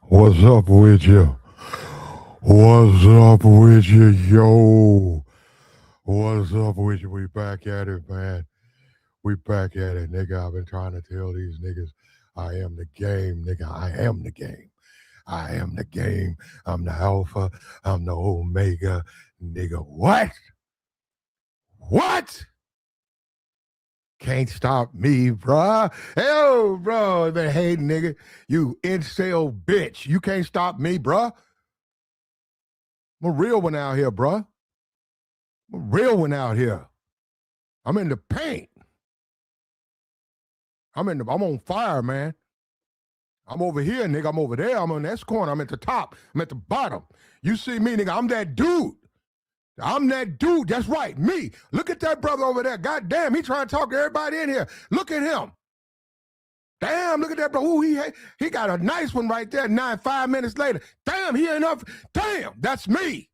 What's up with you? What's up with you, yo? What's up with you? We back at it, man. We back at it, nigga. I've been trying to tell these niggas I am the game, nigga. I am the game. I am the game. I'm the alpha. I'm the omega, nigga. What? What? Can't stop me, bruh. Yo, bro, been hating, nigga. You incel bitch. You can't stop me, bruh. I'm a real one out here, bruh. I'm a real one out here. I'm in the paint. I'm on fire, man. I'm over here, nigga. I'm over there. I'm on this corner. I'm at the top. I'm at the bottom. You see me, nigga. I'm that dude. I'm that dude. That's right. Me. Look at that brother over there. God damn, he trying to talk to everybody in here. Look at him. Damn, look at that, bro. Ooh, he got a nice one right there. 5 minutes later. Damn, he ain't up. Damn, that's me.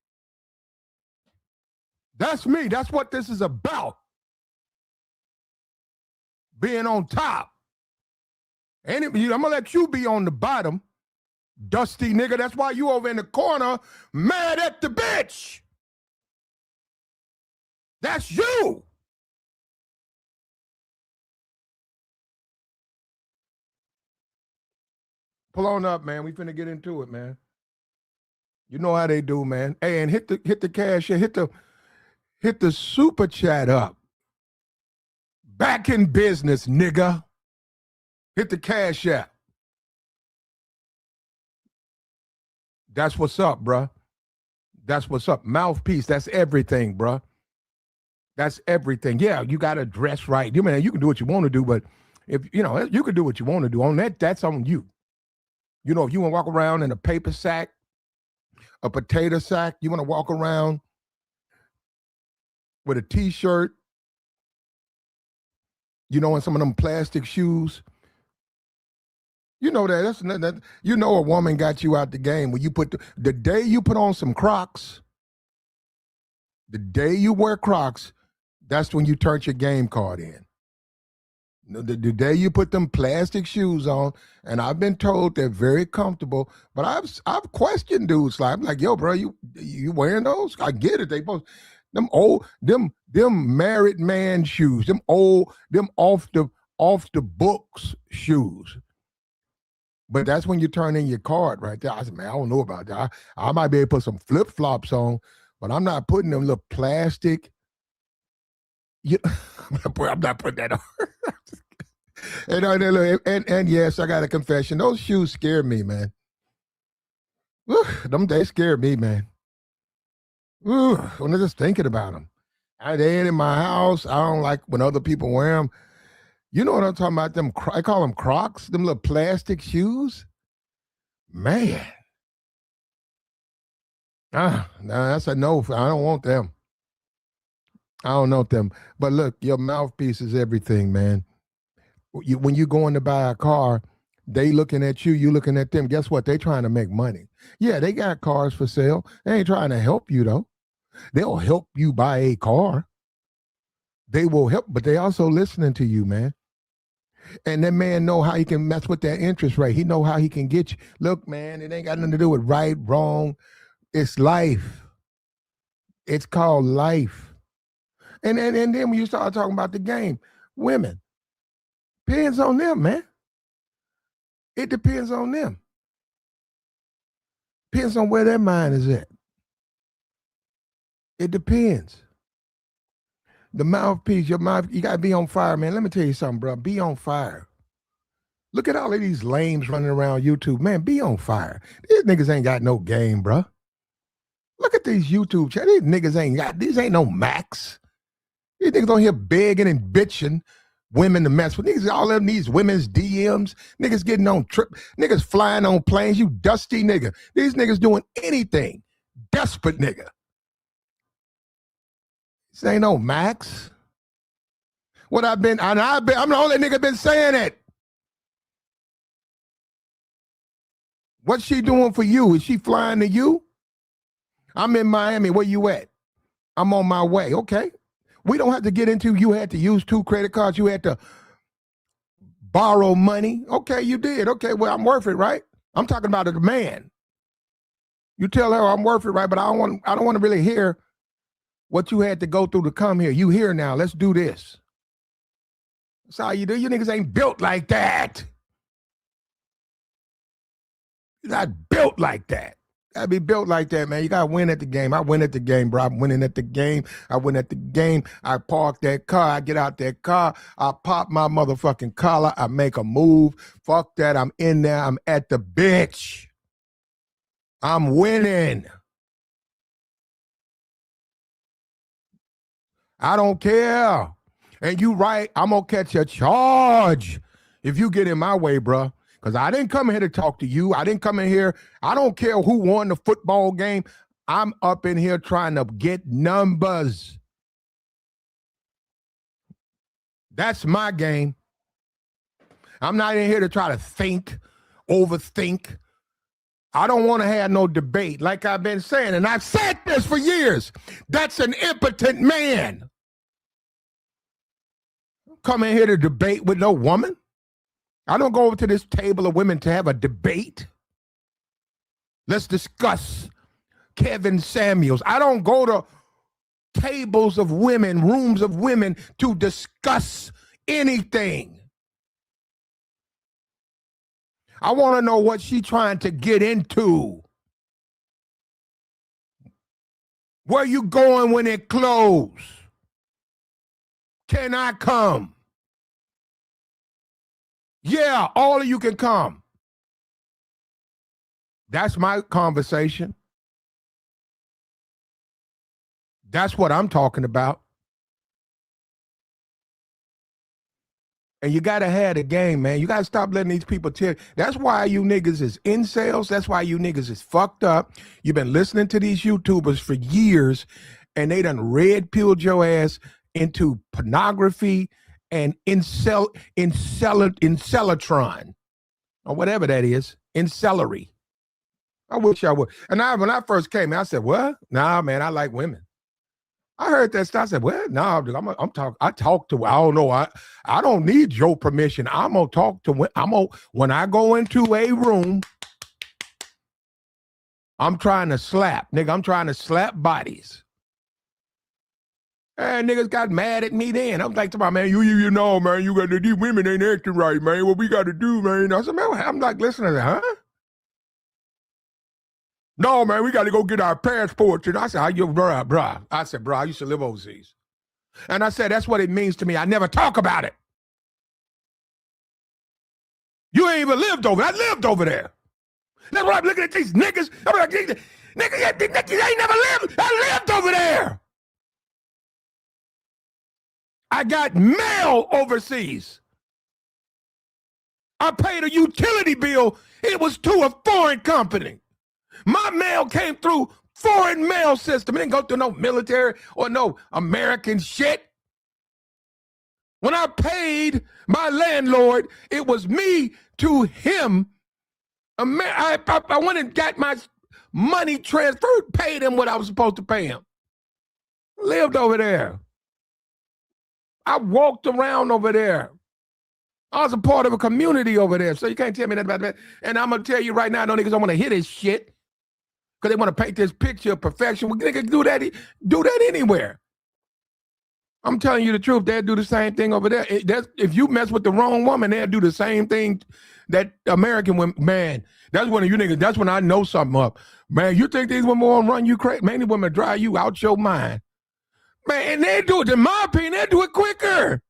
That's me. That's what this is about. Being on top. And I'm gonna let you be on the bottom, dusty nigga. That's why you over in the corner, mad at the bitch. That's you. Pull on up, man. We finna get into it, man. You know how they do, man. Hey, and hit the cash, hit the super chat up. Back in business, nigga. Hit the cash app. That's what's up, bruh. That's what's up. Mouthpiece, that's everything, bruh. That's everything. Yeah, you got to dress right. You can do what you want to do, but if you can do what you want to do on that, that's on you. You know, if you want to walk around in a paper sack, a potato sack, you want to walk around with a t-shirt, and some of them plastic shoes. You know that a woman got you out the game when you put the day you put on some Crocs, the day you wear Crocs, that's when you turn your game card in. The day you put them plastic shoes on, and I've been told they're very comfortable, but I've questioned dudes like, I'm like, yo, bro, you wearing those? I get it. They both them old them married man shoes, them off the books shoes. But that's when you turn in your card right there. I said, man, I don't know about that. I might be able to put some flip flops on, but I'm not putting them little plastic. I'm not putting that on. and yes, I got a confession. Those shoes scare me, man. They scare me, man. When I'm just thinking about them. They ain't in my house. I don't like when other people wear them. You know what I'm talking about? I call them Crocs, them little plastic shoes. Man. No, that's a no. I don't want them. I don't know them. But look, your mouthpiece is everything, man. When you going to buy a car, they looking at you, you looking at them. Guess what? They trying to make money. Yeah, they got cars for sale. They ain't trying to help you, though. They'll help you buy a car. They will help, but they also listening to you, man. And that man know how he can mess with that interest rate. He know how he can get you. Look, man, it ain't got nothing to do with right, wrong. It's life. It's called life. And then when you start talking about the game, women, depends on them, man. It depends on them. Depends on where their mind is at. It depends. The mouthpiece, your mouth, you got to be on fire, man. Let me tell you something, bro. Be on fire. Look at all of these lames running around YouTube. Man, be on fire. These niggas ain't got no game, bro. Look at these YouTube channels. These niggas these ain't no Max. These niggas on here begging and bitching women to mess with. Niggas all of them, these women's DMs. Niggas getting on trip. Niggas flying on planes. You dusty nigga. These niggas doing anything. Desperate nigga. This ain't no Max. I'm the only nigga been saying it. What's she doing for you? Is she flying to you? I'm in Miami. Where you at? I'm on my way. Okay. We don't have to get into you had to use 2 credit cards. You had to borrow money. Okay, you did. Okay, well, I'm worth it, right? I'm talking about a man. You tell her I'm worth it, right? But I don't want to really hear what you had to go through to come here. You here now. Let's do this. That's how you do. You niggas ain't built like that. You're not built like that. Gotta be built like that, man. You gotta win at the game. I win at the game, bro. I'm winning at the game. I win at the game. I park that car. I get out that car. I pop my motherfucking collar. I make a move. Fuck that. I'm in there. I'm at the bitch. I'm winning. I don't care. And you right, I'm gonna catch a charge if you get in my way, bro. Because I didn't come here to talk to you. I didn't come in here. I don't care who won the football game. I'm up in here trying to get numbers. That's my game. I'm not in here to try to think, overthink. I don't want to have no debate, like I've been saying. And I've said this for years. That's an impotent man. Come in here to debate with no woman. I don't go over to this table of women to have a debate. Let's discuss Kevin Samuels. I don't go to tables of women, rooms of women to discuss anything. I want to know what she's trying to get into. Where you going when it close? Can I come? Yeah, all of you can come. That's my conversation. That's what I'm talking about. And you got to have the game, man. You got to stop letting these people tell. That's why you niggas is incels. That's why you niggas is fucked up. You've been listening to these YouTubers for years, and they done red pilled your ass into pornography and incelatron or whatever that is, incelery. I wish I would. And when I first came, I said, "What? Nah, man, I like women." I heard that stuff. I said, "Well, no, nah, I'm talking. I talk to. I don't know. I don't need your permission. I'm gonna talk to. When I go into a room, I'm trying to slap, nigga. I'm trying to slap bodies." And niggas got mad at me then. I'm like, to my man, you know, man, you got to. These women ain't acting right, man. What we got to do, man? I said, man, I'm like, listening to, huh? No, man, we got to go get our passports. And I said, bruh. I said, bro, I used to live overseas. And I said, that's what it means to me. I never talk about it. You ain't even lived over. I lived over there. That's why I'm looking at these niggas. I'm like, niggas ain't never lived. I lived over there. I got mail overseas. I paid a utility bill. It was to a foreign company. My mail came through foreign mail system. It didn't go through no military or no American shit. When I paid my landlord, it was me to him. I went and got my money transferred, paid him what I was supposed to pay him. Lived over there. I walked around over there. I was a part of a community over there, so you can't tell me that about that. And I'm going to tell you right now, no niggas don't want to hear this shit because they want to paint this picture of perfection. Well, niggas do that anywhere. I'm telling you the truth. They'll do the same thing over there. If you mess with the wrong woman, they'll do the same thing that American women, man, that's when you niggas, that's when I know something up. Man, you think these women won't run you crazy? Man, these women drive you out your mind. Man, and they do it, in my opinion, they'll do it quicker.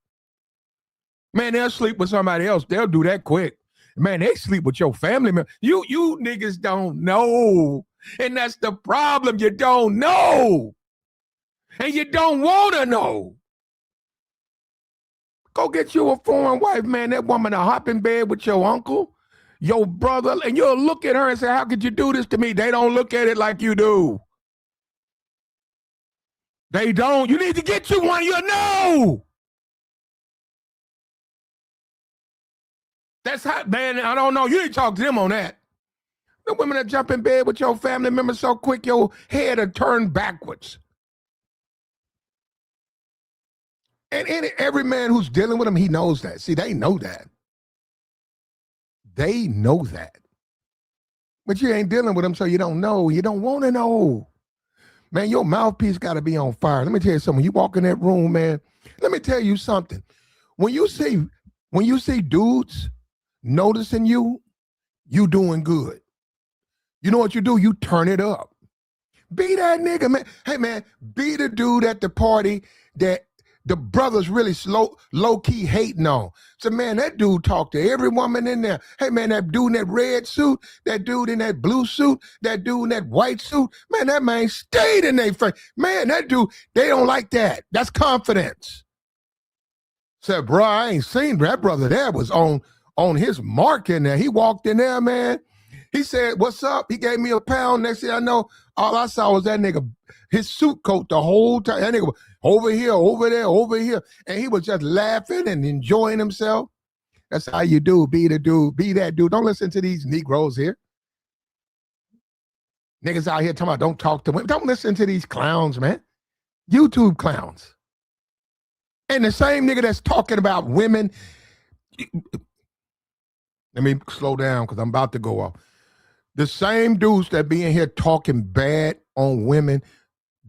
Man, they'll sleep with somebody else. They'll do that quick. Man, they sleep with your family member. You niggas don't know. And that's the problem. You don't know. And you don't want to know. Go get you a foreign wife, man. That woman will hop in bed with your uncle, your brother, and you'll look at her and say, how could you do this to me? They don't look at it like you do. They don't. You need to get you one. You'll know. That's how, man, I don't know. You need to talk to them on that. The women that jump in bed with your family members so quick, your head will turn backwards. And every man who's dealing with them, he knows that. See, they know that. They know that. But you ain't dealing with them, so you don't know. You don't want to know. Man, your mouthpiece got to be on fire. Let me tell you something. When you walk in that room, man, let me tell you something. When you see dudes noticing you doing good. You know what you do? You turn it up. Be that nigga, man. Hey, man, be the dude at the party that the brothers really low-key hating on. So, man, that dude talked to every woman in there. Hey, man, that dude in that red suit, that dude in that blue suit, that dude in that white suit, man, that man stayed in their face. Man, that dude, they don't like that. That's confidence. Said, bro, I ain't seen that brother there was on his mark in there. He walked in there, man. He said, what's up? He gave me a pound. Next thing I know, all I saw was that nigga, his suit coat the whole time. That nigga was over here, over there, over here. And he was just laughing and enjoying himself. That's how you do. Be the dude. Be that dude. Don't listen to these Negroes here. Niggas out here talking about don't talk to women. Don't listen to these clowns, man. YouTube clowns. And the same nigga that's talking about women. Let me slow down because I'm about to go off. The same dudes that be in here talking bad on women,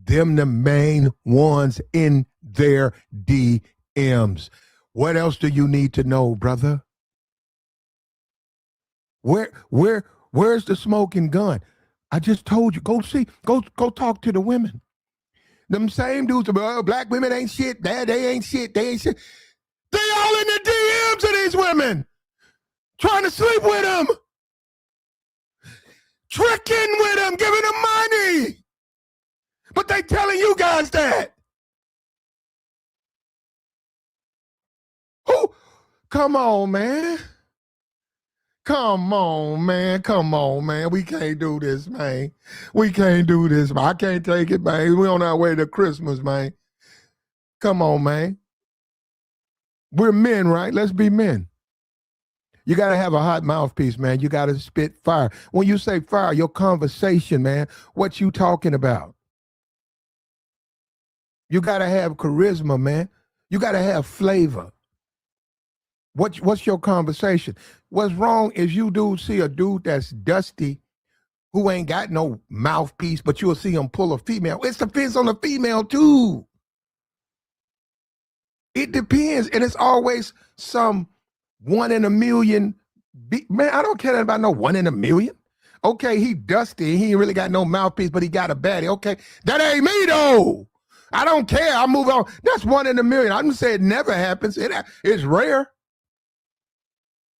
them the main ones in their DMs. What else do you need to know, brother? Where's the smoking gun? I just told you, go talk to the women. Them same dudes, black women ain't shit, they ain't shit, they ain't shit. They all in the DMs of these women, trying to sleep with them. Tricking with them, giving them money. But they telling you guys that. Who? Come on, man. Come on, man. Come on, man. We can't do this, man. We can't do this, man. I can't take it, man. We on our way to Christmas, man. Come on, man. We're men, right? Let's be men. You got to have a hot mouthpiece, man. You got to spit fire. When you say fire, your conversation, man, what you talking about? You got to have charisma, man. You got to have flavor. What's your conversation? What's wrong is you see a dude that's dusty who ain't got no mouthpiece, but you'll see him pull a female. It depends on the female, too. It depends, and it's always some 1 in a million. Man, I don't care about no 1 in a million. Okay, he dusty. He ain't really got no mouthpiece, but he got a baddie. Okay, that ain't me, though. I don't care. I move on. That's 1 in a million. I'm going to say it never happens. It's rare.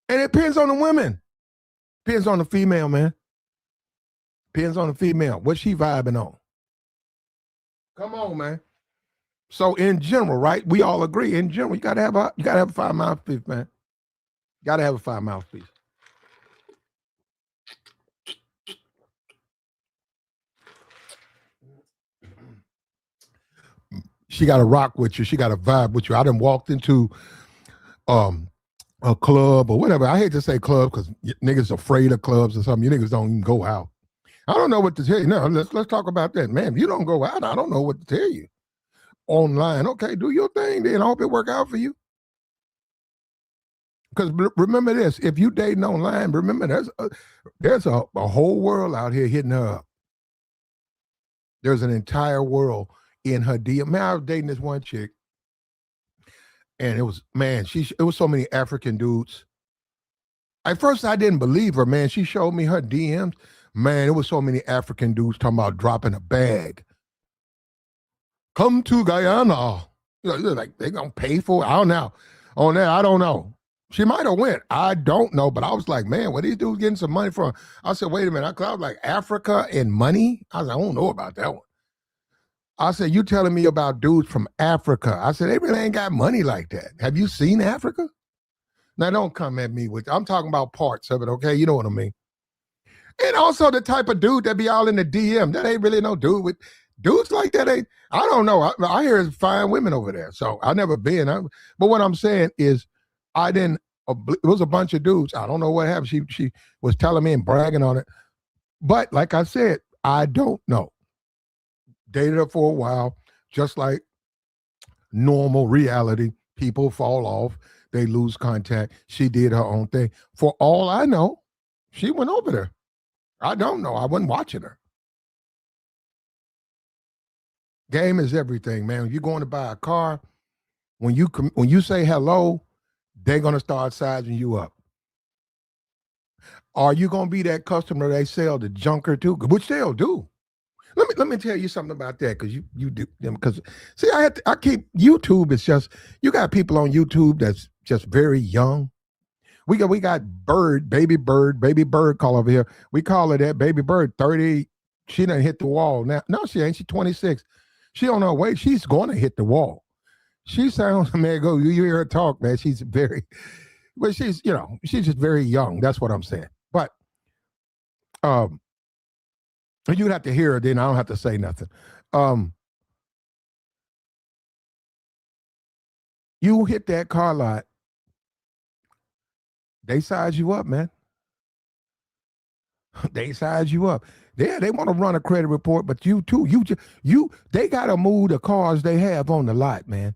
And it depends on the women. Depends on the female, man. Depends on the female. What she vibing on. Come on, man. So in general, right? We all agree. In general, you gotta have a fire mouthpiece, man. Gotta have a fire mouthpiece. She got to rock with you. She got to vibe with you. I done walked into a club or whatever. I hate to say club because niggas afraid of clubs or something. You niggas don't even go out. I don't know what to tell you. No, let's talk about that. Man, if you don't go out, I don't know what to tell you. Online, okay, do your thing then. I hope it work out for you. Because remember this, if you dating online, remember there's a whole world out here hitting her up. There's an entire world in her DM. Man, I was dating this one chick, and it was so many African dudes. At first, I didn't believe her, man. She showed me her DMs. Man, it was so many African dudes talking about dropping a bag. Come to Guyana. You know, like they gonna pay for it. I don't know. On that, I don't know. She might have went. I don't know. But I was like, man, what these dudes getting some money from? I said, wait a minute. I was like, Africa and money? I was like, I don't know about that one. I said, you telling me about dudes from Africa? I said, they really ain't got money like that. Have you seen Africa? Now, don't come at me with, I'm talking about parts of it, okay? You know what I mean? And also the type of dude that be all in the DM. That ain't really no dude with dudes like that. I don't know. I hear fine women over there. So I never been. But what I'm saying is it was a bunch of dudes. I don't know what happened. She was telling me and bragging on it. But like I said, I don't know. Dated her for a while, just like normal reality. People fall off. They lose contact. She did her own thing. For all I know, she went over there. I don't know. I wasn't watching her. Game is everything, man. When you're going to buy a car, when you say hello, they're gonna start sizing you up. Are you gonna be that customer they sell the junker to? Which they'll do. Let me tell you something about that because you do them because see I keep YouTube. It's just you got people on YouTube that's just very young. We got baby bird call over here. We call her that baby bird. 30. She done hit the wall now. No, she ain't. She's 26. She on her way. She's going to hit the wall. She sounds, man, go, you hear her talk, man. She's very, but she's just very young. That's what I'm saying. But um, you'd have to hear her, then I don't have to say nothing. You hit that car lot, they size you up, man. They size you up. They want to run a credit report, but you too. They gotta move the cars they have on the lot, man.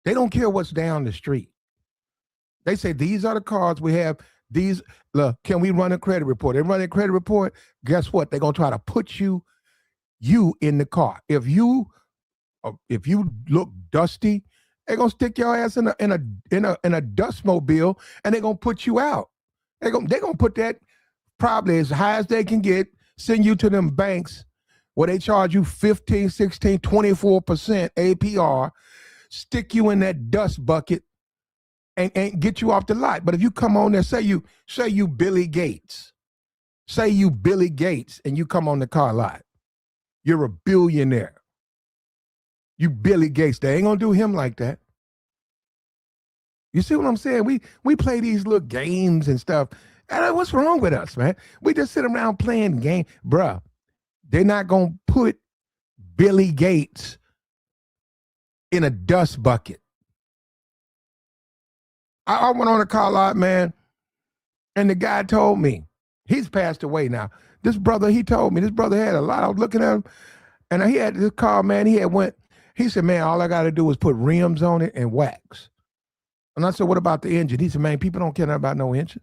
They don't care what's down the street. They say these are the cars we have. These look, can we run a credit report? They run a credit report. Guess what? They're gonna try to put you in the car. If you look dusty, they're gonna stick your ass in a dust mobile and they're gonna put you out. They're gonna put that probably as high as they can get, send you to them banks where they charge you 15, 16, 24% APR, stick you in that dust bucket and get you off the lot. But if you come on there, say you Billy Gates, and you come on the car lot, you're a billionaire. You Billy Gates. They ain't gonna do him like that. You see what I'm saying? We play these little games and stuff. What's wrong with us, man? We just sit around playing game, bruh. They're not gonna put Billy Gates in a dust bucket. I went on a car lot, man, and the guy told me, he's passed away now. This brother had a lot. I was looking at him, and he had this car, man. He said, man, all I got to do is put rims on it and wax. And I said, what about the engine? He said, man, people don't care about no engine.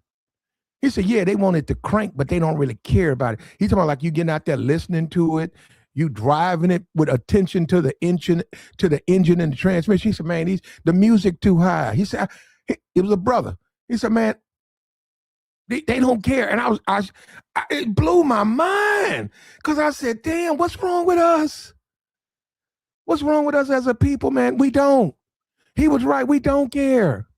He said, yeah, they want it to crank, but they don't really care about it. He's talking about like you getting out there listening to it, you driving it with attention to the engine and the transmission. He said, man, the music too high. He said, it was a brother. He said, man, they don't care. And it blew my mind because I said, damn, what's wrong with us? What's wrong with us as a people, man? We don't. He was right. We don't care.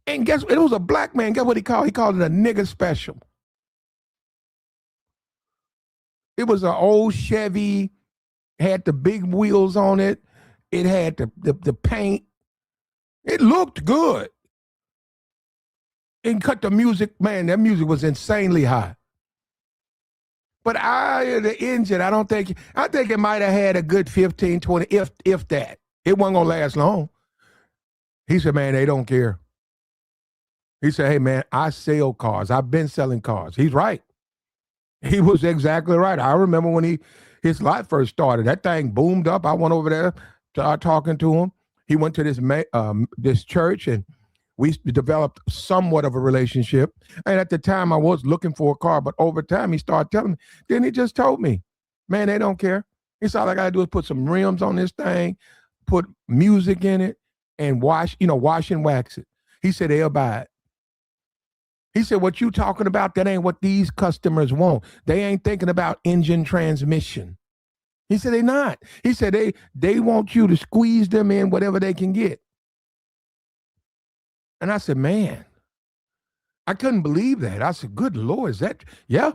And guess what? It was a black man. Guess what he called? He called it a nigga special. It was an old Chevy, had the big wheels on it. It had the paint. It looked good. And cut the music, man, that music was insanely high. But the engine, I think it might have had a good 15, 20, if that. It wasn't gonna last long. He said, man, they don't care. He said, hey, man, I sell cars. I've been selling cars. He's right. He was exactly right. I remember when his lot first started, that thing boomed up. I went over there, started talking to him. He went to this church, and we developed somewhat of a relationship. And at the time, I was looking for a car, but over time, he started telling me. Then he just told me, man, they don't care. He said, all I got to do is put some rims on this thing, put music in it, and wash and wax it. He said, they'll buy it. He said, what you talking about, that ain't what these customers want. They ain't thinking about engine transmission. He said, they not. He said, they want you to squeeze them in whatever they can get. And I said, man, I couldn't believe that. I said, good Lord, is that, yeah.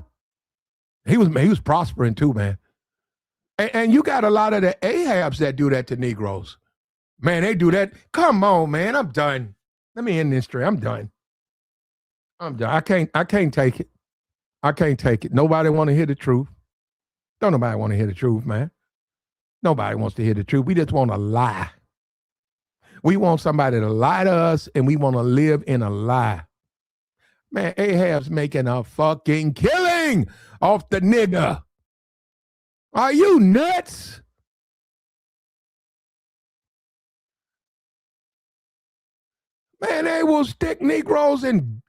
He was prospering too, man. And you got a lot of the Ahabs that do that to Negroes. Man, they do that. Come on, man, I'm done. Let me end this story. I'm done. I can't take it. I can't take it. Nobody want to hear the truth. Don't nobody want to hear the truth, man. Nobody wants to hear the truth. We just want to lie. We want somebody to lie to us, and we want to live in a lie. Man, Ahab's making a fucking killing off the nigger. Are you nuts? Man, they will stick Negroes in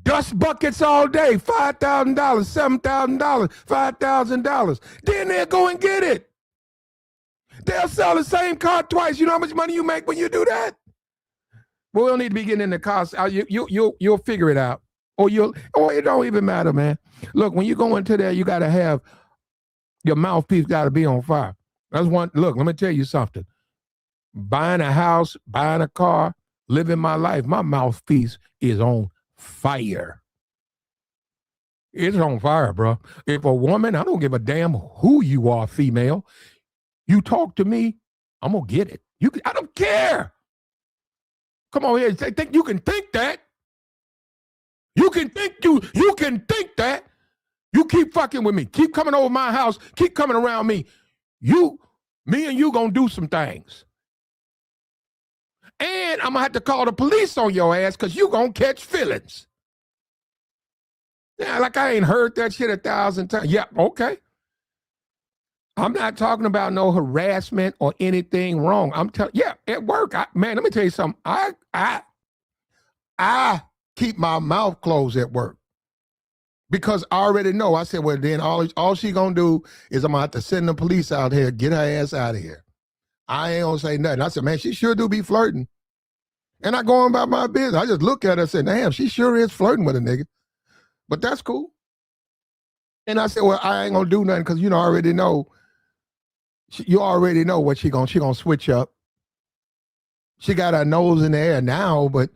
Dust buckets all day, $5,000, $7,000, $5,000. Then they'll go and get it. They'll sell the same car twice. You know how much money you make when you do that? Well, we don't need to be getting in the cost. You'll figure it out. Or it don't even matter, man. Look, when you go into there, you got to have your mouthpiece got to be on fire. That's one. Look, let me tell you something. Buying a house, buying a car, living my life, my mouthpiece is on fire. It's on fire, bro. If a woman, I don't give a damn who you are, female, you talk to me, I'm gonna get it. I don't care. Come on here, think you can think that. You can think that. You keep fucking with me. Keep coming over my house. Keep coming around me. Me and you gonna do some things. And I'm gonna have to call the police on your ass because you gonna catch feelings. Yeah, like I ain't heard that shit 1,000 times. Yeah, okay. I'm not talking about no harassment or anything wrong. I'm telling, yeah, at work, man, let me tell you something. I keep my mouth closed at work because I already know. I said, well, then all she gonna do is I'm gonna have to send the police out here, get her ass out of here. I ain't gonna say nothing. I said, man, she sure do be flirting. And I go on about my business. I just look at her and say, damn, she sure is flirting with a nigga. But that's cool. And I said, well, I ain't gonna do nothing because I already know. You already know what she gonna switch up. She got her nose in the air now, but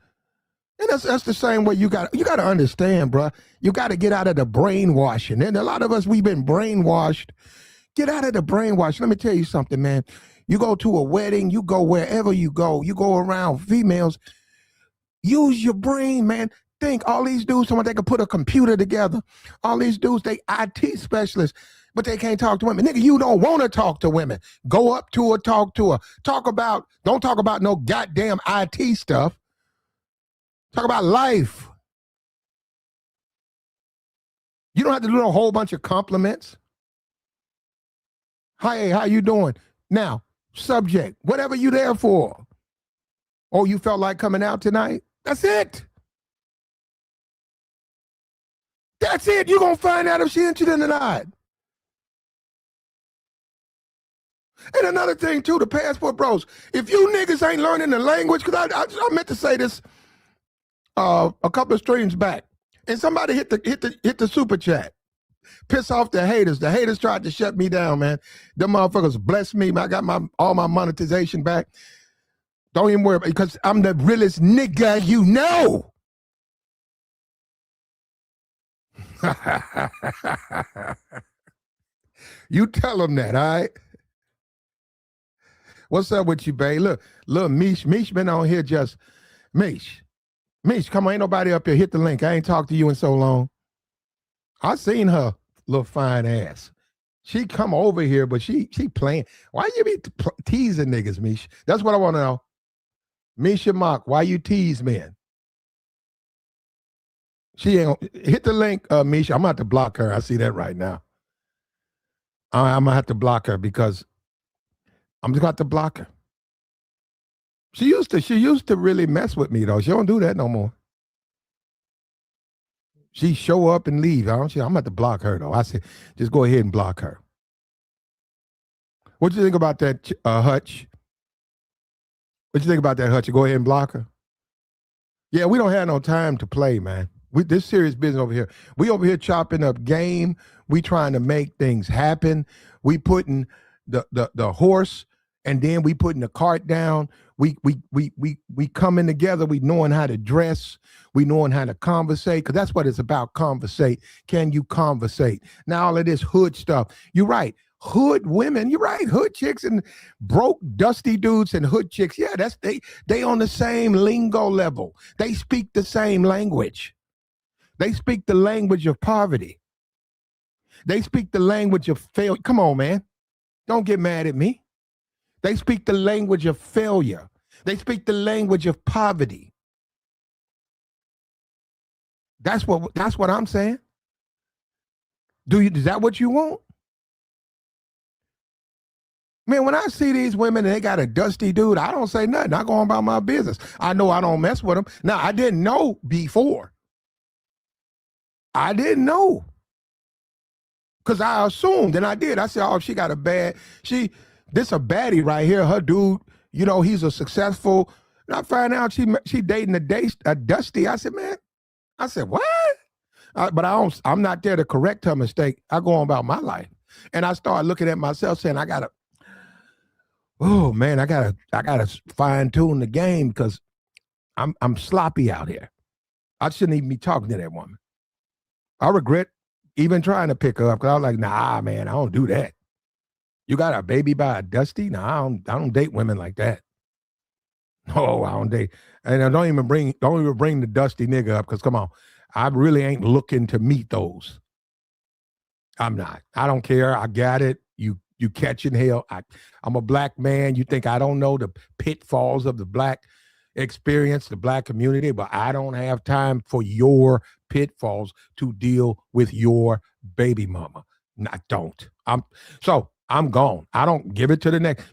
and that's the same way you got to understand, bro. You got to get out of the brainwashing. And a lot of us, we've been brainwashed. Get out of the brainwash. Let me tell you something, man. You go to a wedding, you go wherever you go around females. Use your brain, man. Think all these dudes, someone they can put a computer together. All these dudes, they IT specialists, but they can't talk to women. Nigga, you don't want to talk to women. Go up to her, talk to her. Don't talk about no goddamn IT stuff. Talk about life. You don't have to do a whole bunch of compliments. Hi, how you doing? Now, subject, whatever you there for. Oh, you felt like coming out tonight? That's it. That's it. You're going to find out if she's interested or not. And another thing, too, the passport bros. If you niggas ain't learning the language, because I meant to say this a couple of streams back, and somebody hit the super chat. Piss off the haters. The haters tried to shut me down, man. Them motherfuckers blessed me. I got all my monetization back. Don't even worry about it, because I'm the realest nigga you know. You tell them that, all right? What's up with you, babe? Look, Mish been on here just, Mish, come on, ain't nobody up here. Hit the link. I ain't talked to you in so long. I seen her little fine ass. She come over here, but she playing. Why you be teasing niggas, Mish? That's what I want to know. Misha Mock, why you tease men? She ain't hit the link, Misha. I'm gonna have to block her. I see that right now. I'm gonna have to block her because I'm just gonna have to block her. She used to really mess with me though. She don't do that no more. She show up and leave. I'm gonna have to block her though. I said, just go ahead and block her. What you think about that, Hutch? What you think about that, Hutch? Go ahead and block her. Yeah, we don't have no time to play, man. This serious business over here. We over here chopping up game. We trying to make things happen. We putting the horse, and then we putting the cart down. We coming together. We knowing how to dress. We knowing how to conversate, because that's what it's about. Conversate. Can you conversate? Now all of this hood stuff. You're right. Hood women. You're right. Hood chicks and broke, dusty dudes and hood chicks. Yeah, that's they on the same lingo level. They speak the same language. They speak the language of poverty. They speak the language of failure. Come on, man. Don't get mad at me. They speak the language of failure. They speak the language of poverty. That's what I'm saying. Is that what you want? Man, when I see these women and they got a dusty dude, I don't say nothing. I go on about my business. I know I don't mess with them. Now, I didn't know before. I didn't know because I assumed, and I did. I said, "Oh, she got a bad. This a baddie right here. Her dude, he's a successful." And I find out she dating a Dusty. I said, "Man," I said, "What?" But I'm not there to correct her mistake. I go on about my life, and I start looking at myself, saying, "I gotta, oh man, I gotta fine tune the game because I'm sloppy out here. I shouldn't even be talking to that woman. I regret even trying to pick her up because I was like, nah, man, I don't do that. You got a baby by a Dusty? Nah, I don't date women like that. No, I don't date. And I don't even bring the Dusty nigga up because come on, I really ain't looking to meet those. I'm not. I don't care. I got it. You catching hell. I'm a black man. You think I don't know the pitfalls of the black experience, the black community, but I don't have time for your pitfalls to deal with your baby mama. I don't. I'm gone. I don't give it to the next.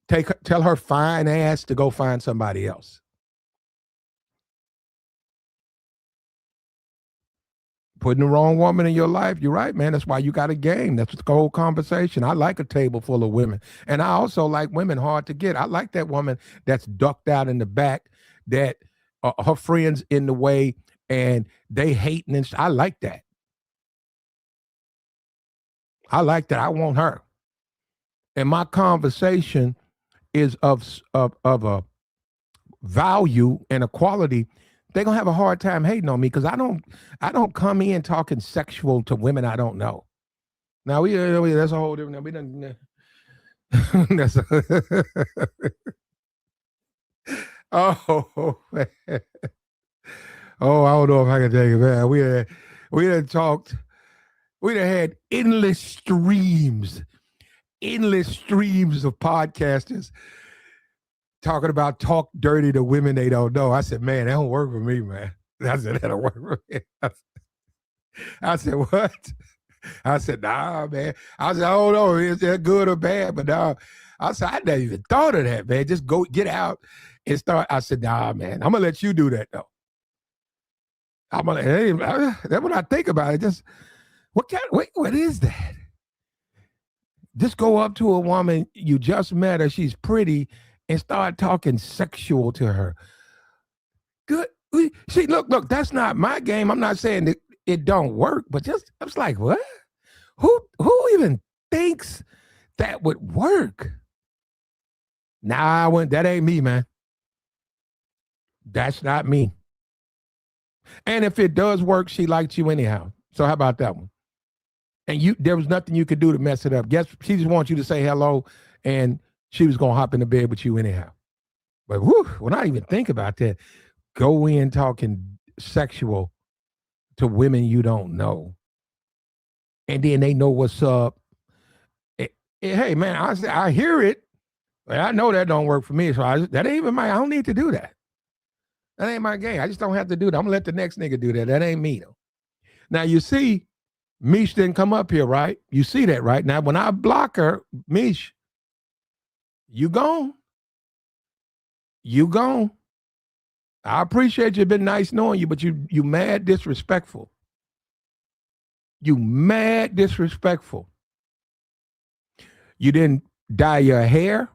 Tell her fine ass to go find somebody else. Putting the wrong woman in your life, you're right, man. That's why you got a game. That's the whole conversation. I like a table full of women. And I also like women hard to get. I like that woman that's ducked out in the back, that her friends in the way, and they hating. And I like that. I like that. I want her. And my conversation is of a value and a quality. They're gonna have a hard time hating on me because I don't come in talking sexual to women I don't know. Now that's a whole different. We done. That's oh man. Oh, I don't know if I can take it, man. We done talked. We done had endless streams of podcasters talking about talk dirty to women they don't know. I said, man, that don't work for me, man. I said, that don't work for me. I said, what? I said, nah, man. I said, I don't know, is that good or bad? But nah, I said, I never even thought of that, man. Just go get out and start. I said, nah, man, I'm gonna let you do that though. That's what I think about it. Just what is that? Just go up to a woman you just met her, she's pretty, and start talking sexual to her. Good. See, look, that's not my game. I'm not saying that it don't work, but I was like, what? Who even thinks that would work? Nah, that ain't me, man. That's not me. And if it does work, she liked you anyhow. So how about that one? And there was nothing you could do to mess it up. Guess she just wants you to say hello, and she was gonna hop into bed with you anyhow. But when I even think about that, go in talking sexual to women you don't know, and then they know what's up. Hey man, I hear it, but I know that don't work for me. So that ain't even I don't need to do that. That ain't my game. I just don't have to do that. I'm gonna let the next nigga do that. That ain't me though. Now you see, Mish didn't come up here, right? You see that, right? Now when I block her, Mish, you gone. You gone. I appreciate you. Been nice knowing you, but you mad disrespectful. You mad disrespectful. You didn't dye your hair.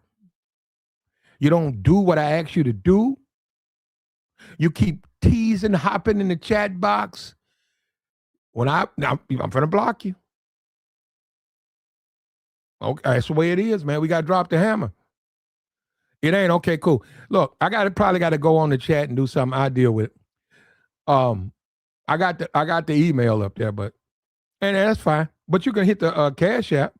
You don't do what I asked you to do. You keep teasing, hopping in the chat box. I'm gonna block you. Okay, that's the way it is, man. We got to drop the hammer. It ain't okay. Cool. Look, probably got to go on the chat and do something. I deal with it. I got the email up there, and that's fine. But you can hit the Cash App.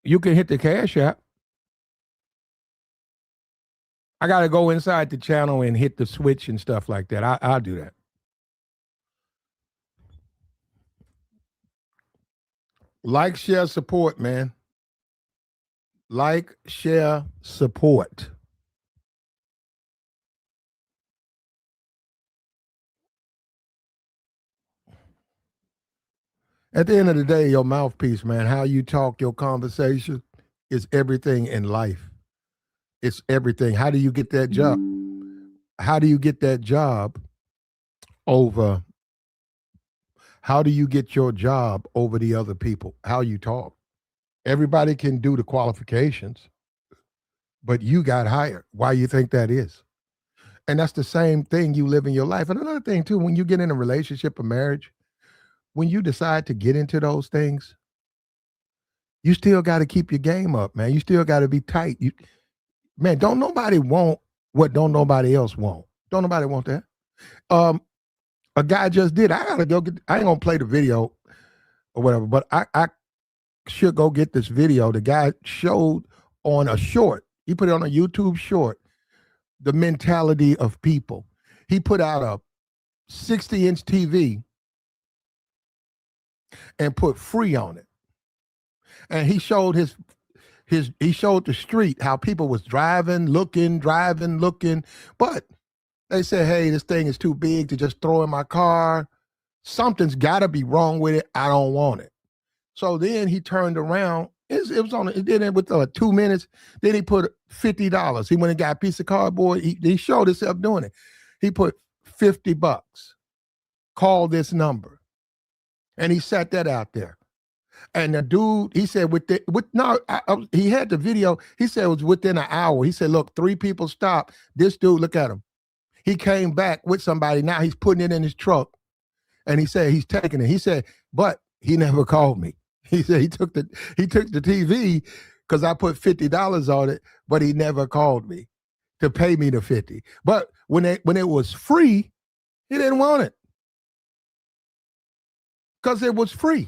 You can hit the Cash App. I got to go inside the channel and hit the switch and stuff like that. I'll do that. Like, share, support, man. Like, share, support. At the end of the day, your mouthpiece, man, how you talk, your conversation is everything in life. It's everything. How do you get that job? How do you get that job over how do you get your job over the other people, how you talk. Everybody can do the qualifications, but you got hired. Why you think that is? And that's the same thing you live in your life. And another thing too, when you get in a relationship or marriage, when you decide to get into those things, you still got to keep your game up, man. You still got to be tight. Man, don't nobody want what don't nobody else want. Don't nobody want that. A guy just did. I gotta go get. I ain't gonna play the video or whatever, but I should go get this video. The guy showed on a short. He put it on a YouTube short. The mentality of people. He put out a 60-inch TV and put free on it. And he showed he showed the street how people was driving, looking, but they said, hey, this thing is too big to just throw in my car. Something's got to be wrong with it. I don't want it. So then he turned around. It was on. He did it with 2 minutes. Then he put $50. He went and got a piece of cardboard. He showed himself doing it. He put $50. Call this number, and he set that out there. And the dude, he said, he had the video. He said it was within an hour. He said, look, 3 people stopped. This dude, look at him. He came back with somebody. Now he's putting it in his truck. And he said he's taking it. He said, but he never called me. He said he took the TV because I put $50 on it, but he never called me to pay me the $50. But when it was free, he didn't want it because it was free.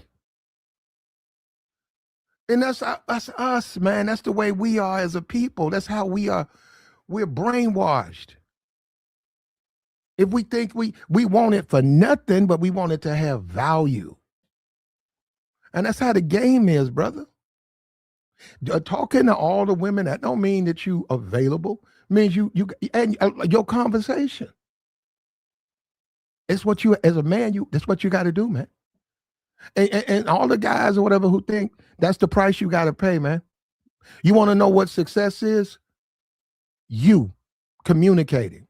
And that's us, man. That's the way we are as a people. That's how we are. We're brainwashed. If we think we want it for nothing, but we want it to have value. And that's how the game is, brother. Talking to all the women, that don't mean that you available. It means you and your conversation. It's what you, as a man, that's what you got to do, man. And all the guys or whatever who think that's the price you got to pay, man. You want to know what success is? You communicating.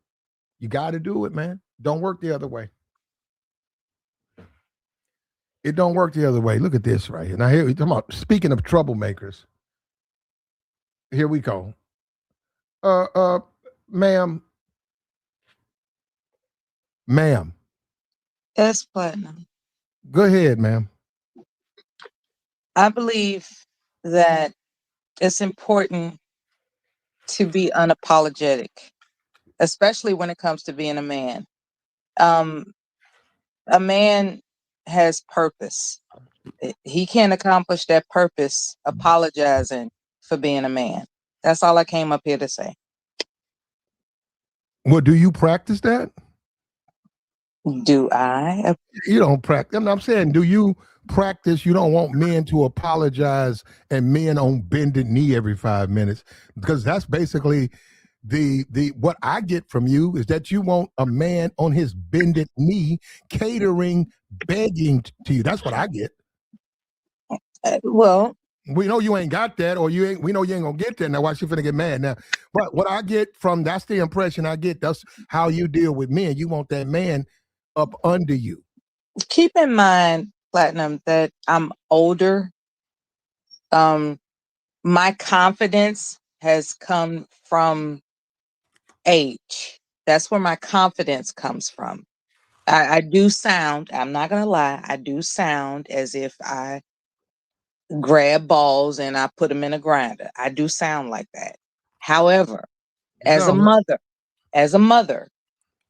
You got to do it, man. Don't work the other way. It don't work the other way. Look at this right here. Now here we talking about, speaking of troublemakers. Here we go. Ma'am. Yes, Platinum. Go ahead, ma'am. I believe that it's important to be unapologetic, especially when it comes to being a man. A man has purpose. He can't accomplish that purpose apologizing for being a man. That's all I came up here to say. Well, do you practice that? Do I? You don't practice. I'm saying, do you practice? You don't want men to apologize and men on bended knee every 5 minutes, because that's basically the what I get from you is that you want a man on his bended knee, catering, begging to you. That's what I get. Well, we know you ain't got that, or you ain't. We know you ain't gonna get that. Now, why she finna get mad now? But what I get from, that's the impression I get. That's how you deal with men. You want that man up under you. Keep in mind, Platinum, that I'm older. My confidence has come from age. That's where my confidence comes from. I do sound, I'm not gonna lie, I do sound as if I grab balls and I put them in a grinder. I do sound like that. However, as a mother,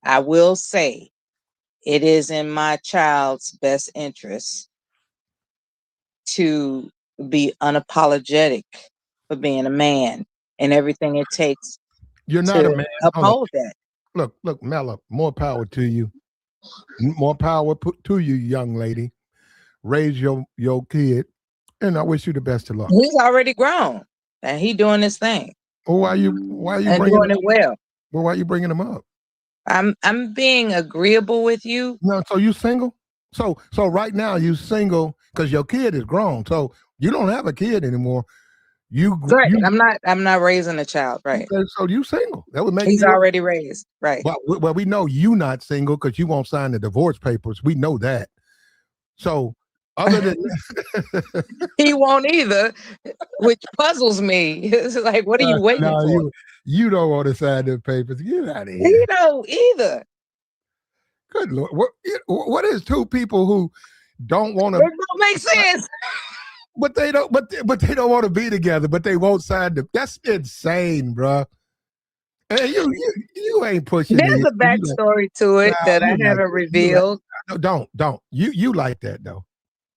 I will say it is in my child's best interest to be unapologetic for being a man and everything it takes. You're not a man. Uphold that. Look, Mella, more power to you. More power to you, young lady. Raise your kid, and I wish you the best of luck. He's already grown, and he doing his thing. Well, why you and bringing doing it well? Well, why are you bringing him up? I'm being agreeable with you. No, so you single? So right now you single because your kid is grown. So you don't have a kid anymore. Right. you I'm not raising a child. Right. okay, so you single. That would make He's you look. already raised. Right. Well, we know you not single because you won't sign the divorce papers. We know that. So other than He won't either, which puzzles me. It's like, what are you waiting no, for? you don't want to sign the papers. Get out of He here. don't either. Good Lord. What is two people who don't want It to don't make sense. but they don't want to be together, but they won't sign the that's insane, bro. And you ain't pushing There's it. a backstory to it that I You like haven't it. You like revealed. no, don't. You like that though.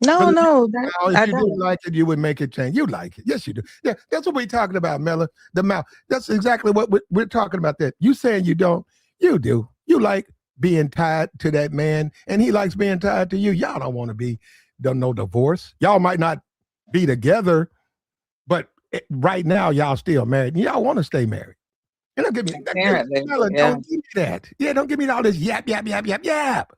No, But if you, no, that well, if I you didn't don't. like it, you would make it change. You like it. Yes, you do. Yeah, that's what we're talking about, Mella. The mouth. That's exactly what we're talking about. That you saying you don't. You do. You like being tied to that man, and he likes being tied to you. Y'all don't want to be done no divorce. Y'all might not be together, but right now y'all still married. And y'all want to stay married. And don't give me Apparently, Mella, yeah. don't give me that. Yeah, don't give me all this yap, yap, yap, yap, yap.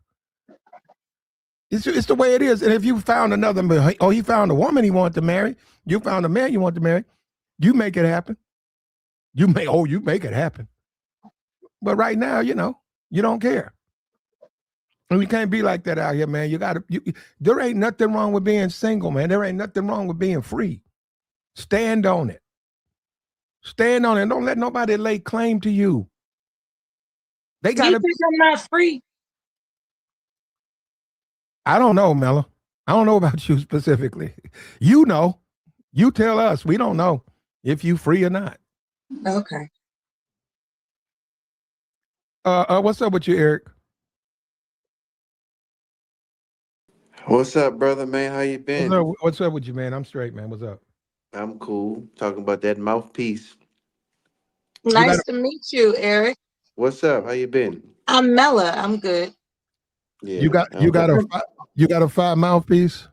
It's the way it is. And if you found another, oh, he found a woman he wanted to marry, you found a man you want to marry, you make it happen. You make it happen. But right now, you don't care. And we can't be like that out here, man. There ain't nothing wrong with being single, man. There ain't nothing wrong with being free. Stand on it. Stand on it. Don't let nobody lay claim to you. They Do you gotta think I'm not free? I don't know, Mella. I don't know about you specifically. You know. You tell us. We don't know if you free or not. Okay. What's up with you, Eric? What's up, brother man? How you been? What's up with you, man? I'm straight, man. What's up? I'm cool. Talking about that mouthpiece. You got Nice to meet you, Eric. What's up? How you been? I'm Mella. I'm good. you Yeah, got I you don't got got. a you got a five mouthpiece.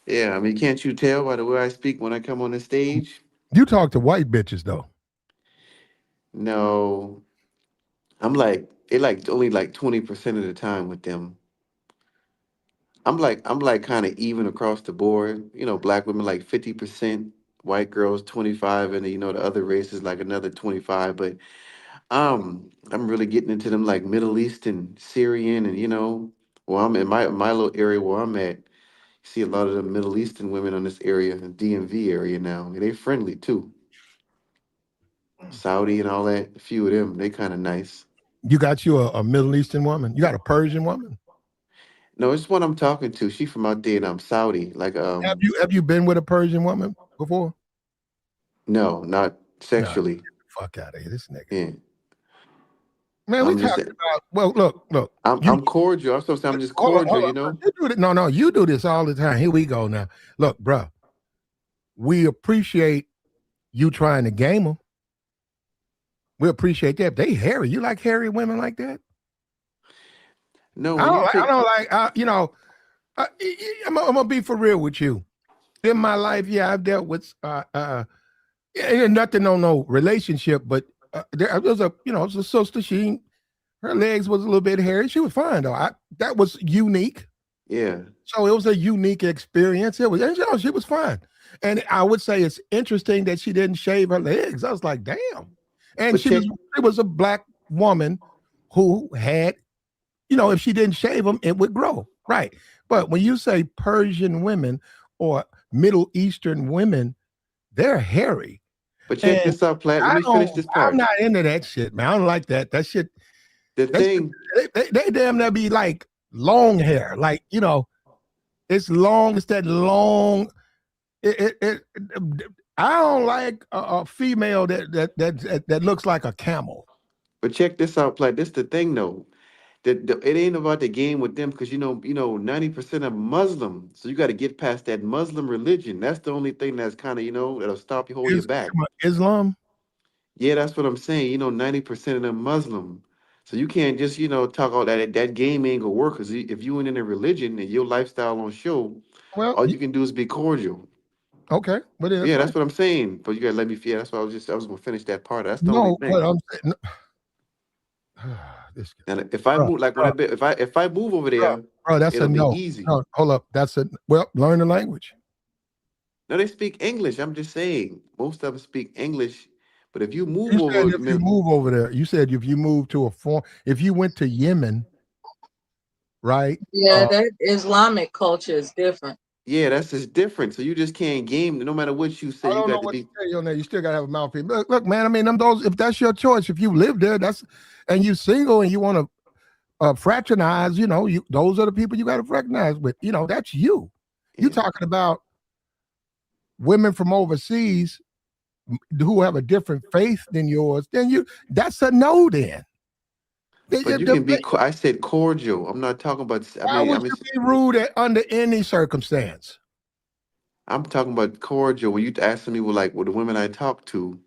Yeah, I mean, can't you tell by the way I speak when I come on the stage? You talk to white bitches though. No, I'm like it. Like only like 20% of the time with them. I'm like kind of even across the board. Black women like 50%, white girls 25, and the other races like another 25. But I'm really getting into them like Middle Eastern, Syrian, and well, I'm in my little area where I'm at. See a lot of the Middle Eastern women on this area, the DMV area now. And they friendly too. Saudi and all that. A few of them, they kind of nice. You got you a Middle Eastern woman. You got a Persian woman. No, it's one I'm talking to. She from out there, and I'm Saudi. Like Have you been with a Persian woman before? no, not Nah, sexually. fuck out of here, this nigga. Yeah, Man, we I'm just talking about. Well, look. You I'm cordial. I'm supposed to say I'm just hold on, cordial. hold You on. know. You do it. No, you do this all the time. Here we go now. Look, bro, we appreciate you trying to game them. We appreciate that. They hairy. You like hairy women like that? No, I when don't you like. I take don't like. I'm gonna be for real with you. In my life, yeah, I've dealt with nothing on no relationship, but there was it was a sister. Her legs was a little bit hairy. She was fine though. That was unique. yeah, So it was a unique experience. It was, and she was fine. And I would say it's interesting that she didn't shave her legs. I was like, damn. And but check. she was a black woman who had, if she didn't shave them, it would grow. Right. But when you say Persian women or Middle Eastern women, they're hairy. But check And this out, Plat. Let me finish this I'm part. not into that shit, man. I don't like that. The That thing. they damn near be like long hair. Like, it's long, it's that long. I don't like a female that looks like a camel. But check this out, Plat. This the thing though. It ain't about the game with them because 90% of Muslim. So you got to get past that Muslim religion. That's the only thing that's kind of that'll stop you, hold you Is back. Islam? Yeah, that's what I'm saying. 90% of them Muslim. So you can't just talk all that game ain't gonna work because if you ain't in a religion and your lifestyle on show, Well, all you can do is be cordial. okay, but that's Yeah, fine. that's what I'm saying. But you gotta let me. Yeah, that's what I was gonna finish that part. That's the only No, but thing. I'm saying, this guy, And if I bro, move like when bro, if I move over there, bro, that's a it'll be no. easy. No, hold up, that's a well. Learn the language. No, they speak English. I'm just saying, most of them speak English. But if you move You said over, if you move over there, you said if you move to a form, if you went to Yemen, right? Yeah, that Islamic culture is different. yeah, that's just different. So you just can't game. No matter what you say, I you don't know got to what to be. tell you on that. You still gotta have a mouthpiece. Look, man. I mean, them those. If that's your choice, if you live there, that's and you single and you want to fraternize, you those are the people you got to fraternize with. That's you. You Yeah. talking about women from overseas who have a different faith than yours? Then that's a no. Then But you can be. I said cordial. I'm not talking about. why would you be rude under any circumstance? I'm talking about cordial. When you asking me, well, like, with the women I talk to,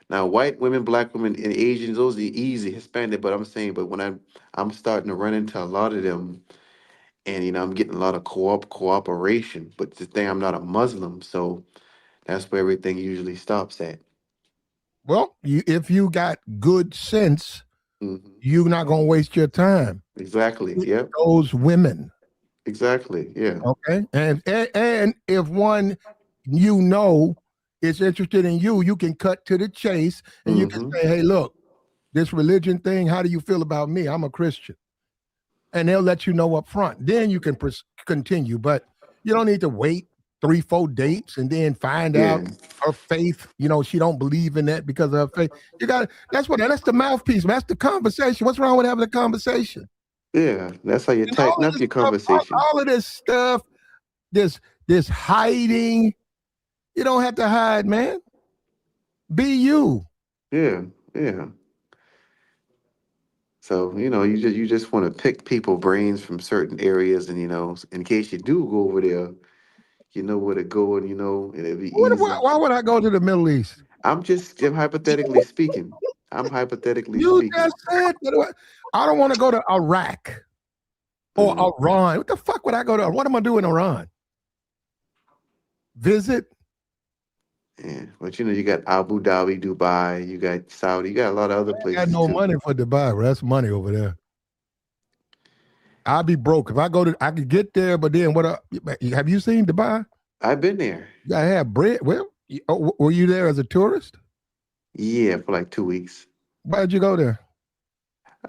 now white women, black women, and Asians, those are easy. Hispanic, but I'm saying, but when I'm starting to run into a lot of them, and I'm getting a lot of cooperation. But the thing, I'm not a Muslim, so that's where everything usually stops at. Well, if you got good sense, Hmm. you're not gonna waste your time Exactly. with Yep. those women. Exactly. Yeah. Okay, and if one is interested in you, you can cut to the chase and you can Hmm. say, "Hey, look, this religion thing. How do you feel about me? I'm a Christian," and they'll let you know up front. Then you can continue, but you don't need to wait 3, 4 dates and then find out Yeah. her faith. She don't believe in that because of her faith. You got that's the mouthpiece. That's the conversation. What's wrong with having a conversation? Yeah. That's how you And all tighten of up this your stuff, conversation. all of this stuff, this hiding. You don't have to hide, man. Be you. Yeah. Yeah. So you just want to pick people brains from certain areas, and in case you do go over there, you know where to go, and it'll be easy. Why would I go to the Middle East? I'm hypothetically speaking. I'm hypothetically You just speaking. said that. I don't want to go to Iraq or Uh, Iran. What the fuck would I go to? What am I doing in Iran? Visit? yeah, but you got Abu Dhabi, Dubai, you got Saudi, you got a lot of other I got places no too. money for Dubai, bro. That's money over there. I'll be broke if I go to. I could get there, but then what? Have you seen Dubai? I've been there. You gotta have bread. Well, were you there as a tourist? Yeah, for like 2 weeks. Why did you go there?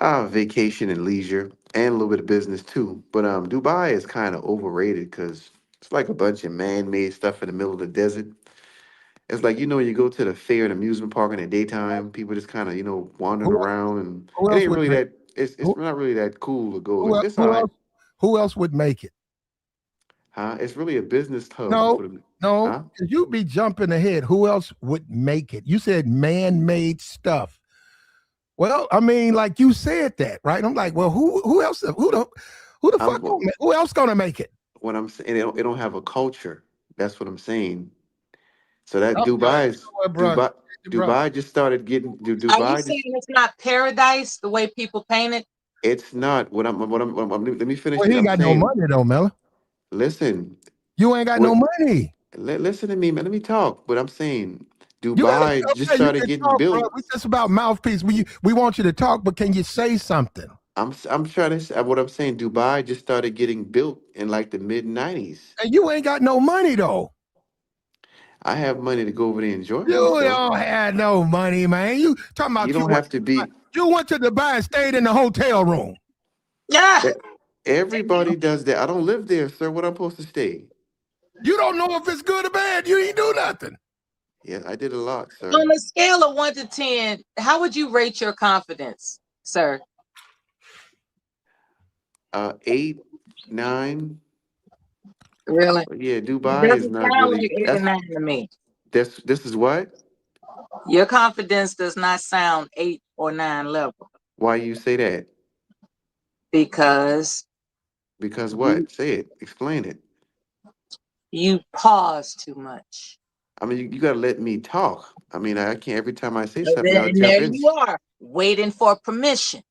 Vacation and leisure, and a little bit of business too. But Dubai is kind of overrated because it's like a bunch of man-made stuff in the middle of the desert. It's like you go to the fair and amusement park in the daytime. People just kind of wandering Who around, and who it else ain't would really make? that. It's Who not really that cool to go. who It's, el- it's all who right, else? Who else would make it? huh? It's really a business hub No, for the, no. huh? 'Cause you'd be jumping ahead. Who else would make it? You said man-made stuff. Well, I mean, like you said that, right? I'm like, well, who else? Who the fuck? I'm Who else gonna make it? what I'm saying. It don't have a culture. That's what I'm saying. So that Oh, yeah, you know what, bro? Bro, Dubai just started getting Are you Dubai saying just. it's not paradise the way people paint it? It's not let me finish well, it. he ain't I'm got no saying, money though, Mella. listen, You ain't got no what money. listen to me, man. Let me talk. But I'm saying You gotta Dubai just okay. You started can getting talk, bro. built. We just about mouthpiece. We want you to talk, but can you say something? I'm trying to say what I'm saying. Dubai just started getting built in like the mid 90s. And you ain't got no money though. I have money to go over there and enjoy You myself. don't have no money, man. You talking You about don't have to be you went to Dubai and stayed in the hotel room. Yeah. that. Everybody does that. I don't live there, sir. What I'm supposed to stay? You don't know if it's good or bad. You ain't do nothing. Yeah, I did a lot, sir. On a scale of 1 to 10, how would you rate your confidence, sir? 8, 9. Really? But yeah, It Dubai is doesn't not sound like really. 8 or 9 to me. This is what? Your confidence does not sound 8 or 9 level Why you say that? because Because you, what? Say it. Explain it. you pause too much. I mean, you got to let me talk. I mean, I can't every time I say something, y'all And there jump in. you are, waiting for permission.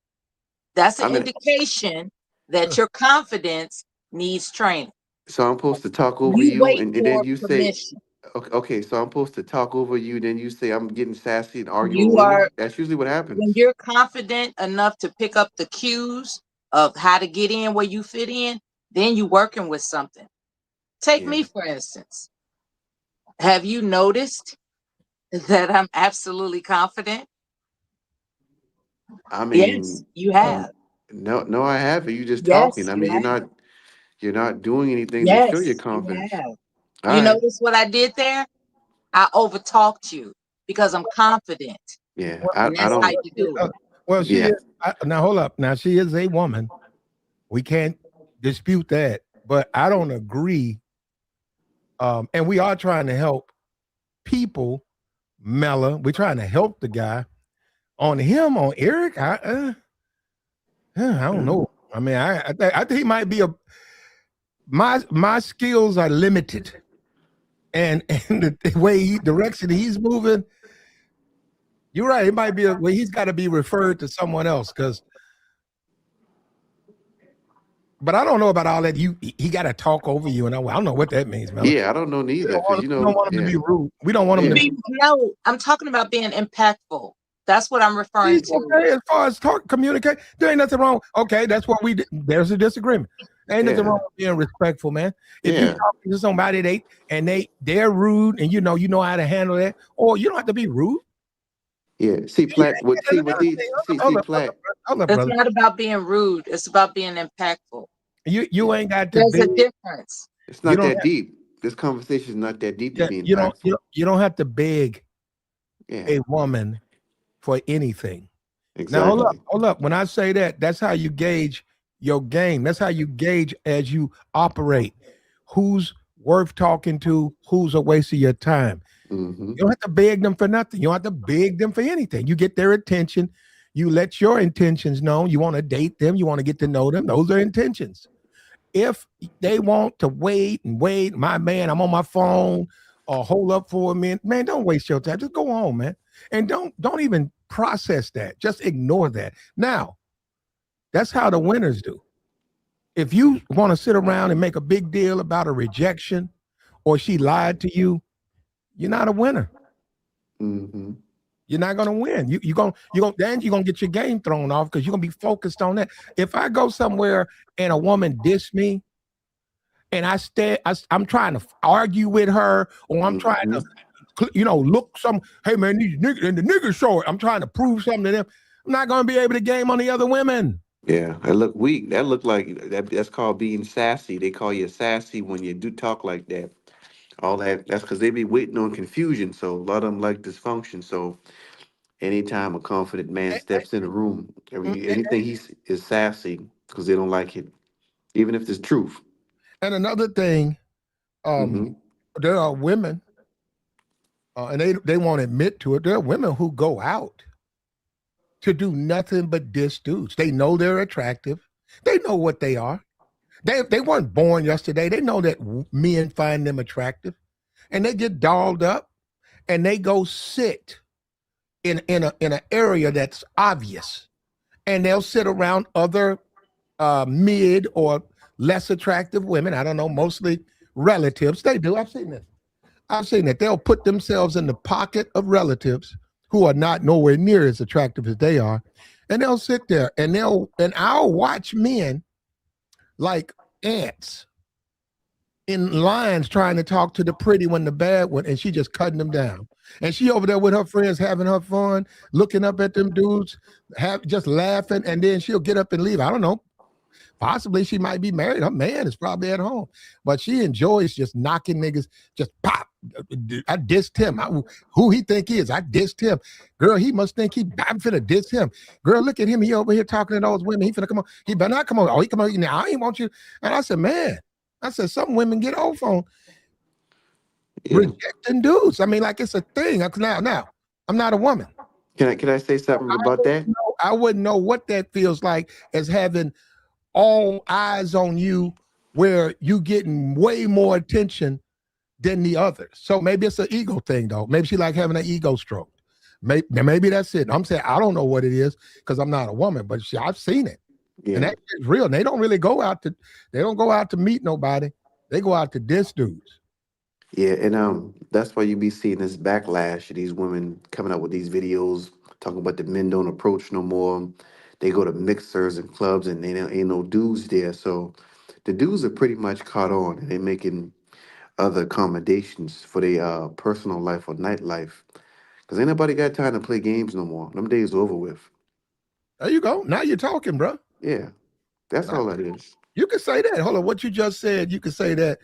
That's an I mean, indication that your confidence needs training. so I'm supposed to talk over You you, wait and then for you say, permission. okay, so I'm supposed to talk over you, then you say I'm getting sassy and arguing with You are, women. That's usually what when happens. you're confident enough to pick up the cues of how to get in where you fit in, then you working with something. Take Yeah. me, for instance. Have you noticed that I'm absolutely confident? I Yes, mean, you have. no, no, I haven't. You just talking. Yes, I you mean, have. you're not doing anything to show your Yes, you confidence. have. All You right. notice what I did there? I overtalked you because I'm confident, Yeah, Well, and I that's how well, you don't. she, do it. she Yeah, is. Now hold up. Now she is a woman. We can't dispute that. But I don't agree. And we are trying to help people. Mella, we're trying to help the guy. On him, on Eric, I don't uh, know. I mean, I think he might be a. My skills are limited, and and the way direction he's moving, you're right. It might be a way he's got to be referred to someone else because. But I don't know about all that. He got to talk over you, and I don't know what that means, Mella. yeah. I don't know neither, because We don't want him to yeah, be rude. We don't want him to yeah, be. No, I'm talking about being impactful. That's what I'm referring He's to. okay as far as talk, communicate. There ain't nothing wrong. Okay, that's what we. There's a disagreement. There ain't nothing yeah, wrong with being respectful, man. If you yeah, talking to somebody they're rude and you know how to handle that, or you don't have to be rude. yeah. See, Yeah, Platt. What? yeah, See, what these? See, Platt. hold up, It's brother. not about being rude. It's about being impactful. You ain't got to There's a beg. difference. It's You not don't that have, deep. This conversation is not that deep to yeah, be impactful. you don't have to beg Yeah, a woman for anything. Now exactly. hold up. When I say that, that's how you gauge your game. That's how you gauge as you operate. Who's worth talking to? Who's a waste of your time? Mm-hmm. You don't have to beg them for nothing. You don't have to beg them for anything. You get their attention. You let your intentions known. You want to date them. You want to get to know them. Those are intentions. If they want to wait and wait, my man, I'm on my phone or hold up for a minute, man, don't waste your time. Just go on, man. And don't even process that. Just ignore that. Now, that's how the winners do. If you want to sit around and make a big deal about a rejection or she lied to you, you're not a winner. Mm-hmm. You're not gonna win. You're gonna get your game thrown off because you're gonna be focused on that. If I go somewhere and a woman diss me and I'm trying to argue with her or I'm trying Mm-hmm. to look hey man, these niggas and the niggas show it. I'm trying to prove something to them. I'm not gonna be able to game on the other women. Yeah, that look weak. That look like that's called being sassy. They call you sassy when you do talk like that. All that's because they be waiting on confusion. So a lot of them like dysfunction. So anytime a confident man steps in a room, anything is sassy because they don't like it, even if it's truth. And another thing, um, Mm-hmm. there are women, and they won't admit to it. There are women who go out to do nothing but diss dudes. They know they're attractive. They know what they are. They weren't born yesterday. They know that men find them attractive, and they get dolled up, and they go sit in an area that's obvious, and they'll sit around other mid or less attractive women. I don't know, mostly relatives. They do. I've seen it. I've seen that they'll put themselves in the pocket of relatives who are not nowhere near as attractive as they are, and they'll sit there and I'll watch men like ants in lines trying to talk to the pretty one, the bad one, and she just cutting them down. And she over there with her friends having her fun, looking up at them dudes, just laughing, and then she'll get up and leave. I don't know. Possibly she might be married. Her man is probably at home, but she enjoys just knocking niggas. Just pop. I dissed him. Who he think he is? I dissed him. Girl, he must think I'm finna diss him. Girl, look at him. He over here talking to those women. He finna come on. He better not come on. Oh, he come on. Now I ain't want you. And I said, man. I said, some women get off on Yeah. rejecting dudes. I mean, like it's a thing. Now, I'm not a woman. Can I say something about that? I wouldn't know what that feels like as having all eyes on you where you getting way more attention than the others. So maybe it's an ego thing though. Maybe she like having an ego stroke. Maybe that's it. I'm saying I don't know what it is because I'm not a woman, but I've seen it. And Yeah. that is real. And they don't go out to meet nobody. They go out to diss dudes. Yeah, and that's why you be seeing this backlash of these women coming out with these videos talking about the men don't approach no more. They go to mixers and clubs and they ain't no dudes there. So the dudes are pretty much caught on and they making other accommodations for their personal life or nightlife. Cause ain't nobody got time to play games no more. Them days over with. There you go. Now you're talking, bro. Yeah, that's all that is. You can say that. Hold on. What you just said, you can say that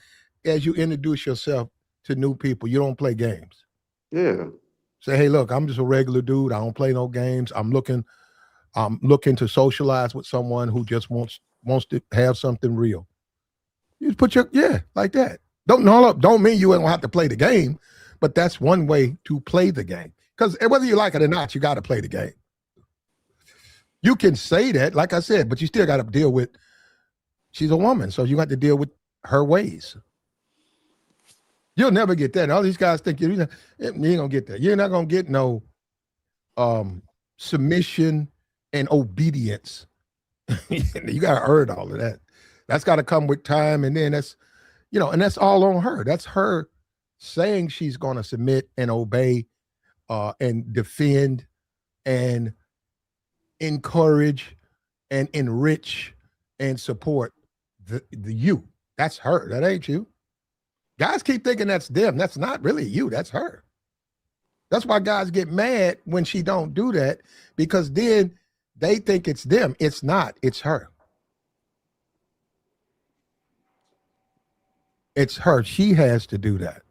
as you introduce yourself to new people. You don't play games. Yeah. Say, hey, look, I'm just a regular dude. I don't play no games. I'm looking to socialize with someone who just wants to have something real. You just put your like that. Don't mean you don't have to play the game, but that's one way to play the game. Because whether you like it or not, you got to play the game. You can say that, like I said, but you still got to deal with. She's a woman, so you have to deal with her ways. You'll never get that. All these guys think you ain't gonna get that. You're not gonna get no submission and obedience. You gotta earn all of that. That's got to come with time, and then and that's all on her. That's her saying she's gonna submit and obey, and defend, and encourage, and enrich, and support the you. That's her. That ain't you. Guys keep thinking that's them. That's not really you. That's her. That's why guys get mad when she don't do that, because then they think it's them. It's not. It's her. It's her. She has to do that.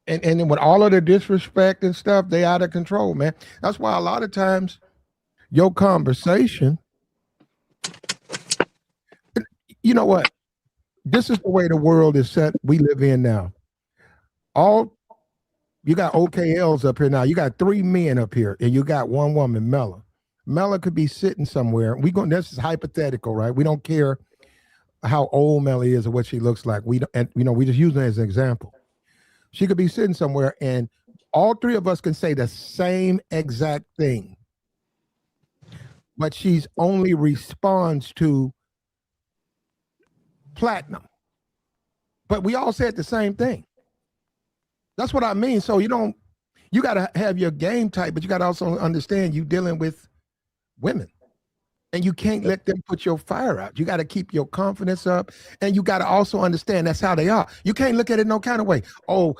And then with all of the disrespect and stuff, they out of control, man. That's why a lot of times your conversation, you know what? This is the way the world is set. We live in now. All you got OKLs up here now. You got 3 men up here, and you got 1 woman, Mella. Mella could be sitting somewhere. This is hypothetical, right? We don't care how old Mella is or what she looks like. We don't, and we just use her as an example. She could be sitting somewhere, and all 3 of us can say the same exact thing, but she's only responds to platinum. But we all said the same thing. That's what I mean. So you got to have your game tight, but you got to also understand you dealing with women, and you can't let them put your fire out. You got to keep your confidence up, and you got to also understand that's how they are. You can't look at it no kind of way. Oh,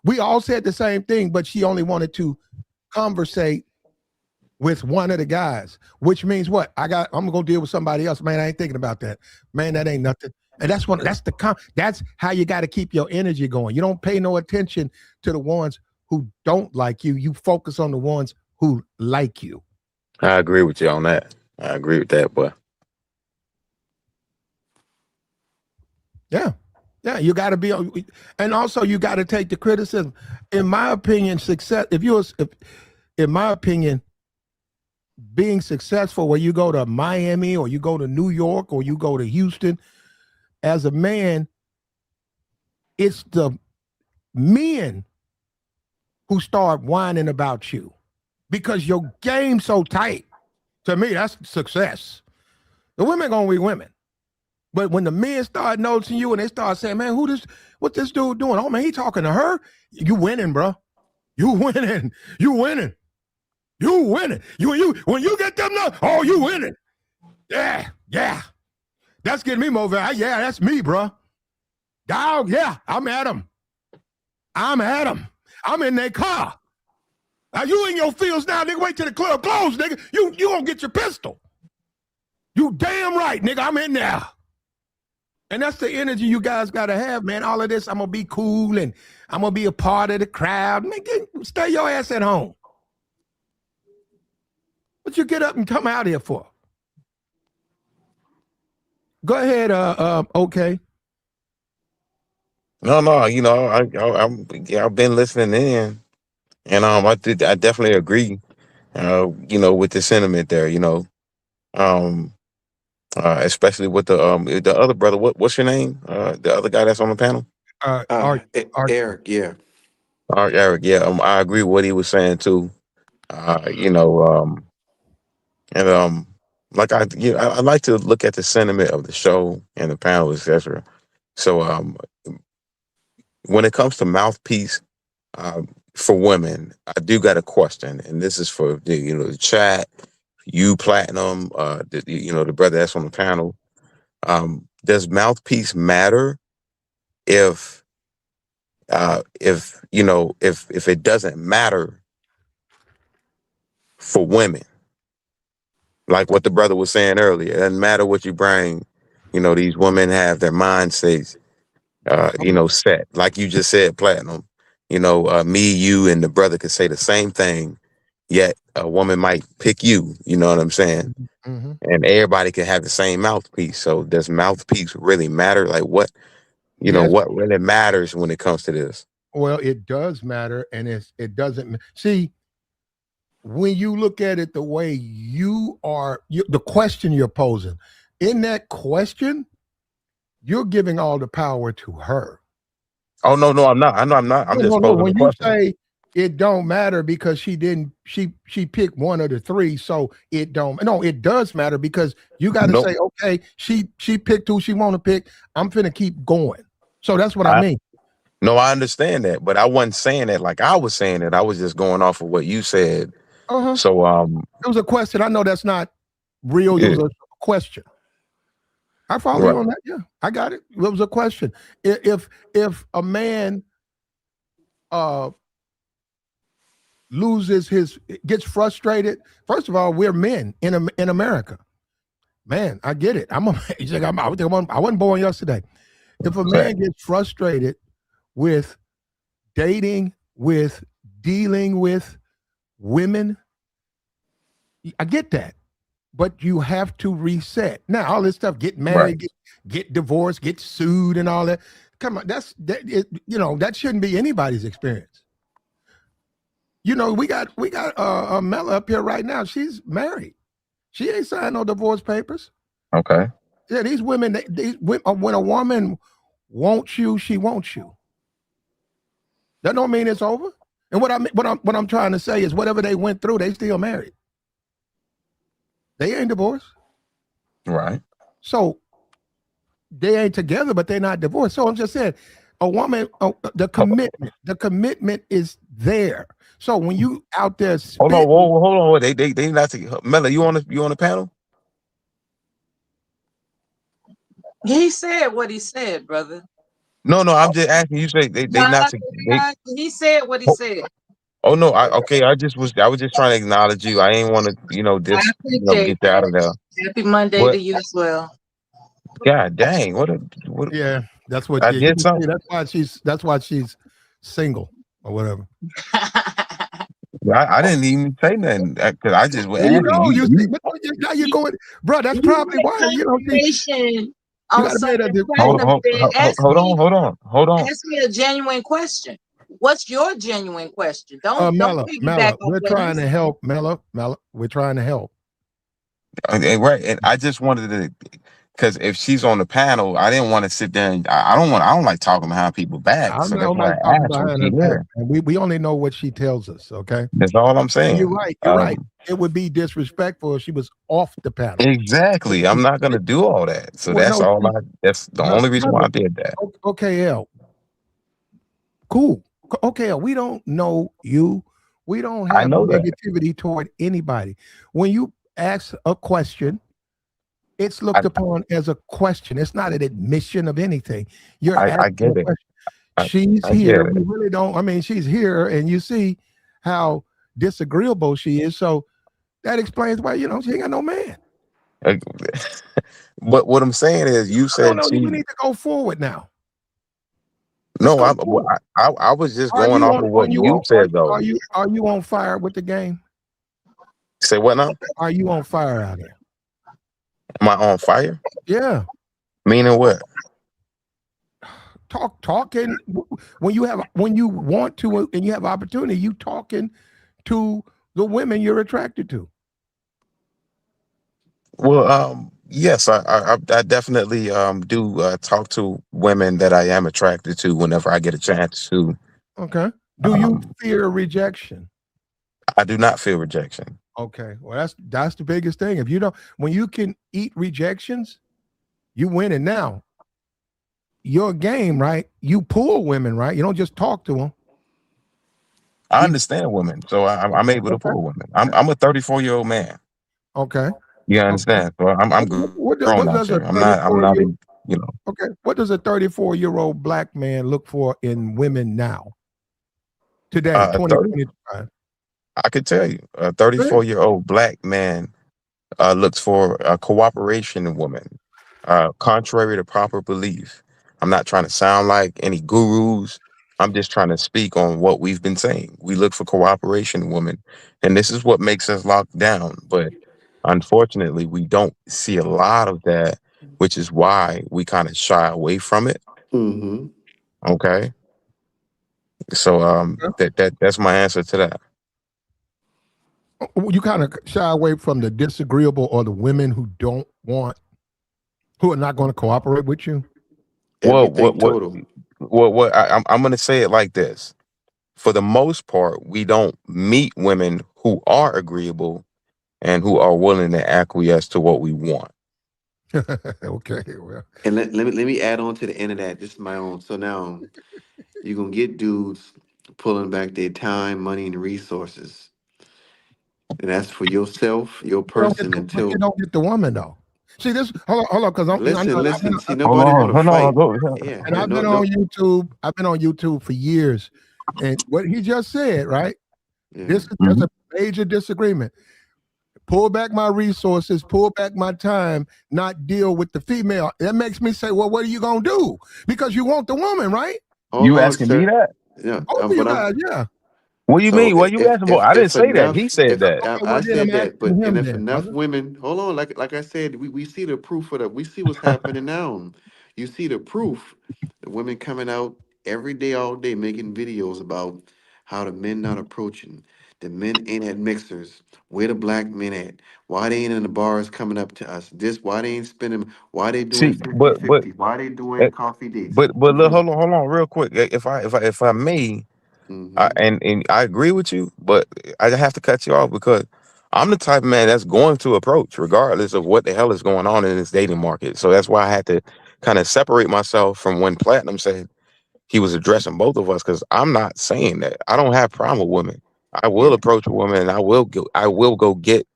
we all said the same thing, but she only wanted to conversate with one of the guys, which means what? I'm gonna go deal with somebody else. Man, I ain't thinking about that. Man, that ain't nothing. And that's how you got to keep your energy going. You don't pay no attention to the ones who don't like you. You focus on the ones who like you. I agree with you on that. I agree with that, boy. Yeah. Yeah, you got to be, and also you got to take the criticism. In my opinion, in my opinion, being successful, where you go to Miami or you go to New York or you go to Houston, as a man, it's the men who start whining about you because your game's so tight. To me, that's success. The women gonna be women. But when the men start noticing you and they start saying, man, what this dude doing? Oh man, he talking to her? You winning, bro. You winning. You winning. You winning. You when you get them now, oh, you winning. Yeah. That's getting me motivated. Yeah, that's me, bro. Dog, yeah, I'm at him. I'm in their car. Now you in your fields now, nigga. Wait till the club close, nigga. You gonna get your pistol. You damn right, nigga. I'm in there. And that's the energy you guys gotta have, man. All of this, I'm gonna be cool and I'm gonna be a part of the crowd. Man, stay your ass at home. What you get up and come out here for? Go ahead, okay. No, I've been listening in, and I definitely agree, with the sentiment there, um, especially with the other brother. What's your name? The other guy that's on the panel. Eric, yeah. All right, Eric. Yeah, I agree with what he was saying too. Uh, you know, and like I like to look at the sentiment of the show and the panel, etc. So, when it comes to mouthpiece, for women, I do got a question, and this is for the chat, you platinum, the brother that's on the panel. does mouthpiece matter if if it doesn't matter for women, like what the brother was saying earlier? It doesn't matter what you bring. These women have their mindsets set. Like you just said, platinum. Me, you, and the brother could say the same thing, yet a woman might pick you. You know what I'm saying? Mm-hmm. And everybody can have the same mouthpiece. So does mouthpiece really matter? Like Yes. what really matters when it comes to this? Well, it does matter, and it doesn't see when you look at it the way the question you're posing. In that question, you're giving all the power to her. Oh no, I'm not. I know I'm not. I'm just No. posing the When you question. say it don't matter because she picked one of the three, so it don't. No, it does matter because you got to Nope. say, okay, she picked who she want to pick. I'm finna keep going. So that's what I I mean. No, I understand that, but I wasn't saying that like I was saying it. I was just going off of what you said. Uh-huh. So It was a question. I know that's not real. It yeah, was a question. I follow you right. on that. Yeah, I got it. It was a question. If a man uh gets frustrated, first of all, we're men in America. Man, I get it. He's like, I wasn't born yesterday. If a man Fact. gets frustrated with dating, with dealing with women, I get that. But you have to reset. Now, all this stuff, get Right. married, get divorced, get sued, and all that. Come on, that shouldn't be anybody's experience. We got Mela up here right now. She's married. She ain't signed no divorce papers. Okay. Yeah, these women, when a woman wants you, she wants you. That don't mean it's over. And what I'm trying to say is, whatever they went through, they still married. They ain't divorced. Right. So they ain't together, but they're not divorced. So I'm just saying, a woman, the commitment is there. So when you out there Hold on. spitting, Hold on. They not together. Mela, you on the panel? He said what he said, brother. No. I'm just asking. You say they Nah, not they. he said what he Oh, said. oh no. Okay. I was just trying to acknowledge you. I ain't want to I just appreciate get you out of there. that. Happy Monday But to you as well. God dang, what yeah, that's what I you did can see. something. That's why she's single or whatever. I didn't even say nothing because I just was There you asking go. you. You see, but now you're you, going, bro. That's you probably get why. See, confirmation you on got to be able something to. platinum said. Hold on. Ask me a genuine question. What's your genuine question? Don't piggyback Mela, on we're what he trying to said. help. Mela, we're trying to help. Right, and I just wanted to, because if she's on the panel, I didn't want to sit there and I don't like talking behind people's back, I'm so not, that's I'm why not I talking asked was behind she her back, there. and we only know what she tells us. Okay, That's all I'm and you're saying. right. You're right. It would be disrespectful if she was off the panel. Exactly. I'm not gonna do all that. So Well, that's no, all I. That's the only reason why I did that. okay, L. Cool. Okay, L. We don't know you. We don't I have know that. negativity toward anybody. When you ask a question, it's looked I upon as a question. It's not an admission of anything. You're I asking a get it. question. I, She's I get here. We it. really don't. I mean, she's here, and you see how disagreeable she is. So that explains why she ain't got no man. Uh, But what I'm saying is, you No, said no, we she. need to go forward now. Let's No, go forward. I was just Are going you off on? of Are what you you on? said though. Are you on fire with the game? Say what now? Are you on fire out here? Am I on fire? Yeah. Meaning what? Talking when you want to and you have opportunity, you talking to the women you're attracted to. Well, yes, I definitely do talk to women that I am attracted to whenever I get a chance to. Okay. Do you Um, fear rejection? I do not feel rejection. Okay. Well, that's the biggest thing. If you don't, when you can eat rejections, you win. And now your game, right? You pull women, right? You don't just talk to them. I If understand women, so I'm able to okay, pull women. I'm a 34-year-old man. okay, You okay. understand? So I'm What grown out does a here. I'm not. 34 year Even. You know, Okay. What does a 34-year-old black man look for in women now, today, 30. 2025? I could tell you, a Go ahead. 34-year-old black man looks for a cooperation woman, contrary to proper belief. I'm not trying to sound like any gurus. I'm just trying to speak on what we've been saying. We look for cooperation women, and this is what makes us lock down. But unfortunately, we don't see a lot of that, which is why we kind of shy away from it. Mm-hmm. Okay, so that's my answer to that. You kind of shy away from the disagreeable or the women who don't want, who are not going to cooperate with you. Well, Everything total. I'm going to say it like this. For the most part, we don't meet women who are agreeable and who are willing to acquiesce to what we want. Okay, well, And let me add on to the end of that. This is my own. So now you're gonna get dudes pulling back their time, money, and resources. And that's for yourself, your person but you until don't get the woman though. See this? Hold on, because I know, listen, listen. See, Hold nobody on, wanna hold on, fight. go. Yeah, and yeah, I've no, been on no, YouTube. I've been on YouTube for years, and what he just said, right? yeah. This is just Mhm. a major disagreement. Pull back my resources, pull back my time, not deal with the female. That makes me say, well, what are you gonna do? Because you want the woman, right? Hold You on, asking me sir. that? Yeah, Both of you but I'm guys, yeah. What do you so mean? What you asking for? I didn't if say that. He enough said if that. Okay, I well then I'm said that, but asking and him if then, enough brother. women, hold on, like I said, we see the proof of the we see what's happening now. You see the proof. The women coming out every day, all day, making videos about how the men not approaching. The men ain't at mixers. Where the black men at? Why they ain't in the bars coming up to us? This why they ain't spending why they doing See, 50-50? Why they doing eh, coffee dates? but look, hold on, real quick. If I may, Mm-hmm. and I agree with you, but I have to cut you off because I'm the type of man that's going to approach regardless of what the hell is going on in this dating market. So that's why I had to kind of separate myself from when Platinum said he was addressing both of us because I'm not saying that. I don't have problem with women. I will Yeah, approach a woman and I will go get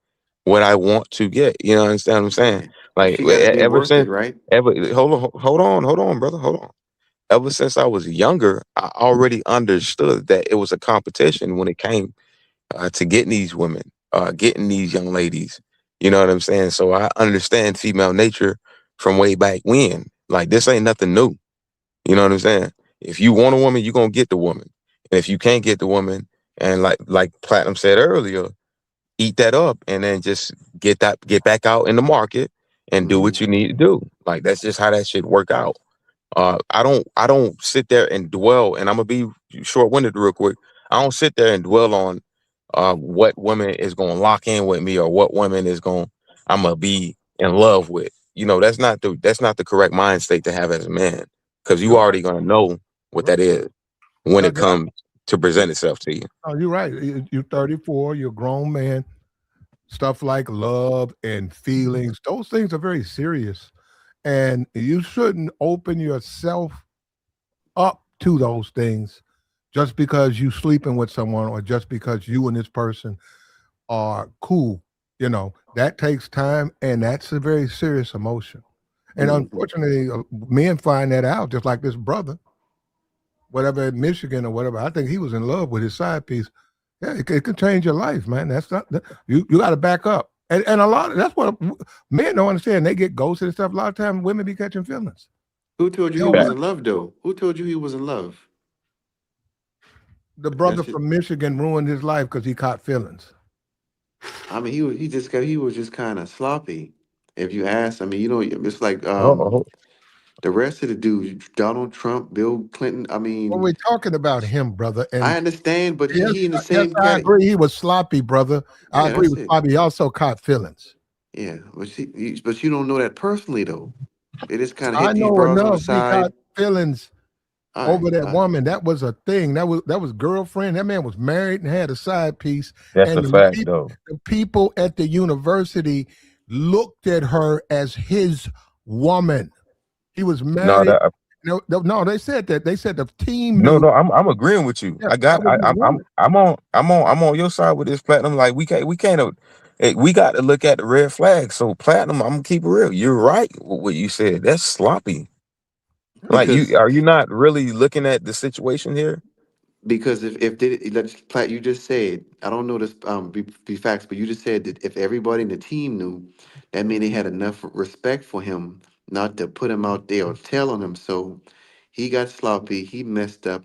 what I want to get. You know, understand what I'm saying? yeah. But Like she got to be ever worth it, since right? ever hold on, brother, hold on. Ever since I was younger, I already understood that it was a competition when it came to getting these women, getting these young ladies. You know what I'm saying? So I understand female nature from way back when. Like this ain't nothing new. You know what I'm saying? If you want a woman, you're gonna get the woman. And if you can't get the woman, and like Platinum said earlier, eat that up and then just get back out in the market and do what Mm-hmm. you need to do. Like that's just how that shit work out. I don't sit there and dwell, and I'm gonna be short-winded real quick. I don't sit there and dwell on what woman is gonna lock in with me or what woman is gonna I'm gonna be in love with. You know, that's not the correct mind state to have as a man. Cause you You're right. already gonna know what Right. that is when Yeah, it comes to present itself to you. you're right. You're 34. You're a grown man. Stuff like love and feelings; those things are very serious, and you shouldn't open yourself up to those things just because you sleeping with someone or just because you and this person are cool. That takes time, and that's a very serious emotion. And Mm-hmm. unfortunately, men find that out, just like this brother, whatever in Michigan or whatever. I think he was in love with his side piece. Yeah, it can change your life, man. That's not you got to back up. And a lot of that's what men don't understand. They get ghosted and stuff. A lot of times, women be catching feelings. Who told you You he know was what? in love though? Who told you he was in love? The brother That's it. from Michigan ruined his life because he caught feelings. I mean, he was just kind of sloppy. If you ask, I mean, it's like Oh, the rest of the dudes, Donald Trump, Bill Clinton. I Well, mean, we're talking about him, brother. And I understand, but yes, he in the yes, same I category. agree. He was sloppy, brother. I Yeah, agree that's with it. sloppy. He also caught feelings. Yeah, but you don't know that personally though. They just kind of I hit these know bras on the enough. He caught side. feelings All right, over that all right. woman. That was a thing. That was girlfriend. That man was married and had a side piece. that's And a fact people, though. the people at the university looked at her as his woman. He was No, married. that No, they said that. They said the team no, knew. no, I'm agreeing with you. Yeah, that was his woman. I'm on your side with this Platinum. Like we can't we got to look at the red flags. So platinum, I'm gonna keep it real. You're right with what you said. That's sloppy. Like because are you not really looking at the situation here? Because if they, let's Platt, you just said, I don't know this be facts, but you just said that if everybody in the team knew, that mean they had enough respect for him not to put him out there or tell on him. So he got sloppy, he messed up.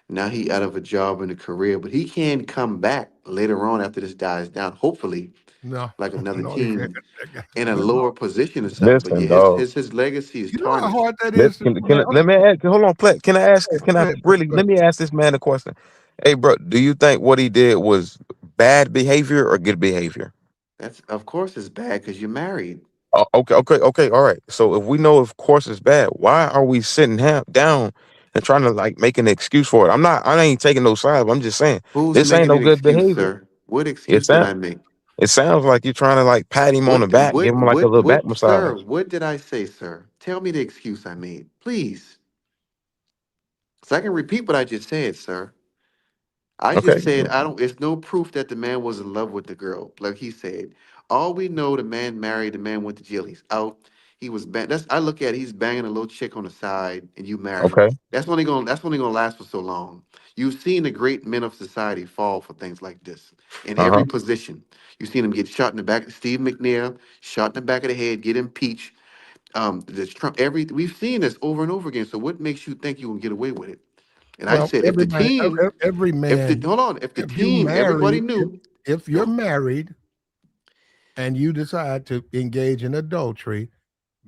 Now he out of a job and a career, but he can come back later on after this dies down. Hopefully, No, like another no, you can't. team in a Good Lord. lower position or something. But yeah, Listen, dog. his legacy is You know how tarnished. hard that is to do, man. Let me ask. Hold on, Plat. Can I ask? Can Go I ahead, bro. really? Go ahead. Let me ask this man a question. Hey, bro, do you think what he did was bad behavior or good behavior? That's of course it's bad because you're married. Okay. All right. So if we know, of course, it's bad, why are we sitting down and trying to like make an excuse for it? I ain't taking no sides. I'm just saying Who's this ain't making no an good excuse, behavior. sir? What It excuse did sounds. I make? It sounds like you're trying to like pat him on the What, back, give him like a little back sir? massage. What did I say, sir? Tell me the excuse I made, please. So I can repeat what I just said, sir. I just Okay. said I don't. It's no proof that the man was in love with the girl. Like he said, all we know, the man married. The man went to jail. He's out. He was bang. That's I look at. He's banging a little chick on the side, and you married. Okay. That's only going. That's only going to last for so long. You've seen the great men of society fall for things like this in Uh huh. every position. You've seen him get shot in the back. Steve McNair shot in the back of the head, get impeached. The Trump. We've seen this over and over again. So what makes you think you will get away with it? And I Well, said, if the team, every if the man, hold on, if the if you team, everybody married, knew, if you're no, married and you decide to engage in adultery,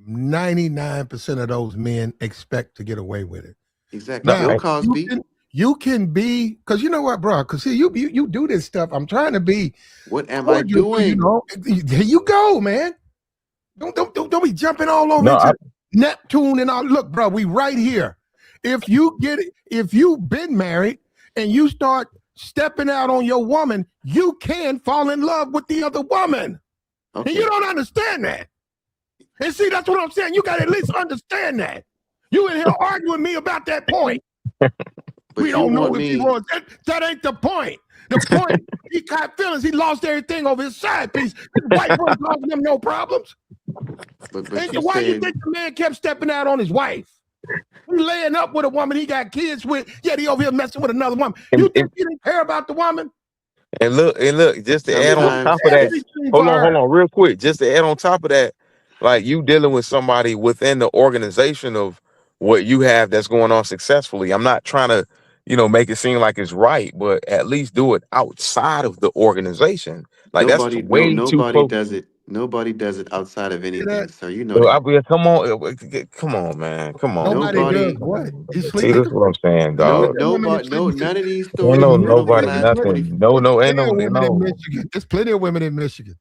99% of those men expect to get away with it. exactly. No, Now, Bill Cosby, you can be, because you know what, bro? Because see, you do this stuff. I'm trying to be what am I cordial to you doing? know. There you go, man. Don't be jumping all over no. into Neptune and all. Look, bro, we right here. If you've been married and you start stepping out on your woman, you can fall in love with the other woman. And you Okay, don't understand that. And see, that's what I'm saying. You got to at least understand that. You in here arguing with me about that point. We but you don't know want if he me, was. That ain't the point. The point, he caught feelings. He lost everything over his side piece. His wife wasn't causing him no problems. but And you why you said think the man kept stepping out on his wife? He laying up with a woman he got kids with, yet he over here messing with another woman. You and, think he didn't care about the woman? look, just to add on top sometimes of that, it's For her. hold on, real quick. Just to add on top of that, like you dealing with somebody within the organization of what you have that's going on successfully. I'm not trying to, make it seem like it's right, but at least do it outside of the organization. Like that's way too nobody close. does it. Nobody does it outside of See anything, that? sir. You know that. Come on, come on, man, come on. Nobody does Nobody, what? He's See, sleeping. this is what I'm saying, Look dog. at women in none of these Ain't stories no moving over the nobody, last Michigan. 20. nothing. No, There's no, ain't plenty no, of women in no. Michigan. There's plenty of women in Michigan.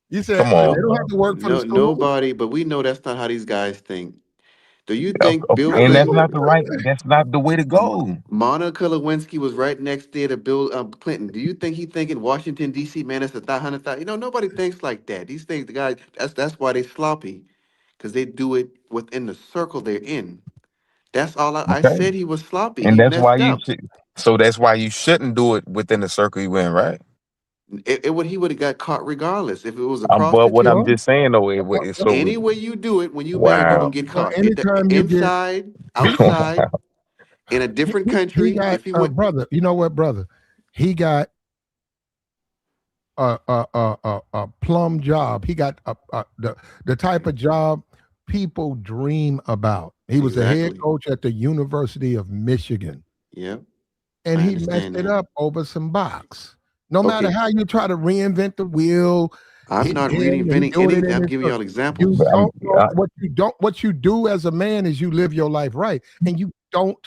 You said Come they No, don't on, have to work for the school. nobody, but we know that's not how these guys think. Do you bro. think Bill And that's Clinton, not the right. That's not the way to go. Monica Lewinsky was right next there to Bill Clinton? Do you think he thinking Washington D.C. man, it's 100,000? Nobody thinks like that. These things, the guys, that's why they sloppy, because they do it within the circle they're in. That's all I Okay. said. He was sloppy. And He that's why messed you up. should. So that's why you shouldn't do it within the circle you in, right? He would have got caught regardless if it was a But what prostitute. I'm Well, just saying though, well, it's well, so Any way you do it, when you married, you're wow. gonna get well, caught. anytime you get Inside, he outside, in a different he country. got If he a went, brother. You know what, brother? He got a plum job. He got the type of job people dream about. He was the head exactly. coach at the University of Michigan, Yeah, and I he messed understand it that. up over some box. No matter Okay, how you try to reinvent the wheel, I'm hitting not him, reading and he inventing doing it anything. in I'm his giving book. y'all You examples. don't know what you do as a man is you live your life right, and you don't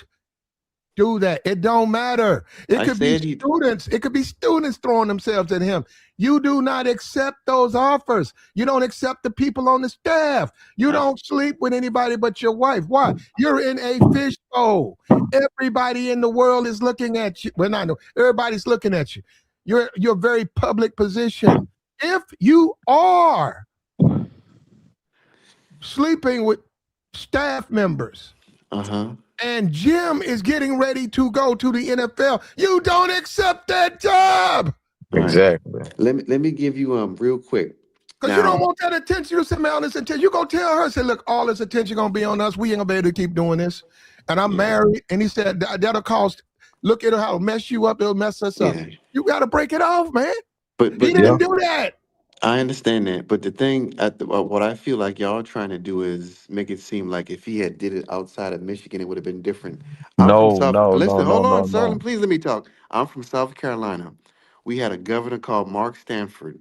do that. It don't matter. It I could be said he. students. It could be students throwing themselves at him. You do not accept those offers. You don't accept the people on the staff. You I don't sleep with anybody but your wife. Why? You're in a fishbowl. Everybody in the world is looking at you. Well, not no. Everybody's looking at you. You're a very public position. If you are sleeping with staff members, uh-huh. and Jim is getting ready to go to the NFL, you don't accept that job. All right. Exactly. Let me give you real quick. Because you don't Now, want that attention. You say, man, all this attention. You go tell her, say, look, all this attention gonna be on us. We ain't gonna be able to keep doing this. And I'm yeah, married. And he said, that'll cost, look at how it'll mess you up, it'll mess us up. yeah. You gotta break it off, man. He But didn't Yeah. do that. I understand that. But the thing, what I feel like y'all trying to do is make it seem like if he had did it outside of Michigan, it would have been different. I'm from No, South. no, no, Listen, no, hold no, on, sir. no. Please let me talk. I'm from South Carolina. We had a governor called Mark Stanford.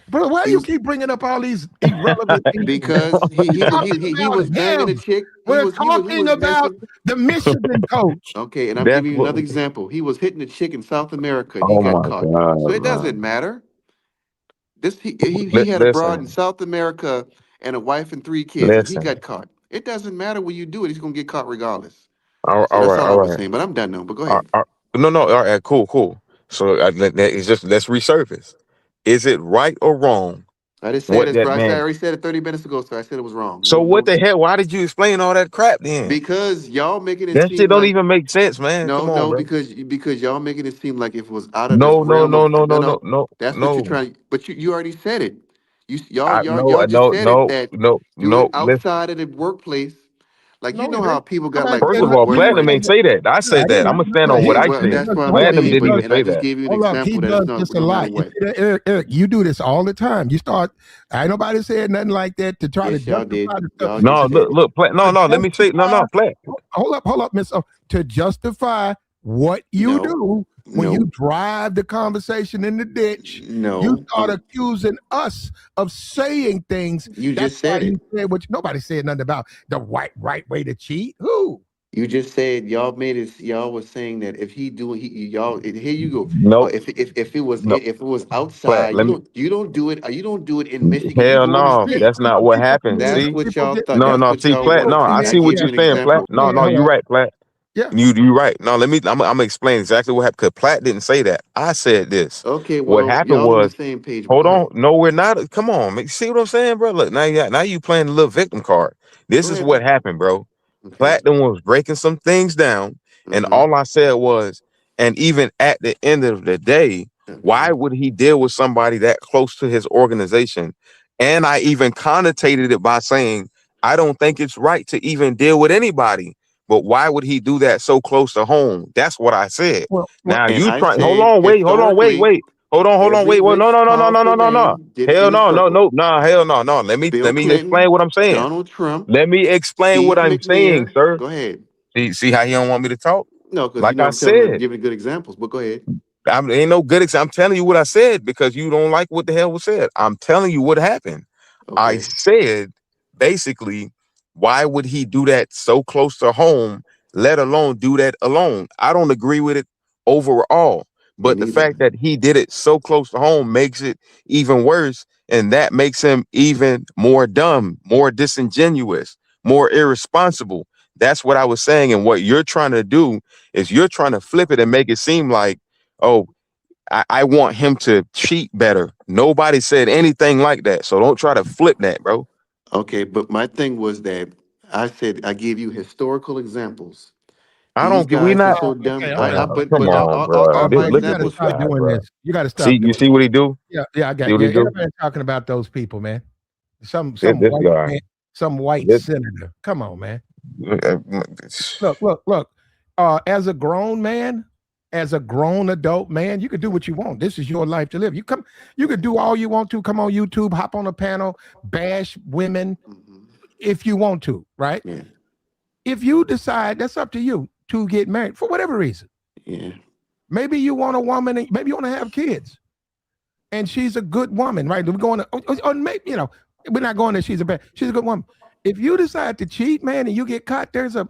Bro, why He you was keep bringing up all these irrelevant people, man? because We're talking he was about banging a him. chick. We're He talking was about messing. the Michigan coach. Okay, and I'm That's giving you another what. example. He was hitting a chick in South America, and he Oh got my caught. So God, it doesn't man. matter. This he had a broad in Listen, South America and a wife and 3 kids, and he listen. got caught. It doesn't matter when you do it; he's gonna get caught regardless. So All that's right, all I all was right. saying. But I'm done now. But go All ahead. right. No, no. All right, cool, cool. So it's just let's resurface. Is it right or wrong I just said what this, that bro. I man? already said it 30 minutes ago, so I said it was wrong. So No, what no, the hell? Why did you explain all that crap then? because y'all making it That shit seem don't like even make sense, man. no, Come on, no, bro. because y'all making it seem like if it was out of this No, no, realm no, of no, no, no, no, no. no, That's what you're no. trying. But you already said it. I no, Y'all just no, said it no, that no, do it no. Listen. outside of the workplace. Like you No, he know how didn't. people got Nobody like First said of work all, he didn't Platinum say boyfriends. ain't that. say that. I Yeah, said that. I'm gonna stand on what Yeah, I well, he said. that's does. what I'm Hold up, Platinum he saying. But didn't does. and I say just that. gave you an Hold up, he example that it's does not this a no matter lot. You what. see that, Eric, you do this all the time. You start, ain't nobody said nothing like that to try to Yes, y'all justify did. the stuff. Y'all You No, just see, said look, it. look, no, to no. Let me say, no, justify, no, Plat. hold up, Miss. To justify what you No, do when you no, drive the conversation in the ditch, you no. start accusing us of saying things. You That's just why said you it. said what nobody said nothing about the right way to cheat. Who? You just said y'all made it. Y'all was saying that if he do, y'all. Here you go. Nope, no, If it was Plat. outside, Let me. you don't do it in Michigan. You Hell go on the no, Yeah, street. that's not what happened. That's See, what people y'all get thought. no, That's no, what see, y'all Plat. people wanted. No, I And I commit, see give what yeah, you you're an saying, Plat. example. Go No, no, ahead. you're yeah, right, Plat. yeah. You right. No, let me. I'm gonna explain exactly what happened. Cause Platt didn't say that. I said this. Okay, What well, happened y'all on the was, same page. But hold go on. ahead. No, we're not. Come on, man. See what I'm saying, bro? Look, now you playing the little victim card. This Go is ahead. what happened, bro. Okay. Platinum was breaking some things down, and Uh-huh. all I said was, and even at the end of the day, why Okay. would he deal with somebody that close to his organization? And I even connotated it by saying, I don't think it's right to even deal with anybody. But why would he do that so close to home? That's what I said. Well, Now And you I try. said Hold on, historically, hold on, every wait. Well, rich, no, powerful no, no. man did it Hell in a no, no, circle. no, no, hell no, no. Bill Let me explain Clinton, what I'm saying. Donald Trump, Let me explain what Steve I'm saying, McNair. sir. Go ahead. See how he don't want me to talk? No, because Like I I'm telling said, giving good examples. But go ahead. ain't no good. I'm telling you what I said because you don't like what the hell was said. I'm telling you what happened. I Okay. said basically, why would he do that so close to home, let alone do that alone? I don't agree with it overall. Me But the neither. fact that he did it so close to home makes it even worse. And that makes him even more dumb, more disingenuous, more irresponsible. That's what I was saying. And what you're trying to do is you're trying to flip it and make it seem like, oh, I want him to cheat better. Nobody said anything like that. So don't try to flip that, bro. Okay, but my thing was that I said I gave you historical examples. I These don't get. We guys are not. so dumb. okay, okay, Come okay. on, bro. All right, Look you at got to this Examples. stop guy, doing bro. this. You got to See, stop you doing see what he do? it. Yeah, I See got. what Yeah, he do? everybody's talking about those people, man. Some This, this white guy. man, some white This, senator. Come on, man. uh, Look. As a grown man, as a grown adult man, you could do what you want. This is your life to live. You could do all you want to. Come on YouTube, hop on a panel, bash women Mhm. if you want to, right? Yeah, If you decide, that's up to you to get married for whatever reason. yeah. Maybe you want a woman, and maybe you want to have kids, and she's a good woman, right? We're going to, or maybe, we're not going to, she's a good woman. If you decide to cheat, man, and you get caught, there's a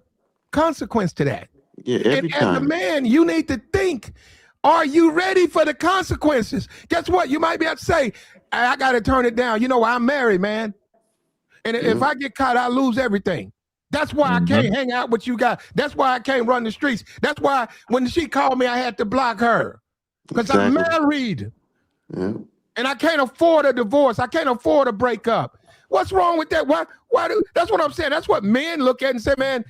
consequence to that. Yeah, And every as a time. man, you need to think, are you ready for the consequences? Guess what? You might be able to say, I got to turn it down. I'm married, man. And if Yeah, I get caught, I lose everything. That's why I mhm. can't hang out with you guys. That's why I can't run the streets. That's why when she called me, I had to block her because I'm exactly. married Yeah. and I can't afford a divorce. I can't afford a breakup. What's wrong with that? That's what I'm saying. That's what men look at and say, man,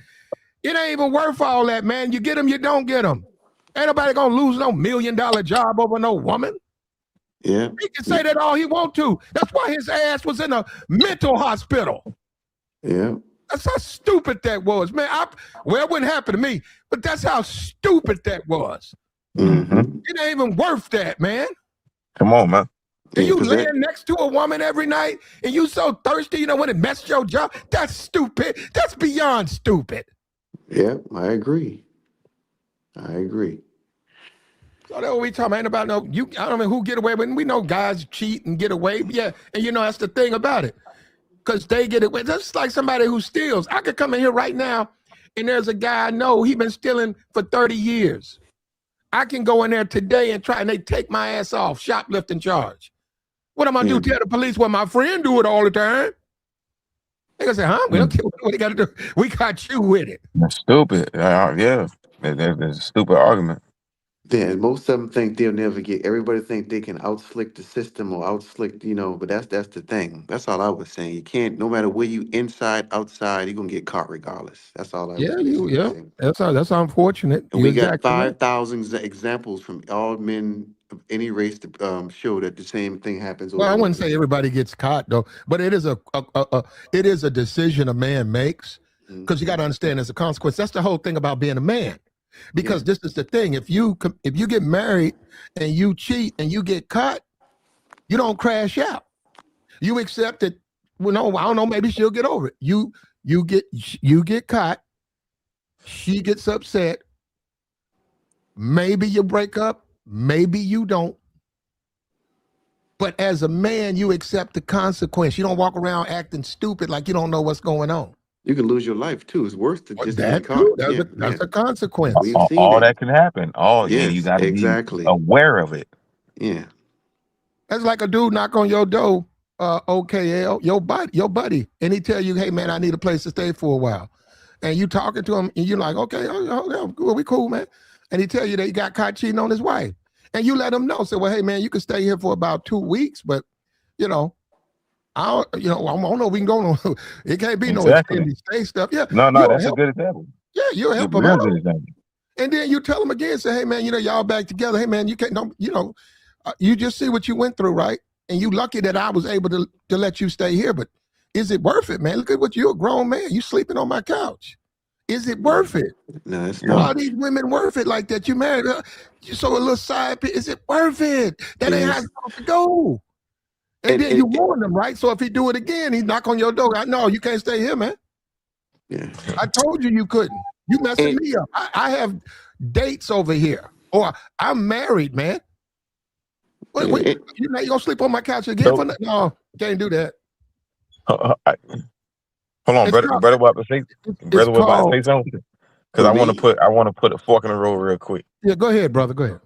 it ain't even worth all that, man. You get them, you don't get them. Ain't nobody gonna lose no $1 million job over no woman. Yeah. He can say that all he want to. That's why his ass was in a mental hospital. Yeah. That's how stupid that was, man. Well, it wouldn't happen to me, but that's how stupid that was. Mm-hmm. It ain't even worth that, man. Come on, man. And Yeah, you because laying that. next to a woman every night and you so thirsty, you know, when it messed your job. That's stupid. That's beyond stupid. Yeah, I agree. I agree. So that's what we talking about. No, I don't know who get away with it. We know guys cheat and get away. Yeah. And you know, that's the thing about it. Because they get away. That's like somebody who steals. I could come in here right now and there's a guy I know, he been stealing for 30 years. I can go in there today and try and they take my ass off, shoplifting charge. What am I Yeah. do? Tell the police, well, my friend do it all the time. They gonna say, huh? We don't care what they got to do. We got you with it. That's stupid. Yeah. That's a stupid argument. Yeah, and most of them think they'll never get. Everybody think they can outslick the system or outslick, but that's the thing. That's all I was saying. You can't, no matter where you inside, outside, you're gonna get caught regardless. That's all I was basically saying. That's unfortunate. And You're we got exactly right. 5,000 examples from all men of any race to show that the same thing happens Well, over I and wouldn't over say again. everybody gets caught though, but it is a decision a man makes because you got to understand there's a consequence. That's the whole thing about being a man. Because this is the thing: if you get married and you cheat and you get caught, you don't crash out. You accept it. Well, no, I don't know. Maybe she'll get over it. You get caught. She gets upset. Maybe you break up. Maybe you don't. But as a man, you accept the consequence. You don't walk around acting stupid like you don't know what's going on. You can lose your life too. It's worse to just to be That caught. too. Yeah, That's yeah. a consequence. We've seen All it. that can happen. You Yes, got to be exactly. aware of it. Yeah. That's like a dude knock on your door, OKL, your buddy, and he tell you, hey man, I need a place to stay for a while. And you talking to him and you're like, okay, we cool, man. And he tell you that he got caught cheating on his wife. And you let him know. Say, well, hey man, you can stay here for about 2 weeks, but I don't know. We can go on. It can't be no Exactly. extended stay stuff. Yeah, No, you'll that's a help. good example. Yeah, you'll It's a help him real out. good example. And then you tell him again, say, hey man, y'all back together. Hey man, you can't, you just see what you went through, right? And you lucky that I was able to let you stay here. But is it worth it, man? Look at you're a grown man. You sleeping on my couch. Is it worth it? No, it's Are not. these women worth it like that? You married her, you saw a little side piece. Is it worth it? That ain't how it's supposed to go. And then you warn them, right? So if he do it again, he knock on your door. No, you can't stay here, man. Yeah. I told you couldn't. You messing me up. I have dates over here. Or I'm married, man. Wait, you gonna sleep on my couch again? No, can't do that. Hold on, brother. About to say, brother, what about to say something? Because I want to put a fork in the road real quick. Yeah, go ahead, brother. Go ahead.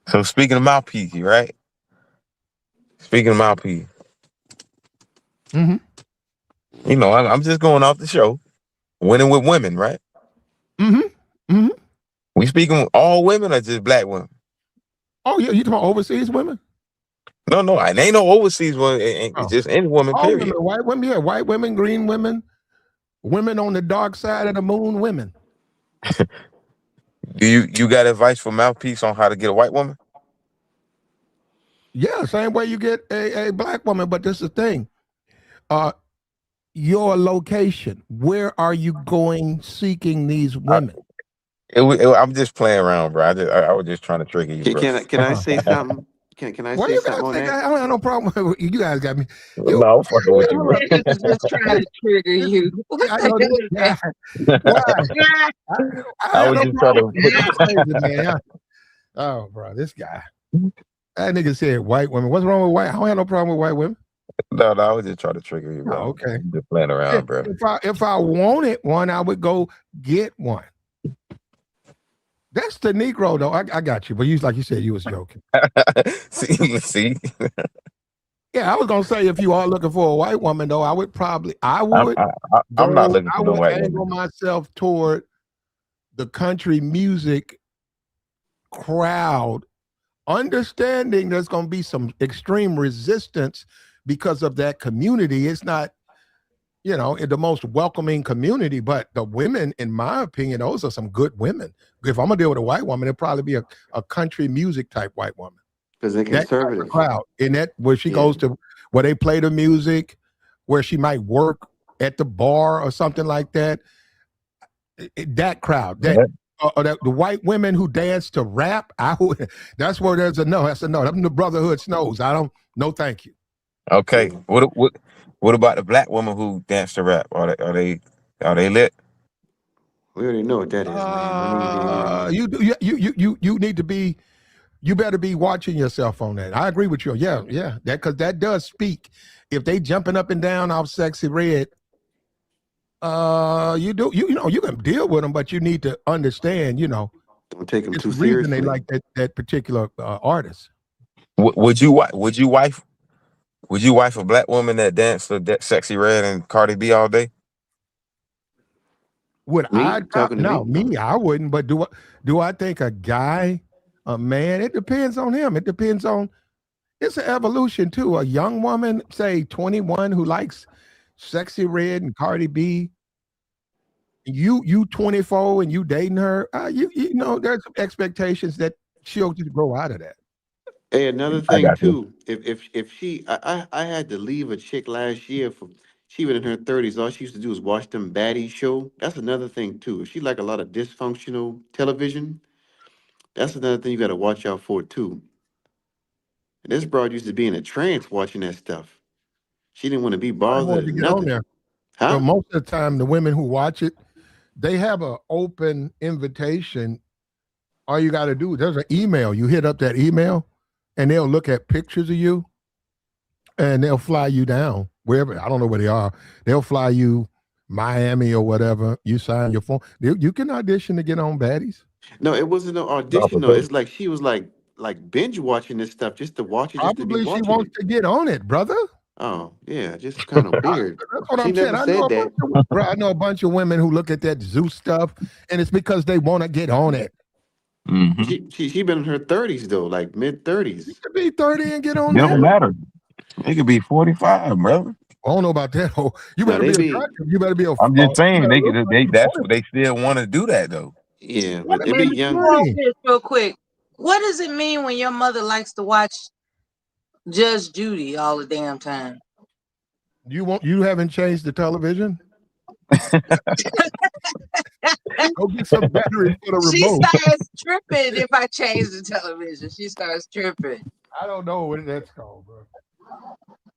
So speaking of mouthpiece, right? Speaking of mouthpiece, I'm just going off the show, winning with women, right? We speaking all women or just black women? Oh yeah, you talking about overseas women? No, it ain't no overseas women. It's just any woman. All Period. women, white women, yeah, white women, green women, women on the dark side of the moon, women. Do you got advice for mouthpiece on how to get a white woman? Yeah, same way you get a black woman, but this is the thing. Your location. Where are you going seeking these women? I'm just playing around, bro. I was just trying to trigger you, bro. Can I say something? Can I say something on that? I don't have no problem with you guys. Got me. No, I'm fucking with you, bro. He was just trying to trigger you. I know this guy. Why? I was just trying to. Man. Oh, bro, this guy. That nigga said white women. What's wrong with white? I don't have no problem with white women. No, I was just trying to trigger you, bro. Oh, okay. I'm just playing around, bro. If I wanted one, I would go get one. That's the Negro, though. I got you, but like you said, you was joking. see. Yeah, I was gonna say if you are looking for a white woman, though, I would. I'm not looking for no white woman. Angle myself toward the country music crowd, understanding there's gonna be some extreme resistance because of that community. It's not, the most welcoming community, but the women, in my opinion, those are some good women. If I'm gonna deal with a white woman, it'll probably be a country music type white woman. because they're That type of conservative. crowd. In that where she Yeah. goes to where they play the music, where she might work at the bar or something like that. That crowd, Yeah. the white women who dance to rap, that's where there's a no. That's a no. Them the brotherhood snows. I don't. No, thank you. Okay. Yeah. What about the black woman who dance to rap? Are they lit? We already know what that is, man. I need to even. You need to be. You better be watching yourself on that. I agree with you. Yeah, yeah. That because that does speak. If they jumping up and down off Sexy Red, you can deal with them, but you need to understand. Don't take them It's too the reason they seriously. like that particular artist. Would you wife a black woman that danced to that Sexy Red and Cardi B all day? Would Me I? talking to No, me? me, I wouldn't. But do I think a guy, a man? It depends on him. It depends on. It's an evolution too. A young woman, say 21, who likes Sexy Red and Cardi B. You 24 and you dating her. There's some expectations that she'll just grow out of that. Hey, another I thing got you. too. If she, I had to leave a chick last year for. She was in her 30s. All she used to do was watch them baddies show. That's another thing too. If she like a lot of dysfunctional television, that's another thing you got to watch out for too. And this broad used to be in a trance watching that stuff. She didn't want to be It's bothered hard or to get on nothing. there. Huh? But most of the time, the women who watch it, they have an open invitation. All you got to do, there's an email. You hit up that email, and they'll look at pictures of you, and they'll fly you down wherever. I don't know where they are. They'll fly you Miami or whatever. You sign your phone. You can audition to get on Baddies. No, it wasn't no No, audition for though. sure. It's like she was like binge watching this stuff just to watch it, just to be Probably she watching wants it. to get on it, brother. Oh yeah, just kind of weird. That's what She I'm saying. never said that. I know a bunch of women who look at that Zeus stuff, and it's because they want to get on it. Hmm. She been in her 30s though, like mid You 30s. could be 30 and get on It that. don't matter. It could be 45, brother. I don't know about that. Oh, you Now better they be be attractive. You better be I'm just you saying better look like they you're that's 20. what they still want to do that though. yeah, Let but me they Better be ask be you young. all 20. this real quick. What does it mean when your mother likes to watch Judge Judy all the damn time? You haven't changed the television? Go get some batteries for the She remote. starts tripping if I change the television. She starts tripping. I don't know what that's called, bro.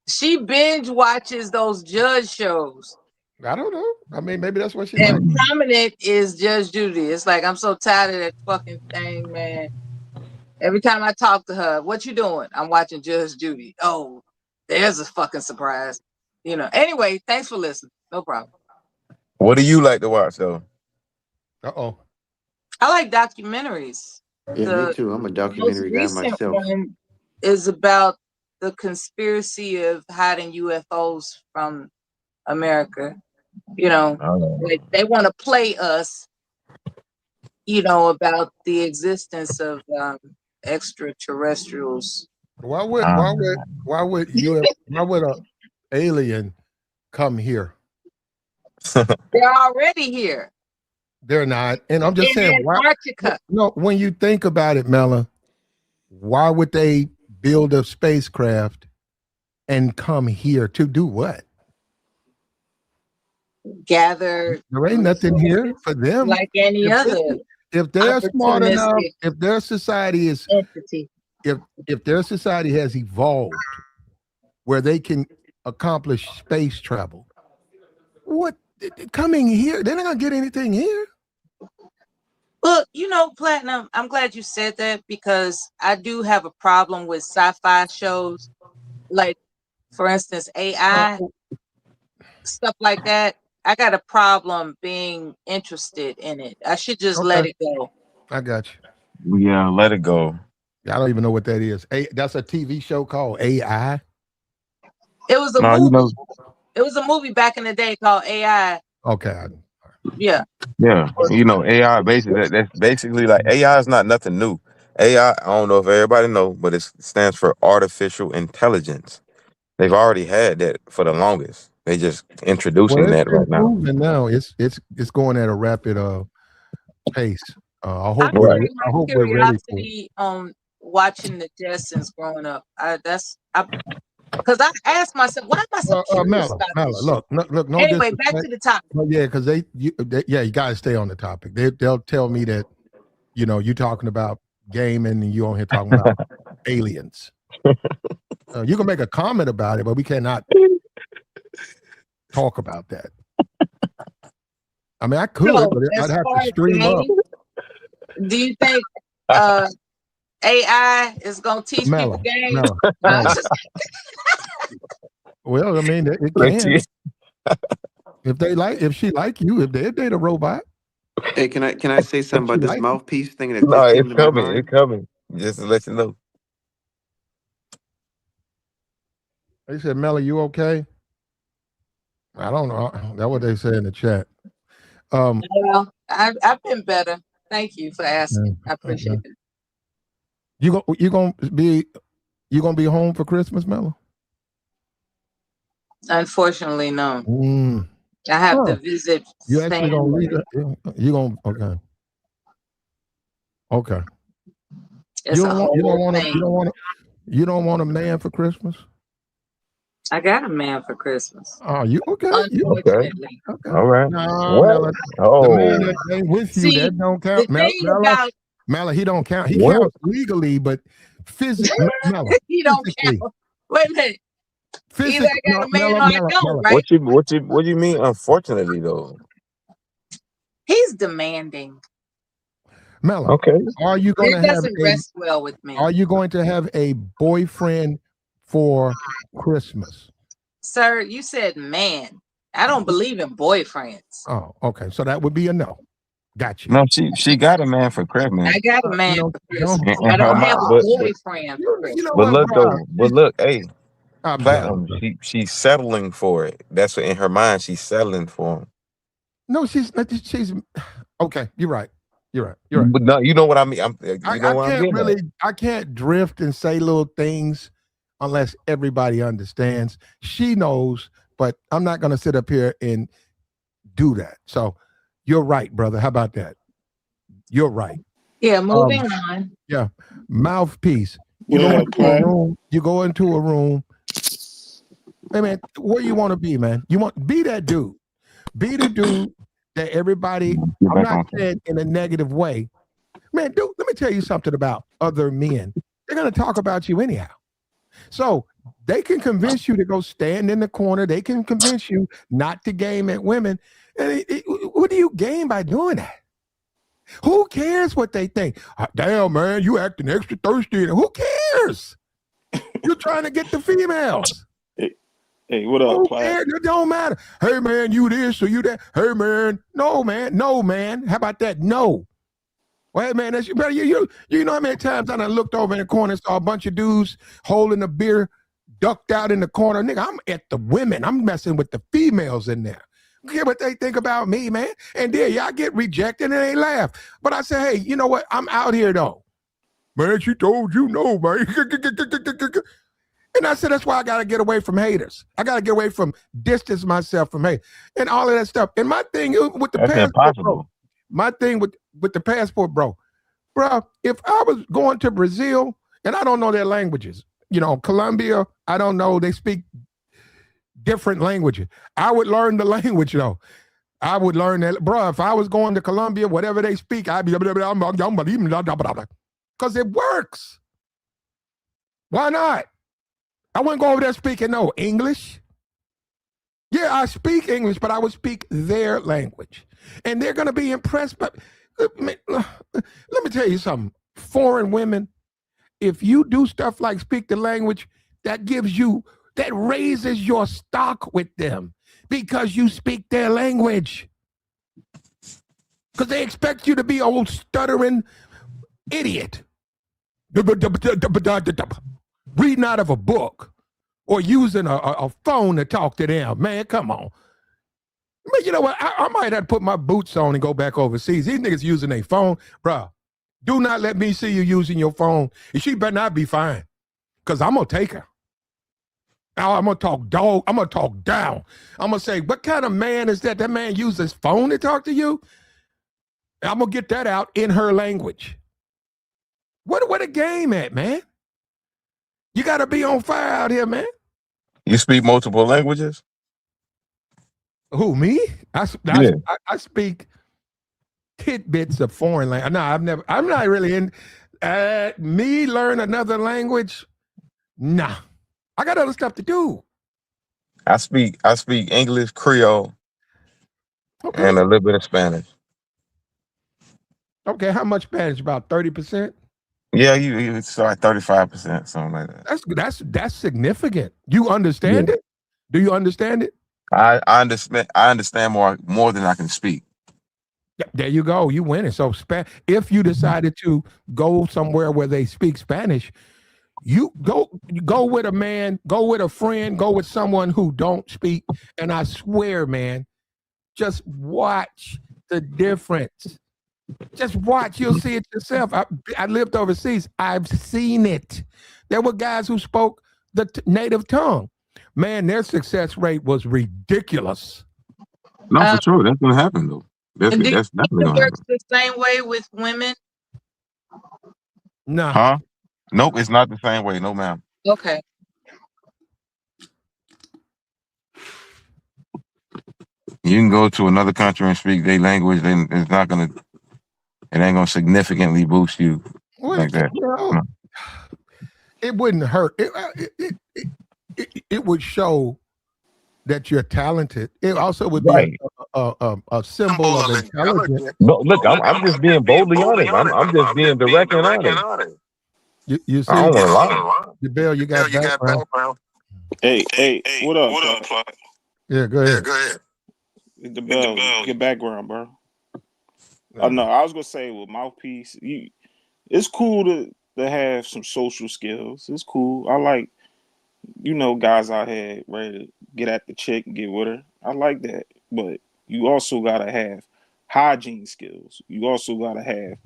She binge watches those judge shows. I don't know. I mean, maybe that's what she And likes. Mm. prominent is Judge Judy. It's like I'm so tired of that fucking thing, man. Every time I talk to her, what you doing? I'm watching Judge Judy. Oh, there's a fucking surprise. Anyway, thanks for listening. No problem. What do you like to watch though? Uh-oh. I like documentaries. Yeah, me The too. I'm a most documentary guy recent myself. one is about the conspiracy of hiding UFOs from America. You know, like they want to play us, about the existence of extraterrestrials. Why would why Um, would why would you why would a alien come here? They're already here They're not. And I'm just in saying, why Antarctica. no, when you think about it, Mela, why would they build a spacecraft and come here to do what? Gather There ain't nothing here resources for them. like any If this other if they're smart enough, opportunistic if their society is entity. if their society has evolved where they can accomplish space travel, what coming here? They're not gonna get anything here. Well, Platinum, I'm glad you said that because I do have a problem with sci-fi shows, like, for instance, AI, Oh, stuff like that. I got a problem being interested in it. I should just let okay, it go. I got you. yeah, let it go. I don't even know what that is. That's a TV show called AI. It was a No, movie. It was a movie back in the day called AI. Okay, Yeah. yeah, AI basically that's basically like AI is not nothing new. I don't know if everybody know, but it stands for artificial intelligence. They've already had that for the longest. They just well, introducing it's that right now. improving now. It's going at a rapid pace. I I'm hope Right. turning I my hope we're ready for it. curiosity on watching the Jetsons growing up. Because I asked myself, why am I so curious about this shit? Look, no Anyway, back disrespect. to the topic. Well, yeah, because you got to stay on the topic. They'll tell me that, you talking about gaming and you on here talking about aliens. You can make a comment about it, but we cannot talk about that. I mean, I could, So, but as I'd have far to as stream up. gaming, do you think AI is gonna teach people games? Mellow. Well, I mean, it can. If she like you, if they date a robot. Hey, can I say something about this like mouthpiece thing that No, just came it's to my coming. mind? It's coming. Just to let you know. They said, Melly, you okay? I don't know. That's what they say in the chat. Well, I've been better. Thank you for asking. I appreciate it. You gonna be home for Christmas, Mello? Unfortunately, no. I have to visit. You actually gonna leave it? You gonna okay. It's a whole you don't thing. want a man for Christmas? I got a man for Christmas. Oh, you okay? Unfortunately. Okay. All right. No, What? Mello, the man that ain't with you, See, that don't count. the thing about Mello, he don't count. He What? counts legally, but physically, Mello, he don't count. Wait a minute. Either I got a man or I don't, right? What do you mean? Unfortunately, though. He's demanding. Mello, Okay. are you going to It have doesn't rest well with me. Are you going to have a boyfriend for Christmas? Sir, you said man. I don't believe in boyfriends. Oh, okay. So that would be a no. Got you. No, she got a man for Christmas. I got a man for Christmas. And I don't have a but boyfriend for Christmas. but look though, hey, I'm Platinum, she's settling for it. That's what in her mind she's settling for him. No, she's okay. You're right. But no, you know what I mean. I can't drift and say little things unless everybody understands. She knows, but I'm not going to sit up here and do that. So you're right, brother. How about that? You're right. Yeah, moving on. Yeah, mouthpiece. You go into a room. Hey man, where you want to be, man? You want be that dude. Be the dude that everybody. I'm not saying in a negative way, man. Dude, let me tell you something about other men. They're gonna talk about you anyhow. So they can convince you to go stand in the corner. They can convince you not to game at women. And what do you gain by doing that? Who cares what they think? Damn, man, you acting extra thirsty. Who cares? You're trying to get the females. Hey, what up, Platt? It don't matter. Hey, man, you this or you that. Hey, man. No, man. How about that? No. Well, hey, man, that's you know how many times I done looked over in the corner and saw a bunch of dudes holding a beer, ducked out in the corner. Nigga, I'm at the women. I'm messing with the females in there. Care what they think about me, man. And then y'all get rejected and they laugh. But I say, hey, you know what? I'm out here though. Man, she told you no, man. And I said, that's why I got to get away from haters. I got to get away from distance myself from hate and all of that stuff. And my thing with the passport, bro, my thing with the passport, bro, if I was going to Brazil and I don't know their languages, Colombia, I don't know, they speak different languages. I would learn the language though. I would learn that, bro. If I was going to Colombia, whatever they speak, I'd be because it works. Why not? I wouldn't go over there speaking no English. Yeah, I speak English, but I would speak their language. And they're going to be impressed. But let me tell you something. Foreign women, if you do stuff like speak the language, that raises your stock with them because you speak their language. Because they expect you to be old stuttering idiot. Reading out of a book or using a phone to talk to them. Man, come on. Man, you know what? I might have to put my boots on and go back overseas. These niggas using a phone. Bruh, do not let me see you using your phone. And she better not be fine because I'm going to take her. Now I'm going to talk dog. I'm going to talk down. I'm going to say, what kind of man is that? That man uses his phone to talk to you? I'm going to get that out in her language. Where the game at, man? You got to be on fire out here, man. You speak multiple languages? Who, me? Yeah. I speak tidbits of foreign language. No, I'm not really in. Me learn another language? Nah. I got other stuff to do. I speak English, Creole, Okay. and a little bit of Spanish. Okay, how much Spanish? About 30%? Yeah, you start 35%, something like that. That's significant. You understand it? Do you understand it? I understand more than I can speak. There you go. You win it. So if you decided to go somewhere where they speak Spanish, you go with a man, go with a friend, go with someone who don't speak. And I swear, man, just watch the difference. Just watch. You'll see it yourself. I lived overseas. I've seen it. There were guys who spoke the native tongue. Man, their success rate was ridiculous. No, for sure. That's going to happen, though. That's definitely going to happen. The same way with women? No. Huh? Nope, it's not the same way. No, ma'am. Okay. You can go to another country and speak their language, then it ain't gonna significantly boost you like that. No. It wouldn't hurt. It would show that you're talented. It also would be a symbol of intelligence. No, look, I'm just being boldly honest. I'm just being direct and honest. You see, I don't want to lie. The Bill, you got background. Hey, what up? Yeah, go ahead. The Bell, your background, bro. Oh no, I was gonna say with mouthpiece, it's cool to have some social skills. It's cool. I like, guys out here ready to get at the chick and get with her. I like that. But you also gotta have hygiene skills. You also gotta have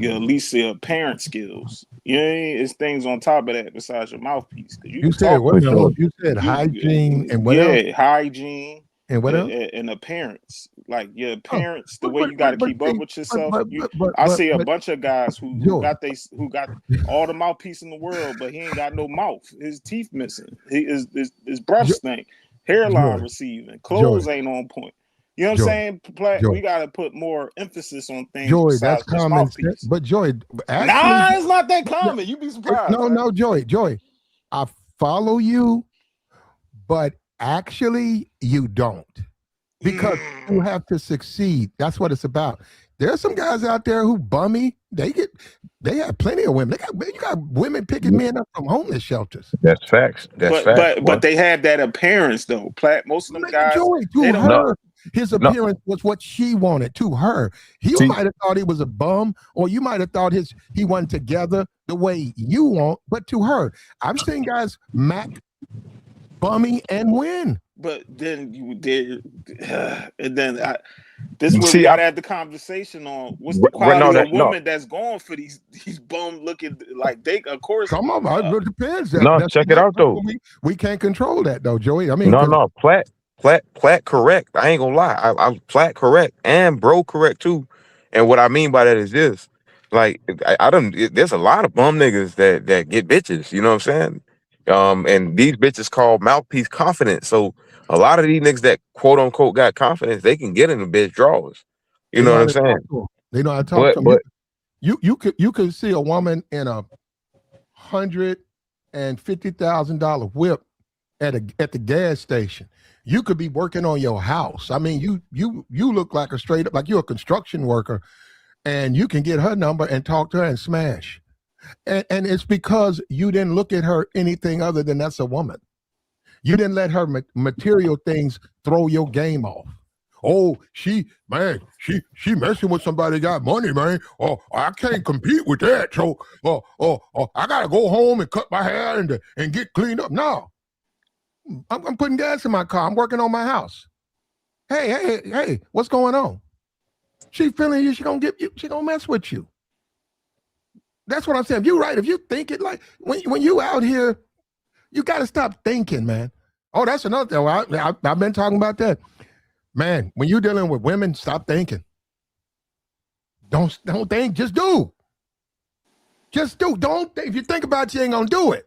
at least your parent skills. It's things on top of that besides your mouthpiece. You said what? You said hygiene and what else? Yeah, hygiene. And what else? And appearance, like your appearance, the way you got to keep up with yourself. I see a bunch of guys who got all the mouthpiece in the world, but he ain't got no mouth. His teeth missing. His breath stink. Hairline receiving. Clothes ain't on point. You know what I'm saying? We got to put more emphasis on things. Joy, that's common sense. But Joy, actually, it's not that common. You'd be surprised. No, Joy. I follow you, but actually you don't, because you have to succeed. That's what it's about. There's some guys out there who bummy. They have plenty of women. You got women picking men up from homeless shelters. That's facts. But they have that appearance though. Most of them guys, his appearance was what she wanted to her. He might have thought he was a bum, or you might have thought he wasn't together the way you want, but to her, I've seen guys bummy and win. But then you did, and then this is where we gotta have the conversation on what's the quality of woman that's going for these bum looking like they. Of course, come on, it depends. Check it out though. We can't control that though, Joey. I mean, Platt correct. I ain't gonna lie. I'm Platt correct and bro correct too. And what I mean by that is this: like there's a lot of bum niggas that get bitches. You know what I'm saying? And these bitches call mouthpiece confidence. So a lot of these niggas that quote unquote got confidence, they can get in the bitch drawers. You know what I'm saying? They know how to talk to them. You could see a woman in a $150,000 whip at the gas station. You could be working on your house. I mean, you look like like you're a construction worker, and you can get her number and talk to her and smash. And it's because you didn't look at her anything other than that's a woman. You didn't let her material things throw your game off. Oh, she messing with somebody got money, man. Oh, I can't compete with that. So, I gotta go home and cut my hair and get cleaned up. No, I'm putting gas in my car. I'm working on my house. Hey, what's going on? She feeling you. She gonna get you. She gonna mess with you. That's what I'm saying. If you're right, if you think it like when you out here, you got to stop thinking, man. Oh, that's another thing. I've been talking about that. Man, when you're dealing with women, stop thinking. Don't think, just do. Just do. Don't. If you think about it, you ain't gonna do it.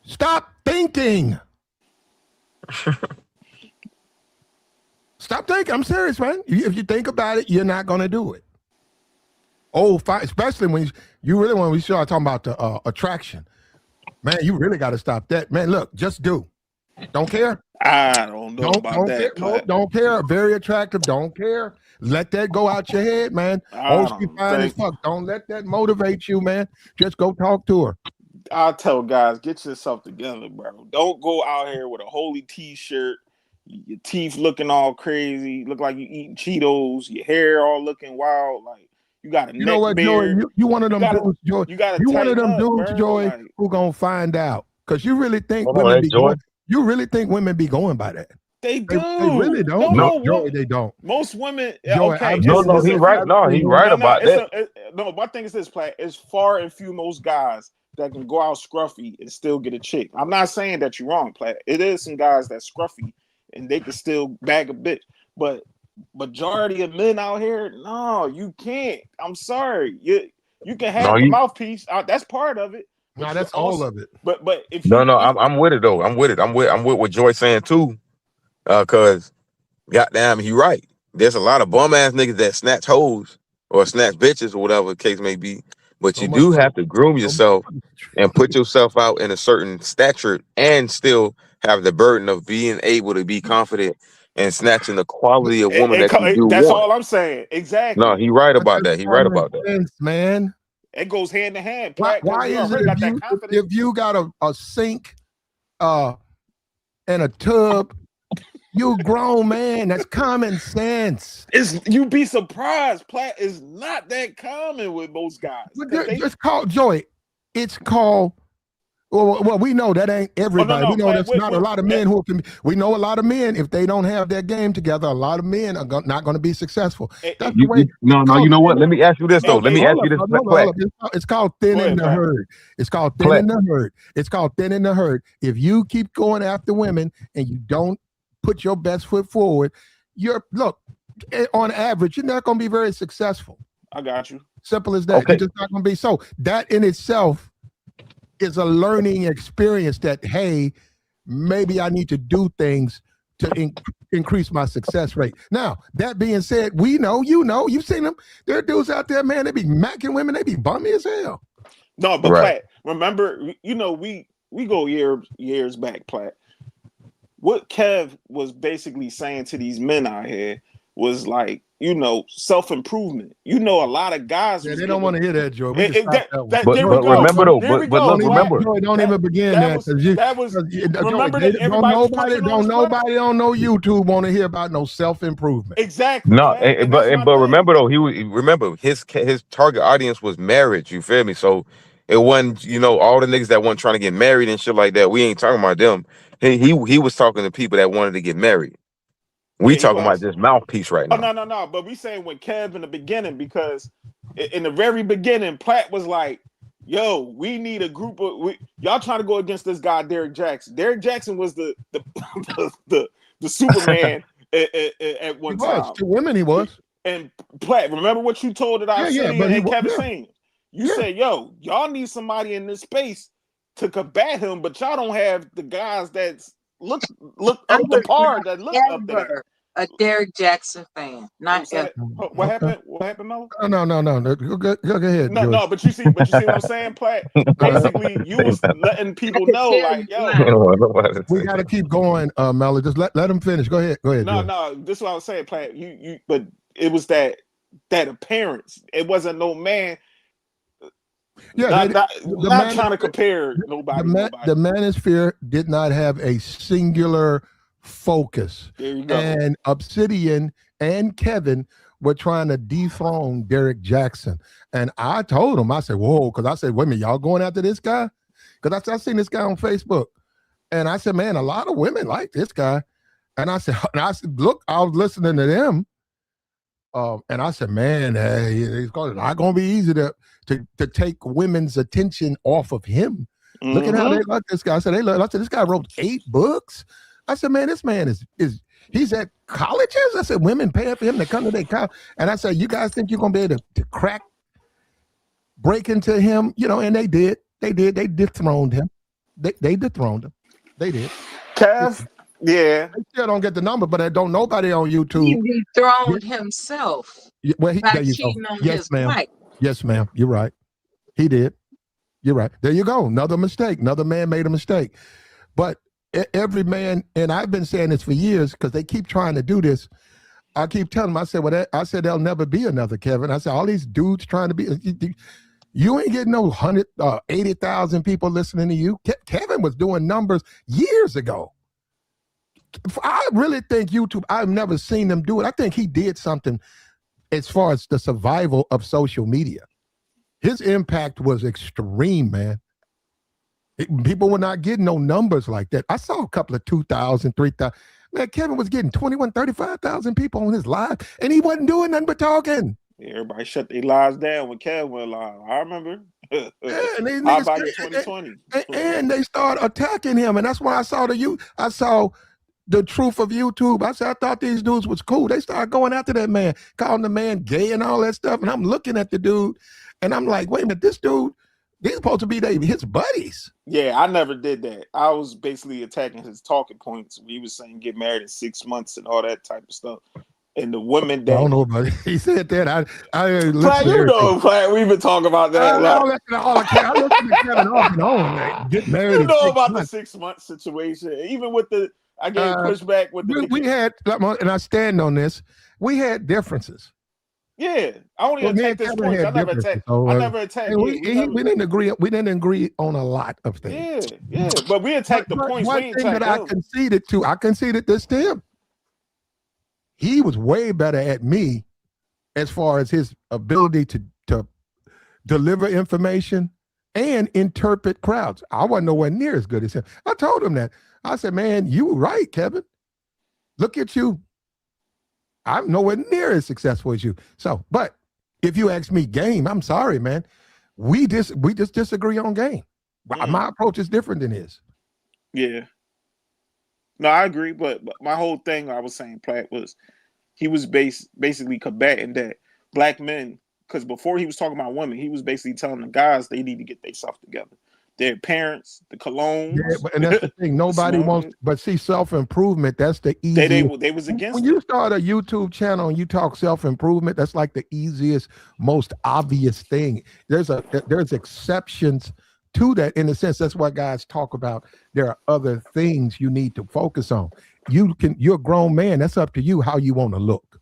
Stop thinking. Stop thinking. I'm serious, man. If you think about it, you're not gonna do it. Oh, fine. Especially when we start talking about the attraction. Man, you really got to stop that. Man, look, just do. Don't care. I don't know about that. Care. No, don't care. Very attractive. Don't care. Let that go out your head, man. Oh, she fine as fuck. Don't let that motivate you, man. Just go talk to her. I tell guys, get yourself together, bro. Don't go out here with a holy t-shirt, your teeth looking all crazy, look like you eating Cheetos, your hair all looking wild, like you got a you know what, Joy? You one of them dudes, Joy. You one of them dudes, Joy, like, who gonna find out? Because you really think women be going. You really think women be going by that? They do. They really don't. No, Joy, they don't. Most women. Joy, okay. No, he right. No, he right about that. No, my thing is this, Platt. It's far and few most guys that can go out scruffy and still get a chick. I'm not saying that you're wrong, Platt. It is some guys that's scruffy and they can still bag a bitch, but majority of men out here, no, you can't. I'm sorry. You can have the mouthpiece. That's part of it. No, that's all of it. But if I'm with it though. I'm with it. I'm with what Joy's saying too. Cause goddamn, he right. There's a lot of bum ass niggas that snatch hoes or snatch bitches or whatever the case may be. But you do have to groom yourself and put yourself out in a certain stature and still have the burden of being able to be confident and snatching the quality of woman that you do. That's all I'm saying. Exactly. No, he right about that. He right about that. Man. It goes hand in hand. Why is it if you got a sink and a tub, you a grown man? That's common sense. You'd be surprised. Platt is not that common with most guys. It's called Joy. It's called. Well, we know that ain't everybody. We know there's not a lot of men who can. We know a lot of men, if they don't have their game together, a lot of men are not going to be successful. That's the way. No. You know what? Let me ask you this though. Let me ask you this. It's called thinning the herd. It's called thinning the herd. It's called thinning the herd. If you keep going after women and you don't put your best foot forward, on average, you're not going to be very successful. I got you. Simple as that. Okay. You're just not going to be. So that in itself is a learning experience that, hey, maybe I need to do things to increase my success rate. Now, that being said, we know, you've seen them. There are dudes out there, man, they be macking women, they be bummy as hell. No, but Platt, remember, we go years back, Platt. What Kev was basically saying to these men out here was like, self-improvement. A lot of guys. Yeah, they don't want to hear that, Joe. But remember though, but remember, Joy, don't even begin that because don't nobody on no YouTube want to hear about no self-improvement. Exactly. No, but remember though, his target audience was marriage. You feel me? So it wasn't, all the niggas that weren't trying to get married and shit like that. We ain't talking about them. He was talking to people that wanted to get married. We talking about this mouthpiece right now. No. But we saying with Kev in the beginning, because in the very beginning, Platt was like, yo, we need a group of y'all trying to go against this guy, Derek Jackson. Derek Jackson was the Superman at one time. To women, he was. And Platt, remember what you told it I seen and Kevin seen. You said, yo, y'all need somebody in this space to combat him, but y'all don't have the guys that's look up the par that look up there. A Derek Jackson fan, not ever. What happened? What happened, Melo? No. Go ahead. No, but you see what I'm saying, Platt? Basically, you was letting people know, like, yo, we got to keep going, Melo. Just let him finish. Go ahead. No. This is what I was saying, Platt. But it was that appearance. It wasn't no man. Yeah, not trying to compare nobody. The manosphere did not have a singular focus. There you go. And Obsidian and Kevin were trying to dethrone Derek Jackson. And I told him, I said, whoa, because I said, wait a minute, y'all going after this guy? Because I seen this guy on Facebook. And I said, man, a lot of women like this guy. And I said, look, I was listening to them. And I said, man, it's not going to be easy to take women's attention off of him. Mm-hmm. Look at how they like this guy. I said, this guy wrote 8 books. I said, man, this man he's at colleges. I said, women paying for him to come to their college. And I said, you guys think you're going to be able to crack break into him, and they did. They dethroned him. They dethroned him. They did. Kev, yeah. I still don't get the number, but I don't nobody on YouTube. He dethroned himself Well, by there you go. cheating on Yes, his ma'am. wife. Yes, ma'am. You're right. He did. You're right. There you go. Another mistake. Another man made a mistake. But every man, and I've been saying this for years because they keep trying to do this. I keep telling them, I said, there'll never be another Kevin. I said, all these dudes trying to be, you ain't getting no 80,000 people listening to you. Kevin was doing numbers years ago. I really think YouTube, I've never seen them do it. I think he did something as far as the survival of social media. His impact was extreme, man. People were not getting no numbers like that. I saw a couple of 2,000, 3,000. Man, Kevin was getting 21, 35,000 people on his live, and he wasn't doing nothing but talking. Everybody shut their lives down when Kev went live. I remember. Yeah, and these How niggas, about in 2020? and they started attacking him, and that's why I saw the truth of YouTube. I said, I thought these dudes was cool. They started going after that man, calling the man gay and all that stuff. And I'm looking at the dude, and I'm like, wait a minute, this dude, these supposed to be his buddies. Yeah, I never did that. I was basically attacking his talking points. He was saying get married in 6 months and all that type of stuff. And the women that I don't know about it. He said that. I Platt, you know, Platt, we've been talking about that. I listen to Kevin off and on. Like, get married. You know about the 6 month situation. Even with I gave pushback with we had, and I stand on this. We had differences. Yeah, I only attacked this point. I never attacked. So, I never attacked. We didn't agree. We didn't agree on a lot of things. Yeah. But we attacked the points. One thing that I conceded this to him. He was way better at me as far as his ability to deliver information and interpret crowds. I wasn't nowhere near as good as him. I told him that. I said, man, you were right, Kevin. Look at you. I'm nowhere near as successful as you. So, but if you ask me game, I'm sorry, man. We just disagree on game. My approach is different than his. Yeah. No, I agree, but my whole thing I was saying, Platt, was he was basically combating that black men, because before he was talking about women, he was basically telling the guys they need to get themselves together. Their parents, the colognes. Yeah, and that's the thing. Nobody wants, but see, self-improvement, that's the easiest. They was against when you start a YouTube channel and you talk self-improvement, that's like the easiest, most obvious thing. There's exceptions to that in a sense. That's why guys talk about there are other things you need to focus on. You're a grown man. That's up to you how you want to look.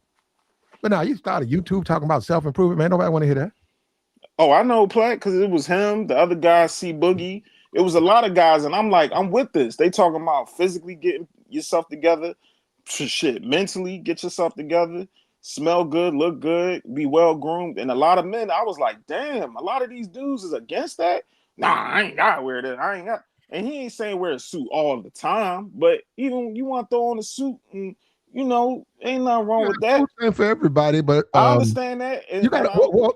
But now you start a YouTube talking about self-improvement, man. Nobody want to hear that. Oh, I know, Platt, because it was him, the other guy, C Boogie. It was a lot of guys, and I'm like, I'm with this. They talking about physically getting yourself together, shit, mentally get yourself together, smell good, look good, be well groomed. And a lot of men, I was like, damn, a lot of these dudes is against that. Nah, I ain't got to wear that. I ain't got. And he ain't saying wear a suit all the time, but even you want to throw on a suit and ain't nothing wrong with that. For everybody, but I understand that. You got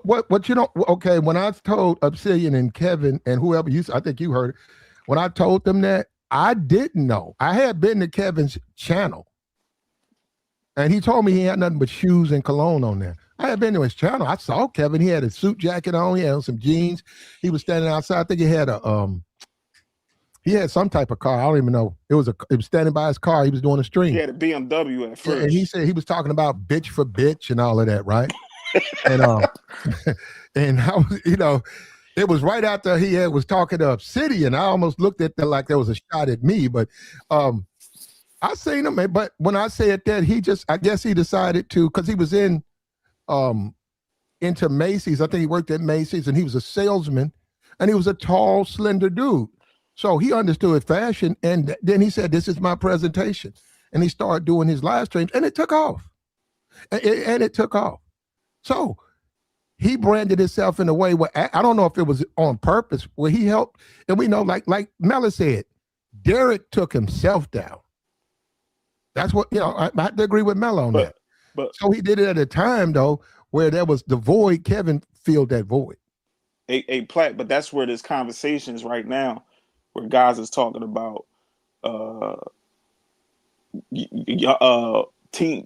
what you don't. Okay, when I told Obsidian and Kevin and whoever I think you heard it. When I told them that, I didn't know. I had been to Kevin's channel, and he told me he had nothing but shoes and cologne on there. I had been to his channel. I saw Kevin. He had a suit jacket on. He had some jeans. He was standing outside. I think he had he had some type of car. I don't even know. It was standing by his car. He was doing a stream. He had a BMW at first. Yeah, and he said he was talking about bitch for bitch and all of that, right? and and I was, it was right after he was talking to Obsidian. I almost looked at that like there was a shot at me, but I seen him. But when I said that, I guess he decided to, because he was into Macy's. I think he worked at Macy's, and he was a salesman, and he was a tall, slender dude. So he understood fashion, and then he said, this is my presentation. And he started doing his live streams, and it took off. And it took off. So he branded himself in a way where, I don't know if it was on purpose, where he helped. And we know, like Mella said, Derek took himself down. That's what, I have to agree with Mella on that. But so he did it at a time, though, where there was the void. Kevin filled that void. A Platt, but that's where this conversation is right now, where guys is talking about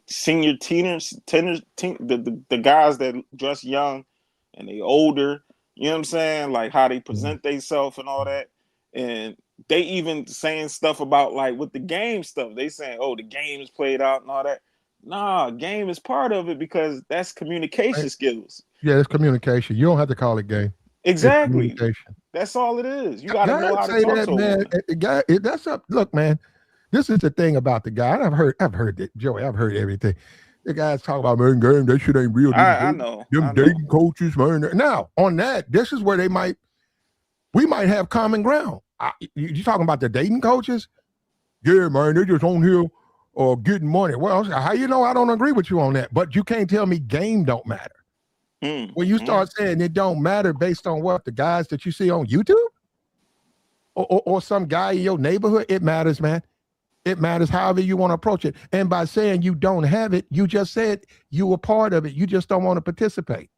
senior teeners, the guys that dress young and they older You know what I'm saying? Like how they present themselves and all that. And they even saying stuff about like with the game stuff. They saying, oh, the game is played out and all that. Nah, game is part of it because that's communication skills. Yeah, it's communication. You don't have to call it game. Exactly. It's communication. That's all it is. You got to know how to say talk that, to a man. woman. The guy, that's up. Look, man, this is the thing about the guy. And I've heard that, Joey. I've heard everything. The guys talk about man, game. That shit ain't real. I know. Them dating coaches, man. Now, on that, this is where we might have common ground. You talking about the dating coaches? Yeah, man, they just on here or getting money. Well, how you know I don't agree with you on that? But you can't tell me game don't matter. When you start saying it don't matter based on what the guys that you see on YouTube or some guy in your neighborhood, it matters, man. It matters however you want to approach it. And by saying you don't have it, you just said you were part of it. You just don't want to participate.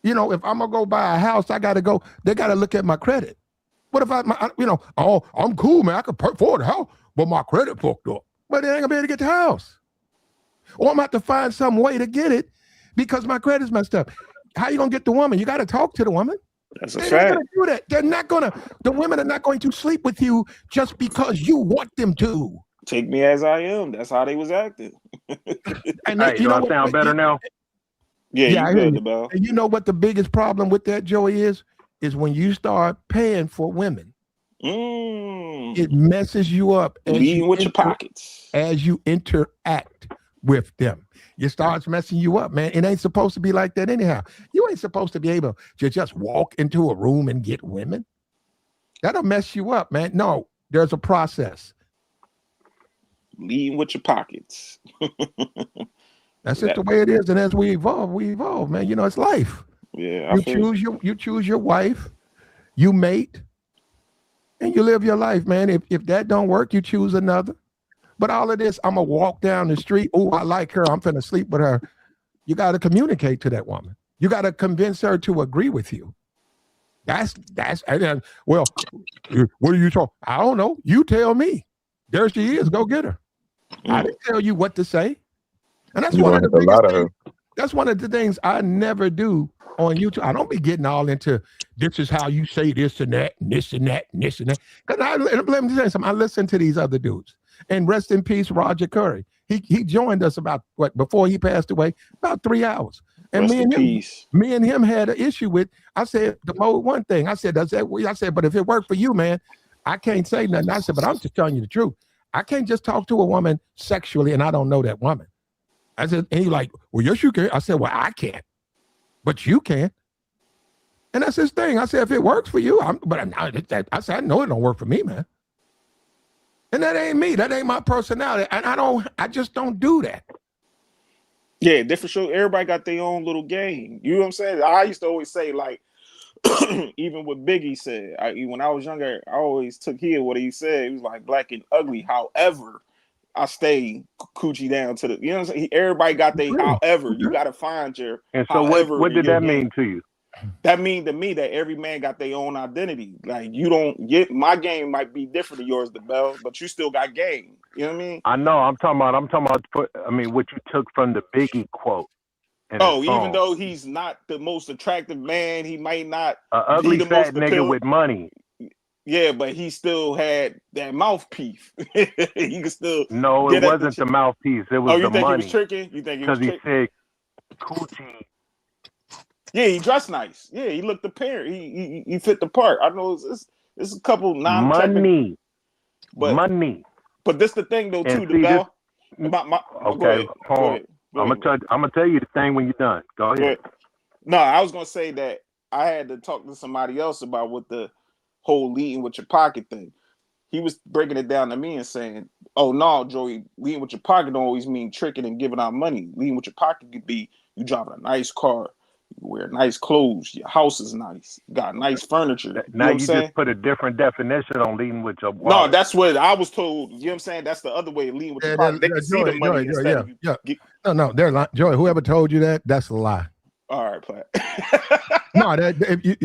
You know, if I'm going to go buy a house, they got to look at my credit. What if I'm cool, man. I can afford a house, but my credit fucked up. But they ain't going to be able to get the house. Or I'm going to have to find some way to get it because my credit's messed up. How you going to get the woman? You got to talk to the woman. That's a fact. Do that. The women are not going to sleep with you just because you want them to. Take me as I am. That's how they was acting. And hey, do I sound better now? Yeah, you good, Bell. And you know what the biggest problem with that, Joey, is when you start paying for women. It messes you up. Leading with your pockets. As you interact with them. It starts messing you up, man. It ain't supposed to be like that anyhow. You ain't supposed to be able to just walk into a room and get women. That'll mess you up, man. No, there's a process. Leading with your pockets. That's just the way it is. And as we evolve, man. You know, it's life. Yeah. You choose your wife, you mate, and you live your life, man. If that don't work, you choose another. But all of this, I'm going to walk down the street. Oh, I like her. I'm finna sleep with her. You got to communicate to that woman. You got to convince her to agree with you. And then, well, what are you talking? I don't know. You tell me. There she is. Go get her. I didn't tell you what to say. And that's one of the biggest things. That's one of the things I never do on YouTube. I don't be getting all into this is how you say this and that and this and that and this and that. Because let me tell you something. I listen to these other dudes. And rest in peace, Roger Curry. He joined us before he passed away, about 3 hours. And me and him had an issue with. I said the mode one thing. I said, but if it worked for you, man, I can't say nothing. I said, but I'm just telling you the truth. I can't just talk to a woman sexually and I don't know that woman. I said, and he's like, well, yes, you can. I said, well, I can't, but you can. And that's his thing. I said, if it works for you, I said, I know it don't work for me, man. And that ain't me. That ain't my personality. And I just don't do that. Yeah, different show. Everybody got their own little game. You know what I'm saying? I used to always say, like, even what Biggie said, when I was younger, I always took heed what he said. He was like black and ugly. However, I stay coochie down to the, you know what I'm saying? Everybody got their however. You got to find your. And so what did that mean to you? That mean to me that every man got their own identity. Like you don't get my game might be different than yours, the Bell, but you still got game. You know what I mean? I know. I'm talking about. What you took from the Biggie quote. Even though he's not the most attractive man, he might not an ugly fat nigga with money. Yeah, but he still had that mouthpiece. He could still. No, it wasn't the mouthpiece. It was the money. Oh, you think he was tricking? You think he was tricking? Because he said coochie. Yeah, he dressed nice. Yeah, he looked the part. He fit the part. I know it's a couple money. But this the thing though too, the Bell. Okay, hold on. I'm gonna tell you the thing when you're done. Go ahead. No, I was gonna say that I had to talk to somebody else about what the whole leading with your pocket thing. He was breaking it down to me and saying, "Oh no, Joey, leading with your pocket don't always mean tricking and giving out money. Leading with your pocket could be you driving a nice car, you wear nice clothes, your house is nice, you got nice furniture." Now you just put a different definition on leading with your wallet. No, that's what I was told. You know what I'm saying? That's the other way of leading with your pocket. They can see the money instead of you. No, they're lying. Joey, whoever told you that, that's a lie. All right, Platt. No,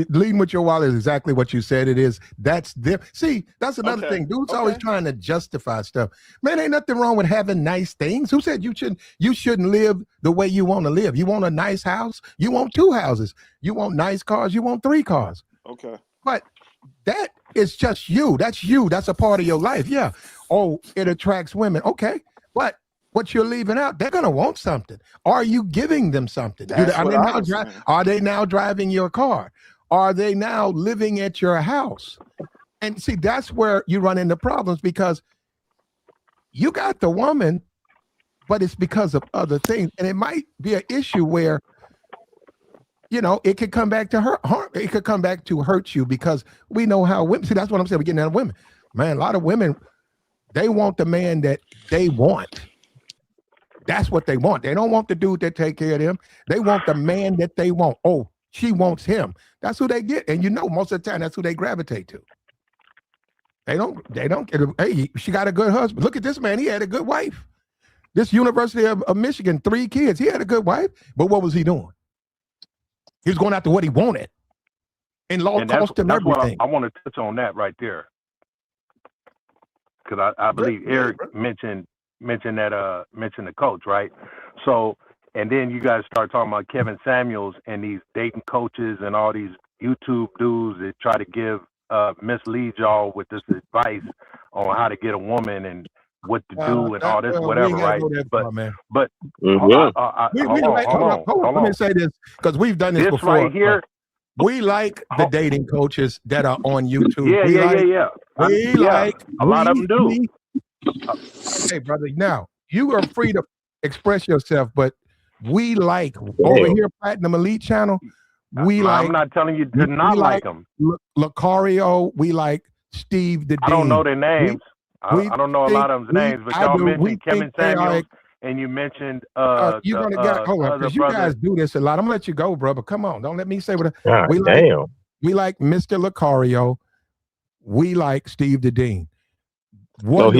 leading with your wallet is exactly what you said it is. That's there. See, that's another thing. Dudes always trying to justify stuff. Man, ain't nothing wrong with having nice things. Who said you shouldn't live the way you want to live? You want a nice house? You want 2 houses. You want nice cars? You want 3 cars. Okay. But that is just you. That's you. That's a part of your life. Yeah. Oh, it attracts women. Okay. But what you're leaving out, they're gonna want something. Are you giving them something? Are they now driving your car? Are they now living at your house? And see, that's where you run into problems because you got the woman, but it's because of other things. And it might be an issue where, it could come back to harm. It could come back to hurt you because we know how women, see, that's what I'm saying. We're getting out of women. Man, a lot of women, they want the man that they want. That's what they want. They don't want the dude that take care of them. They want the man that they want. Oh, she wants him. That's who they get. And most of the time, that's who they gravitate to. They don't get, hey, she got a good husband. Look at this man. He had a good wife. This University of Michigan, 3 kids. He had a good wife. But what was he doing? He was going after what he wanted. And cost him everything. I want to touch on that right there. Because I believe Eric mentioned the coach, right? So, and then you guys start talking about Kevin Samuels and these dating coaches and all these YouTube dudes that try to mislead y'all with this advice on how to get a woman and what to do and all this, whatever, right? Hold on. Let me say this because we've done this before. Right here, we like the dating coaches that are on YouTube. A lot of them do. Hey, brother, now you are free to express yourself, but we like over here, Platinum Elite Channel. I'm not telling you to not like them. Lucario, we like Steve the Dean. I don't know their names. I don't know a lot of them's names, but y'all mentioned Kevin Samuels and you mentioned you're gonna get hold on because you guys do this a lot. I'm gonna let you go, brother. Come on, don't let me say what we like Mr. Lucario. We like Steve the Dean. Wonderful. No,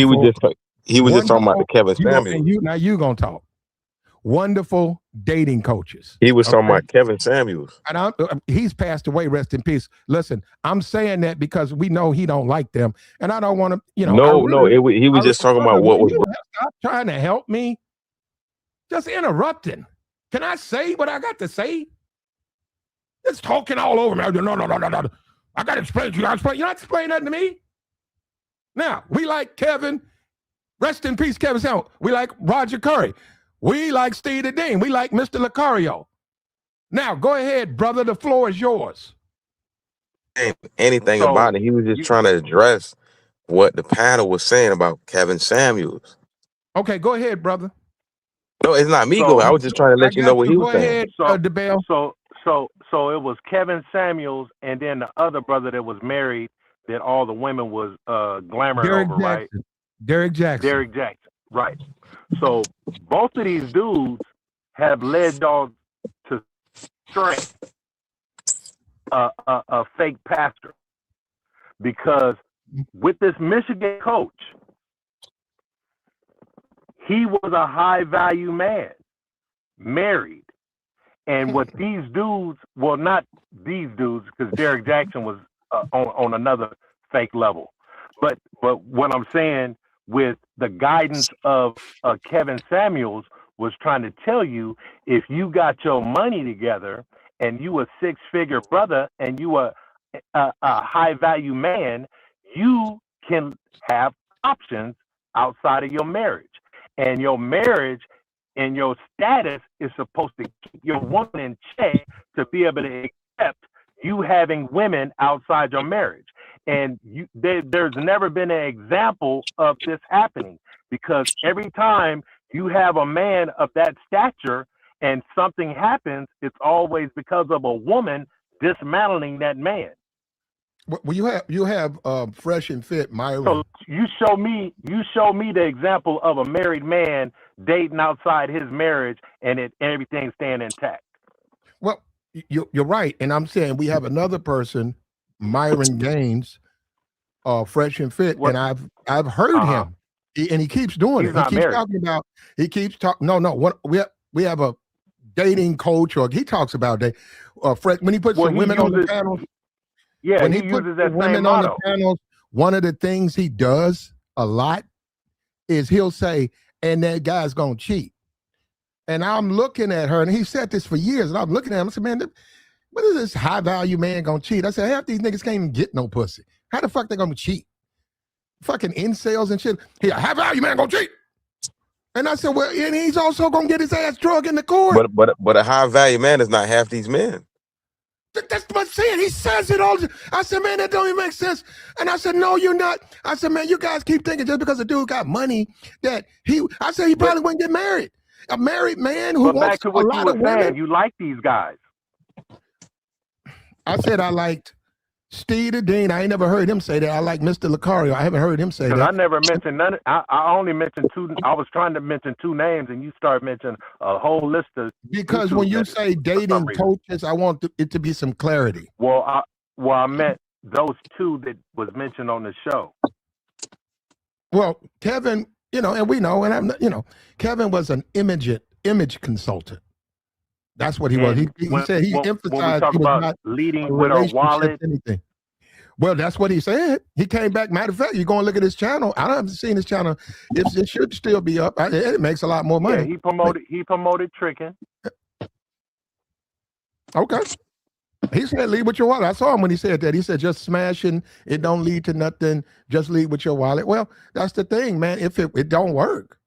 he was just talking about the Kevin Samuels. Now you gonna talk. Wonderful dating coaches. He was talking about Kevin Samuels. And he's passed away, rest in peace. Listen, I'm saying that because we know he don't like them. And I don't want to, he was just talking about what was. Stop trying to help me. Just interrupting. Can I say what I got to say? It's talking all over me. No. I got to explain to you. You're not explaining nothing to me. Now, we like Kevin. Rest in peace, Kevin Samuels. We like Roger Curry. We like Steve the Dean. We like Mr. Lucario. Now, go ahead, brother. The floor is yours. Anything about it. He was just trying to address what the panel was saying about Kevin Samuels. Okay, go ahead, brother. No, it's not me. I was just trying to let you know what he was saying. So it was Kevin Samuels and then the other brother that was married that all the women was glamoring over, right? Derek Jackson. Right. So both of these dudes have led y'all to straight a fake pastor because with this Michigan coach, he was a high value man, married. And what these dudes, well, not these dudes, because Derek Jackson was on another fake level. But what I'm saying with the guidance of Kevin Samuels was trying to tell you, if you got your money together and you a 6-figure brother and you a high value man, you can have options outside of your marriage. And your marriage and your status is supposed to keep your woman in check to be able to accept you having women outside your marriage. And there's never been an example of this happening, because every time you have a man of that stature and something happens, it's always because of a woman dismantling that man. Well, you have Fresh and Fit, Myron. So you show me the example of a married man dating outside his marriage and everything staying intact. Well, you're right, and I'm saying we have another person, Myron Gaines, Fresh and Fit, and I've heard him, and he keeps doing it. He keeps talking about. He keeps talking. No, we have a dating coach, or he talks about that. Fred, when he puts the women on the panels, when he uses puts that the women same on the motto. panels, one of the things he does a lot is he'll say, "And that guy's gonna cheat." And I'm looking at her, and he said this for years, and I'm looking at him. I said, "Man, what is this high value man gonna cheat?" I said, "Half these niggas can't even get no pussy. How the fuck they gonna cheat? Fucking incels and shit. He a high value man gonna cheat." And I said, "Well, and he's also gonna get his ass drug in the court." But a high value man is not half these men. That's what I'm saying. He says it all. I said, "Man, that don't even make sense." And I said, "No, you're not." I said, "Man, you guys keep thinking just because a dude got money that I said he probably wouldn't get married. A married man who wants back to what a you lot were of women." saying, you like these guys. I said I liked Steve the Dean. I ain't never heard him say that. I like Mr. Lucario. I haven't heard him say that. I never mentioned none. I only mentioned two. I was trying to mention two names, and you started mentioning a whole list of. Because when you say dating coaches, I want it to be some clarity. Well, I meant those two that was mentioned on the show. Well, Kevin, and we know, and I'm not, Kevin was an image consultant. That's what he was. He said he emphasized when we talk he was about not leading with a wallet. Anything. Well, that's what he said. He came back. Matter of fact, you go and look at his channel. I haven't seen his channel. It should still be up. It makes a lot more money. Yeah, he promoted tricking. Okay. He said, "Lead with your wallet." I saw him when he said that. He said, "Just smashing, it don't lead to nothing. Just lead with your wallet." Well, that's the thing, man. If it don't work,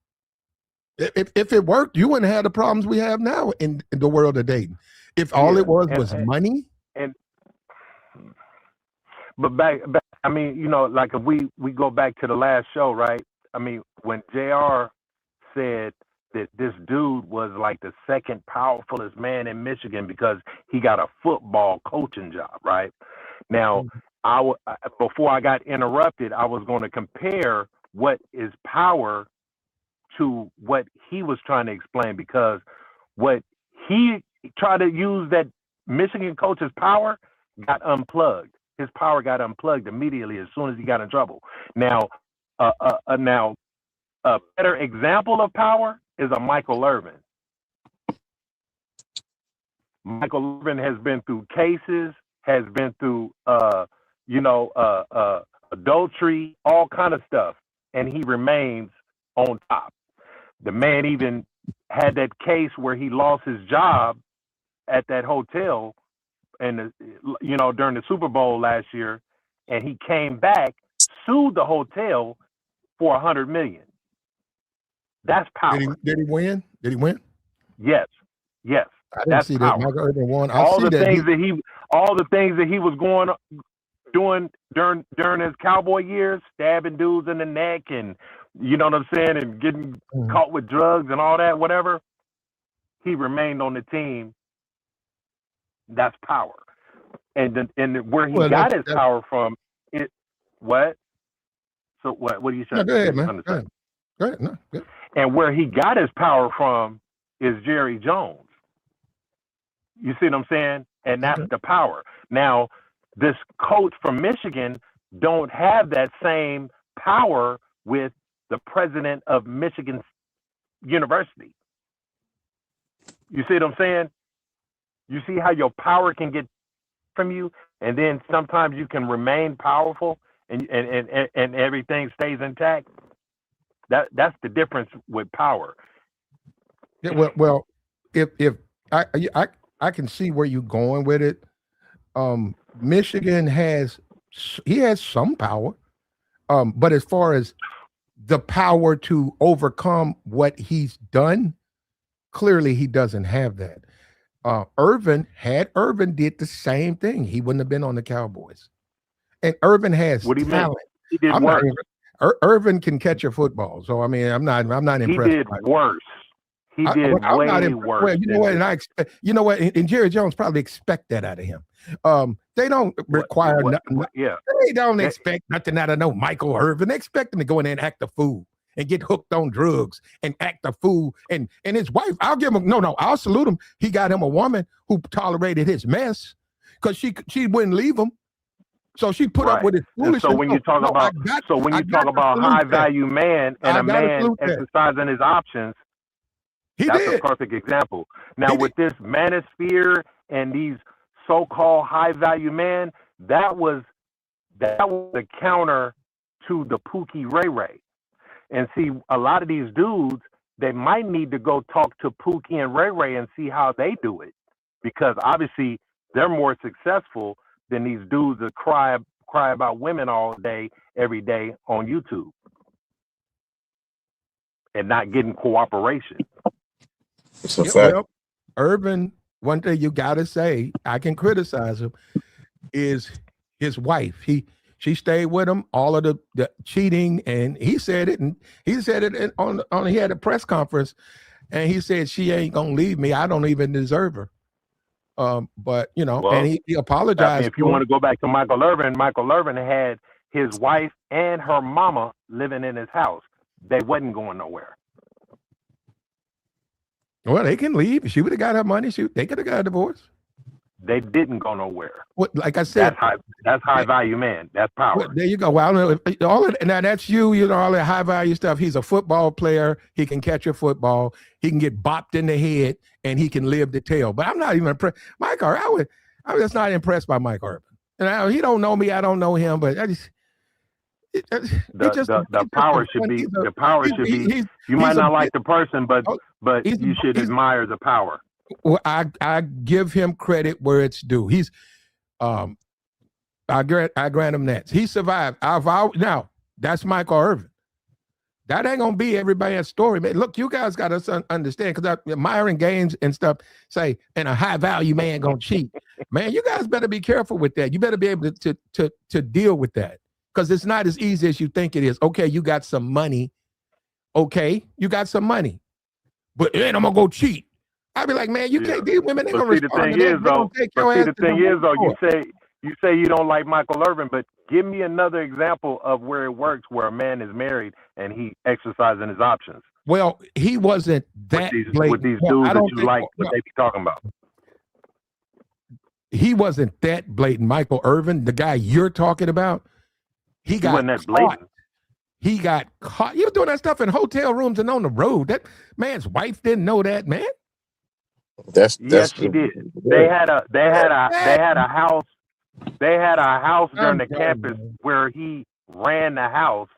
if it worked, you wouldn't have the problems we have now in the world of dating. If all it was money. But back, I mean, like if we go back to the last show, right? I mean, when JR said that this dude was like the second powerfulest man in Michigan because he got a football coaching job, right? Now, before I got interrupted, I was going to compare what is power to what he was trying to explain, because what he tried to use, that Michigan coach's power, got unplugged. His power got unplugged immediately as soon as he got in trouble. Now, a better example of power is a Michael Irvin. Michael Irvin has been through cases, has been through, adultery, all kind of stuff, and he remains on top. The man even had that case where he lost his job at that hotel, and during the Super Bowl last year, and he came back, sued the hotel for $100 million. That's power. Did he win? Did he win? Yes. I didn't see power. that Michael Irvin won. All the things that he was doing during his cowboy years, stabbing dudes in the neck, and you know what I'm saying, and getting caught with drugs and all that, whatever. He remained on the team. That's power. And where he got his power from, what? So what are you saying? No, go ahead, man. Go ahead. No, good. And where he got his power from is Jerry Jones. You see what I'm saying? And that's the power. Now, this coach from Michigan don't have that same power with the president of Michigan University. You see what I'm saying? You see how your power can get from you, and then sometimes you can remain powerful and everything stays intact. That's the difference with power. Yeah, well, if I can see where you're going with it. Michigan has some power, but as far as the power to overcome what he's done, clearly he doesn't have that. Irvin did the same thing, he wouldn't have been on the Cowboys. And Irvin has talent. He did worse. Irvin can catch a football, so I mean, I'm not impressed. He did worse. He did way worse. Well, you know what, and I expect, and Jerry Jones probably expect that out of him. They don't require nothing. Yeah, they don't expect nothing out of no Michael Irvin. They expect him to go in there and act a fool and get hooked on drugs and act a fool. And his wife, I'll give him I'll salute him. He got him a woman who tolerated his mess because she wouldn't leave him. So she put up with his foolishness. So when you talk about high value man and a man exercising his options, That's did. a perfect example. Now, He with did. this manosphere and these so-called high-value men, that was the counter to the Pookie Ray Ray. And see, a lot of these dudes, they might need to go talk to Pookie and Ray Ray and see how they do it, because obviously they're more successful than these dudes that cry about women all day, every day on YouTube and not getting cooperation. It's a Yeah, fact. well, Urban, one thing you gotta say, I can criticize him, is his wife. She stayed with him all of the cheating, and he said it, on he had a press conference, and he said she ain't gonna leave me. I don't even deserve her. But you know, Well, and he I mean, apologized if you to want him. to go back to Michael Irvin had his wife and her mama living in his house. They wasn't going nowhere. Well, they can leave. If she would have got her money, they could have got a divorce. They didn't go nowhere. What, like I said, That's high value man. That's power. well, there you go. Well, I don't know if, all of now that's you know, all that high value stuff. He's a football player. He can catch a football. He can get bopped in the head, and he can live the tale. But I'm not even impressed. Mike Irvin, I'm just not impressed by Mike Irvin. And he don't know me. I don't know him. But I just. The power should be. You might not like the person, but you should admire the power. Well, I give him credit where it's due. He's I grant him that. He survived. Now that's Michael Irvin. That ain't gonna be everybody's story, man. Look, you guys got to understand, because Myron Gaines and stuff say, and a high value man gonna cheat. Man, you guys better be careful with that. You better be able to deal with that, because it's not as easy as you think it is. Okay, you got some money. Okay, you got some money, but then I'm gonna go cheat. I'd be like, man, you can't. These women ain't gonna respond to that. The thing is, though, you say you don't like Michael Irvin, but give me another example of where it works, where a man is married and he exercising his options. Well, he wasn't that with these dudes that you like, what they be talking about. He wasn't that blatant. Michael Irvin, the guy you're talking about, he wasn't that blatant. He got caught. He was doing that stuff in hotel rooms and on the road. That man's wife didn't know that, man. Yes, she did. They had a house. They had a house during the campus where he ran the house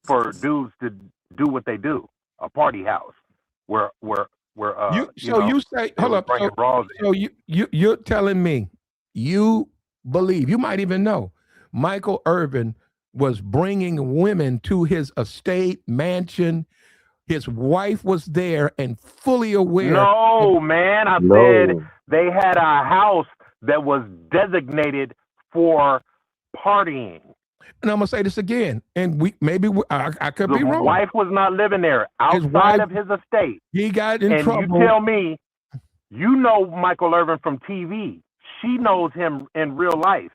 for dudes to do what they do. A party house where you say, hold up. So you're telling me you believe, you might even know, Michael Irvin was bringing women to his estate mansion. His wife was there and fully aware. No, man. I said they had a house that was designated for partying. And I'm gonna say this again, and I could be wrong. The wife was not living there, outside of his estate. He got in trouble. And you tell me, you know Michael Irvin from TV. She knows him in real life.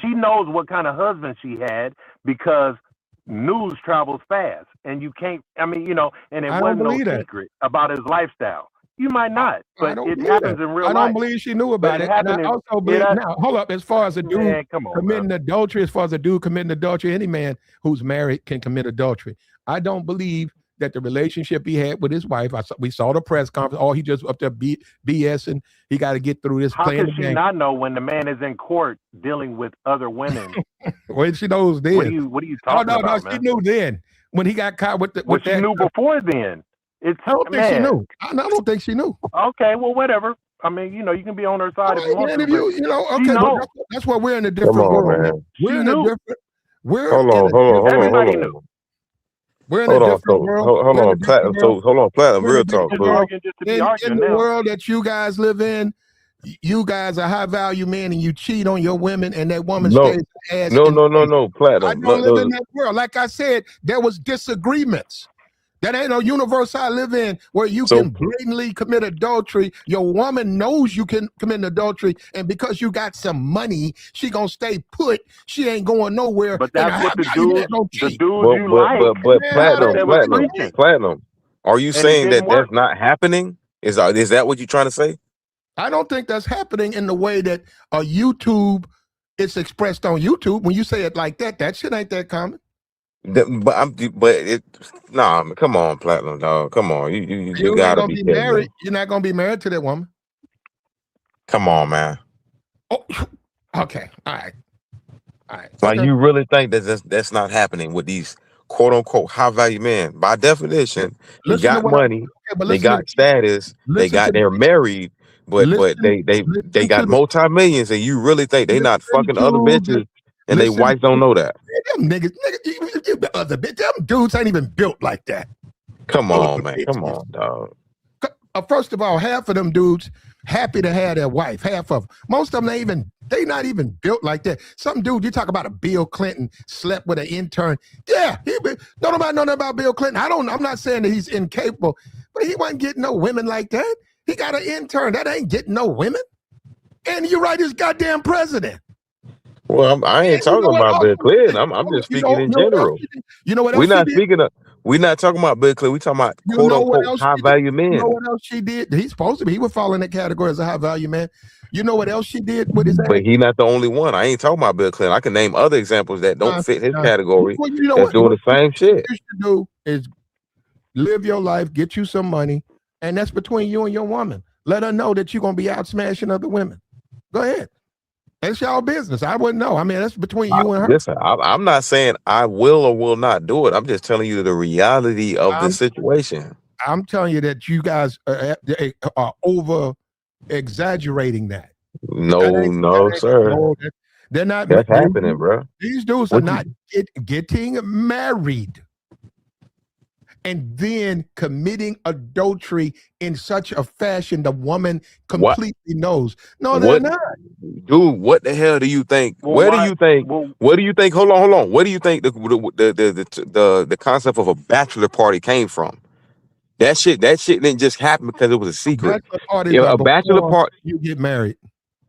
She knows what kind of husband she had, because news travels fast, and you can't. I mean, you know, and it wasn't no secret about his lifestyle. You might not, but it happens in real life. I don't believe she knew about it. And I also believe now. Hold up, as far as a dude committing adultery, any man who's married can commit adultery. I don't believe that the relationship he had with his wife. We saw the press conference. Oh, he just up there BS, and he got to get through this. How could she not know when the man is in court dealing with other women? Well, she knows then. What are you talking about, man? She knew then when he got caught with that. She knew before then. I don't think she knew. I don't think she knew. Okay, well, whatever. I mean, you know, you can be on her side if you want to. Okay, that's why we're in a different world. Man. We're in a different. Hold on. Everybody knew. We're in a different world. Hold on, Platinum. Real talk. In the world that you guys live in, you guys are high value men, and you cheat on your women, and that woman stays ass. No, Platinum. I don't live in that world. Like I said, there was disagreements. That ain't no universe I live in where you can blatantly commit adultery. Your woman knows you can commit adultery, and because you got some money, she gonna stay put. She ain't going nowhere. But that's what the dudes you like. But Platinum. Are you saying that that's not happening? Is that what you're trying to say? I don't think that's happening in the way that YouTube it's expressed on YouTube. When you say it like that, that shit ain't that common. Nah, man, come on, Platinum dog. Come on, you You ain't gotta gonna be be kidding me. married. You're not gonna be married to that woman. Come on, man. Oh, okay. All right. All right. Like, Okay. you really think that that's not happening with these quote unquote high value men? By definition, they Listen to got what I'm money, okay, but they got status, listen to they're married, but listen they listen to got multi-millions, and you really think they not listen fucking other to the bitches and they listen wife don't know that? them niggas, the other bitch, them dudes ain't even built like that. Come Other on, man. Come bitches. on, dog. First of all, half of them dudes happy to have their wife. Half of them. Most of them they not even built like that. Some dude, you talk about a Bill Clinton slept with an intern. Yeah, don't nobody know nothing about Bill Clinton. I'm not saying that he's incapable, but he wasn't getting no women like that. He got an intern. That ain't getting no women. And you're right, he's goddamn president. Well, I ain't talking about Bill Clinton. I'm just speaking in general. You know what else she did? We're not talking about Bill Clinton. We talking about You quote know what unquote else high she did? value You men. know what else she did? He's supposed to be. He would fall in that category as a high value man. You know what else she did with his ass? But he's not the only one. I ain't talking about Bill Clinton. I can name other examples that don't fit his category. Well, you know that's doing the same shit. What you should do is live your life, get you some money, and that's between you and your woman. Let her know that you're gonna be out smashing other women. Go ahead. That's y'all business. I wouldn't know. I mean, that's between you and her. Listen, I'm not saying I will or will not do it. I'm just telling you the reality of the situation. I'm telling you that you guys are over exaggerating that. No, sir. No, they're not. That's happening, bro. These dudes are not getting married and then committing adultery in such a fashion the woman completely knows. No, they're not. Dude, what the hell do you think? Where do you think? Hold on. Where do you think the concept of a bachelor party came from? That shit didn't just happen because it was a secret. A bachelor party, you get married.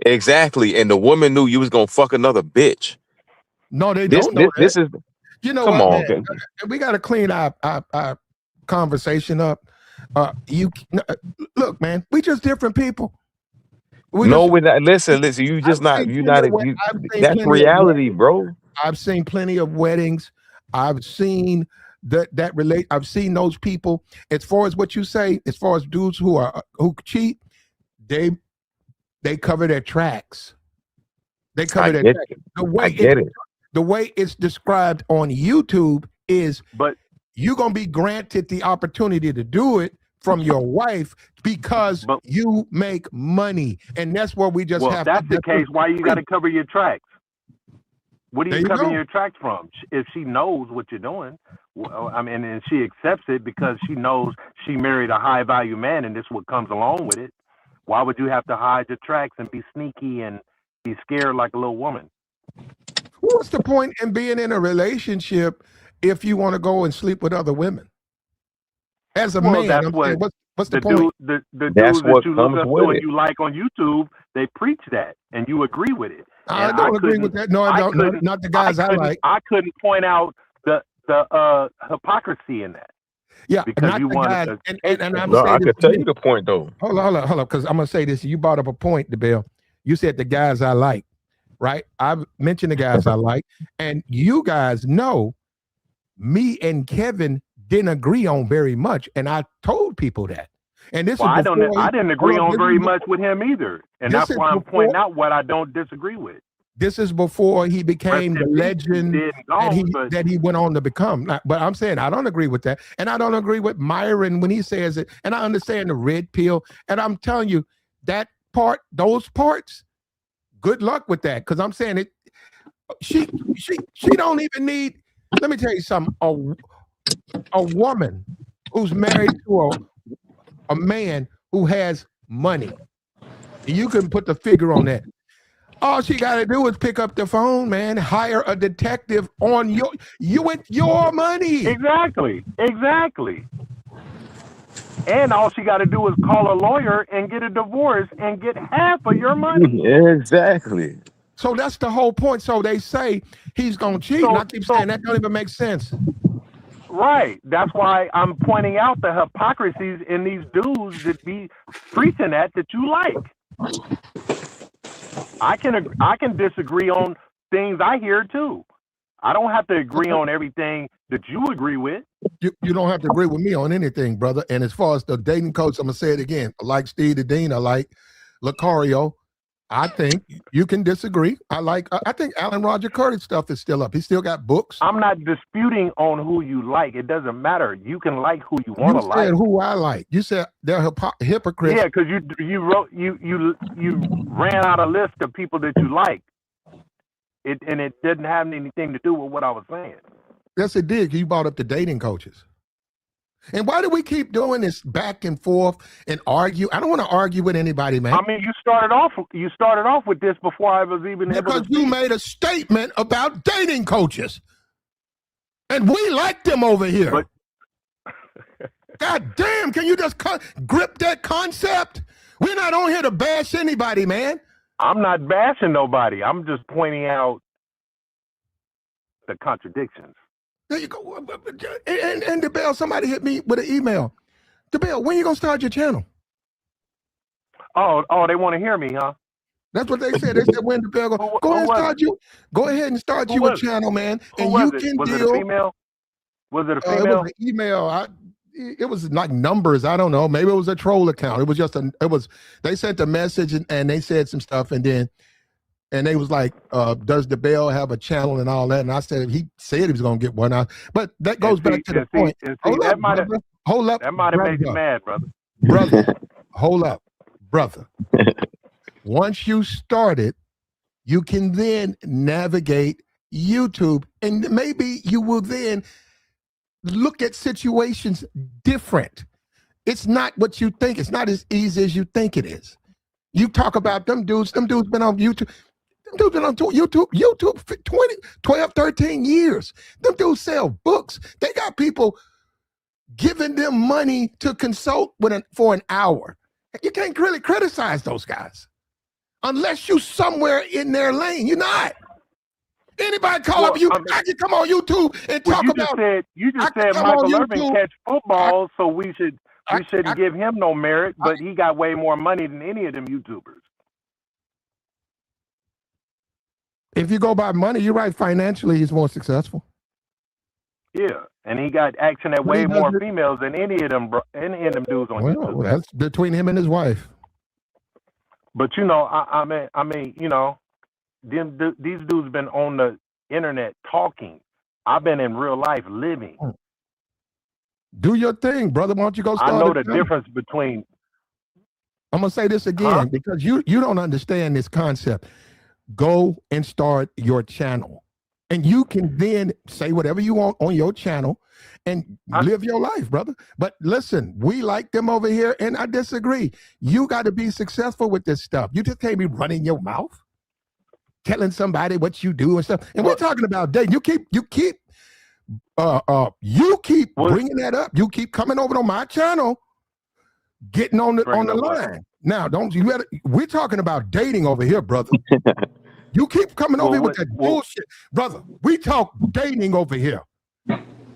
Exactly, and the woman knew you was gonna fuck another bitch. No, they don't know that. This is. You know come what, on, man? We got to clean our conversation up. Look, man, we just different people. We're not. Listen. You just not. You not. That's reality, bro. I've seen plenty of weddings. I've seen I've seen those people. As far as what you say, as far as dudes who cheat, they cover their tracks. They cover their tracks. The way it's described on YouTube is, but you're gonna be granted the opportunity to do it from your wife because you make money, and that's what we just have. Well, if that's the case, why you got to cover your tracks? What are you covering your tracks from? If she knows what you're doing, I mean, and she accepts it because she knows she married a high value man, and this is what comes along with it. Why would you have to hide your tracks and be sneaky and be scared like a little woman? What's the point in being in a relationship if you want to go and sleep with other women? As a man, that's what's the point? The dudes that you look up to and you like on YouTube, they preach that, and you agree with it. I don't agree with that. No, I don't. Not the guys I like. I couldn't point out the hypocrisy in that. Yeah, because you wanted to. And I'm saying I can tell you the point though. Hold on, because I'm gonna say this. You brought up a point, DeBell. You said the guys I like, right? I've mentioned the guys I like, and you guys know me and Kevin didn't agree on very much, and I told people that. And this I didn't agree on very much with him either, and that's why I'm pointing out what I don't disagree with. This is before he became the legend that he went on to become. But I'm saying I don't agree with that, and I don't agree with Myron when he says it. And I understand the red pill, and I'm telling you that part, those parts. Good luck with that, because I'm saying it. She don't even need. Let me tell you something. A woman who's married to a man who has money. You can put the figure on that. All she got to do is pick up the phone, man, hire a detective on with your money. Exactly. And all she got to do is call a lawyer and get a divorce and get half of your money. Exactly. So that's the whole point. So they say he's going to cheat. And I keep saying that don't even make sense. Right. That's why I'm pointing out the hypocrisies in these dudes that be preaching that you like. I can disagree on things I hear too. I don't have to agree on everything that you agree with. You don't have to agree with me on anything, brother. And as far as the dating coach, I'm gonna say it again. I like Steve the Dean. I like Lucario. I think you can disagree. I think Alan Roger Curtis stuff is still up. He still got books. I'm not disputing on who you like. It doesn't matter. You can like who you want to like. You said who I like. You said they're hypocrites. Yeah, because you ran out a list of people that you like. It didn't have anything to do with what I was saying. Yes, it did. You brought up the dating coaches. And why do we keep doing this back and forth and argue? I don't want to argue with anybody, man. I mean, you started off with this before I was even able to because you made a statement about dating coaches, and we like them over here. But God damn! Can you just grip that concept? We're not on here to bash anybody, man. I'm not bashing nobody. I'm just pointing out the contradictions. There you go. And DeBell, somebody hit me with an email. DeBell, when you gonna start your channel? Oh, they want to hear me, huh? That's what they said. They said when DeBell go ahead and start you. Go ahead and start you a channel, man. And you can was deal. Was it a female? Was it a female? It was an email. It was like numbers. I don't know. Maybe it was a troll account. It was just they sent a message and they said some stuff and they was like, does DeBell have a channel and all that? And I said, he said he was going to get one out. But that goes back to the point. Hold up. That might have made you mad, brother. Brother, hold up, brother. Once you start it, you can then navigate YouTube. And maybe you will then look at situations different. It's not what you think. It's not as easy as you think it is. You talk about them dudes been on YouTube. Them dudes been on YouTube for 12, 13 years. Them dudes sell books. They got people giving them money to consult for an hour. You can't really criticize those guys unless you somewhere in their lane. You're not. Anybody call up you? I can come on YouTube and talk about. You just said Michael Irvin catch football, so we shouldn't give him no merit, but he got way more money than any of them YouTubers. If you go by money, you're right. Financially, he's more successful. Yeah, and he got action at way more females than any of them dudes on YouTube. Well, that's between him and his wife. But I mean, these dudes been on the internet talking. I've been in real life living. Do your thing, brother. Why don't you go start? I know the difference between. I'm gonna say this again because you don't understand this concept. Go and start your channel, and you can then say whatever you want on your channel and live your life, brother. But listen, we like them over here, and I disagree. You got to be successful with this stuff. You just can't be running your mouth, telling somebody what you do and stuff. And we're talking about dating. You keep bringing that up. You keep coming over on my channel, getting on the line. Now, we're talking about dating over here, brother. You keep coming over here with that bullshit, brother. We talk dating over here.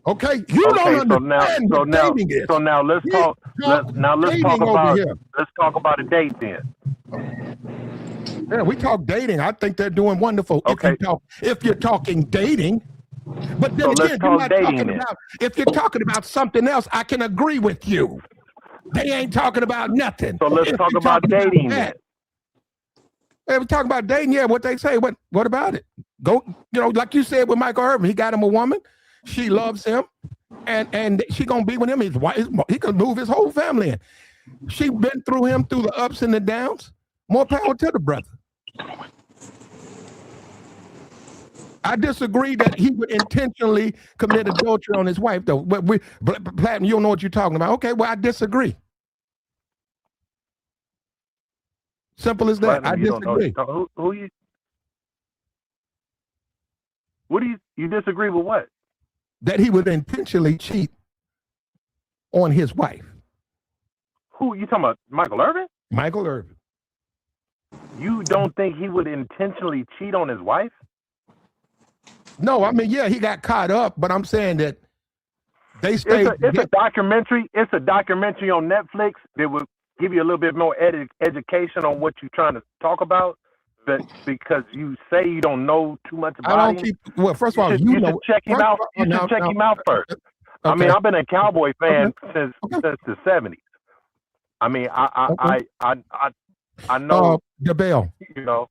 Okay, you don't understand what dating is. So now let's talk. Let's talk about a date then. Yeah, we talk dating. I think they're doing wonderful. Okay. If you're talking dating, but then again, you're not talking about. If you're talking about something else, I can agree with you. They ain't talking about nothing. So let's talk about dating then. Hey, we talk about dating. Yeah, what they say. What about it? Go. Like you said with Michael Irvin, he got him a woman. She loves him, and she gonna be with him. His wife, he can move his whole family in. She been through him through the ups and the downs. More power to the brother. I disagree that he would intentionally commit adultery on his wife, though. But Platinum, you don't know what you're talking about. Okay, well, I disagree. Simple as that. I disagree. You disagree with what? That he would intentionally cheat on his wife. Who you talking about? Michael Irvin? Michael Irvin. You don't think he would intentionally cheat on his wife? No, I mean, yeah, he got caught up, but I'm saying that they stayed. It's a documentary. It's a documentary on Netflix that will give you a little bit more education on what you're trying to talk about. because you say you don't know too much I about don't him. keep. Well, first of all, you know. should check him First of out. all, You should check him out first. Okay. I mean, I've been a Cowboy fan since Okay. the 70s. I mean, Okay. I know. The Bell. You know,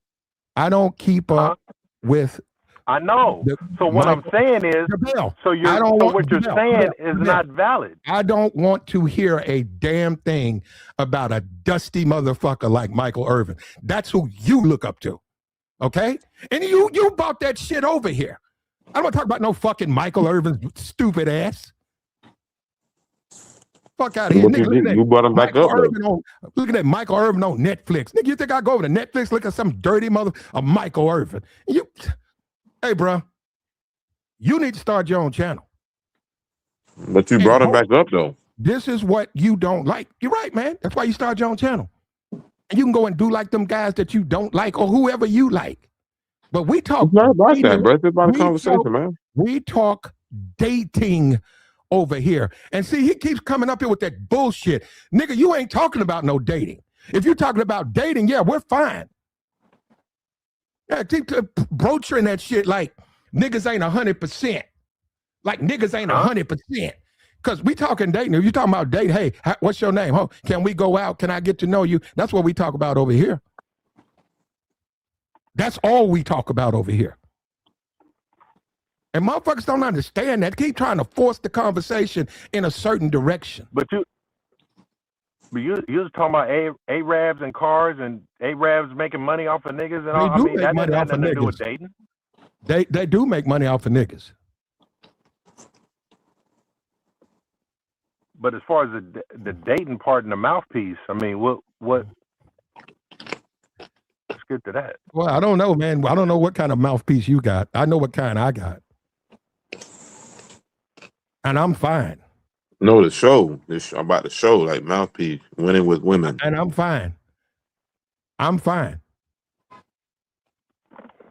I don't keep up with. I know. The, So what I'm saying is, the Bell. so I don't want what you're the Bell, saying the is Bell. not valid. I don't want to hear a damn thing about a dusty motherfucker like Michael Irvin. That's who you look up to. Okay? And you brought that shit over here. I don't want to talk about no fucking Michael Irvin's stupid ass. Fuck out of here. Nigga, you brought him back Michael up, Irvin looking at Michael Irvin on Netflix. Nigga, you think I go over to Netflix, look at some dirty mother of Michael Irvin? Hey, bro, you need to start your own channel. But you brought him back up, though. This is what you don't like. You're right, man. That's why you start your own channel. And you can go and do like them guys that you don't like or whoever you like. But we talk. It's not about that, bro. It's about a conversation, man. We talk dating over here. And see, he keeps coming up here with that bullshit. Nigga, you ain't talking about no dating. If you're talking about dating, yeah, we're fine. Yeah, keep broaching that shit like niggas ain't 100%. Like niggas ain't 100%. Because we talking dating. If you talking about dating, hey, what's your name? Can we go out? Can I get to know you? That's what we talk about over here. That's all we talk about over here. And motherfuckers don't understand that. Keep trying to force the conversation in a certain direction. But you was talking about Arabs and cars and Arabs making money off of niggas and all. I mean, that doesn't have nothing to do with dating. They do make money off of niggas. But as far as the dating part and the mouthpiece, I mean, what? Let's get to that. Well, I don't know, man. I don't know what kind of mouthpiece you got. I know what kind I got. And I'm fine. No, the show. About the show, like mouthpiece, winning with women. And I'm fine. I'm fine.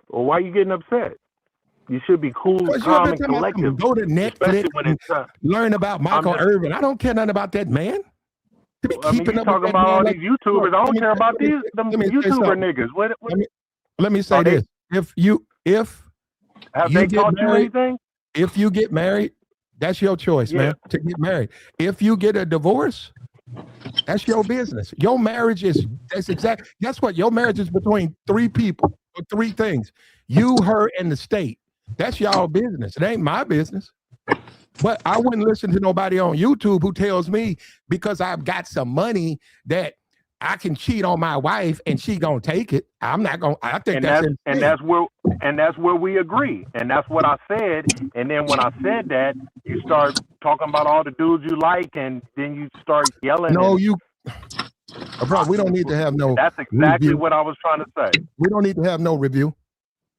Well, why are you getting upset? You should be cool, calm, and collective. Go to Netflix and learn about Michael Irvin. I don't care nothing about that man. To be keeping up talking about all these YouTubers. I don't care about them YouTuber niggas. Let me say this: if have they taught you anything? If you get married, that's your choice, man. To get married. If you get a divorce, that's your business. Your marriage is guess what? Your marriage is between three people or three things: you, her, and the state. That's y'all business. It ain't my business. But I wouldn't listen to nobody on YouTube who tells me because I've got some money that I can cheat on my wife and she gonna take it. I'm not gonna. I think that's where we agree. And that's what I said. And then when I said that, you start talking about all the dudes you like, and then you start yelling. No, bro. We don't need to have no. That's exactly review. what I was trying to say. We don't need to have no review.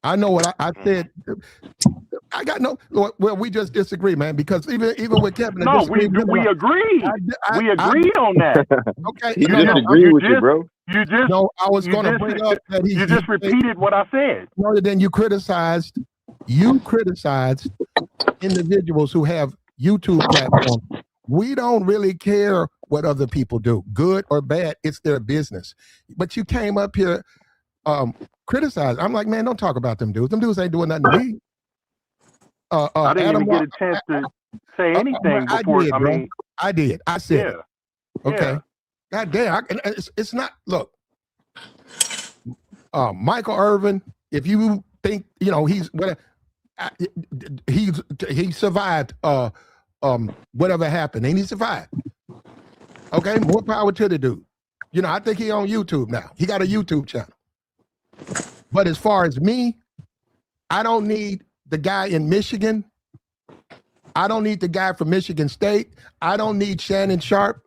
I know what I said. I got no. Well, we just disagree, man. Because even with Kevin, no, we agreed. We agreed on that. Okay, he disagreed with you, bro. You just no. I was going to bring up that you just repeated what I said. No, then you criticized individuals who have YouTube platforms. We don't really care what other people do, good or bad. It's their business. But you came up here. Criticize. I'm like, man, don't talk about them dudes. Them dudes ain't doing nothing to me. I didn't even get a chance to say anything before. I did. I said, okay. Yeah. God damn. It's not. Look, Michael Irvin. If you think he survived. Whatever happened, and he survived. Okay, more power to the dude. I think he on YouTube now. He got a YouTube channel. But as far as me, I don't need the guy in Michigan. I don't need the guy from Michigan State. I don't need Shannon Sharp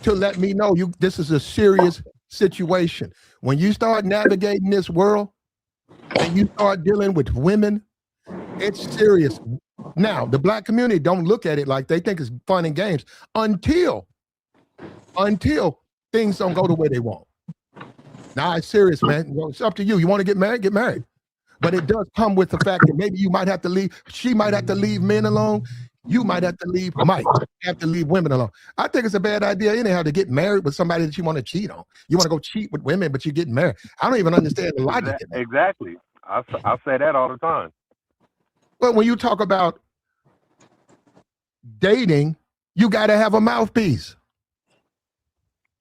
to let me know this is a serious situation. When you start navigating this world and you start dealing with women, it's serious. Now, the black community don't look at it like they think it's fun and games until things don't go the way they want. Now it's serious, man. It's up to you. You want to get married? Get married. But it does come with the fact that maybe you might have to leave. She might have to leave men alone. You might have to leave, might have to leave women alone. I think it's a bad idea anyhow to get married with somebody that you want to cheat on. You want to go cheat with women, but you're getting married. I don't even understand the logic in that. Exactly. I say that all the time. But when you talk about dating, you got to have a mouthpiece.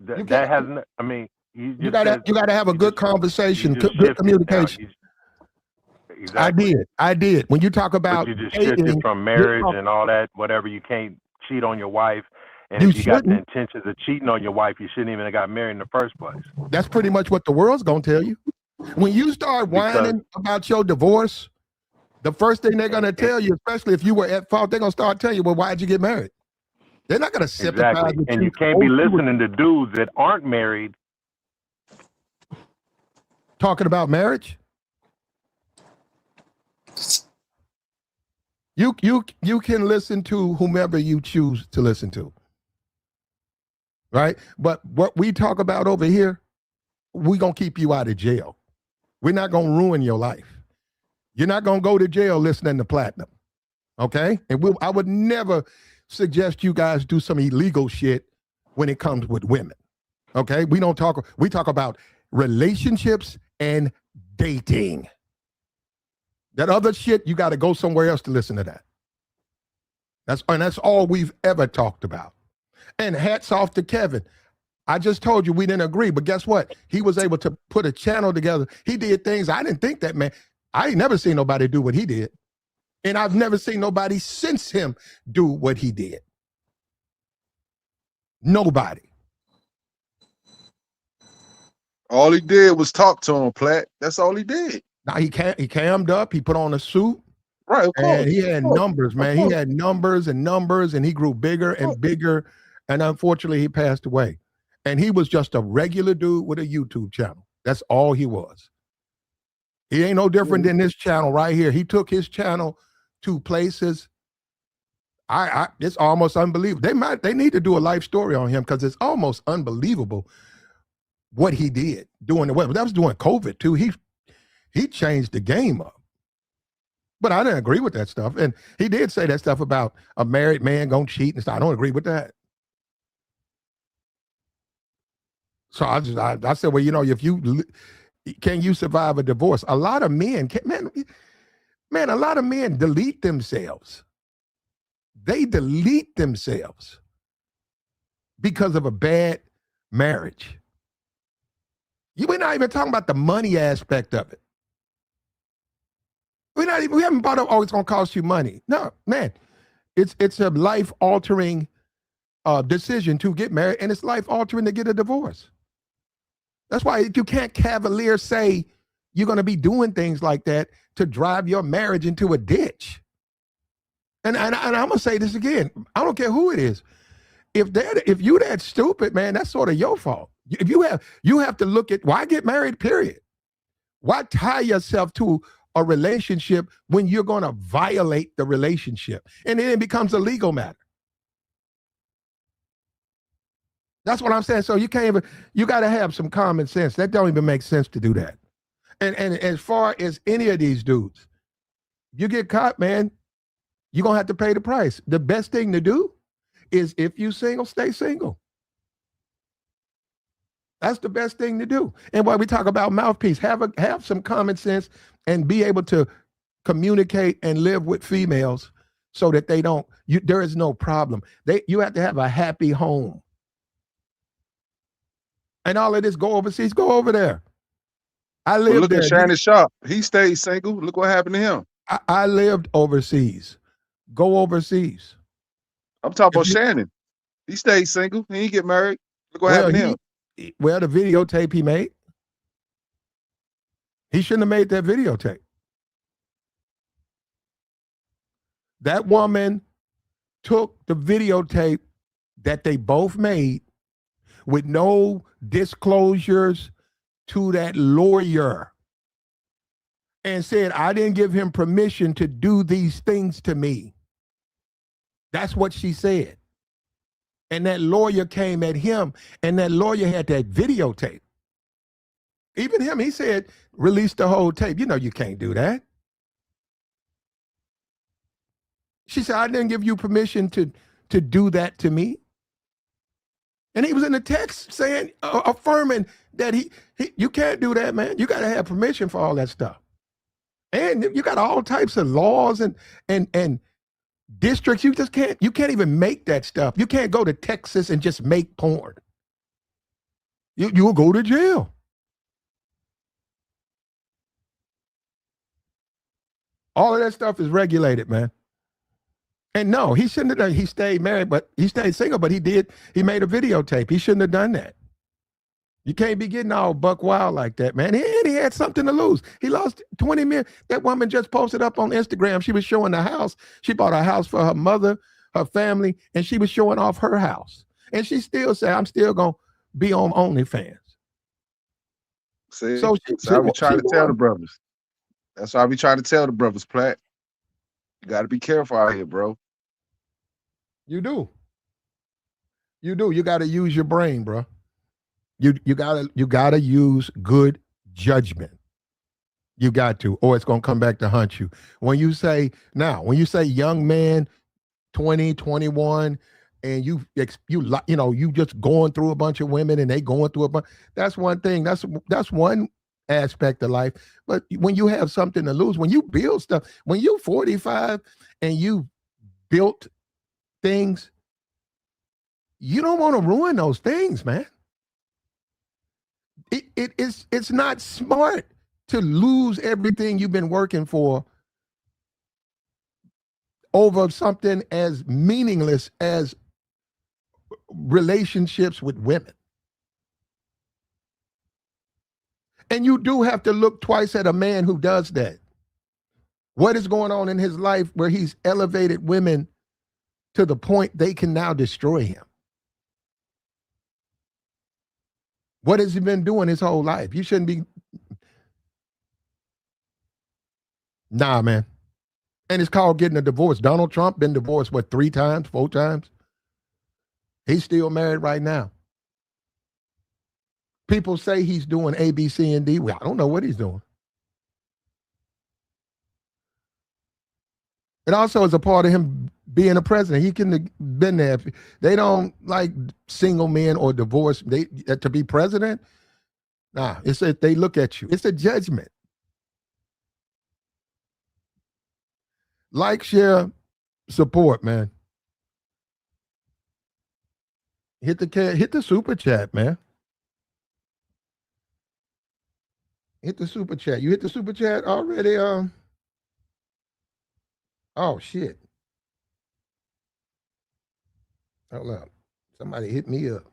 That hasn't. I mean, you got to have a good conversation, good communication. Exactly. I did. When you talk about but you just dating, shifted from marriage and all that, whatever. You can't cheat on your wife, and if you got the intentions of cheating on your wife, you shouldn't even have got married in the first place. That's pretty much what the world's gonna tell you. When you start whining about your divorce, the first thing they're gonna tell you, especially if you were at fault, they're gonna start telling you, "Well, why'd you get married?" They're not gonna sympathize with you. And you can't be listening to dudes that aren't married talking about marriage. You can listen to whomever you choose to listen to, right? But what we talk about over here, we're gonna keep you out of jail. We're not gonna ruin your life. You're not gonna go to jail listening to platinum, okay? And I would never suggest you guys do some illegal shit when it comes with women, okay? We talk about relationships and dating. That other shit, you got to go somewhere else to listen to that. That's all we've ever talked about. And hats off to Kevin. I just told you we didn't agree, but guess what? He was able to put a channel together. He did things I didn't think that man. I ain't never seen nobody do what he did. And I've never seen nobody since him do what he did. Nobody. All he did was talk to him, Platt. That's all he did. Now he cammed up. He put on a suit. Right, of course. And he had numbers, man. He had numbers and numbers, and he grew bigger and bigger. And unfortunately, he passed away. And he was just a regular dude with a YouTube channel. That's all he was. He ain't no different than this channel right here. He took his channel to places. It's almost unbelievable. They need to do a life story on him because it's almost unbelievable what he did doing the web. That was doing COVID too. He changed the game up. But I didn't agree with that stuff. And he did say that stuff about a married man gonna cheat and stuff. I don't agree with that. So I said, well, can you survive a divorce? A lot of men a lot of men delete themselves. They delete themselves because of a bad marriage. We're not even talking about the money aspect of it. We haven't brought up, oh, it's gonna cost you money. No, man, it's a life-altering decision to get married, and it's life-altering to get a divorce. That's why you can't cavalier say you're gonna be doing things like that to drive your marriage into a ditch. And I'm gonna say this again. I don't care who it is. If you that stupid, man, that's sort of your fault. If you have to look at why get married, period. Why tie yourself to a relationship when you're going to violate the relationship? And then it becomes a legal matter. That's what I'm saying. So you got to have some common sense. That don't even make sense to do that. And as far as any of these dudes, you get caught, man, you're going to have to pay the price. The best thing to do is if you single, stay single. That's the best thing to do. And while we talk about mouthpiece, have some common sense and be able to communicate and live with females so that there is no problem. You have to have a happy home. And all of this, go overseas, go over there. Look at Shannon Sharp. He stayed single. Look what happened to him. I lived overseas. Go overseas. I'm talking about Shannon. He stayed single. He didn't get married. Look what happened to him. Well, the videotape he made. He shouldn't have made that videotape. That woman took the videotape that they both made with no disclosures to that lawyer and said, I didn't give him permission to do these things to me. That's what she said. And that lawyer came at him, and that lawyer had that videotape. Even him, he said, release the whole tape. You know you can't do that. She said, I didn't give you permission to do that to me. And he was in the text saying, affirming that he you can't do that, man. You got to have permission for all that stuff. And you got all types of laws and districts. You can't even make that stuff. You can't go to Texas and just make porn. You'll go to jail. All of that stuff is regulated, man. And no, he shouldn't have done. He stayed married, but he stayed single. But he made a videotape. He shouldn't have done that. You can't be getting all buck wild like that, man. He had something to lose. He lost 20 million. That woman just posted up on Instagram. She was showing the house. She bought a house for her mother, her family, and she was showing off her house. And she still said, I'm still going to be on OnlyFans. See, so I be trying to tell the brothers. That's why I be trying to tell the brothers, Platt. You got to be careful out here, bro. You do. You do. You got to use your brain, bro. You gotta use good judgment. You got to, or it's gonna come back to hunt you. When you say young man, 20, 21, and you just going through a bunch of women and they going through a bunch. That's one thing. That's one aspect of life. But when you have something to lose, when you build stuff, when you're 45 and you built things, you don't want to ruin those things, man. It's not smart to lose everything you've been working for over something as meaningless as relationships with women. And you do have to look twice at a man who does that. What is going on in his life where he's elevated women to the point they can now destroy him? What has he been doing his whole life? You shouldn't be. Nah, man. And it's called getting a divorce. Donald Trump been divorced, 3 times, 4 times? He's still married right now. People say he's doing A, B, C, and D. Well, I don't know what he's doing. It also is a part of him being a president. He can have been there. They don't like single men or divorce. To be president. Nah, it's that they look at you. It's a judgment. Like, share, support, man. Hit the super chat, man. Hit the super chat. You hit the super chat already? Oh, shit. Hold up. Somebody hit me up.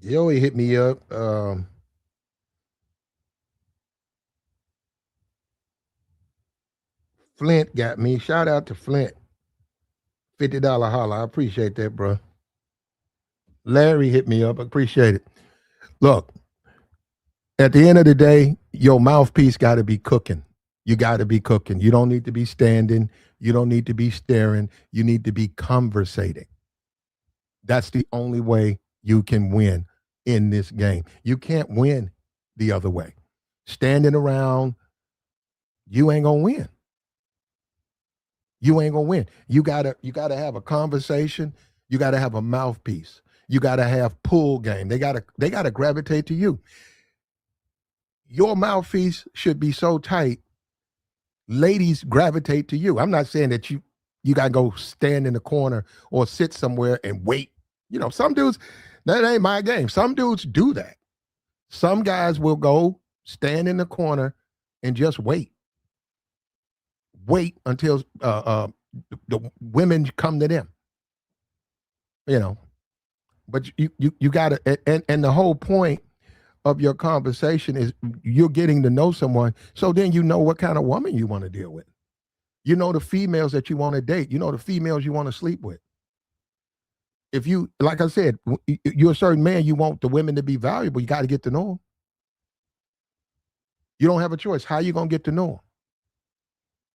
Joey hit me up. Flint got me. Shout out to Flint. $50 holler. I appreciate that, bro. Larry hit me up. I appreciate it. Look, at the end of the day, your mouthpiece got to be cooking. You got to be cooking. You don't need to be standing. You don't need to be staring. You need to be conversating. That's the only way you can win in this game. You can't win the other way. Standing around, you ain't gonna win. You ain't gonna win. You gotta have a conversation. You gotta have a mouthpiece. You gotta have pull game. They gotta gravitate to you. Your mouthpiece should be so tight, ladies gravitate to you. I'm not saying that you gotta go stand in the corner or sit somewhere and wait. Some dudes, that ain't my game. Some dudes do that. Some guys will go stand in the corner and just wait. Wait until the women come to them. But you gotta, and the whole point of your conversation is you're getting to know someone, so then you know what kind of woman you want to deal with. You know the females that you want to date. You know the females you want to sleep with. If you, like I said, you're a certain man, you want the women to be valuable, you got to get to know them. You don't have a choice. How you going to get to know them?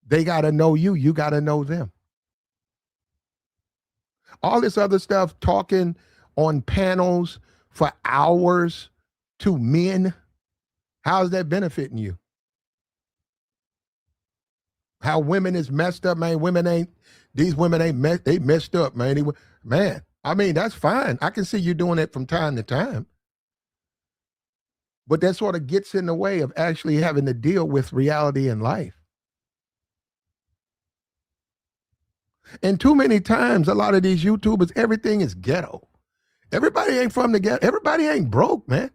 They got to know you. You got to know them. All this other stuff, talking on panels for hours to men, how's that benefiting you? How women is messed up, man. These women ain't they messed up, man. Man, I mean, that's fine. I can see you doing it from time to time. But that sort of gets in the way of actually having to deal with reality in life. And too many times, a lot of these YouTubers, everything is ghetto. Everybody ain't from the ghetto. Everybody ain't broke, man.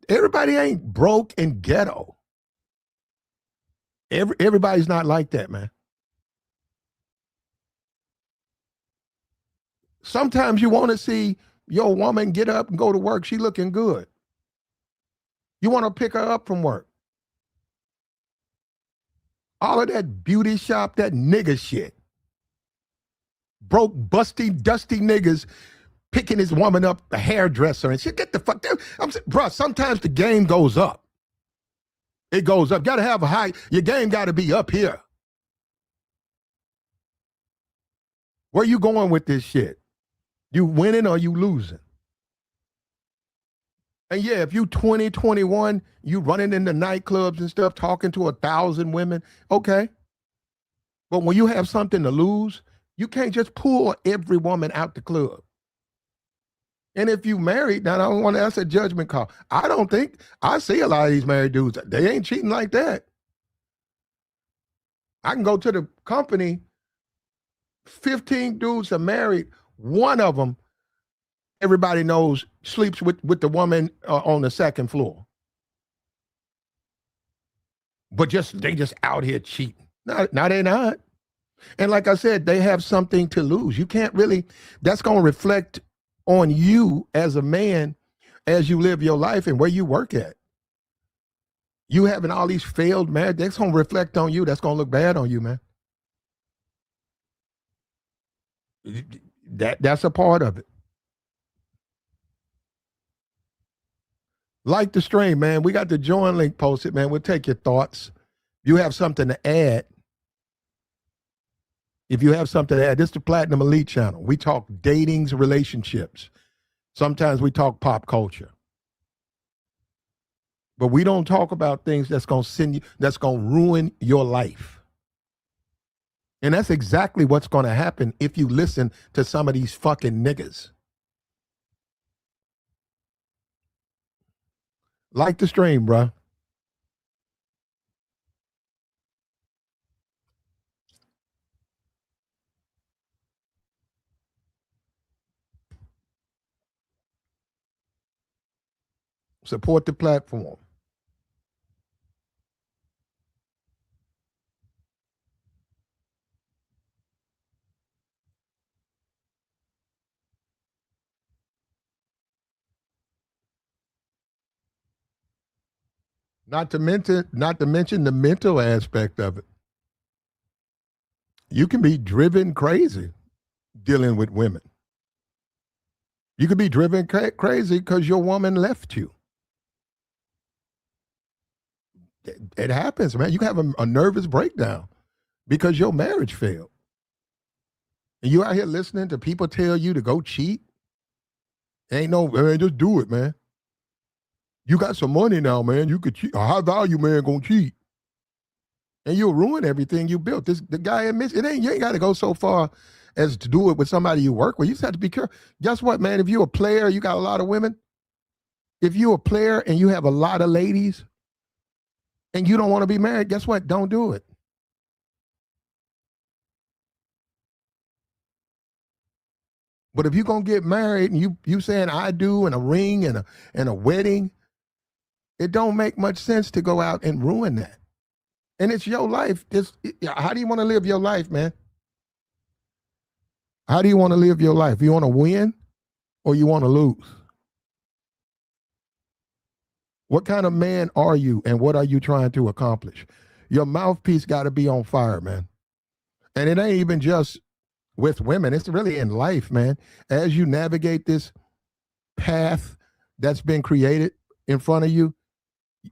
Everybody ain't broke and ghetto. Everybody's not like that, man. Sometimes you want to see your woman get up and go to work. She looking good. You want to pick her up from work. All of that beauty shop, that nigga shit. Broke, busty, dusty niggas picking his woman up, a hairdresser and shit. Get the fuck down. Bro, sometimes the game goes up. It goes up. Got to have a high. Your game got to be up here. Where you going with this shit? You winning or you losing? And yeah, if you 20, 21, you running into nightclubs and stuff, talking to 1,000 women, okay. But when you have something to lose, you can't just pull every woman out the club. And if you married, now I don't want to, that's a judgment call. I see a lot of these married dudes, they ain't cheating like that. I can go to the company, 15 dudes are married, one of them, everybody knows, sleeps with the woman on the second floor. But they just out here cheating. No, they're not. And like I said, they have something to lose. You can't really, that's going to reflect on you as a man as you live your life and where you work at. You having all these failed marriages, that's going to reflect on you. That's going to look bad on you, man. That's a part of it. Like the stream, man. We got the join link posted, man. We'll take your thoughts. If you have something to add, this is the Platinum Elite channel. We talk datings, relationships. Sometimes we talk pop culture. But we don't talk about things that's going to ruin your life. And that's exactly what's going to happen if you listen to some of these fucking niggas. Like the stream, bro. Support the platform. Not to mention the mental aspect of it. You can be driven crazy dealing with women. You could be driven crazy because your woman left you. It happens, man. You have a nervous breakdown because your marriage failed. And you out here listening to people tell you to go cheat. Ain't no, man, just do it, man. You got some money now, man. You could cheat. A high value man gonna cheat. And you'll ruin everything you built. The guy admits you ain't got to go so far as to do it with somebody you work with. You just have to be careful. Guess what, man? If you're a player, you got a lot of women. If you're a player and you have a lot of ladies and you don't want to be married, guess what? Don't do it. But if you're gonna get married and you saying I do and a ring and a wedding, it don't make much sense to go out and ruin that. And it's your life. How do you want to live your life, man? How do you want to live your life? You want to win or you want to lose? What kind of man are you and what are you trying to accomplish? Your mouthpiece got to be on fire, man. And it ain't even just with women. It's really in life, man. As you navigate this path that's been created in front of you,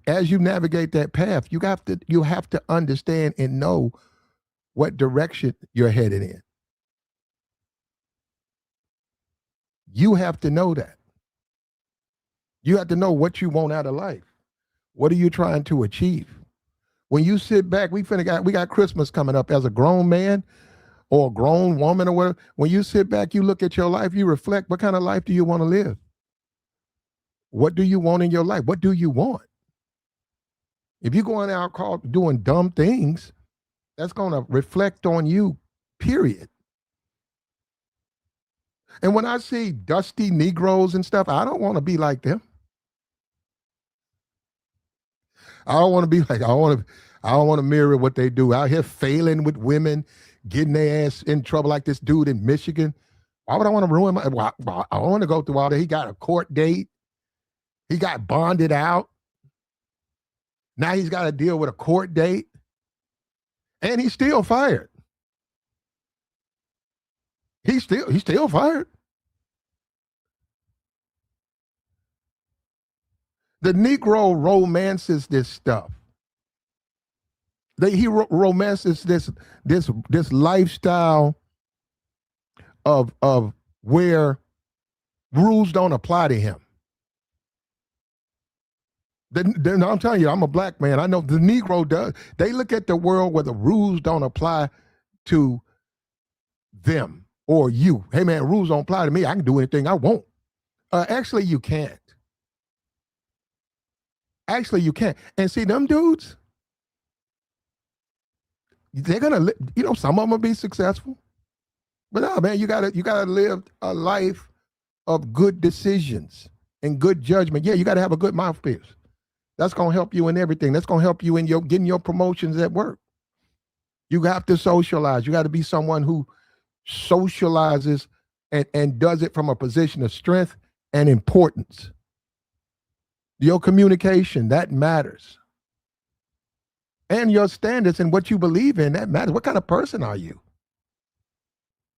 as you navigate that path, you have to understand and know what direction you're headed in. You have to know that. You have to know what you want out of life. What are you trying to achieve? When you sit back, we got Christmas coming up. As a grown man or a grown woman or whatever, when you sit back, you look at your life, you reflect, what kind of life do you want to live? What do you want in your life? What do you want? If you're going out doing dumb things, that's going to reflect on you, period. And when I see dusty Negroes and stuff, I don't want to be like them. I don't want to be like, I don't want to mirror what they do out here, failing with women, getting their ass in trouble like this dude in Michigan. Why would I want to ruin I don't want to go through all that. He got a court date. He got bonded out. Now he's got to deal with a court date. And he's still fired. He's still fired. The Negro romances this stuff. He romances this lifestyle of where rules don't apply to him. I'm telling you, I'm a black man. I know the Negro does. They look at the world where the rules don't apply to them or you. Hey man, rules don't apply to me. I can do anything I want. Actually, you can't. Actually, you can't. And see, them dudes, they're gonna, some of them will be successful. But no, man, you gotta live a life of good decisions and good judgment. Yeah, you gotta have a good mouthpiece. That's gonna help you in everything. That's gonna help you in getting your promotions at work. You have to socialize. You got to be someone who socializes and does it from a position of strength and importance. Your communication, that matters. And your standards and what you believe in, that matters. What kind of person are you?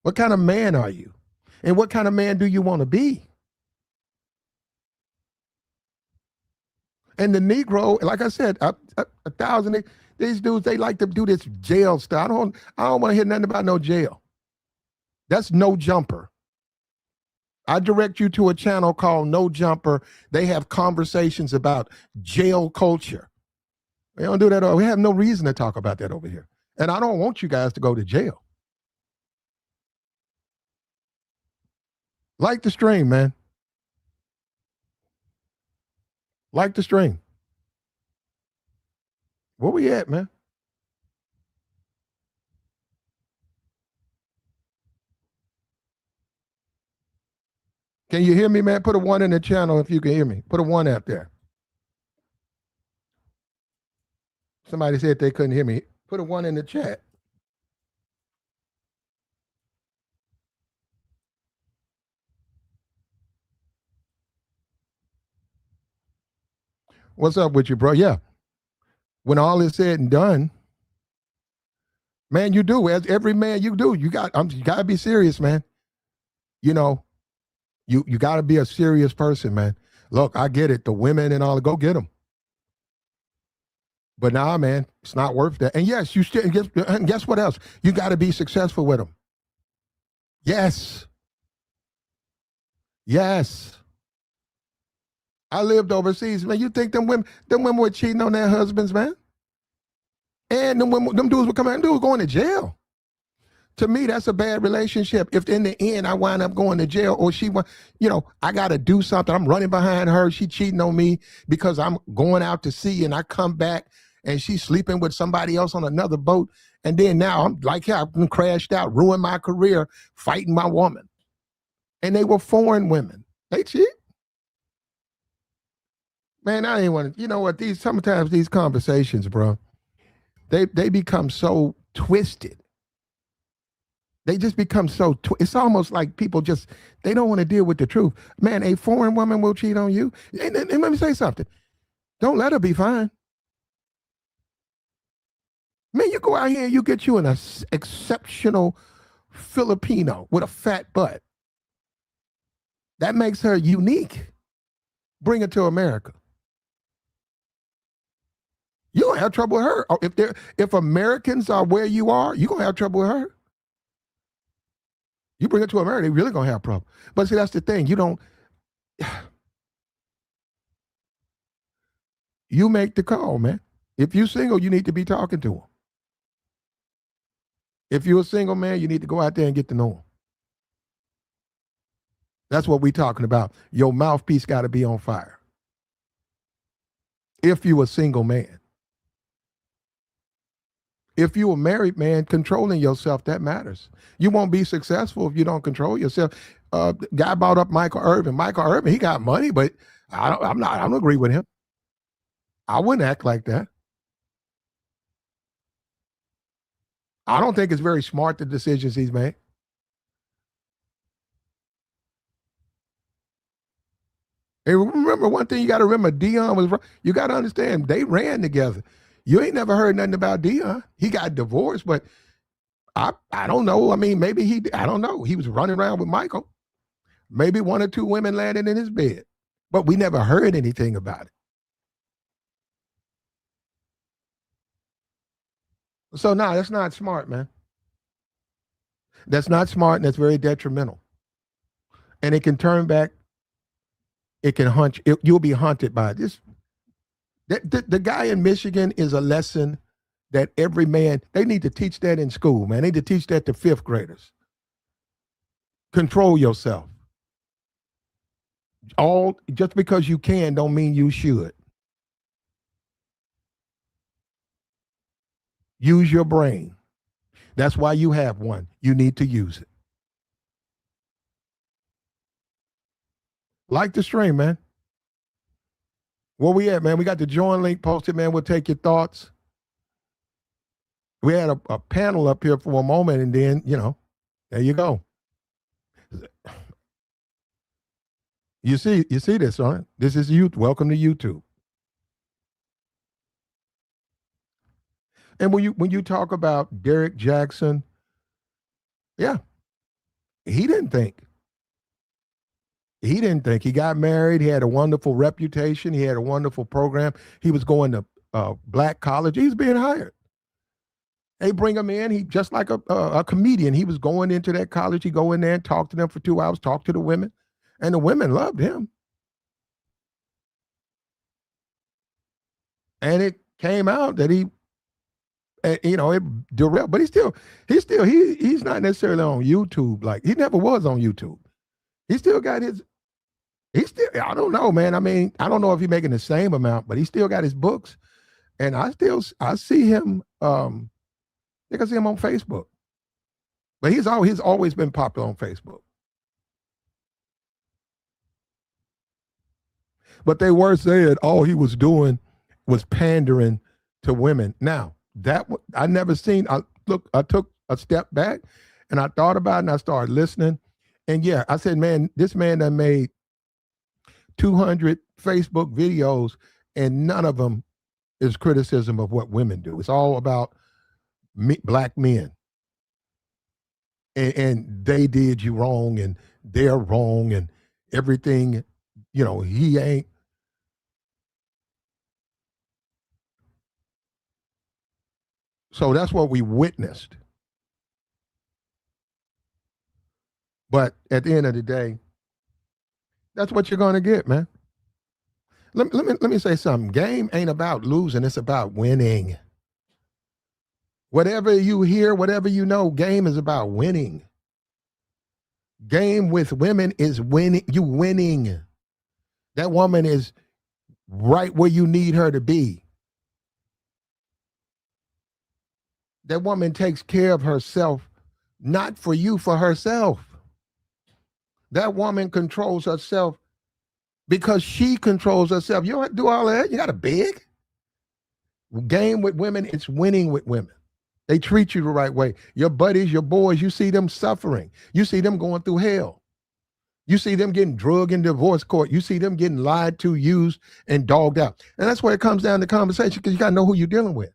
What kind of man are you? And what kind of man do you want to be? And the Negro, like I said, these dudes, they like to do this jail stuff. I don't want to hear nothing about no jail. That's No Jumper. I direct you to a channel called No Jumper. They have conversations about jail culture. We don't do that. We have no reason to talk about that over here. And I don't want you guys to go to jail. Like the stream, man. Like the stream. Where we at, man? Can you hear me, man? Put a 1 in the channel if you can hear me. Put a 1 out there. Somebody said they couldn't hear me. Put a 1 in the chat. What's up with you, bro? Yeah. When all is said and done, man, you do. As every man you do. You got to be serious, man. You got to be a serious person, man. Look, I get it. The women and all, go get them. But nah, man, it's not worth that. And yes, you still, and guess what else? You got to be successful with them. Yes. Yes. I lived overseas, man. You think them women were cheating on their husbands, man? And them dudes were coming out, dudes going to jail. To me, that's a bad relationship. If in the end I wind up going to jail or I got to do something. I'm running behind her. She cheating on me because I'm going out to sea and I come back and she's sleeping with somebody else on another boat. And then now I'm like, yeah, I've crashed out, ruined my career, fighting my woman. And they were foreign women. They cheat. Man, I ain't want to, you know what, sometimes these conversations, bro, they become so twisted. They just become so, it's almost like people they don't want to deal with the truth. Man, a foreign woman will cheat on you. And let me say something. Don't let her be fine. Man, you go out here and you get you an exceptional Filipino with a fat butt. That makes her unique. Bring her to America. You're gonna have trouble with her. If Americans are where you are, you're gonna have trouble with her. You bring it to America, they really gonna have problems. But see, that's the thing. You don't. You make the call, man. If you're single, you need to be talking to them. If you're a single man, you need to go out there and get to know them. That's what we're talking about. Your mouthpiece got to be on fire. If you're a single man. If you're a married man, controlling yourself, that matters. You won't be successful if you don't control yourself. Guy brought up Michael Irvin. Michael Irvin, he got money, but I don't agree with him. I wouldn't act like that. I don't think it's very smart, the decisions he's made. And remember one thing you got to remember, Dion was, you got to understand, they ran together. You ain't never heard nothing about Dion. He got divorced, but I don't know. I mean, maybe I don't know. He was running around with Michael. Maybe one or two women landed in his bed, but we never heard anything about it. So no, that's not smart, man. That's not smart, and that's very detrimental. And it can turn back. It can hunt. You'll be haunted by this. The guy in Michigan is a lesson that every man, they need to teach that in school, man. They need to teach that to fifth graders. Control yourself. Just because you can don't mean you should. Use your brain. That's why you have one. You need to use it. Like the stream, man. Where we at, man? We got the join link posted, man. We'll take your thoughts. We had a panel up here for a moment, and then, there you go. You see this, huh? This is youth. Welcome to YouTube. And when you talk about Derek Jackson, yeah, he didn't think. He didn't think. He got married. He had a wonderful reputation. He had a wonderful program. He was going to black college. He's being hired. They bring him in. He just like a comedian. He was going into that college. He go in there and talk to them for 2 hours, talk to the women, and the women loved him. And it came out that he, it derailed. But he's not necessarily on YouTube. Like, he never was on YouTube. He still got his. I don't know, man. I mean, I don't know if he's making the same amount, but he still got his books, and I see him. I think I see him on Facebook, but he's always been popular on Facebook. But they were saying all he was doing was pandering to women. Now that I never seen. I took a step back, and I thought about it, and I started listening, and yeah, I said, man, this man that made 200 Facebook videos, and none of them is criticism of what women do. It's all about black men. And they did you wrong, and they're wrong, and everything, he ain't. So that's what we witnessed. But at the end of the day, that's what you're going to get, man. Let me say something. Game ain't about losing. It's about winning. Whatever you hear, whatever you know, game is about winning. Game with women is winning. You winning. That woman is right where you need her to be. That woman takes care of herself, not for you, for herself. That woman controls herself because she controls herself. You don't do all that. You got to beg. Game with women, it's winning with women. They treat you the right way. Your buddies, your boys, you see them suffering. You see them going through hell. You see them getting drugged in divorce court. You see them getting lied to, used, and dogged out. And that's where it comes down to conversation, because you got to know who you're dealing with.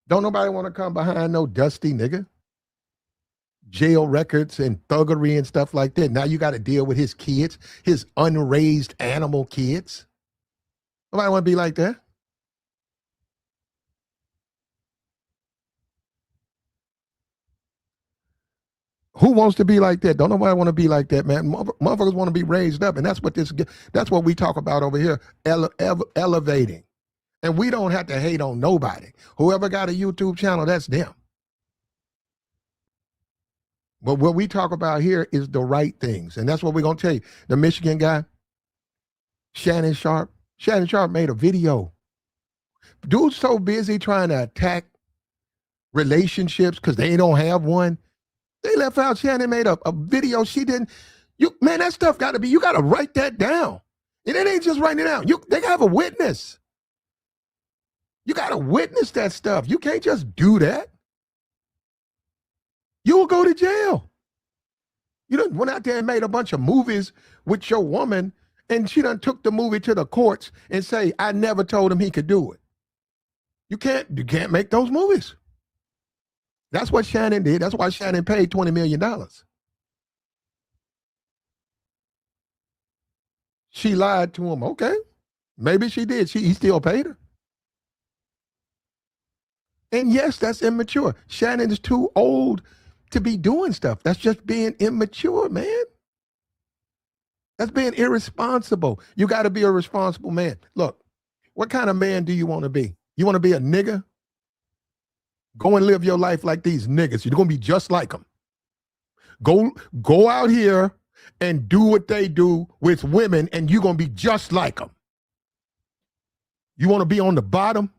Don't nobody want to come behind no dusty nigga. Jail records and thuggery and stuff like that. Now you got to deal with his kids, his unraised animal kids. Nobody want to be like that. Who wants to be like that? Don't nobody want to be like that, man. Motherfuckers want to be raised up, and that's what we talk about over here, elevating. And we don't have to hate on nobody. Whoever got a YouTube channel, that's them. But what we talk about here is the right things, and that's what we're gonna tell you. The Michigan guy, Shannon Sharp made a video. Dude's so busy trying to attack relationships because they don't have one. They left out Shannon made a video she didn't. Man, that stuff got to be, you got to write that down. And it ain't just writing it down. They have a witness. You got to witness that stuff. You can't just do that. You will go to jail. You done went out there and made a bunch of movies with your woman, and she done took the movie to the courts and say, I never told him he could do it. You can't make those movies. That's what Shannon did. That's why Shannon paid $20 million. She lied to him. Okay. Maybe she did. He still paid her. And yes, that's immature. Shannon is too old to be doing stuff. That's just being immature, man. That's being irresponsible. You got to be a responsible man. Look, what kind of man do you want to be? You want to be a nigga? Go and live your life like these niggas. You're going to be just like them. Go out here and do what they do with women, and you're going to be just like them. You want to be on the bottom?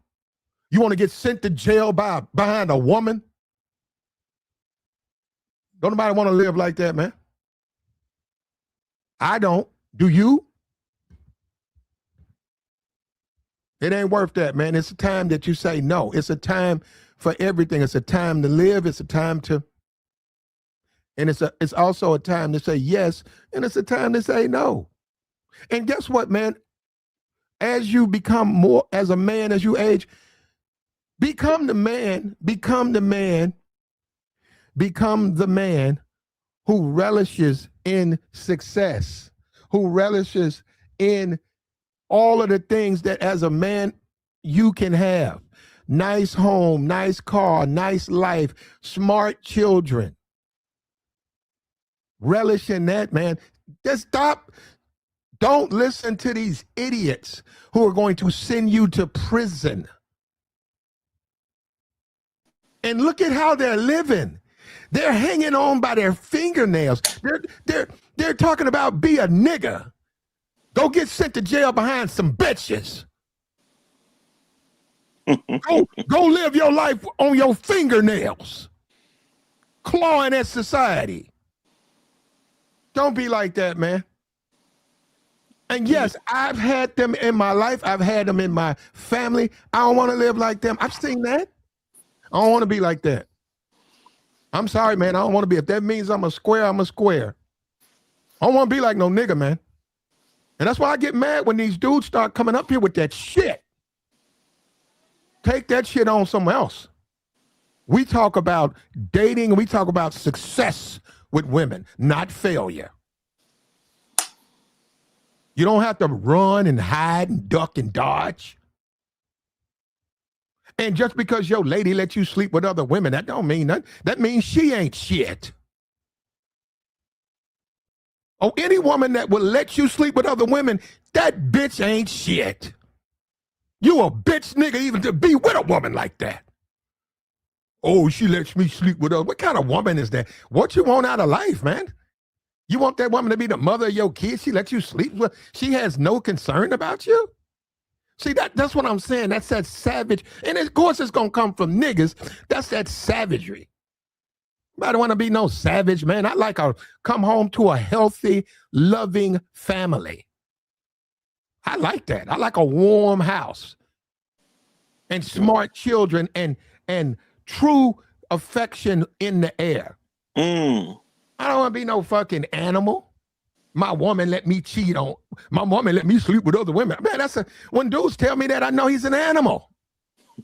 You want to get sent to jail behind a woman? Don't nobody want to live like that, man. I don't. Do you? It ain't worth that, man. It's a time that you say no. It's a time for everything. It's a time to live. It's a time to, and it's also a time to say yes, and it's a time to say no. And guess what, man? As you become more, as a man, as you age, become the man who relishes in success, who relishes in all of the things that as a man you can have. Nice home, nice car, nice life, smart children. Relish in that, man. Just stop. Don't listen to these idiots who are going to send you to prison. And look at how they're living. They're hanging on by their fingernails. They're talking about be a nigga. Go get sent to jail behind some bitches. Go live your life on your fingernails, clawing at society. Don't be like that, man. And yes, I've had them in my life. I've had them in my family. I don't want to live like them. I've seen that. I don't want to be like that. I'm sorry, man. I don't want to be. If that means I'm a square, I'm a square. I don't want to be like no nigga, man. And that's why I get mad when these dudes start coming up here with that shit. Take that shit on somewhere else. We talk about dating, and we talk about success with women, not failure. You don't have to run and hide and duck and dodge. And just because your lady lets you sleep with other women, that don't mean that. That means she ain't shit. Oh, any woman that will let you sleep with other women, that bitch ain't shit. You a bitch nigga even to be with a woman like that. Oh, she lets me sleep with her. What kind of woman is that? What you want out of life, man? You want that woman to be the mother of your kids? She lets you sleep with. She has no concern about you? See, that's what I'm saying. That's that savage. And of course it's going to come from niggas. That's that savagery. I don't want to be no savage, man. I like to come home to a healthy, loving family. I like that. I like a warm house and smart children and true affection in the air. I don't want to be no fucking animal. My woman let me cheat on. My woman let me sleep with other women. Man, when dudes tell me that, I know he's an animal.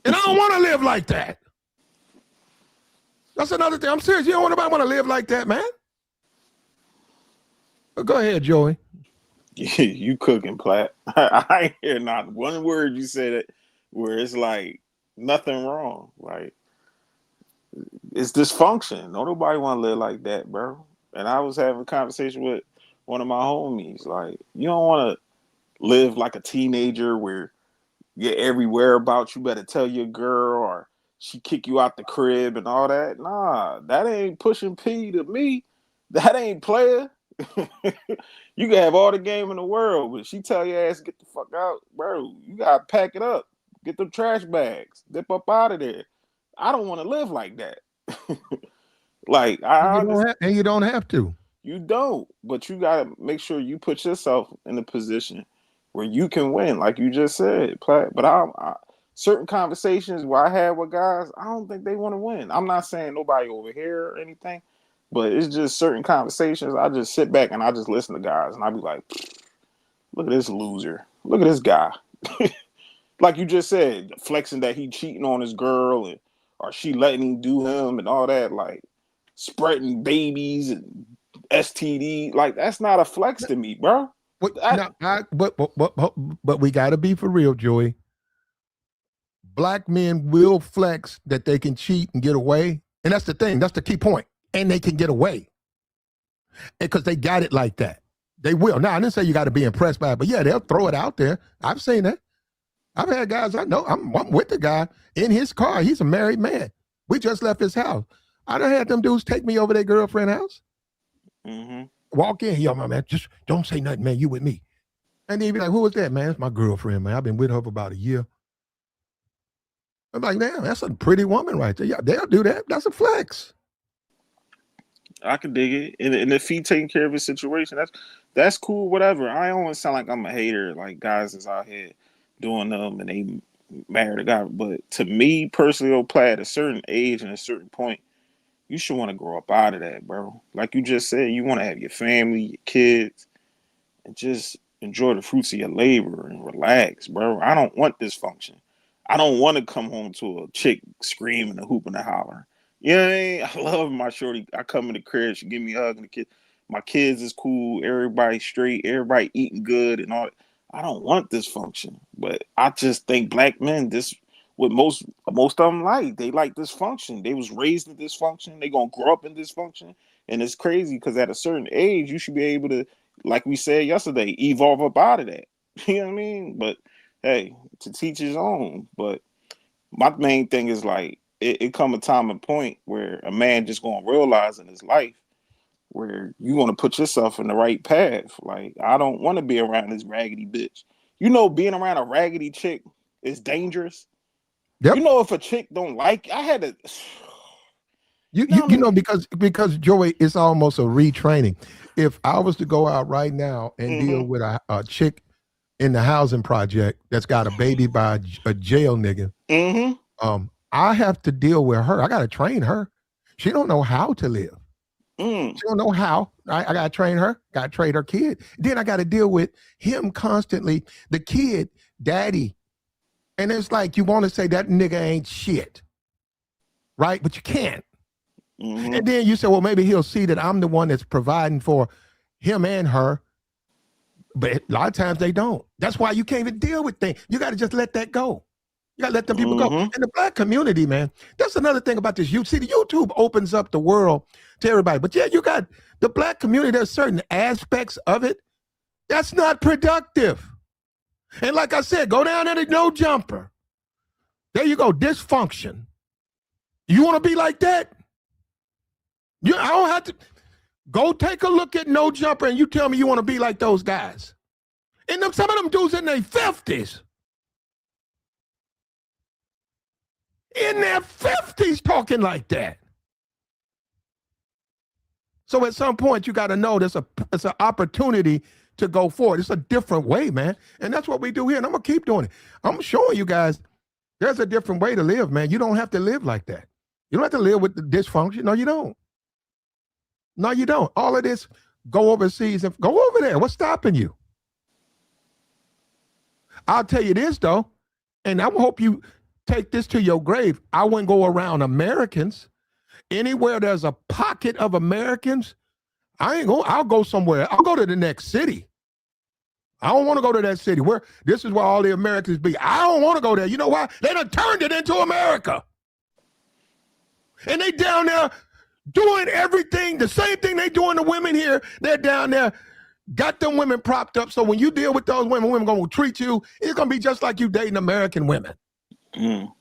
And I don't want to live like that. That's another thing. I'm serious. You don't want to live like that, man. But go ahead, Joey. You cooking, Platt. I ain't hear not one word you said it where it's like nothing wrong. Like it's dysfunction. Don't nobody want to live like that, bro. And I was having a conversation with one of my homies. Like, you don't want to live like a teenager where you're everywhere about you better tell your girl or she kick you out the crib and all that. Nah, that ain't pushing P to me. That ain't player. You can have all the game in the world, but she tell your ass get the fuck out, bro. You gotta pack it up, get them trash bags, dip up out of there. I don't want to live like that. Like I understand. And you don't have to. You don't, but you gotta make sure you put yourself in a position where you can win, like you just said, Platt. But certain conversations where I had with guys, I don't think they want to win. I'm not saying nobody over here or anything, but it's just certain conversations. I just sit back and I just listen to guys, and I be like, "Look at this loser. Look at this guy." Like you just said, flexing that he cheating on his girl, and or she letting him do him and all that, like spreading babies and STD. Like that's not a flex to me, bro. But we got to be for real, Joey. Black men will flex that they can cheat and get away, and that's the thing. That's the key point. And they can get away, because they got it like that. They will. Now I didn't say you got to be impressed by it, but yeah, they'll throw it out there. I've seen that. I've had guys I know. I'm with the guy in his car. He's a married man. We just left his house. I done had them dudes take me over their girlfriend's house. Mm-hmm. Walk in, yo, my man, just don't say nothing, man. You with me. And then be like, who was that, man? It's my girlfriend, man. I've been with her for about a year. I'm like, damn, that's a pretty woman right there. Yeah, they'll do that. That's a flex. I can dig it. And if he taking care of his situation, that's cool, whatever. I don't want to sound like I'm a hater, like guys is out here doing them and they married a guy. But to me personally, Platt, at a certain age and a certain point, you should want to grow up out of that, bro. Like you just said, you want to have your family, your kids, and just enjoy the fruits of your labor and relax, bro. I don't want dysfunction. I don't want to come home to a chick screaming and hooping and hollering. You know what I mean? I love my shorty. I come in the crib, she give me a hug and the kid. My kids is cool. Everybody straight. Everybody eating good and all. I don't want dysfunction, but I just think black men, this what most of them like. They like dysfunction. They was raised in dysfunction. They gonna grow up in dysfunction, and it's crazy because at a certain age, you should be able to, like we said yesterday, evolve up out of that. You know what I mean? But hey, to teach his own. But my main thing is like it come a time and point where a man just gonna realize in his life where you want to put yourself in the right path. Like I don't want to be around this raggedy bitch. You know, being around a raggedy chick is dangerous. Yep. You know, if a chick don't like, I had to. You know, because Joey, it's almost a retraining. If I was to go out right now and deal with a chick in the housing project that's got a baby by a jail nigga, I have to deal with her. I got to train her. She don't know how to live. She don't know how. I got to train her. Got to train her kid. Then I got to deal with him constantly. The kid, daddy, and it's like you want to say that nigga ain't shit, right? But you can't. And then you say, well, maybe he'll see that I'm the one that's providing for him and her. But a lot of times they don't. That's why you can't even deal with things. You got to just let that go. You got to let them people go. And the black community, man, that's another thing about this. You see, the YouTube opens up the world to everybody. But yeah, you got the black community. There's certain aspects of it that's not productive. And like I said, go down there to No Jumper. There you go, dysfunction. You want to be like that? I don't have to go take a look at No Jumper and you tell me you want to be like those guys. And some of them dudes in their 50s. In their 50s talking like that. So at some point you got to know it's an opportunity to go forward. It's a different way, man. And that's what we do here. And I'm going to keep doing it. I'm showing you guys there's a different way to live, man. You don't have to live like that. You don't have to live with the dysfunction. No, you don't. No, you don't. All of this, go overseas and go over there. What's stopping you? I'll tell you this, though, and I hope you take this to your grave. I wouldn't go around Americans. Anywhere there's a pocket of Americans, I'll go somewhere. I'll go to the next city. I don't want to go to that city. This is where all the Americans be. I don't want to go there. You know why? They done turned it into America. And they down there doing everything, the same thing they doing to women here. They're down there, got them women propped up. So when you deal with those women going to treat you, it's going to be just like you dating American women. Mm.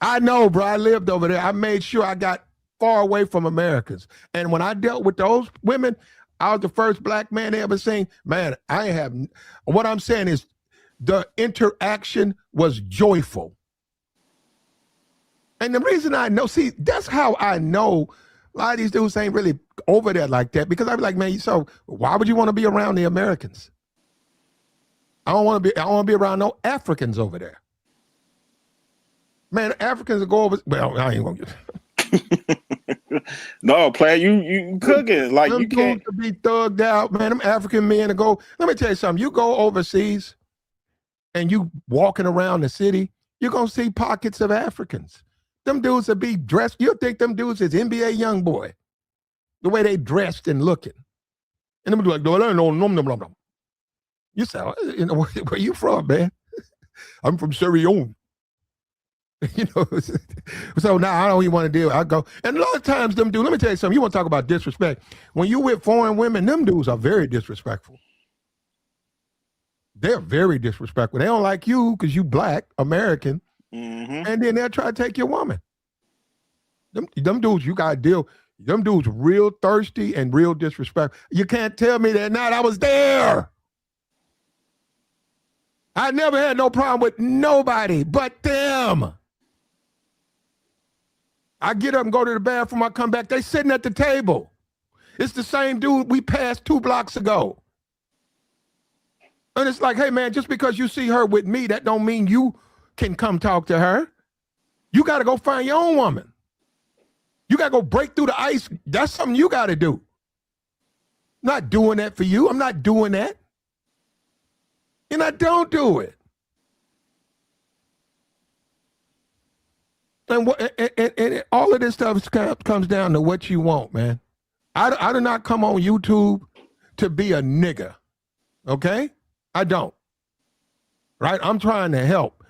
I know, bro. I lived over there. I made sure I got far away from Americans. And when I dealt with those women, I was the first black man they ever seen. Man, what I'm saying is the interaction was joyful. And the reason I know, see, that's how I know a lot of these dudes ain't really over there like that, because I'd be like, man, so why would you want to be around the Americans? I don't want to be around no Africans over there. Man, Africans will go over, well, I ain't gonna get No, player, you cooking. Like, them you can't to be thugged out, man. Them African men to go. Let me tell you something. You go overseas and you walking around the city, you're gonna see pockets of Africans. Them dudes will be dressed. You'll think them dudes is NBA young boy, the way they dressed and looking. And them be like, no. You say, where you from, man? I'm from Sierra Leone. You know, so now I don't even want to deal. I go, and a lot of times them dudes, let me tell you something, you want to talk about disrespect. When you with foreign women, them dudes are very disrespectful. They're very disrespectful. They don't like you because you black, American, and then they'll try to take your woman. Them dudes, you got to deal, them dudes real thirsty and real disrespectful. You can't tell me they're not. I was there. I never had no problem with nobody but them. I get up and go to the bathroom, I come back, they sitting at the table. It's the same dude we passed 2 blocks ago. And it's like, hey man, just because you see her with me, that don't mean you can come talk to her. You got to go find your own woman. You got to go break through the ice. That's something you got to do. I'm not doing that for you. I'm not doing that. And I don't do it. And all of this stuff comes down to what you want, man. I do not come on YouTube to be a nigga, okay? I don't, right? I'm trying to help.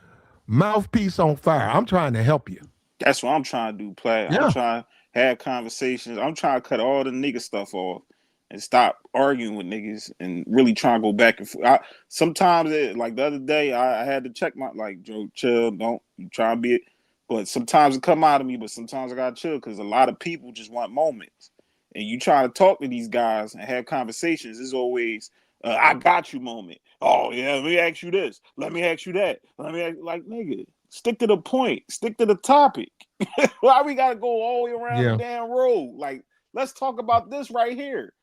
Mouthpiece on fire. I'm trying to help you. That's what I'm trying to do, play. Yeah. I'm trying to have conversations. I'm trying to cut all the nigga stuff off and stop arguing with niggas and really try to go back and forth. Sometimes, like the other day, I had to check my, like, Joe, chill, don't you try to be it. But sometimes it come out of me, but sometimes I got to chill because a lot of people just want moments. And you try to talk to these guys and have conversations, it's always, I got you moment. Oh, yeah, let me ask you this. Let me ask you that. Like, nigga, stick to the point. Stick to the topic. Why we got to go all the way around the damn road? Like, let's talk about this right here.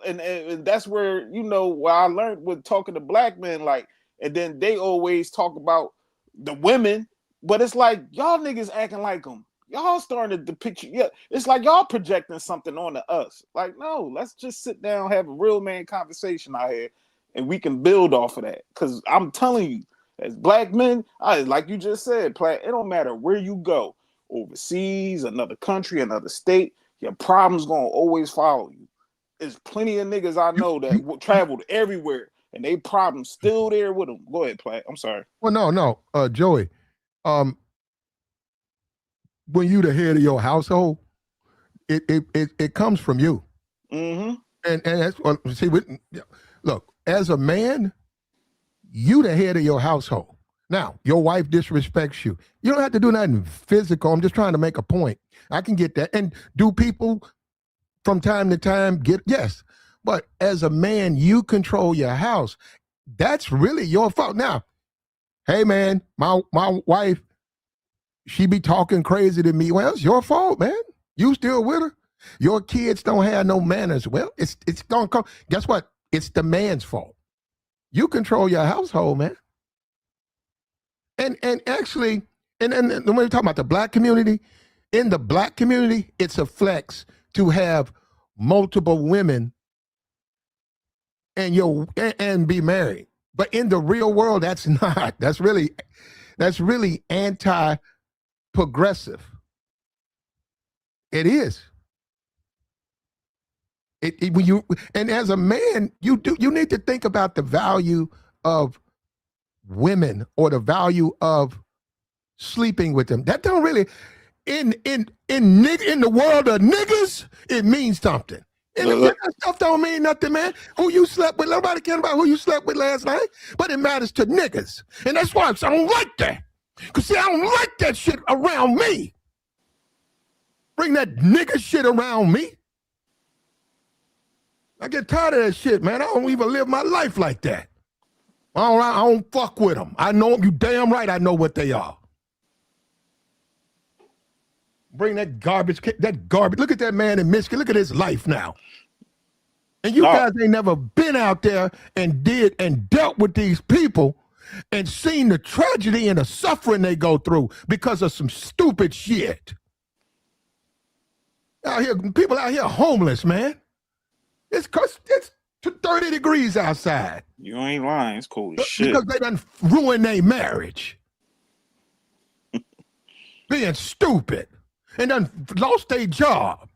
And that's where, you know, what I learned with talking to black men, like, and then they always talk about the women, but it's like, y'all niggas acting like them. Y'all starting to depict, it's like y'all projecting something onto us. Like, no, let's just sit down, have a real man conversation out here, and we can build off of that. Because I'm telling you, as black men, like you just said, Platt, it don't matter where you go, overseas, another country, another state, your problem's going to always follow you. There's plenty of niggas I know that traveled everywhere, and they problems still there with them. Go ahead, Platt. I'm sorry. Well, no, Joey. When you the head of your household, it comes from you. Mm-hmm. And that's what, see. Look, as a man, you the head of your household. Now, your wife disrespects you. You don't have to do nothing physical. I'm just trying to make a point. I can get that. And do people from time to time yes. But as a man, you control your house. That's really your fault. Now, hey man, my wife, she be talking crazy to me. Well, it's your fault, man. You still with her. Your kids don't have no manners. Well, it's gonna come. Guess what? It's the man's fault. You control your household, man. And actually, and when we talk about the black community, in the black community, it's a flex to have multiple women and be married. But in the real world, that's not. That's really anti-progressive. It is. When you, and as a man, you need to think about the value of women or the value of sleeping with them. That don't really in the world of niggas, it means something. And that stuff don't mean nothing, man. Who you slept with, nobody cares about who you slept with last night, but it matters to niggas. And that's why I don't like that. Because see, I don't like that shit around me. Bring that nigga shit around me. I get tired of that shit, man. I don't even live my life like that. I don't fuck with them. I know them. You damn right I know what they are. Bring that garbage. Look at that man in Michigan. Look at his life now. And you guys ain't never been out there and dealt with these people and seen the tragedy and the suffering they go through because of some stupid shit. Out here, people out here homeless, man. It's 30 degrees outside. You ain't lying. It's cold as shit. Because they done ruined their marriage. Being stupid. And done lost their job.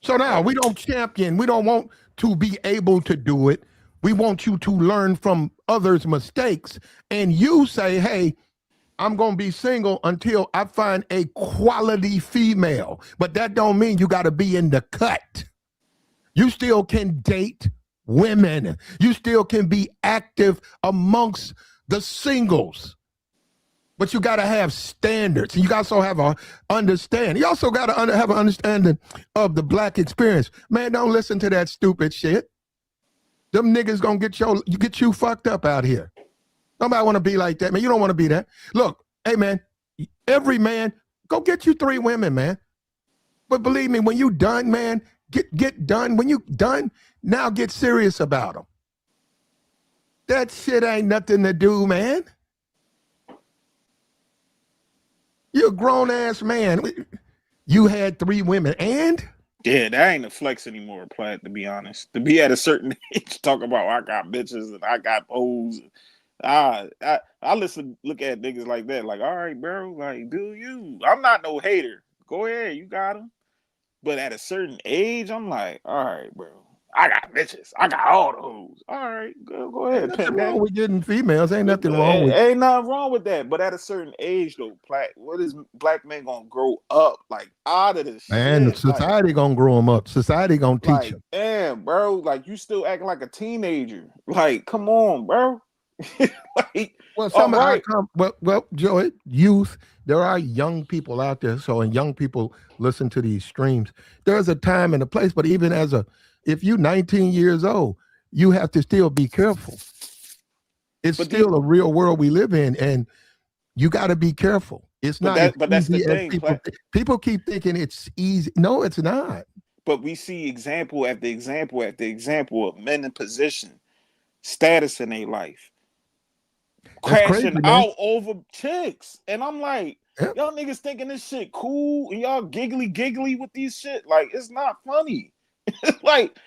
So now we don't champion. We don't want to be able to do it. We want you to learn from others' mistakes. And you say, hey, I'm going to be single until I find a quality female. But that don't mean you got to be in the cut. You still can date women. You still can be active amongst the singles. But you got to have standards. And you also have a understanding. You also got to have an understanding of the black experience. Man, don't listen to that stupid shit. Them niggas going to get you fucked up out here. Nobody want to be like that, man. You don't want to be that. Look, hey, man, every man, go get you 3 women, man. But believe me, when you done, man, get done. When you done, now get serious about them. That shit ain't nothing to do, man. You're a grown-ass man. You had 3 women, and? Yeah, that ain't a flex anymore, Platt, to be honest. To be at a certain age, talk about I got bitches and I got hoes. I look at niggas like that, like, all right, bro, like, do you? I'm not no hater. Go ahead, you got them. But at a certain age, I'm like, all right, bro, I got bitches. I got all the hoes. All right, go ahead. Ain't nothing wrong with getting females. Ain't nothing wrong with Ain't nothing wrong with that. But at a certain age, though, Platt, what is black men gonna grow up like out of this man, shit? society gonna grow them up. Society gonna teach them. Damn, bro, like you still acting like a teenager. Like, come on, bro. Like, well, Joey, youth, there are young people out there. So, and young people listen to these streams. There's a time and a place, but even if you're 19 years old, you have to still be careful. It's still a real world we live in, and you got to be careful. It's not. But that's the thing. People keep thinking it's easy. No, it's not. But we see example after example after example of men in position, status in their life, crashing out over chicks, and I'm like, y'all niggas thinking this shit cool, and y'all giggly with these shit. Like, it's not funny. Like,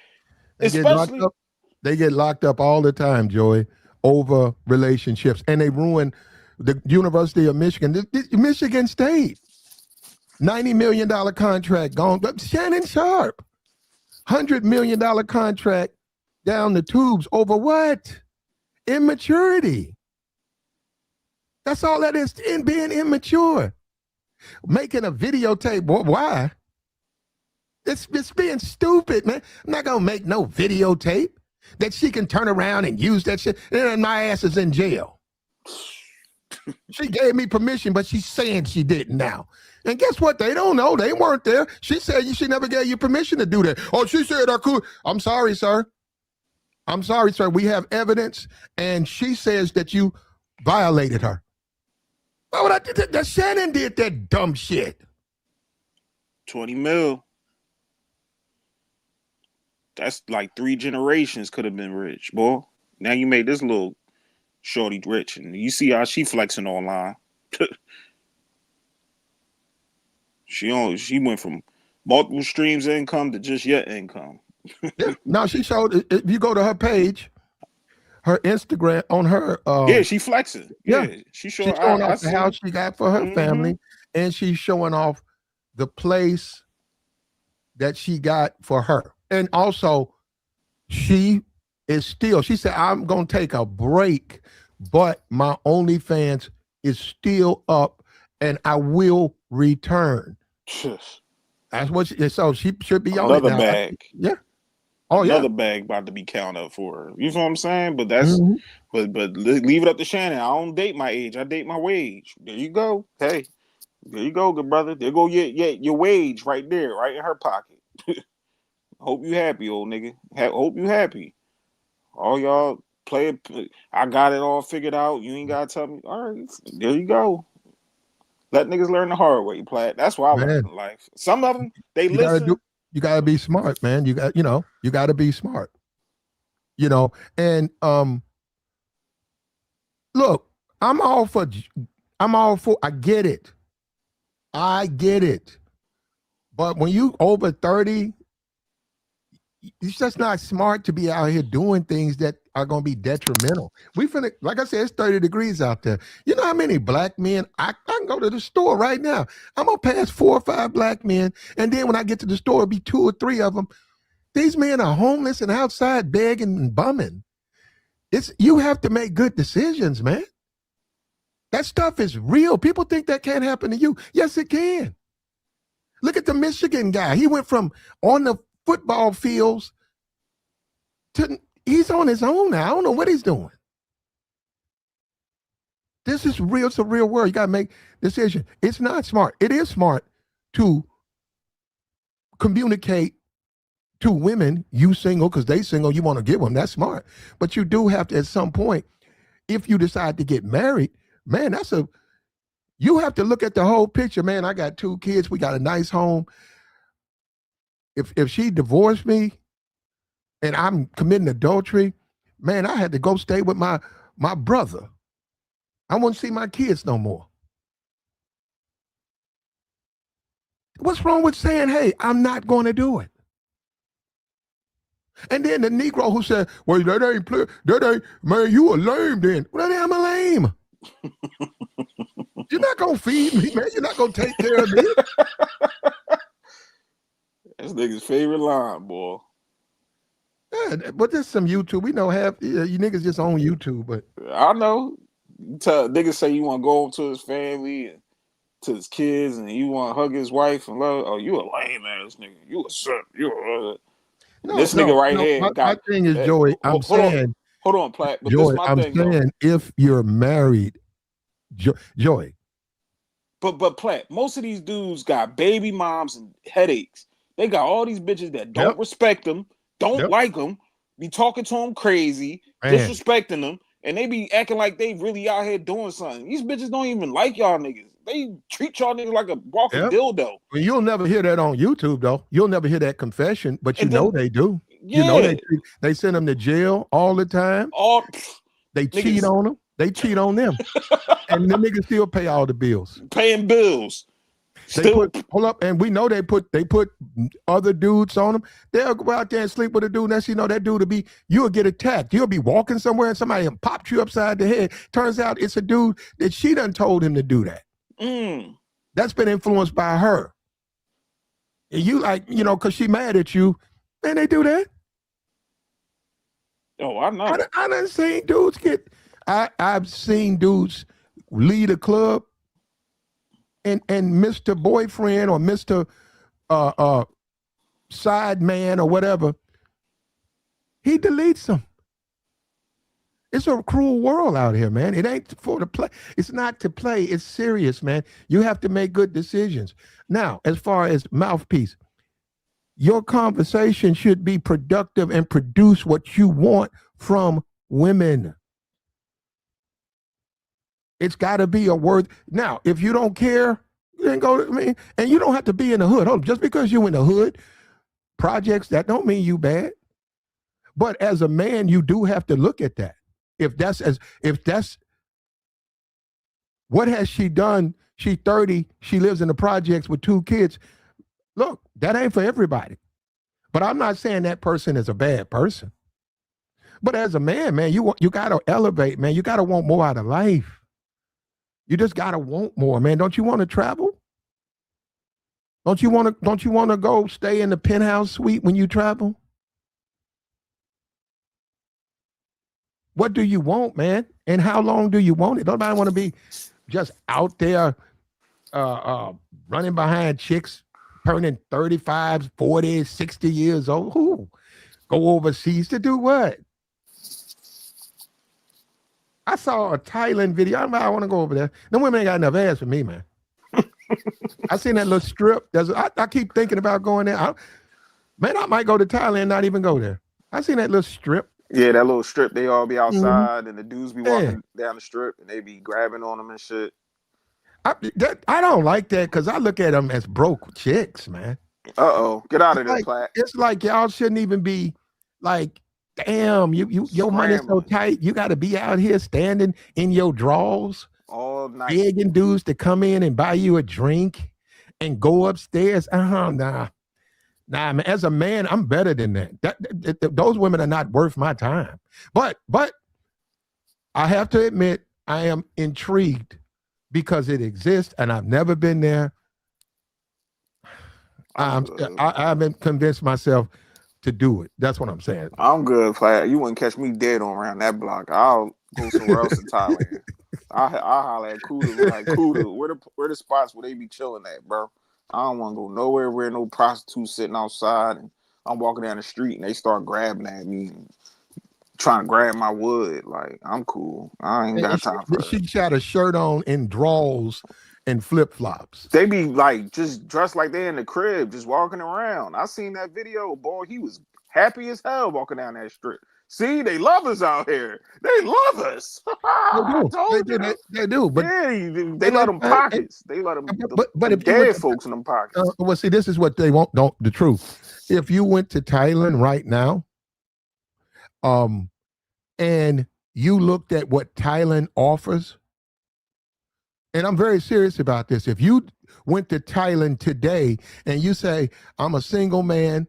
they get locked up all the time, Joey, over relationships, and they ruin the University of Michigan, Michigan State, $90 million contract gone. Shannon Sharp, $100 million contract down the tubes over what? Immaturity. That's all that is, in being immature. Making a videotape. Why? It's being stupid, man. I'm not gonna make no videotape that she can turn around and use that shit. And then my ass is in jail. She gave me permission, but she's saying she didn't now. And guess what? They don't know. They weren't there. She said she never gave you permission to do that. Oh, she said I could. I'm sorry, sir. I'm sorry, sir. We have evidence, and she says that you violated her. Why would I do that? Shannon did that dumb shit. 20 mil. That's like 3 generations could have been rich, boy. Now you made this little shorty rich, and you see how she flexing online. She went from multiple streams of income to just your income. Yeah. Now she showed. If you go to her page, her Instagram on her. She flexing. Yeah, she's showing off the house she got for her family, and she's showing off the place that she got for her. And also, she said, I'm going to take a break, but my OnlyFans is still up and I will return. That's what so she should be on it now. Another bag. Yeah. Oh, another bag about to be counted up for her. You know what I'm saying? But that's but leave it up to Shannon. I don't date my age. I date my wage. There you go. Hey, there you go, good brother. There go your wage right there, right in her pocket. Hope you happy, old nigga. Hope you happy. All y'all play it. I got it all figured out. You ain't gotta tell me. All right, there you go. Let niggas learn the hard way, Platt. That's what I learned in life. Some of them, they listen. You gotta be smart, man. You gotta be smart. And look, I'm all for I get it. But when you over 30, it's just not smart to be out here doing things that are going to be detrimental. Like I said, it's 30 degrees out there. You know how many black men, I can go to the store right now. I'm going to pass 4 or 5 black men. And then when I get to the store, it'll be 2 or 3 of them. These men are homeless and outside begging and bumming. You have to make good decisions, man. That stuff is real. People think that can't happen to you. Yes, it can. Look at the Michigan guy. He went from on the football fields he's on his own now. I don't know what he's doing. This is real. It's a real world. You got to make decisions. It's not smart. It is smart to communicate to women, you single, because they single, you want to give them. That's smart. But you do have to, at some point, if you decide to get married, man, you have to look at the whole picture. Man, I got 2 kids. We got a nice home. If she divorced me and I'm committing adultery, man, I had to go stay with my brother. I won't see my kids no more. What's wrong with saying, hey, I'm not going to do it? And then the Negro who said, well, man, you a lame then. Well, I'm a lame. You're not going to feed me, man. You're not going to take care of me. That's nigga's favorite line, boy. Yeah, but there's some YouTube. We know you niggas just on YouTube, but I know. Niggas say you want to go home to his family and to his kids, and you want to hug his wife and love. Oh, you a lame ass nigga. You a simp. This nigga right here. My thing is, Joey. I'm saying. Hold on, Platt. But Joey, this my I'm thing. saying, if you're married, Joey. But Platt, most of these dudes got baby moms and headaches. They got all these bitches that don't respect them, don't like them, be talking to them crazy, disrespecting them, and they be acting like they really out here doing something. These bitches don't even like y'all niggas. They treat y'all niggas like a walking dildo. Well, you'll never hear that on YouTube, though. You'll never hear that confession, but know they do. Yeah. You know they send them to jail all the time. They cheat on them. They cheat on them. And the niggas still pay all the bills. Paying bills. Hold up, and we know they put other dudes on them. They'll go out there and sleep with a dude. That's that dude you'll get attacked. You'll be walking somewhere and somebody popped you upside the head. Turns out it's a dude that she done told him to do that. That's been influenced by her. And you because she mad at you, man, they do that. Oh, I know. I done seen dudes I've seen dudes lead a club and Mr. Boyfriend or Mr. Side man or whatever, he deletes them. It's a cruel world out here, man. It ain't for the play. It's not to play. It's serious, man. You have to make good decisions. Now, as far as mouthpiece, your conversation should be productive and produce what you want from women. It's got to be a word. Now, if you don't care, then go to me. And you don't have to be in the hood. Hold on. Just because you're in the hood projects, that don't mean you bad. But as a man, you do have to look at that. If that's what has she done? She's 30. She lives in the projects with 2 kids. Look, that ain't for everybody. But I'm not saying that person is a bad person. But as a man, you got to elevate, man. You got to want more out of life. You just got to want more, man. Don't you want to travel? Don't you want to go stay in the penthouse suite when you travel? What do you want, man? And how long do you want it? Nobody want to be just out there running behind chicks turning 35, 40, 60 years old. Who go overseas to do what? I saw a Thailand video. I want to go over there. Them women ain't got enough ass for me, man. I seen that little strip. I keep thinking about going there. I might go to Thailand and not even go there. I seen that little strip. Yeah, that little strip. They all be outside, and the dudes be walking down the strip, and they be grabbing on them and shit. I don't like that because I look at them as broke chicks, man. Get out of there, Platt. It's like y'all shouldn't even be like, damn, your money's so tight. You got to be out here standing in your drawers all night, begging dudes to come in and buy you a drink and go upstairs. Nah, man. As a man, I'm better than that. Those women are not worth my time. But I have to admit, I am intrigued because it exists, and I've never been there. I haven't convinced myself to do it. That's what I'm saying. I'm good, Platt. You wouldn't catch me dead on around that block. I'll go somewhere else in Thailand. I'll holler at Kuda, like Kuda. Where the spots where they be chilling at, bro? I don't want to go nowhere where no prostitutes sitting outside and I'm walking down the street and they start grabbing at me and trying to grab my wood. Like, I'm cool. I ain't got time for that. She got a shirt on and drawers and flip-flops. They be like just dressed like they in the crib, just walking around. I seen that video, boy. He was happy as hell walking down that strip. See, they love us out here. They love us. They do. But yeah, they love them pockets. They love them. But if dead folks in them pockets. Well, see, this is what they want. The truth. If you went to Thailand right now, and you looked at what Thailand offers, and I'm very serious about this. If you went to Thailand today and you say, I'm a single man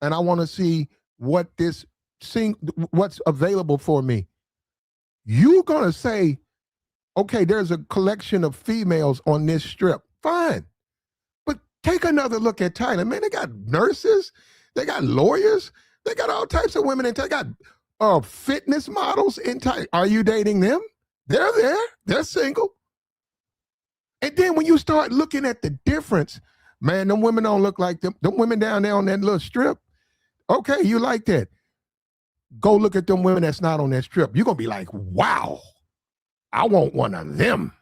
and I want to see what's available for me, you're going to say, okay, there's a collection of females on this strip. Fine. But take another look at Thailand. Man, they got nurses. They got lawyers. They got all types of women. And they got fitness models in Thailand. Are you dating them? They're there. They're single. And then when you start looking at the difference, man, them women don't look like them. Them women down there on that little strip, okay, you like that. Go look at them women that's not on that strip. You're going to be like, wow, I want one of them.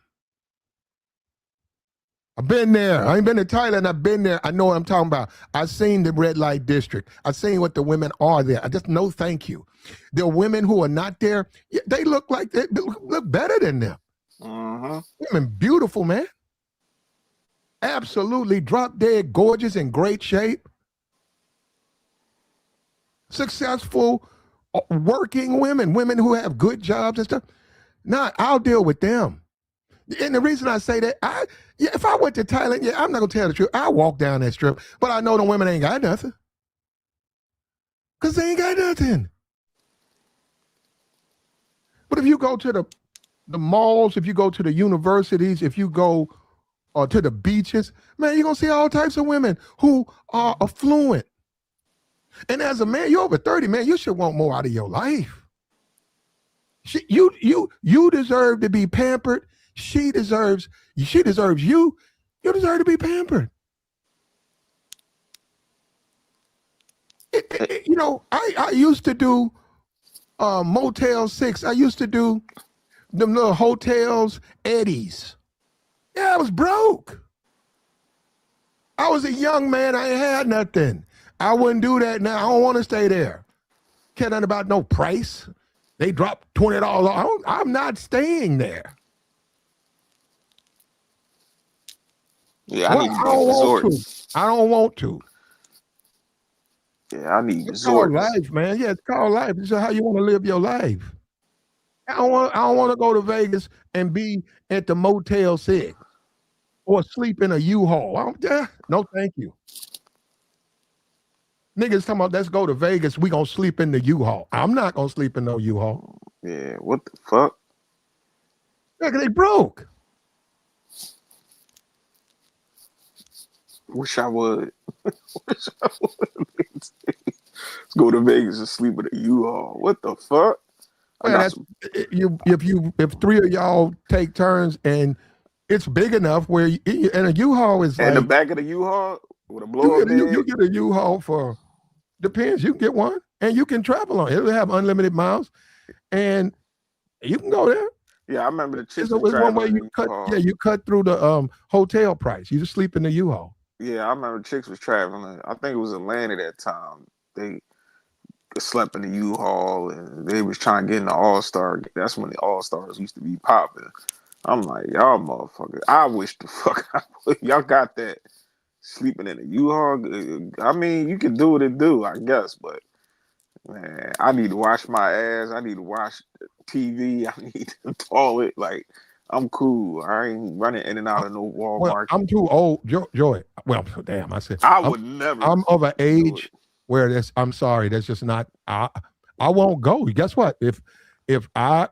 I've been there. I ain't been to Thailand. I've been there. I know what I'm talking about. I've seen the red light district. I've seen what the women are there. I just know thank you. The women who are not there, they look like they look better than them. Women beautiful, man. Absolutely drop dead gorgeous, in great shape. Successful working women who have good jobs and stuff. Nah, I'll deal with them. And the reason I say that, if I went to Thailand, I'm not gonna tell the truth. I walk down that strip, but I know the women ain't got nothing. Because they ain't got nothing. But if you go to the malls, if you go to the universities, if you go to the beaches, man, you're going to see all types of women who are affluent. And as a man, you're over 30, man, you should want more out of your life. You deserve to be pampered. She deserves you. You deserve to be pampered. I used to do Motel 6. I used to do them little hotels, Eddie's. Yeah, I was broke. I was a young man. I ain't had nothing. I wouldn't do that now. I don't want to stay there. Care nothing about no price. They dropped $20. I'm not staying there. Yeah, I need resorts. I don't want to. Yeah, I need It's resorts. called life, man. Yeah, it's called life. It's just how you want to live your life. I don't want to go to Vegas and be at the Motel 6 or sleep in a U-Haul. No, thank you. Niggas talking about, let's go to Vegas. We gonna sleep in the U-Haul. I'm not gonna sleep in no U-Haul. Yeah, what the fuck? Yeah, 'cause they broke. Wish I would. Wish I would. Let's go to Vegas and sleep in a U-Haul. What the fuck? I Well, got that's some. if three of y'all take turns and it's big enough where and a U-Haul is And the like back of the U-Haul with a blow-up you bed. get a U-Haul for depends. You can get one and you can travel on it. It'll have unlimited miles and you can go there. Yeah, I remember the chicks It's, was it's one way traveling you in cut. Yeah, U-Haul. you cut through the hotel price. You just sleep in the U-Haul. Yeah, I remember chicks was traveling. I think it was Atlanta that time. They slept in the U-Haul and they was trying to get in the All-Star. That's when the All-Stars used to be popping. I'm like, y'all motherfuckers. I wish the fuck y'all got that sleeping in a U-Haul. I mean, you can do what it do, I guess, but man, I need to wash my ass. I need to wash TV. I need the toilet. Like, I'm cool. I ain't running in and out of no Well, Walmart. I'm too old, Joy. Well, damn, I said I I'm would never I'm of an do it. age where that's. I'm sorry, that's just not. I won't go. Guess what? If I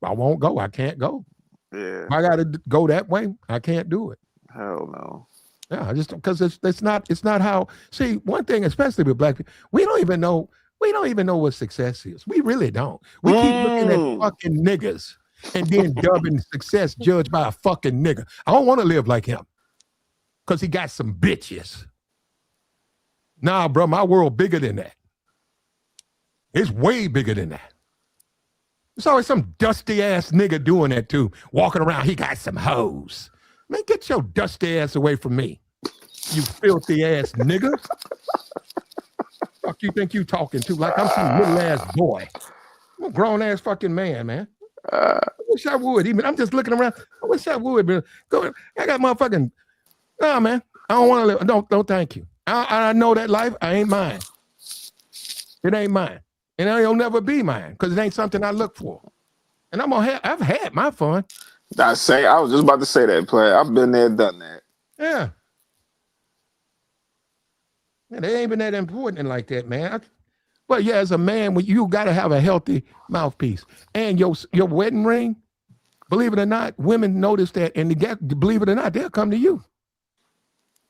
won't go. I can't go. Yeah, If I got to go that way, I can't do it. hell no. Yeah, I just because it's not how. See, one thing, especially with black people, we don't even know what success is. We really don't. We keep looking at Mm. fucking niggas and then dubbing success judged by a fucking nigga. I don't want to live like him because he got some bitches. Nah, bro, my world bigger than that. It's way bigger than that. There's always some dusty ass nigga doing that too. Walking around, he got some hoes. Man, get your dusty ass away from me. You filthy ass nigga. Fuck you think you talking to? Like I'm some little ass boy. I'm a grown ass fucking man. Uh, I wish I would. Even I'm just looking around. I wish I would, but go. I got motherfucking. Nah, man. I don't want to live. Don't. Thank you. I know that life. I ain't mine. It ain't mine, and it'll never be mine because it ain't something I look for. And I've had my fun. I was just about to say that, play. I've been there, done that. Yeah. And they ain't been that important like that, man. But yeah, as a man, you got to have a healthy mouthpiece and your wedding ring. Believe it or not, women notice that, and believe it or not, they'll come to you.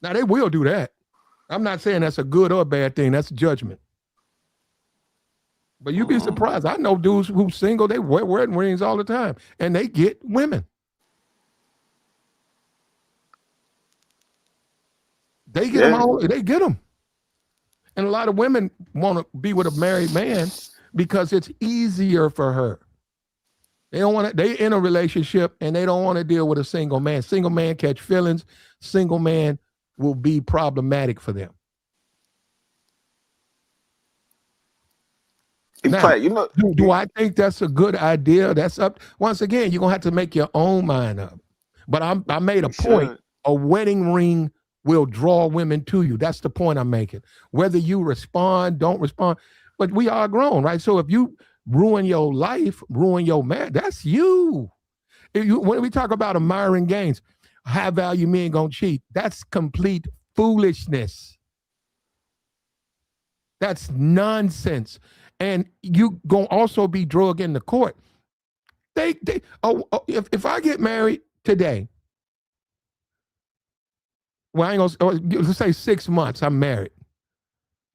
Now they will do that. I'm not saying that's a good or bad thing. That's judgment. But you'd be surprised. I know dudes who's single, they wear wedding rings all the time, and they get women. They get them Yeah. all. They get them. And a lot of women want to be with a married man because it's easier for her. They don't want to. They in a relationship and they don't want to deal with a single man. Single man catch feelings. Single man will be problematic for them. Now, do I think that's a good idea? That's up. Once again, you're gonna have to make your own mind up. But I made a point. A wedding ring will draw women to you. That's the point I'm making. Whether you respond, don't respond, but we are grown, right? So if you ruin your life, ruin your marriage, that's you. When we talk about admiring gains, high value men gonna cheat. That's complete foolishness. That's nonsense. And you gonna also be drug in the court. If I get married today, well, I ain't gonna let's say 6 months. I'm married.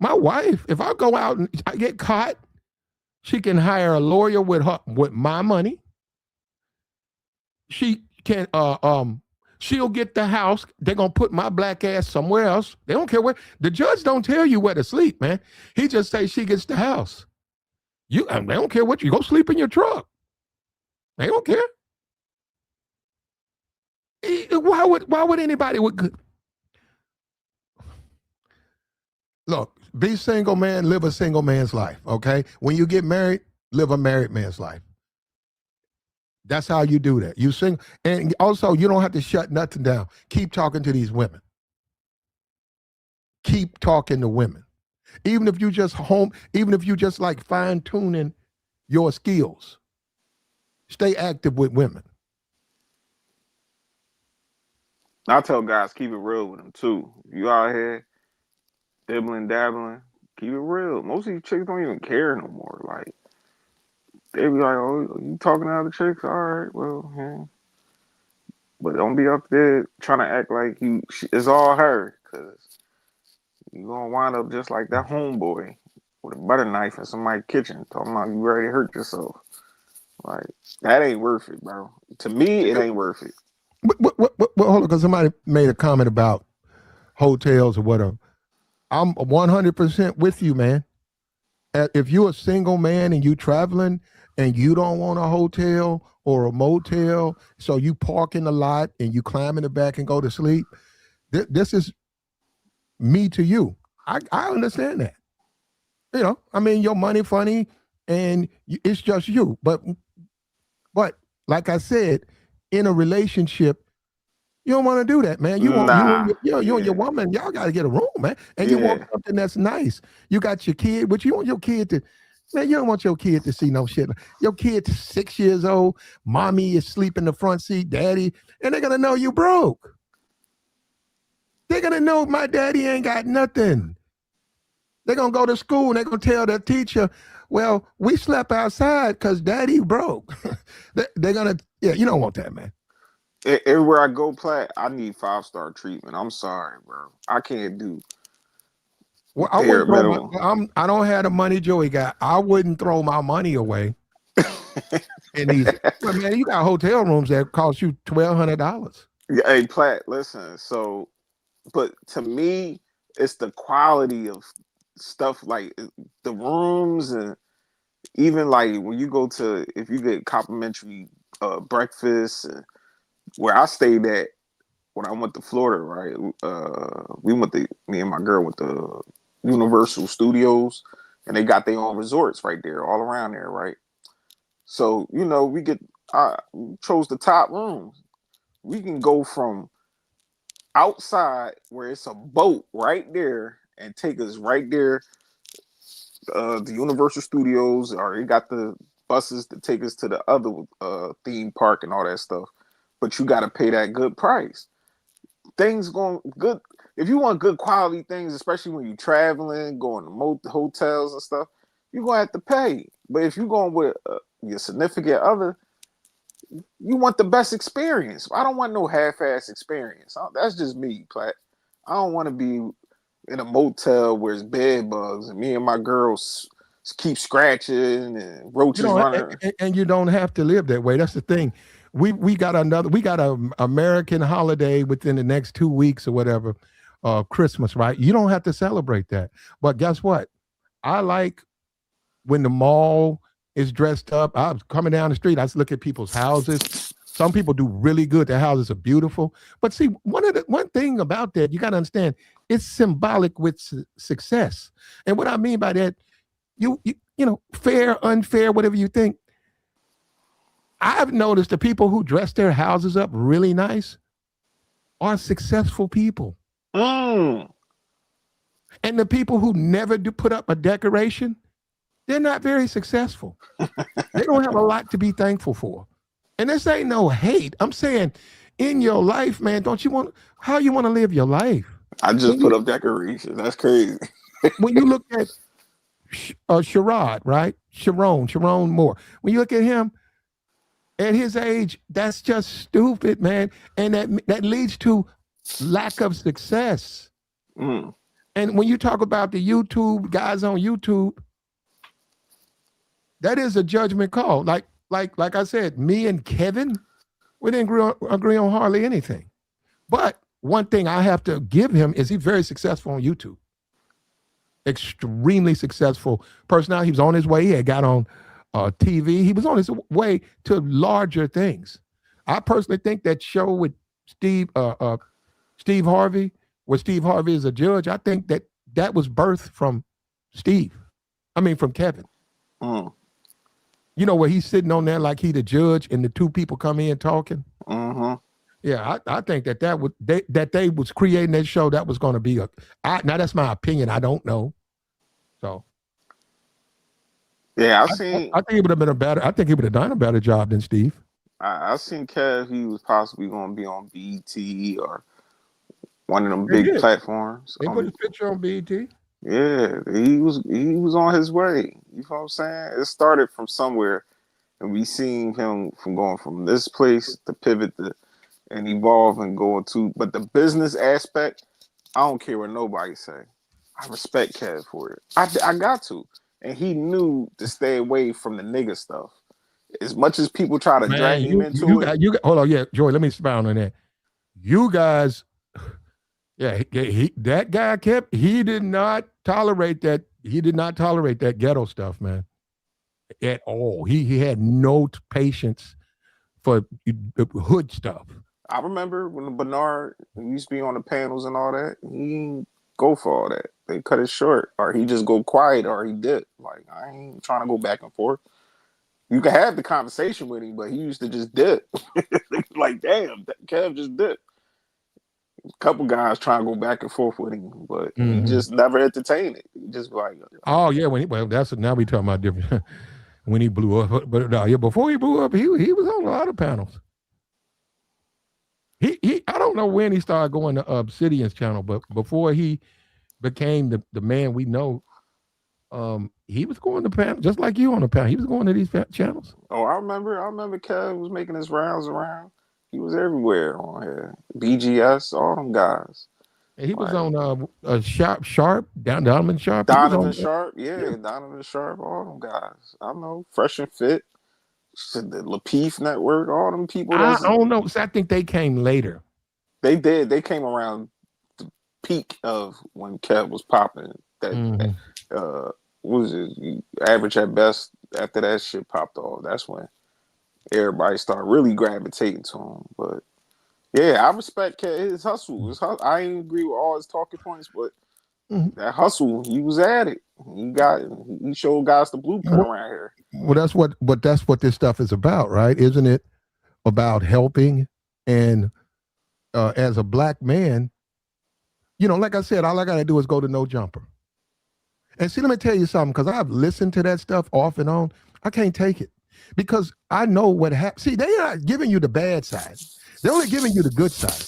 My wife, if I go out and I get caught, she can hire a lawyer with my money. She can she'll get the house. They're gonna put my black ass somewhere else. They don't care where. The judge don't tell you where to sleep, man. He just say she gets the house. They don't care what you go sleep in your truck. They don't care. Why would anybody look, be single man, live a single man's life, okay? When you get married, live a married man's life. That's how you do that. You sing, and also you don't have to shut nothing down. Keep talking to these women. Keep talking to women. Even if you just like fine tuning your skills, stay active with women. I tell guys keep it real with them too. You out here dibbling, dabbling, keep it real. Most of these chicks don't even care no more. Like they be like, "Oh, you talking to other chicks? All right, well, yeah." But don't be up there trying to act like it's all her. because you're gonna wind up just like that homeboy with a butter knife in somebody's kitchen talking about you ready to hurt yourself. Like, that ain't worth it, bro. To me, it ain't worth it. Hold on, because somebody made a comment about hotels or whatever. I'm 100% with you, man. If you're a single man and you traveling and you don't want a hotel or a motel, so you park in the lot and you climb in the back and go to sleep, this is me to you. I understand that. You know, I mean, your money funny and it's just you. But like I said, in a relationship, you don't want to do that, man. You and your woman, y'all got to get a room, man. And you want something that's nice. You got your kid, but you want your kid to, man, you don't want your kid to see no shit. Your kid's 6 years old, mommy is sleeping in the front seat, daddy, and they're going to know you broke. They're going to know my daddy ain't got nothing. They're going to go to school and they're going to tell their teacher, well, we slept outside because daddy broke. They're going to, you don't want that, man. Everywhere I go, Platt, I need 5-star treatment. I'm sorry, bro. I can't do. Well, I wouldn't throw I don't have the money Joey got. I wouldn't throw my money away. In these, man, you got hotel rooms that cost you $1,200. Hey, Platt, listen. So, but to me, it's the quality of stuff, like the rooms, and even like when you go to, if you get complimentary breakfast, where I stayed at when I went to Florida, right? Me and my girl went to Universal Studios, and they got their own resorts right there, all around there, right? So, I chose the top rooms. We can go from outside where it's a boat right there and take us right there, the Universal Studios, or they got the buses to take us to the other theme park and all that stuff. But you got to pay that good price. Things going good. If you want good quality things, especially when you're traveling, going to hotels and stuff, you're going to have to pay. But if you're going with your significant other, you want the best experience. I don't want no half-ass experience. That's just me, Platt. I don't want to be in a motel where it's bed bugs and me and my girls keep scratching and roaches running. And you don't have to live that way. That's the thing. We got an American holiday within the next 2 weeks or whatever, Christmas, right? You don't have to celebrate that. But guess what? I like when the mall is dressed up. I was coming down the street, I look at people's houses. Some people do really good. Their houses are beautiful. But see, one thing about that, you got to understand, it's symbolic with success. And what I mean by that, you know, fair, unfair, whatever you think. I've noticed the people who dress their houses up really nice are successful people. And the people who never do put up a decoration, they're not very successful. They don't have a lot to be thankful for. And this ain't no hate. I'm saying in your life, man, how you want to live your life? I just put up decorations. That's crazy. When you look at Sherrod, right? Sharon Moore. When you look at him, at his age, that's just stupid, man. And that leads to lack of success. And when you talk about the YouTube guys on YouTube, that is a judgment call. Like I said, me and Kevin, we didn't agree on hardly anything. But one thing I have to give him is he's very successful on YouTube. Extremely successful personality. He was on his way. He had got on TV. He was on his way to larger things. I personally think that show with Steve Harvey, where Steve Harvey is a judge, I think that was birthed from from Kevin. You know, where he's sitting on there like he the judge and the two people come in talking. Yeah, I think that they was creating that show that was going to be now that's my opinion. I don't know. So. Yeah, I think he would have been I think he would have done a better job than Steve. I seen Kev. He was possibly going to be on BET or one of them big platforms. They put his picture on BET. Yeah, he was on his way. You know what I'm saying? It started from somewhere, and we seen him from going from this place to pivot and evolve and going to. But the business aspect, I don't care what nobody say. I respect Kev for it. I got to. And he knew to stay away from the nigga stuff. As much as people try to drag him into it. You got hold on, yeah, Joy, let me expound on that. You guys, yeah, that guy he did not tolerate that. He did not tolerate that ghetto stuff, man, at all. He had no patience for hood stuff. I remember when Bernard used to be on the panels and all that, he didn't go for all that. They cut it short, or he just go quiet, or he did. Like, I ain't trying to go back and forth. You can have the conversation with him, but he used to just dip. Like, damn, Kev just dipped. A couple guys trying to go back and forth with him, but he just never entertained it. He just like, oh yeah, now we talking about different. When he blew up, but yeah, before he blew up, he was on a lot of panels. He I don't know when he started going to Obsidian's channel, but before he became the man we know, he was going to panel just like you on the panel. He was going to these channels. Oh, I remember Kev was making his rounds around. He was everywhere on here. BGS, all them guys. And he was on Sharp, Donovan Sharp. Donovan Sharp, yeah, Donovan Sharp, all them guys. I know, Fresh and Fit, the Lapeef Network, all them people. I don't know. I think they came later. They did. They came around the peak of when Kev was popping. That what was it? Average at Best. After that shit popped off, that's when everybody started really gravitating to him. But yeah, I respect his hustle. I ain't agree with all his talking points, but that hustle, he was at it. He showed guys the blueprint around here. Well, that's what this stuff is about, right? Isn't it about helping? And as a black man, like I said, all I gotta do is go to No Jumper. And see, let me tell you something, because I've listened to that stuff off and on. I can't take it because I know what happens. See, they're not giving you the bad side. They're only giving you the good side.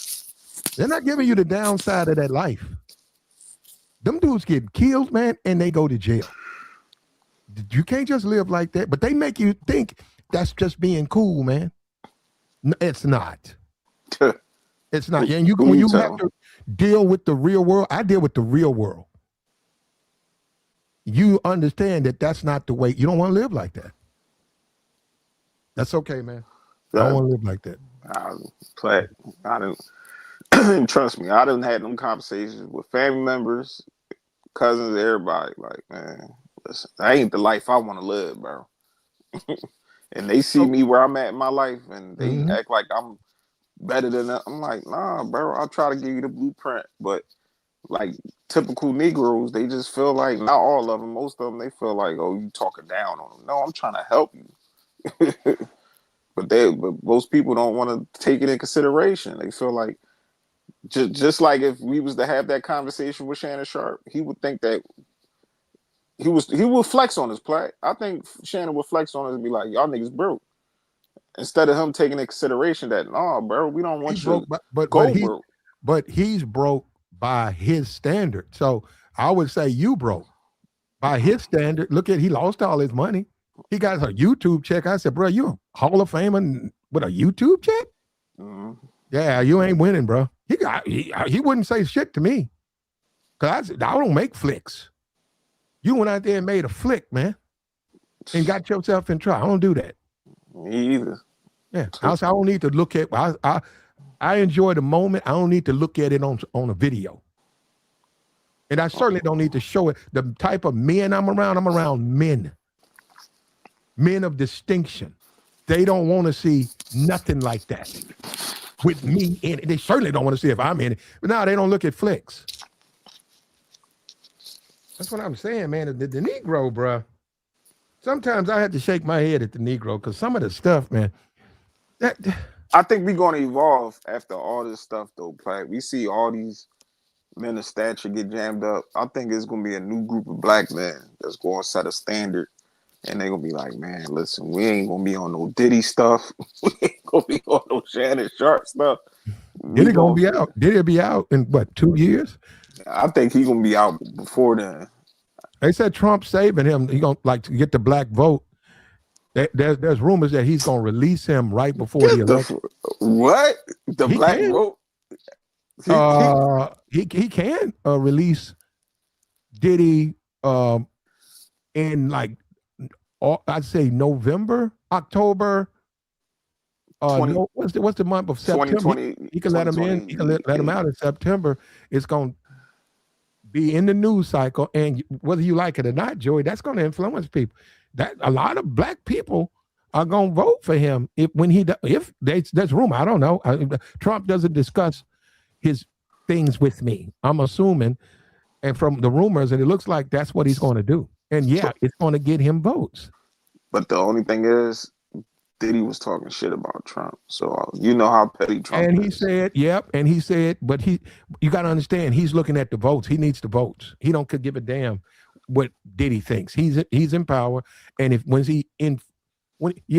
They're not giving you the downside of that life. Them dudes get killed, man, and they go to jail. You can't just live like that. But they make you think that's just being cool, man. No, it's not. It's not. And when you have to deal with the real world, I deal with the real world. You understand that that's not the way. You don't want to live like that. That's okay, man. I don't want to live like that. I didn't trust me. I didn't have them conversations with family members, cousins, everybody. Like, man, listen, that ain't the life I want to live, bro. And they see me where I'm at in my life, and they act like I'm better than that. I'm like, nah, bro. I'll try to give you the blueprint, but like typical Negroes, they just feel like, not all of them, most of them, they feel like, oh, you talking down on them. No, I'm trying to help you. But most people don't want to take it in consideration. They feel like just like if we was to have that conversation with Shannon Sharp, he would think that he would flex on his play. I think Shannon would flex on us and be like, y'all niggas broke. Instead of him taking into consideration that, no, bro, we don't want you to go broke. But he's broke by his standard. So I would say you broke. By his standard, he lost all his money. He got a YouTube check. I said, bro, you a Hall of Famer with a YouTube check? Yeah, you ain't winning, bro. He wouldn't say shit to me. Cause I don't make flicks. You went out there and made a flick, man. And got yourself in trouble. I don't do that. Me either. Yeah. I don't need to look at I enjoy the moment. I don't need to look at it on a video. And I certainly don't need to show it. The type of men I'm around men. Men of distinction. They don't want to see nothing like that with me in it. They certainly don't want to see if I'm in it. But now they don't look at flicks. That's what I'm saying, man. The Negro, bro. Sometimes I have to shake my head at the Negro because some of the stuff, man. I think we're going to evolve after all this stuff, though, Platt. We see all these men of stature get jammed up. I think it's going to be a new group of black men that's going to set a standard. And they're going to be like, man, listen, we ain't going to be on no Diddy stuff. We ain't going to be on no Shannon Sharp stuff. Diddy going to be out. Diddy be out in, 2 years? I think he's going to be out before then. They said Trump saving him. He going to get the black vote. There's rumors that he's going to release him right before the election. What? The black vote? He can release Diddy in like I'd say November, October. 20, No, what's the month of September? 2020, He can let him in. He can let him out in September. It's going to be in the news cycle, and whether you like it or not, Joey, that's going to influence people. That a lot of black people are going to vote for him if there's rumor. I don't know. Trump doesn't discuss his things with me. I'm assuming, and from the rumors, and it looks like that's what he's going to do. And yeah, it's going to get him votes. But the only thing is, Diddy was talking shit about Trump, so you know how petty Trump is. And he said, "Yep," and he said, "But you got to understand, he's looking at the votes. He needs the votes. He don't could give a damn what Diddy thinks. He's in power, and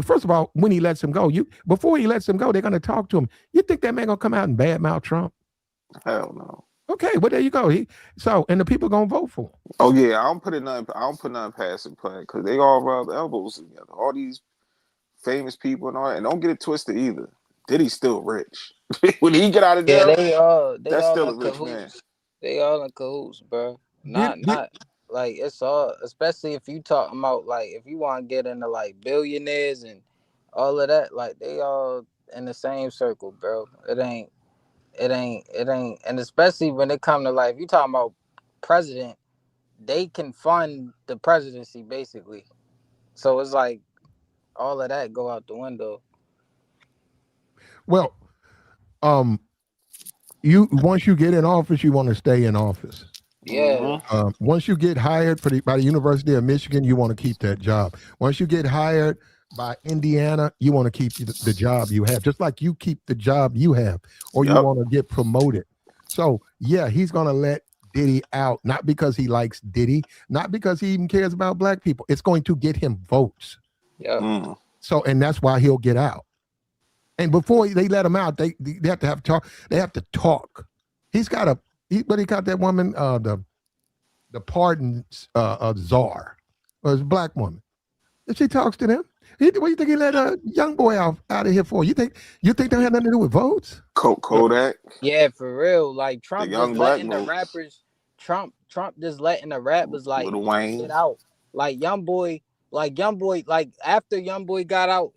first of all, when he lets him go, before he lets him go, they're going to talk to him. You think that man gonna come out and badmouth Trump? Hell no. Okay, well there you go. And the people gonna vote for him. Oh yeah, I don't put nothing past it, play because they all rub elbows together. All these famous people and all that. And don't get it twisted either. Diddy's still rich. When he get out of jail, that's all still a in rich cahoots. man. They all in cahoots, bro. Not like it's all, especially if you talking about like if you want to get into like billionaires and all of that, like they all in the same circle, bro. It ain't, and especially when it come to like if you talking about president, they can fund the presidency basically. So it's like all of that go out the window. Well, once you get in office, you want to stay in office. Yeah. Once you get hired by the University of Michigan, you want to keep that job. Once you get hired by Indiana, you want to keep the job you have, just like you keep the job you have, or you want to get promoted. So yeah, he's gonna let Diddy out, not because he likes Diddy, not because he even cares about black people. It's going to get him votes. Yeah. So, and that's why he'll get out. And before they let him out, they have to have talk. They have to talk. He got that woman, the pardon czar, or his black woman. If she talks to them, what do you think he let a young boy out of here for? You think that had nothing to do with votes? Kodak. Yeah, for real. Like Trump just letting the votes. rappers. Trump just letting the rappers like Lil Wayne get out. Like YoungBoy, like after YoungBoy got out,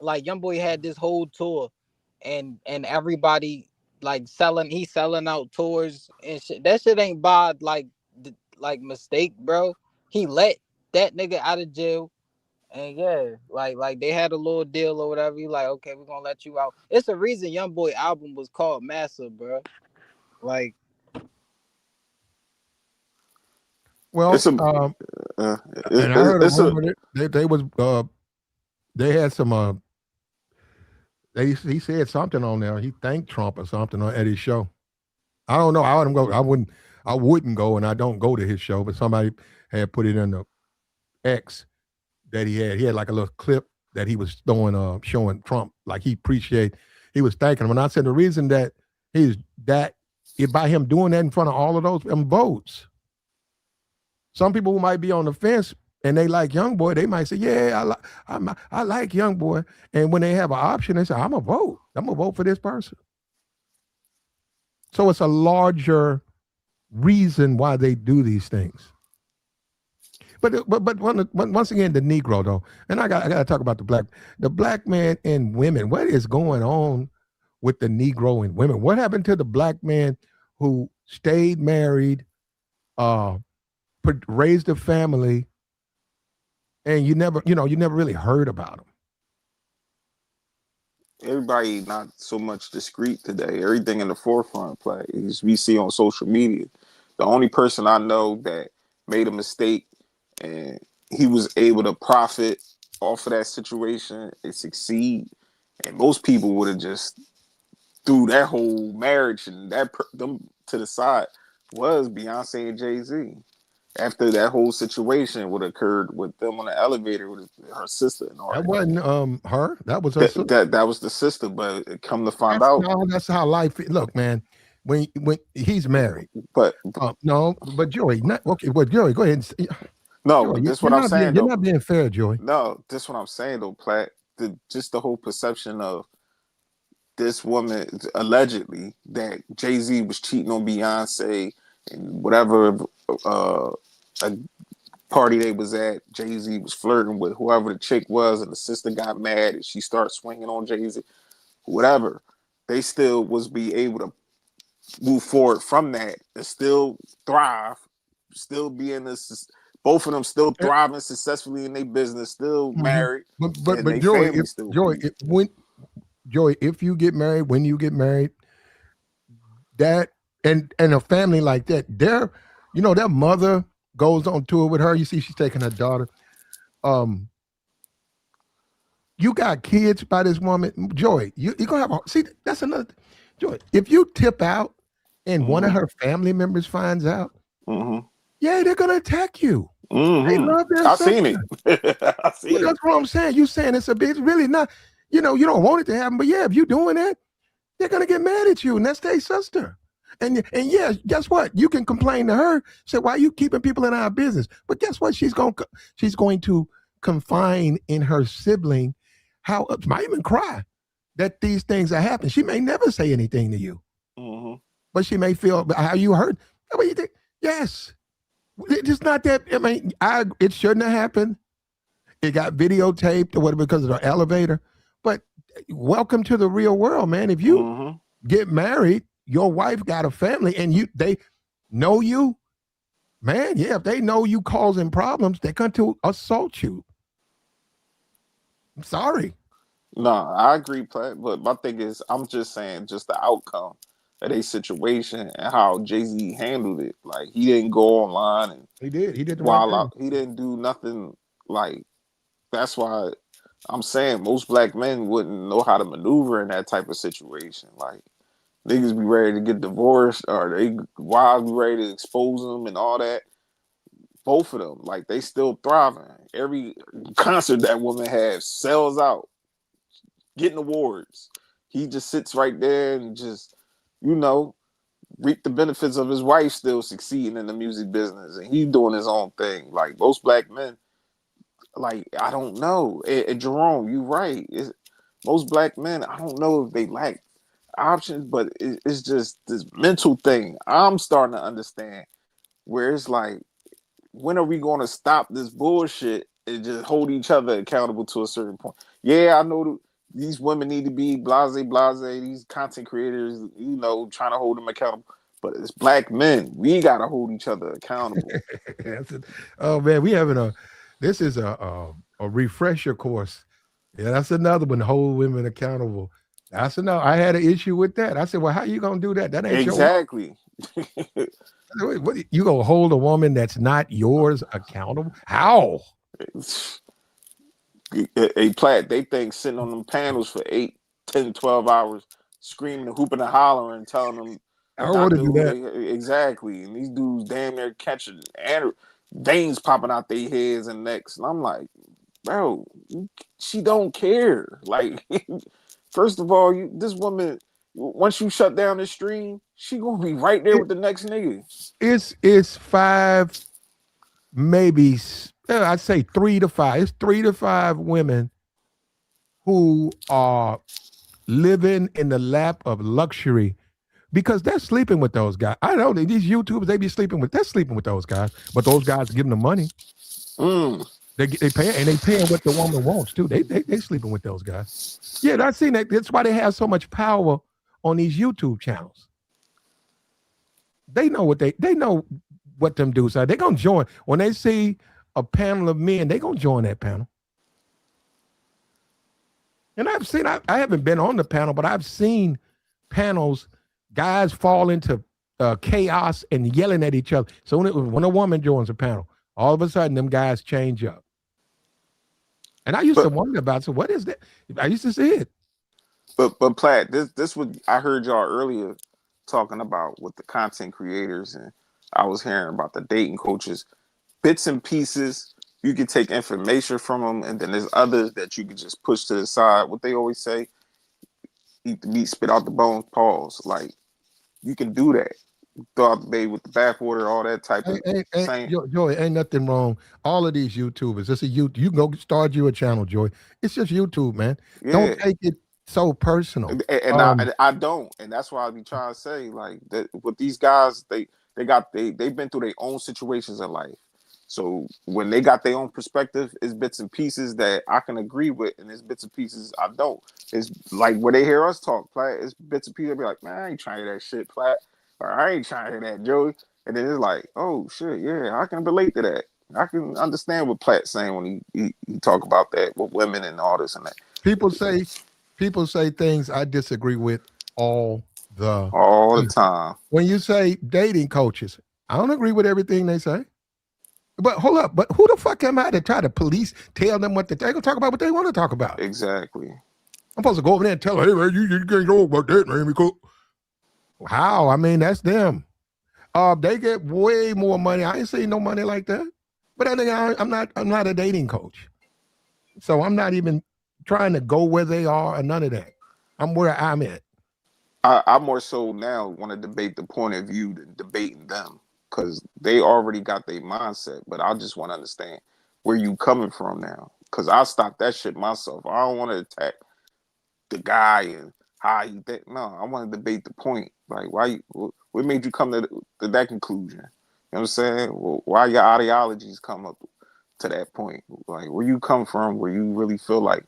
like YoungBoy had this whole tour, and everybody like he's selling out tours and shit. That shit ain't bad like mistake, bro. He let that nigga out of jail. And yeah, like they had a little deal or whatever. You like, okay, we're gonna let you out. It's a reason YoungBoy album was called Massa, bro. Like, well, and I heard a rumor that they had some. He said something on there. He thanked Trump or something at his show. I don't know. I wouldn't go. I wouldn't go, and I don't go to his show. But somebody had put it in the X that he had like a little clip that he was showing Trump, like he was thanking him. And I said the reason that by him doing that in front of all of those votes, some people who might be on the fence and they like YoungBoy, they might say, yeah, I like YoungBoy. And when they have an option, they say, I'm gonna vote for this person. So it's a larger reason why they do these things. But once again, the Negro though, and I got to talk about the black man and women. What is going on with the Negro and women? What happened to the black man who stayed married, raised a family, and you never really heard about him? Everybody not so much discreet today. Everything in the forefront plays we see on social media. The only person I know that made a mistake and he was able to profit off of that situation and succeed, and most people would have just threw that whole marriage and them to the side, was Beyonce and Jay-Z. After that whole situation would occurred with them on the elevator with her sister and all that. Wasn't her. That was her sister. That was the sister, but come to find out, that's how life. Look, man, when he's married, but no, but Joey, okay. Well, Joey, go ahead. No, this is what I'm saying. You're not being fair, Joey. No, this is what I'm saying though, Platt. Just the whole perception of this woman allegedly that Jay-Z was cheating on Beyonce and whatever a party they was at, Jay-Z was flirting with whoever the chick was, and the sister got mad and she started swinging on Jay-Z. Whatever, they still was be able to move forward from that and still thrive, still be in this. Both of them still thriving successfully in their business, still married, but their Joey, family still. Joey, if you get married, when you get married, that and a family like that, their mother goes on tour with her. You see, she's taking her daughter. You got kids by this woman, Joy. You're gonna have see. That's another Joy. If you tip out and one of her family members finds out, yeah, they're gonna attack you. They love their I sister. seen it. I seen it. That's what I'm saying. You saying it's really not. You don't want it to happen, but yeah, if you're doing that, they're gonna get mad at you, and that's their sister. And yeah, guess what? You can complain to her, say, "Why are you keeping people in our business?" But guess what? She's going to confine in her sibling. How might even cry that these things are happening. She may never say anything to you, but she may feel how you hurt. What you think? Yes, it's not that. I mean, it shouldn't have happened. It got videotaped or whatever because of the elevator. But welcome to the real world, man. If you get married, your wife got a family, and they know you, man. Yeah, if they know you causing problems, they're going to assault you. I'm sorry. No, I agree, but my thing is, I'm just saying, just the outcome of a situation and how Jay-Z handled it. Like, he didn't go online and he did the right thing. He didn't do nothing. Like, that's why I'm saying most black men wouldn't know how to maneuver in that type of situation. Like, niggas be ready to get divorced, or they wives be ready to expose them and all that. Both of them, like, they still thriving. Every concert that woman has sells out, getting awards. He just sits right there and just, reap the benefits of his wife still succeeding in the music business, and he doing his own thing. Like, most black men, like, I don't know. And Jerome, you right. Most black men, I don't know if they lack options, but it's just this mental thing I'm starting to understand, where it's like, when are we going to stop this bullshit and just hold each other accountable to a certain point? Yeah, I know these women need to be blase, these content creators, trying to hold them accountable. But as black men, we got to hold each other accountable. Oh man, this is a refresher course. Yeah, that's another one. Hold women accountable. That's another. I had an issue with that. I said, "Well, how you gonna do that? That ain't exactly." What, you gonna hold a woman that's not yours accountable? How? A Platt, they think sitting on them panels for 8, 10, 12 hours, screaming and hooping and hollering, telling them I don't want to do that. Exactly. And these dudes damn near catching veins popping out their heads and necks. And I'm like, bro, she don't care. Like, first of all, this woman, once you shut down the stream, she gonna be right there with the next nigga. It's 5, maybe I'd say 3 to 5. It's 3 to 5 women who are living in the lap of luxury because they're sleeping with those guys. I know these YouTubers, they're sleeping with those guys, but those guys give them the money. They pay, and they paying what the woman wants too. They sleeping with those guys. Yeah, I've seen that. That's why they have so much power on these YouTube channels. They know what them dudes are. They're gonna join when they see a panel of men. They're gonna join that panel. And I've seen. I haven't been on the panel, but I've seen panels. Guys fall into chaos and yelling at each other. So when a woman joins a panel, all of a sudden them guys change up. And I used to wonder about, so what is that? I used to see it. But Platt, this what I heard y'all earlier talking about with the content creators, and I was hearing about the dating coaches, bits and pieces. You can take information from them, and then there's others that you can just push to the side. What they always say, eat the meat, spit out the bones, pause. Like, you can do that. Throw out the baby with the bathwater, all that type of thing. Joey, ain't nothing wrong. All of these YouTubers, you can go start you a channel, Joey. It's just YouTube, man. Yeah. Don't take it so personal. And I don't, and that's why I be trying to say like that with these guys, they've been through their own situations in life. So when they got their own perspective, it's bits and pieces that I can agree with, and it's bits and pieces I don't. It's like when they hear us talk, Platt, it's bits and pieces. They be like, man, I ain't trying to hear that shit, Platt, or I ain't trying to hear that, Joey. And then it's like, oh shit, yeah, I can relate to that. I can understand what Platt's saying when he talk about that with women and all this and that. People say things I disagree with all the time. When you say dating coaches, I don't agree with everything they say. But hold up, but who the fuck am I to try to tell them what they're going to talk about, what they want to talk about? Exactly. I'm supposed to go over there and tell them, hey man, you can't talk about that, man. Because how? I mean, that's them. They get way more money. I ain't seen no money like that. But I think I'm not a dating coach. So I'm not even trying to go where they are or none of that. I'm where I'm at. I more so now want to debate the point of view than debating them, because they already got their mindset. But I just want to understand where you coming from now, because I stopped that shit myself. I don't want to attack the guy and how he think. No, I want to debate the point. Like, what made you come to that conclusion? You know what I'm saying? Well, why your ideologies come up to that point? Like, where you come from, where you really feel like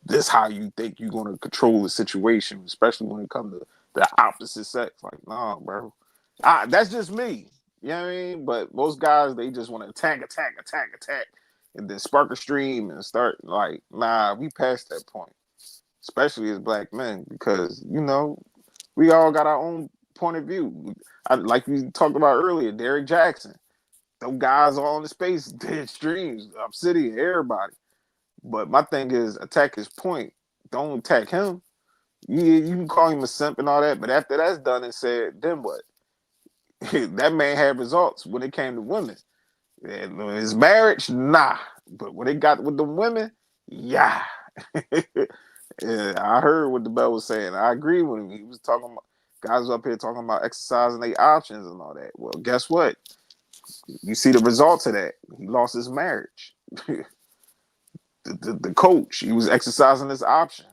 this how you think you're going to control the situation, especially when it comes to the opposite sex. Like, nah, bro. That's just me. You know what I mean? But most guys, they just want to attack, and then spark a stream and start like, nah, we passed that point. Especially as black men, because, you know, we all got our own point of view. Like we talked about earlier, Derek Jackson. Those guys all in the space did streams, Obsidian, everybody. But my thing is, attack his point. Don't attack him. You can call him a simp and all that, but after that's done and said, then what? That man had results when it came to women. And his marriage, nah. But when it got with the women, yeah. And I heard what the bell was saying. I agree with him. He was talking about guys up here talking about exercising their options and all that. Well, guess what? You see the results of that. He lost his marriage. The coach, he was exercising his options.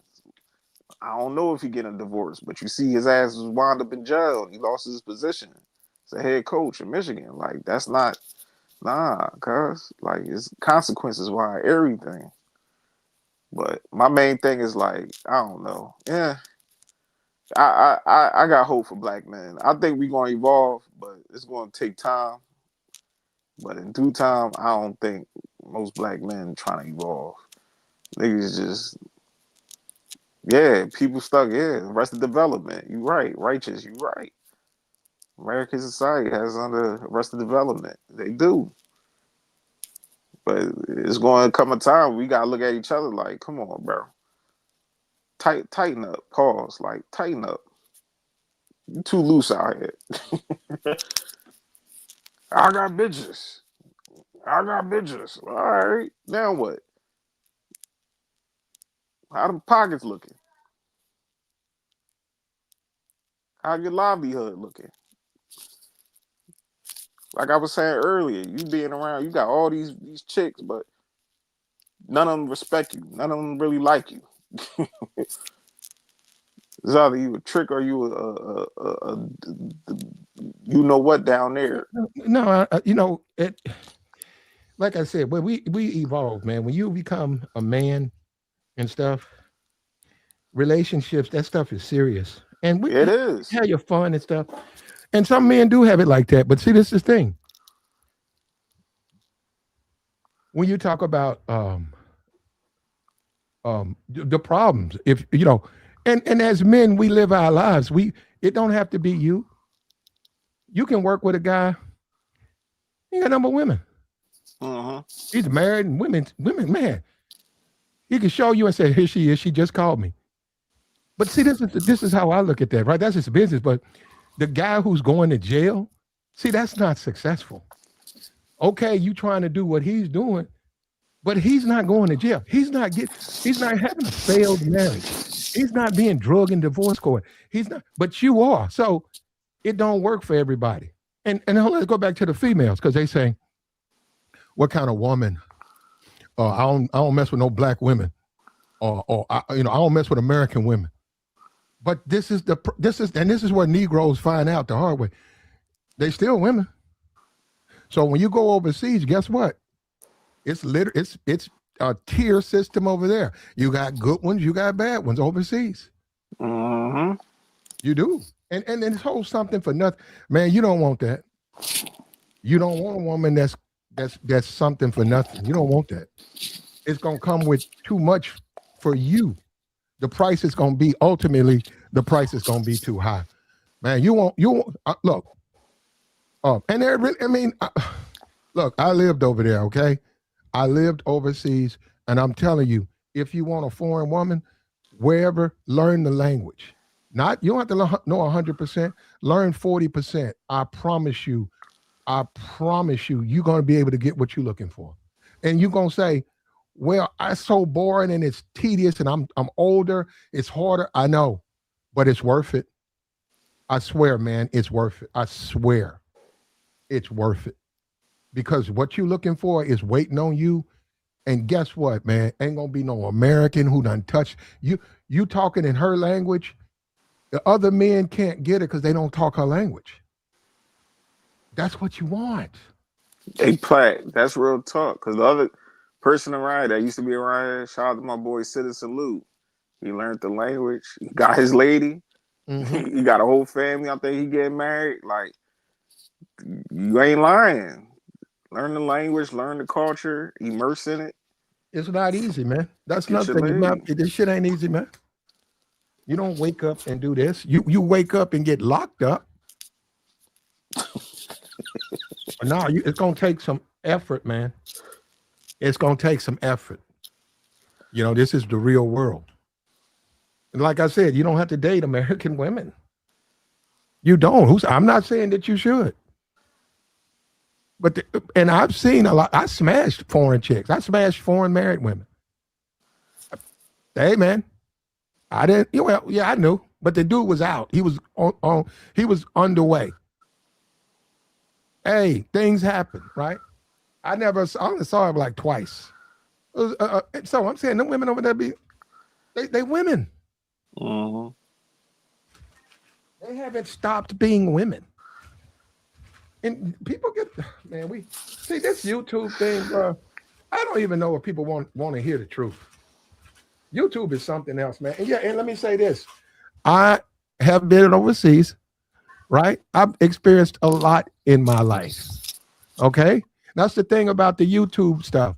I don't know if he get a divorce, but you see his ass was wound up in jail. He lost his position as a head coach in Michigan. Like, that's not, nah, cuz. Like, it's consequences why everything. But my main thing is like, I don't know. Yeah. I got hope for black men. I think we're gonna evolve, but it's gonna take time. But in due time, I don't think most black men trying to evolve. Niggas just, yeah, people stuck. Yeah, arrested development. You right, righteous. You right. American society has under arrested development. They do, but it's going to come a time we gotta look at each other like, come on, bro. Tighten up. Pause. Like, tighten up. You too loose out here. I got bitches. I got bitches. All right. Now what? How them pockets looking? How your livelihood looking? Like I was saying earlier, you being around, you got all these chicks, but none of them respect you. None of them really like you. It's either you a trick or you you know what down there. No, you know it. Like I said, when we evolve, man. When you become a man and stuff, relationships, that stuff is serious. And It is. have your fun and stuff. And some men do have it like that. But see, this is the thing. When you talk about the problems, if you know, and as men, we live our lives. It don't have to be you. You can work with a guy. He got a number of women. He's married, and women, man. He can show you and say, "Here she is. She just called me." But see, this is how I look at that, right? That's his business. But the guy who's going to jail, see, that's not successful. Okay, you trying to do what he's doing, but he's not going to jail. He's not having a failed marriage. He's not being drug in divorce court. He's not, but you are. So it don't work for everybody. And let's go back to the females, because they say, what kind of woman? I don't mess with no black women. or I don't mess with American women. But this is where Negroes find out the hard way. They still women. So when you go overseas, guess what? It's a tier system over there. You got good ones, you got bad ones overseas. Mm-hmm. You do. And this whole something for nothing. Man, you don't want that. You don't want a woman that's something for nothing. You don't want that. It's gonna come with too much for you. The price is gonna be ultimately the price is gonna be too high. Man, you won't look. And they're really, look, I lived over there, okay? I lived overseas, and I'm telling you, if you want a foreign woman, wherever, learn the language. Not you don't have to know 100%. Learn 40%. I promise you, you're gonna be able to get what you're looking for, and you're gonna say, "Well, it's so boring and it's tedious, and I'm older. It's harder. I know, but it's worth it. I swear, man, it's worth it. I swear, it's worth it because what you're looking for is waiting on you." And guess what, man? Ain't gonna be no American who done touched you. You talking in her language. The other men can't get it because they don't talk her language. That's what you want. Hey, Platt, that's real talk. Because the other person around that used to be around here, shout out to my boy Citizen Lou. He learned the language. He got his lady. Mm-hmm. He got a whole family. I think he getting married. Like, you ain't lying. Learn the language, learn the culture, immerse in it. It's not easy, man. That's Get your nothing. lady. This shit ain't easy, man. You don't wake up and do this. You wake up and get locked up. No, it's gonna take some effort, man. It's gonna take some effort. This is the real world. And like I said, you don't have to date American women. You don't. I'm not saying that you should. But and I've seen a lot. I smashed foreign chicks. I smashed foreign married women. Hey, man, I didn't. Well, yeah, I knew, but the dude was out. He was on. He was underway. Hey, things happen, right? I only saw him like twice. So I'm saying, the women over there they women. Mm-hmm. They haven't stopped being women. And people we see this YouTube thing, bro. I don't even know if people want to hear the truth. YouTube is something else, man. And let me say this. I have been overseas, right? I've experienced a lot in my life. Okay? That's the thing about the YouTube stuff.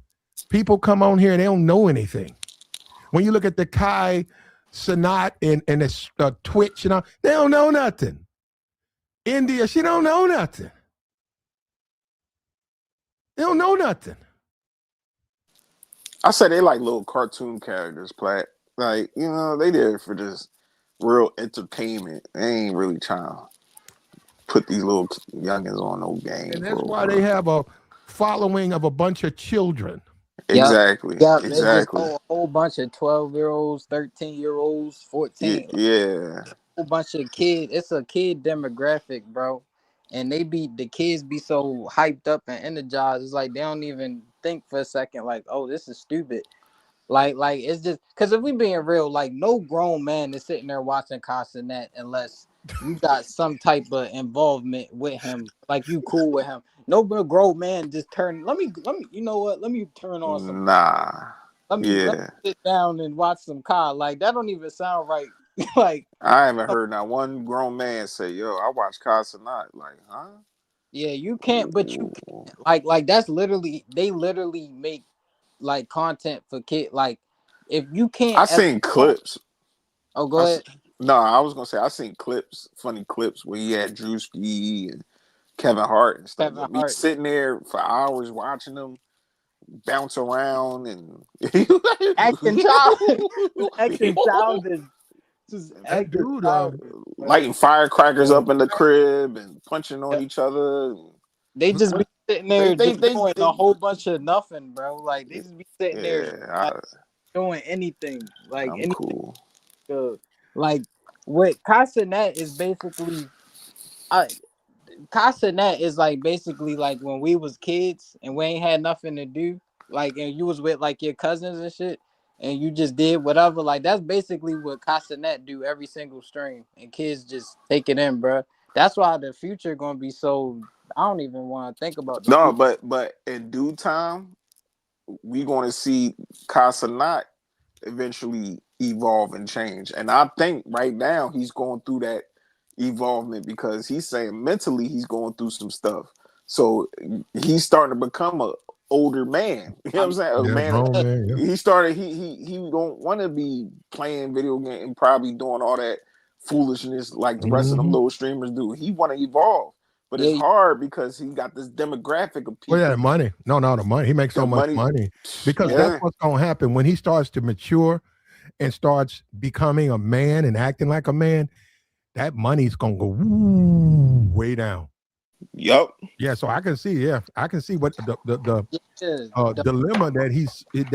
People come on here and they don't know anything. When you look at the Kai Sanat and the Twitch and all, they don't know nothing. India, she don't know nothing. They don't know nothing. I say they like little cartoon characters, Platt. Like, they there for just real entertainment. They ain't really trying to put these little youngins on no game. And that's why they have a following of a bunch of children. Exactly. Yep. It's just Exactly. a whole bunch of 12-year-olds, 13-year-olds, 14. Yeah. A whole bunch of kids. It's a kid demographic, bro. And the kids be so hyped up and energized. It's like they don't even think for a second, like, oh, this is stupid. Like it's just because if we being real, like no grown man is sitting there watching Castanet unless you got some type of involvement with him, like you cool with him. No grown man just turn. Let me. You know what? Let me turn on some. Nah. Let me sit down and watch some Kai. Like that don't even sound right. Like I haven't heard not one grown man say, "Yo, I watch Casanat." Like, huh? yeah, you can't. But you can't. Like that's literally they literally make like content for kids. Like if you can't, I seen clips. Oh, go ahead. No, I was gonna say I seen clips, funny clips where he had Drewski and Kevin Hart and stuff. But me sitting there for hours watching them bounce around and acting childish. Just That dude, lighting firecrackers up in the crib and punching on each other. They just be sitting there just doing a whole bunch of nothing, bro. Like they just be sitting there doing anything. Like I'm cool. Like what Castanet is basically Castanet is like basically like when we was kids and we ain't had nothing to do, like and you was with like your cousins and shit, and you just did whatever. Like that's basically what Castanet do every single stream, and kids just take it in, bro. That's why the future gonna be so. I don't even want to think about the No, future. but in due time, we going to see Casanat eventually evolve and change. And I think right now he's going through that evolvement because he's saying mentally he's going through some stuff. So he's starting to become a older man. You know what I'm saying? A Yeah, man. grown man. Yeah. He started. He don't want to be playing video game and probably doing all that foolishness like the rest of them Mm-hmm. little streamers do. He want to evolve, but it's Yeah, hard because he got this demographic of Well, yeah, the people. money. No, the money. He makes so The much money, money because that's yeah, what's going to happen when he starts to mature and starts becoming a man and acting like a man. That money's going to go way down. yup. Yeah, so I can see. Yeah, I can see what the yeah. dilemma that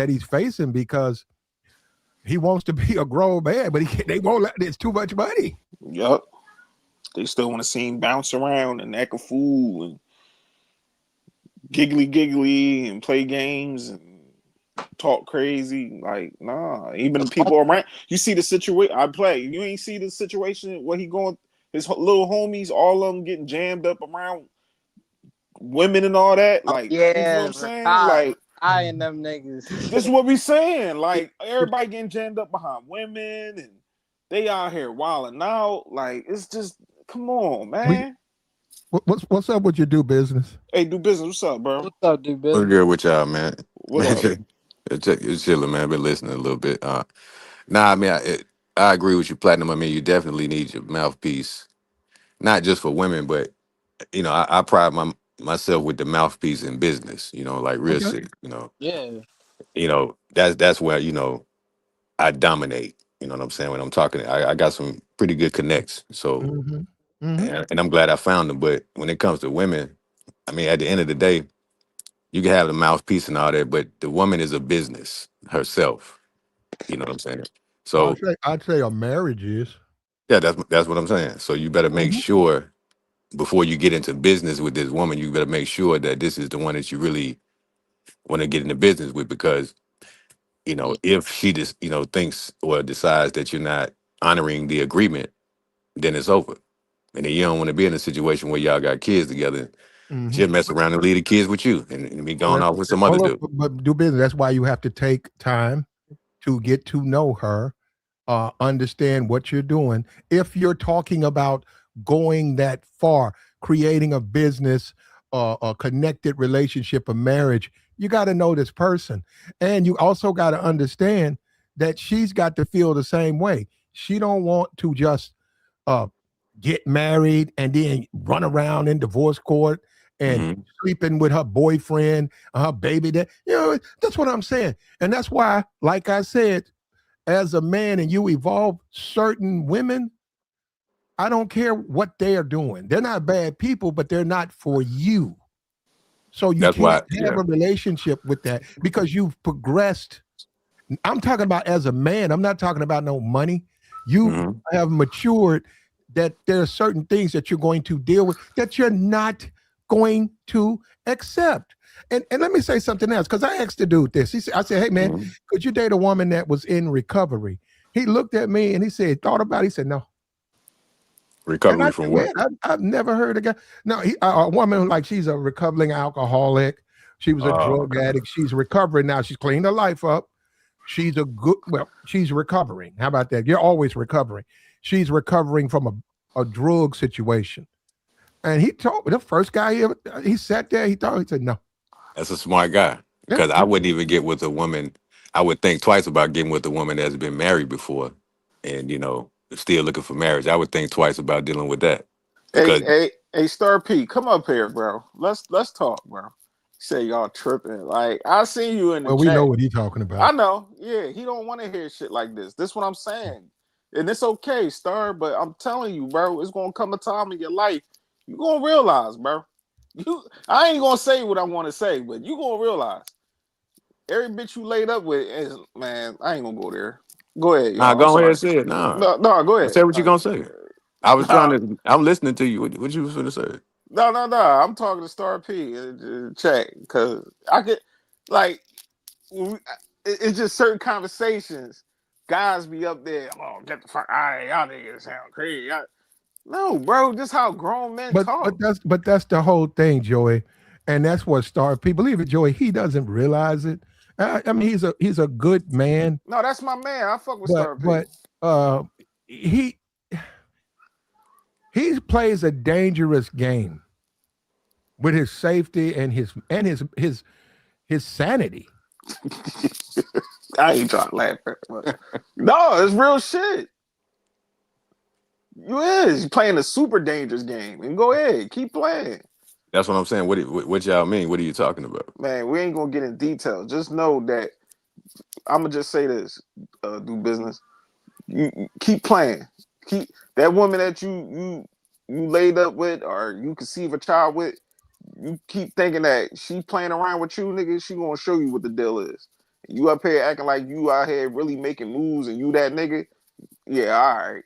he's facing because he wants to be a grown man, but they won't let. It's too much money. Yup. They still want to see him bounce around and act a fool and giggly and play games and talk crazy. Like, nah. Even the people around. You see the situation I play. You ain't see the situation where he going. His little homies, all of them getting jammed up around women and all that. Oh, Like, you feel what yeah, I'm saying? Rakai, Like, Rakai and them niggas. this is what we saying. Like, everybody getting jammed up behind women and they out here wilding out. Like, it's just, come on, We man. what's up with your do business? Hey, do business. What's up, bro? What's up, dude? What's Business? good with y'all, man? What Man, up? it's chilling, man. I've been listening a little bit. Nah, I mean, I agree with you, Platinum. I mean, you definitely need your mouthpiece, not just for women, but I pride myself with the mouthpiece in business. Like real Okay. shit. Yeah, That's where I dominate. You know what I'm saying? When I'm talking, I got some pretty good connects. So, Mm-hmm. Mm-hmm. and I'm glad I found them. But when it comes to women, I mean, at the end of the day, you can have the mouthpiece and all that, but the woman is a business herself. You know what I'm saying? So I'd say a marriage is. yeah, that's what I'm saying. So you better make Mm-hmm. sure before you get into business with this woman, you better make sure that this is the one that you really want to get into business with because yeah, if she just thinks or decides that you're not honoring the agreement, then it's over. And then you don't want to be in a situation where y'all got kids together. Mm-hmm. She'll mess around and leave the kids with you and be Well, going off with some other hold up, dude. but do business. That's why you have to take time to get to know her, understand what you're doing. If you're talking about going that far, creating a business, a connected relationship, a marriage, you got to know this person. And you also got to understand that she's got to feel the same way. She don't want to just uh, get married and then run around in divorce court and Hmm. sleeping with her boyfriend, her baby. That's what I'm saying. And that's why, like I said, as a man and you evolve, certain women, I don't care what they are doing. They're not bad people, but they're not for you. So you That's can't why, have yeah. a relationship with that because you've progressed. I'm talking about as a man. I'm not talking about no money. You Hmm. have matured that there are certain things that you're going to deal with that you're not going to accept. And let me say something else because I asked the dude this. I said, "Hey man, Hmm. could you date a woman that was in recovery?" He looked at me and he said, "Thought about it." He said, "No." And I Recovery from said, what? "Man, I've never heard a guy. No, a woman like she's a recovering alcoholic. She was a Oh, drug okay. addict. She's recovering now. She's cleaned her life up. She's she's recovering. How about that? You're always recovering. She's recovering from a drug situation." And he told me the first guy he sat there, he said, "No." That's a smart guy Yeah, because I wouldn't even get with a woman. I would think twice about getting with a woman that's been married before and, still looking for marriage. I would think twice about dealing with that Hey, because hey, Star P, come up here, bro. Let's talk, bro. Say y'all tripping. Like I seen you in the well, we know chat. what he's talking I about. know. Yeah, he don't want to hear shit like this. This what I'm saying. And it's okay, Star, but I'm telling you, bro, it's gonna come a time in your life you gonna realize, bro. I ain't gonna say what I want to say, but you gonna realize every bitch you laid up with is man, I ain't gonna go there. Go ahead, nah, y'all. I'm go ahead and sorry. say it. Nah, No, go say ahead. what you gonna say. I was trying Nah, to. I'm listening to you. What you was gonna say? no. I'm talking to Star P chat because I could like it's just certain conversations. Guys be up there, oh, get the fuck out of here. Y'all niggas sound crazy. No, bro, just how grown men talk. But that's the whole thing, Joey. And that's what started people. Believe it, Joey, he doesn't realize it. I mean, he's a good man. No, that's my man. I fuck with Star P. But he plays a dangerous game with his safety and his sanity. I ain't trying to laugh. No, it's real shit. You is playing a super dangerous game, and go ahead, keep playing. That's what I'm saying. What y'all mean? What are you talking about? Man, we ain't gonna get in detail. Just know that I'm gonna just say this: do business. You keep playing. Keep that woman that you laid up with, or you conceive a child with. You keep thinking that she playing around with you, nigga. She gonna show you what the deal is. You up here acting like you out here really making moves, and you that nigga. Yeah, all right.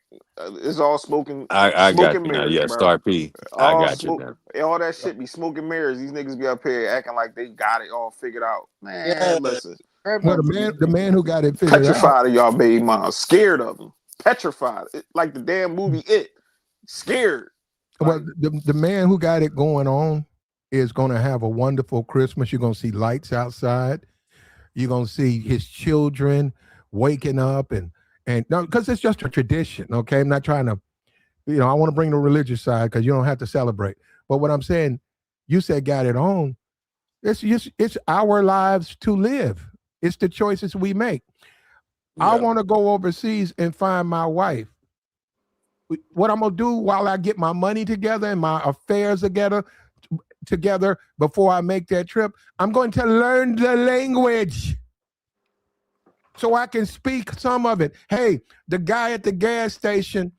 It's all smoking. I got Smoking you now. mirrors, Yeah, bro. Star P. I All got you smoke, now. all that shit be smoking mirrors. These niggas be up here acting like they got it all figured out. Man, Yeah. listen. Well, the man who got it figured out, Petrified of y'all baby moms, scared of them, petrified, like the damn movie It. Scared. Well, the man who got it going on is going to have a wonderful Christmas. You're going to see lights outside. You're going to see his children waking up and no, because it's just a tradition. Okay, I'm not trying to, I want to bring the religious side because you don't have to celebrate. But what I'm saying, you said got it on. It's our lives to live. It's the choices we make. Yeah. I want to go overseas and find my wife. What I'm gonna do while I get my money together and my affairs together before I make that trip, I'm going to learn the language so I can speak some of it. Hey, the guy at the gas station,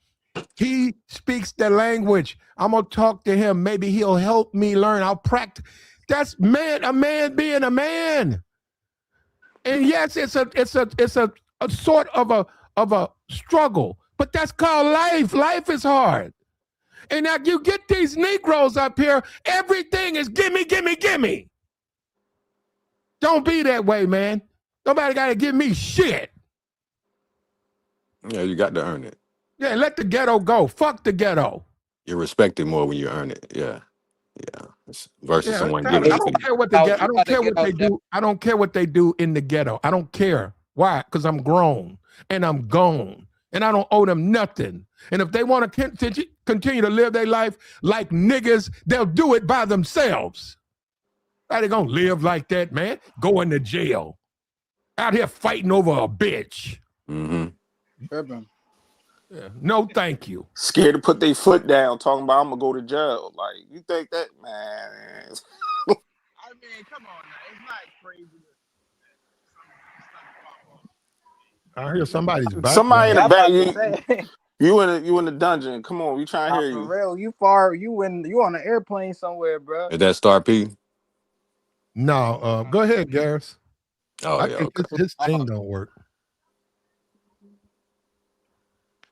he speaks the language. I'm gonna talk to him. Maybe he'll help me learn. I'll practice. That's a man being a man. And yes, it's a sort of a struggle, but that's called life. Life is hard. And now you get these Negroes up here, everything is gimme, gimme, gimme. Don't be that way, man. Nobody got to give me shit. Yeah, you got to earn it. Yeah, let the ghetto go. Fuck the ghetto. You're respected more when you earn it. Yeah. Versus someone I giving it to don't you. care what they get. I don't care what they do. I don't care what they do in the ghetto. I don't care. Why? Because I'm grown and I'm gone. And I don't owe them nothing. And if they want to continue to live their life like niggas, they'll do it by themselves. How they gonna live like that, man? Going to jail. Out here fighting over a bitch. Tripping. Yeah. No, thank you. Scared to put their foot down, talking about I'm gonna go to jail. Like, you think that, man? I mean, come on now. It's not crazy. I hear somebody's back. Somebody in the back. You in the dungeon. Come on, we trying to hear you. For real, you far. You on an airplane somewhere, bro. Is that Star P? No, go ahead, Gareth. Oh, yeah, okay. His thing don't work.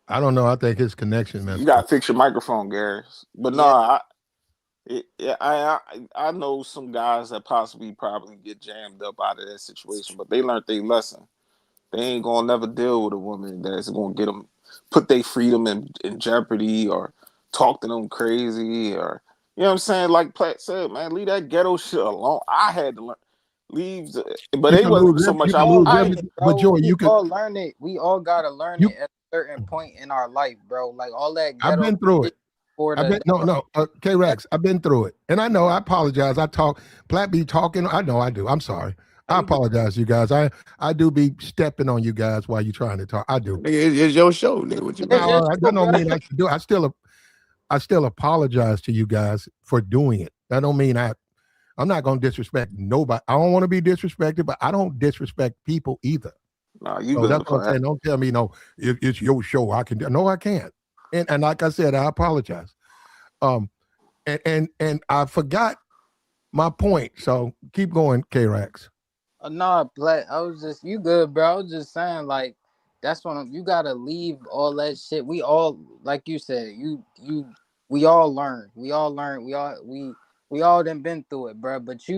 I don't know. I think his connection messed up. You gotta fix your microphone, Gareth. But no, I know some guys that possibly probably get jammed up out of that situation, but they learned their lesson. They ain't gonna never deal with a woman that's gonna get them, put their freedom in jeopardy, or talk to them crazy, or you know what I'm saying. Like Platt said, man, leave that ghetto shit alone. I had to learn. But they wasn't so much. But Joy, you could all learn it. We all gotta learn it at a certain point in our life, bro. Like all that ghetto. I've been through it. K-Rex, I've been through it. And I know, I apologize. Platt be talking. I know I do. I'm sorry. I apologize, you guys. I do be stepping on you guys while you're trying to talk. I do. It's your show, nigga. What you mean? That don't mean I should do it. I still apologize to you guys for doing it. That don't mean I'm not going to disrespect nobody. I don't want to be disrespected, but I don't disrespect people either. No, you good. That's what I'm saying. Don't tell me, no, it's your show. I can. No, I can't. And like I said, I apologize. And I forgot my point. So keep going, K-Rex. Nah, Black. You good, bro. I was just saying, like, that's when you gotta leave all that shit. We all, like you said, we all learn. We all done been through it, bro. But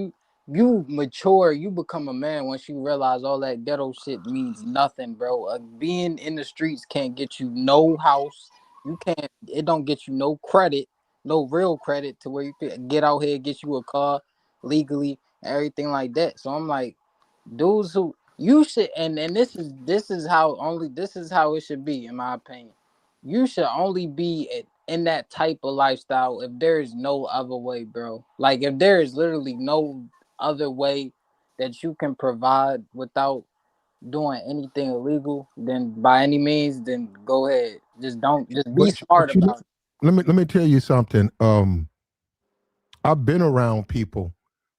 you mature, you become a man once you realize all that ghetto shit means nothing, bro. Being in the streets can't get you no house. You can't. It don't get you no credit, no real credit to where you can get out here, get you a car legally, everything like that. So I'm like, dudes who you should, and this is how it should be, in my opinion. You should only be in that type of lifestyle if there is no other way, bro. Like if there is literally no other way that you can provide without doing anything illegal, then by any means, then go ahead. Just be smart about it. Let me tell you something. I've been around people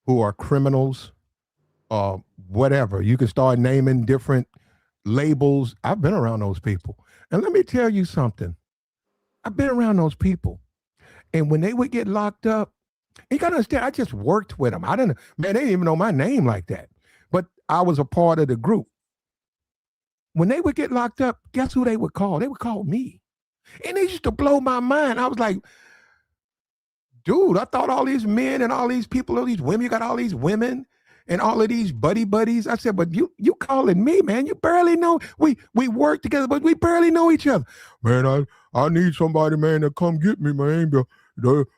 who are criminals, whatever. You can start naming different labels. I've been around those people. And let me tell you something. I've been around those people. And when they would get locked up, you gotta understand, I just worked with them. They didn't even know my name like that. But I was a part of the group. When they would get locked up, guess who they would call? They would call me. And they used to blow my mind. I was like, dude, I thought all these men and all these people, all these women, you got all these women and all of these buddies. I said, but you calling me, man. You barely know. We work together, but we barely know each other. Man, I need somebody, man, to come get me, man. I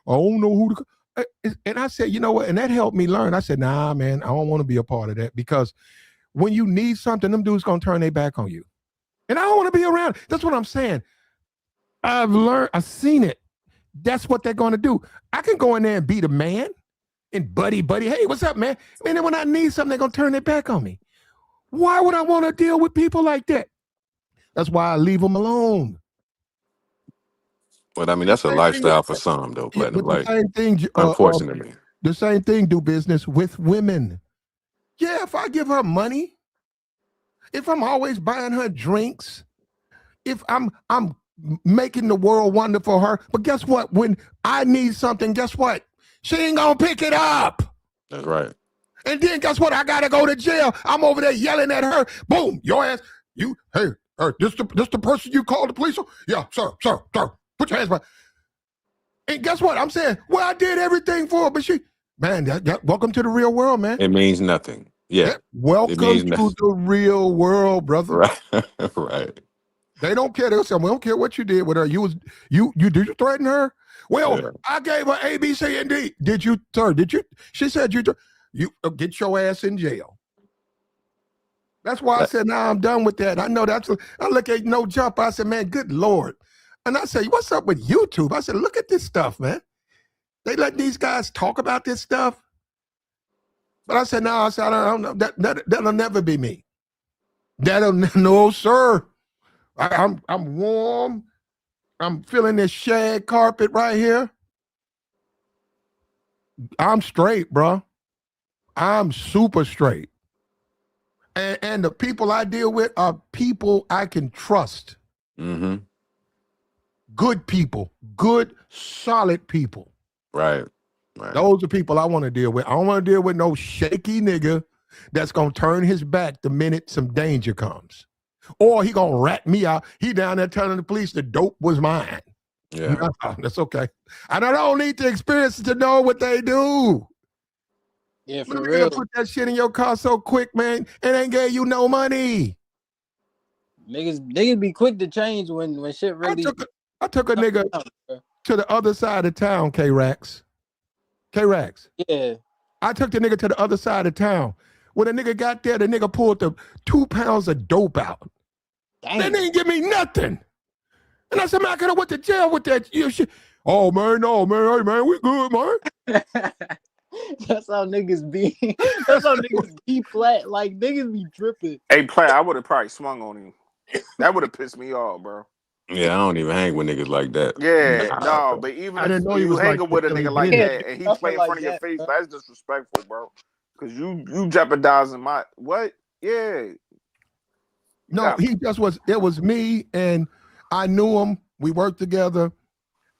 don't know who to. And I said, you know what? And that helped me learn. I said, nah, man, I don't want to be a part of that, because when you need something, them dudes going to turn their back on you. And I don't want to be around. That's what I'm saying. I've learned, I've seen it. That's what they're going to do. I can go in there and be the man and buddy. Hey, what's up, man? Man, when I need something, they're going to turn their back on me. Why would I want to deal with people like that? That's why I leave them alone. But I mean, that's a lifestyle for some, though, Platinum. But the same thing, unfortunately. The same thing do business with women. Yeah, if I give her money, if I'm always buying her drinks, if I'm making the world wonder for her, but guess what? When I need something, guess what? She ain't gonna pick it up. That's right. And then guess what? I gotta go to jail. I'm over there yelling at her. Boom, your ass. Hey, this the person you called the police on? Yeah, sir. Put your hands back. And guess what? I'm saying, well, I did everything for her, but welcome to the real world, man. It means nothing. Yeah. Welcome to the real world, brother. Right. Right. They don't care. They'll say, we don't care what you did with her. Did you threaten her? Well, yeah. I gave her A, B, C, and D. Did you, sir? Did you? She said you get your ass in jail. That's why I said, I'm done with that. I know I look at No Jump. I said, man, good Lord. And I said, what's up with YouTube? I said, look at this stuff, man. They let these guys talk about this stuff. But I said, no, I don't know. That'll never be me. No, sir. I'm warm. I'm feeling this shag carpet right here. I'm straight, bro. I'm super straight. And the people I deal with are people I can trust. Mm-hmm. Good people. Good, solid people. Right. Those are people I want to deal with. I don't want to deal with no shaky nigga that's going to turn his back the minute some danger comes. Or he going to rat me out. He down there telling the police the dope was mine. Yeah. No, that's okay. And I don't need the experience to know what they do. Yeah, for real. Put that shit in your car so quick, man. It ain't gave you no money. Niggas be quick to change when shit really. I took a nigga to the other side of town, K-Rax. Yeah. I took the nigga to the other side of town. When the nigga got there, the nigga pulled the 2 pounds of dope out. Damn. They didn't give me nothing. And I said, man, I could have went to jail with that shit. Oh, man, no, man. Hey, man, we good, man. That's how niggas be. That's how niggas be flat. Like, niggas be tripping. Hey, Play, I would have probably swung on him. That would have pissed me off, bro. Yeah, I don't even hang with niggas like that. Yeah, no, but even if you hanging with a nigga like that and he play in front of your face, that's disrespectful, bro. Because you jeopardizing my what? Yeah. No, he just was. It was me, and I knew him. We worked together.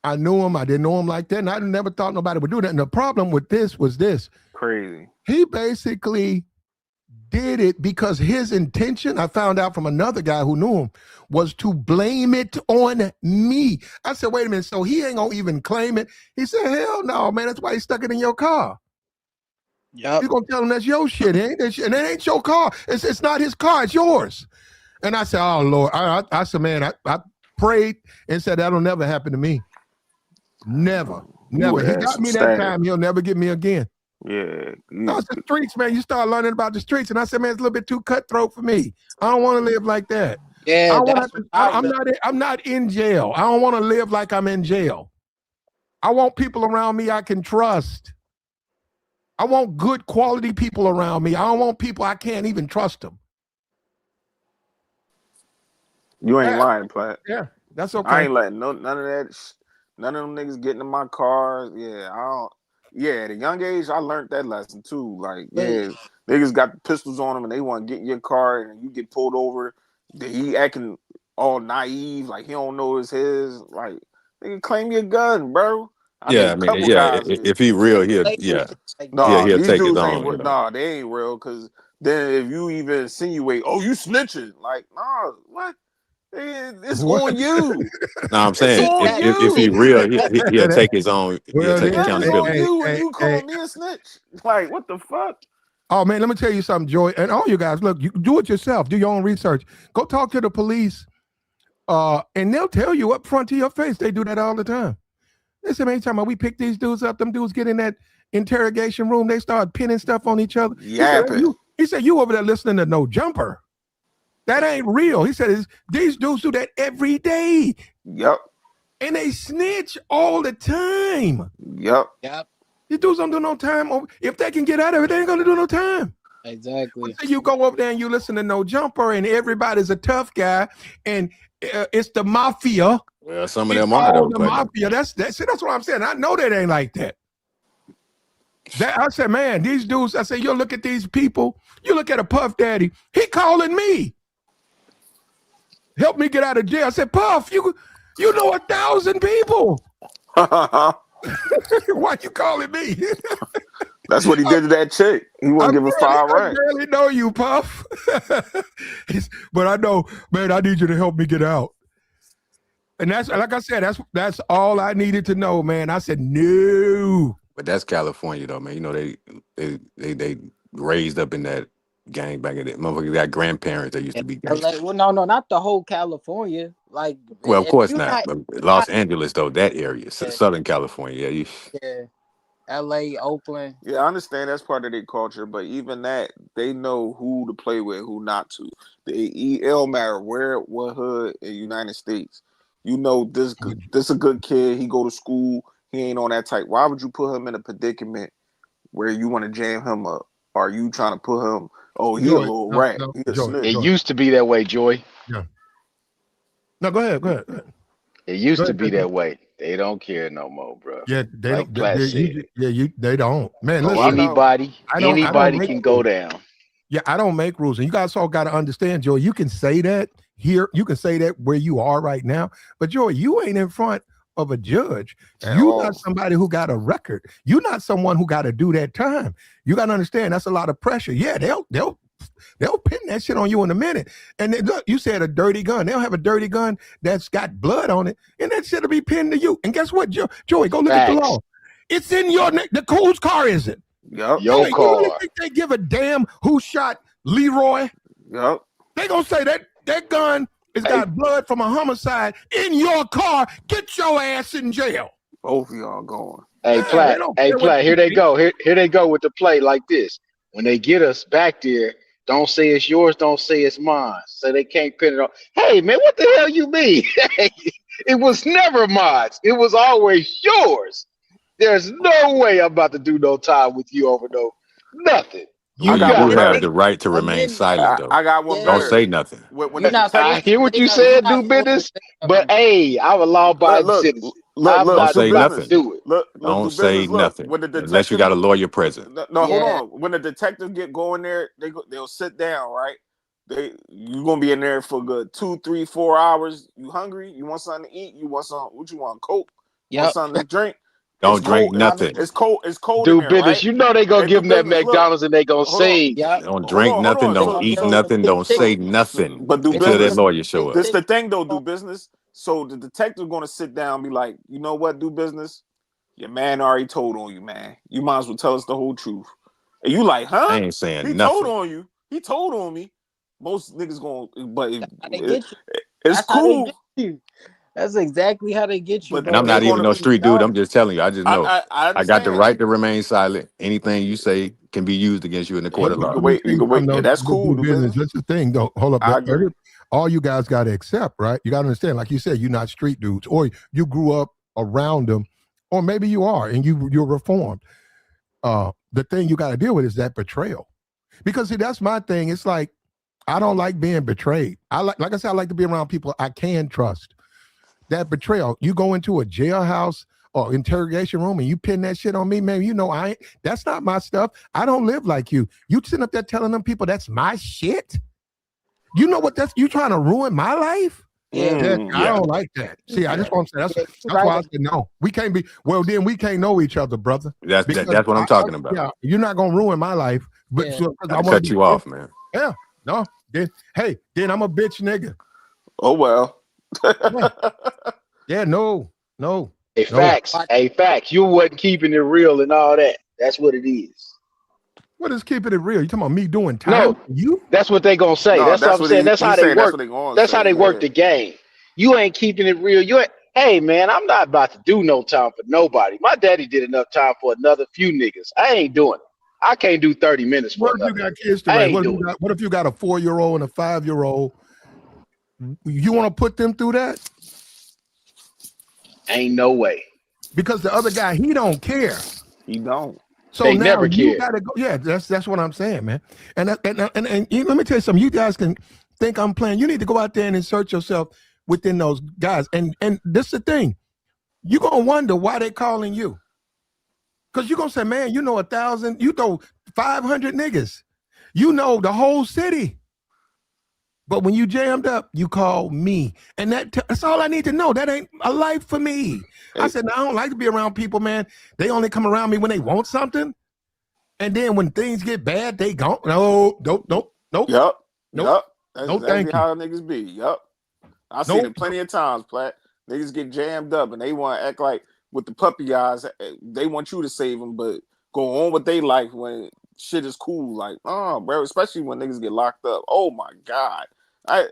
I knew him. I didn't know him like that, and I never thought nobody would do that. And the problem with this was this. Crazy. He basically did it because his intention, I found out from another guy who knew him, was to blame it on me. I said, wait a minute, so he ain't gonna even claim it? He said, hell no, man, that's why he stuck it in your car. Yep. You gonna tell him that's your shit, ain't that shit? And it ain't your car. It's not his car. It's yours. And I said, oh Lord, I said, man, I prayed and said that'll never happen to me. Never. He got me that time. He'll never get me again. Yeah. No, it's the streets, man. You start learning about the streets, and I said, man, it's a little bit too cutthroat for me. I don't want to live like that. Yeah, I'm not in jail. I don't want to live like I'm in jail. I want people around me I can trust. I want good quality people around me. I don't want people I can't even trust them. You ain't lying, Platt. Yeah, that's okay. I ain't letting none of that. None of them niggas getting in my cars. Yeah, I don't. Yeah, at a young age, I learned that lesson too. Like, yeah, niggas got pistols on them and they want to get in your car and you get pulled over. He acting all naive, like he don't know it's his. Like, nigga, claim your gun, bro. Yeah, I mean, yeah. If he real, he'll he'll these take his dudes own. ain't. Nah, they ain't real. Cause then if you even insinuate, oh, you snitching, like, nah, what? It's on you. No, I'm saying if he real, he'll take his own. He'll take accountability. It's on you, and you calling me a snitch. Like, what the fuck? Oh man, let me tell you something, Joy, and all you guys. Look, you do it yourself. Do your own research. Go talk to the police, and they'll tell you up front to your face. They do that all the time. They say, man, anytime we pick these dudes up, them dudes get in that interrogation room. They start pinning stuff on each other. He said, you over there listening to No Jumper. That ain't real. He said, these dudes do that every day. Yep. And they snitch all the time. Yep. These dudes don't do no time. If they can get out of it, they ain't going to do no time. Exactly. So you go over there and you listen to No Jumper and everybody's a tough guy and it's the mafia. Well, some of them are though. The mafia. That's what I'm saying. I know that ain't like that. I said, man, these dudes, I said, you look at these people. You look at a Puff Daddy. He calling me. Help me get out of jail. I said, Puff, you know 1,000 people. Why you calling me? That's what he did to that chick. He wouldn't give a $5 rent. I barely know you, Puff. But I know, man, I need you to help me get out. And that's, like I said, that's all I needed to know, man. I said, no. But that's California, though, man. You know, they raised up in that gang back in the motherfuckers got grandparents that used to be gangs. Well, no, not the whole California. Like, well, of course not. But Los Angeles, though, that area, Southern California, yeah. LA, Oakland. Yeah, I understand that's part of their culture, but even that, they know who to play with, who not to. It don't matter what hood in the United States. You know, this a good kid. He go to school. He ain't on that type. Why would you put him in a predicament where you want to jam him up? Are you trying to put him? Oh, he a little rat. It used to be that way, Joy. Yeah. No, go ahead. It used to be that way. They don't care no more, bro. Yeah, they like don't. They don't. Man, listen, anybody can go down. Yeah, I don't make rules, and you guys all got to understand, Joy. You can say that here. You can say that where you are right now, but Joy, you ain't in front of a judge. You're not somebody who got a record. You're not someone who got to do that time. You got to understand that's a lot of pressure. Yeah, they'll pin that shit on you in a minute. And look, you said a dirty gun. They'll have a dirty gun that's got blood on it, and that shit'll be pinned to you. And guess what, Joey? Go look at the law. It's in your neck. Whose car is it? Yep. Your car. You really think they give a damn who shot Leroy? Yep. They gonna say that gun has got blood from a homicide in your car. Get your ass in jail. Both of y'all going. Hey, Platt. Here they go. Here they go with the play like this. When they get us back there, don't say it's yours. Don't say it's mine. So they can't pin it on. Hey, man, what the hell you mean? It was never mine. It was always yours. There's no way I'm about to do no time with you over nothing. You have the right to remain silent, though. I got one. Don't say nothing. I hear what you said, do business, but hey, I'm a law-abiding citizen. Don't say nothing. Do it. Don't say nothing unless you got a lawyer present. No, hold on. When the detectives get going there, they'll sit down, right? You're gonna be in there for good 2, 3, 4 hours. You hungry? You want something to eat? You want something? What you want? Coke? Want something to drink? Don't drink nothing. It's cold. It's cold. Do in there, business. Right? You know they gonna give them that McDonald's and they gonna say, don't drink nothing. Don't eat nothing. Don't say nothing. But do until business. that lawyer show up. This the thing, though. Do business. So the detective gonna sit down and be like, you know what? Do business. Your man already told on you, man. You might as well tell us the whole truth. And you like, huh? I ain't saying He nothing. told on you. He told on me. Most niggas gonna, but They get you. it's That's how they cool. get you. That's exactly how they get you, But And I'm bro. they not They even gonna. no street dude. I'm just telling you. I just know I I got the understand. right to remain silent. Anything you say can be used against you in the court of You law. can Let me wait. tell You you can wait. something, Yeah, though. that's Let's cool. do Do business. business. That's the thing, though. Hold up. I agree. All you guys got to accept, right? You got to understand, like you said, you're not street dudes, or you grew up around them, or maybe you are, and you're reformed. The thing you got to deal with is that betrayal, because see, that's my thing. It's like I don't like being betrayed. Like I said, I like to be around people I can trust. That betrayal, you go into a jailhouse or interrogation room and you pin that shit on me, man. You know I ain't. That's not my stuff. I don't live like you. You sitting up there telling them people that's my shit. You know what? You trying to ruin my life. Yeah, I Yeah. don't like that. See, I just want to say yeah, you that's why I right. said no. We can't be. Well, then we can't know each other, brother. Because That's what I'm talking about. yeah, you're not gonna ruin my life. But Yeah. so, 'cause I Gotta want to cut be you off, man. yeah, no. Then then I'm a bitch nigga. Oh well. Yeah, yeah, no. Hey, facts. Hey, facts. You wasn't keeping it real and all that. That's what it is. What is keeping it real? You talking about me doing time? No, You? that's what they gonna say. No, That's what that's I'm what saying. That's how he's they saying. That's work. what they gonna That's say. how they work the game. You ain't keeping it real. Hey man, I'm not about to do no time for nobody. My daddy did enough time for another few niggas. I ain't doing it. I can't do 30 minutes for What if you another got nigga. kids to I raise? ain't doing it. What if you got a 4-year-old and a 5-year-old? You want to put them through that? Ain't no way. Because the other guy, he don't care. He don't. So They now never you care. gotta go. Yeah, that's what I'm saying, man. And let me tell you something. You guys can think I'm playing. You need to go out there and insert yourself within those guys. And this is the thing. You're gonna wonder why they calling you. Because you're gonna say, man, you know 1,000, you know 500 niggas. You know the whole city. But when you jammed up, you call me. And that's all I need to know. That ain't a life for me. I said, no, I don't like to be around people, man. They only come around me when they want something. And then when things get bad, they go, no. Yup. That's No, exactly thank you. how niggas be. Yup. I've seen it plenty of times, Platt. Niggas get jammed up and they want to act like with the puppy eyes, they want you to save them, but go on with their life when shit is cool. Like, oh, bro, especially when niggas get locked up. Oh my God. I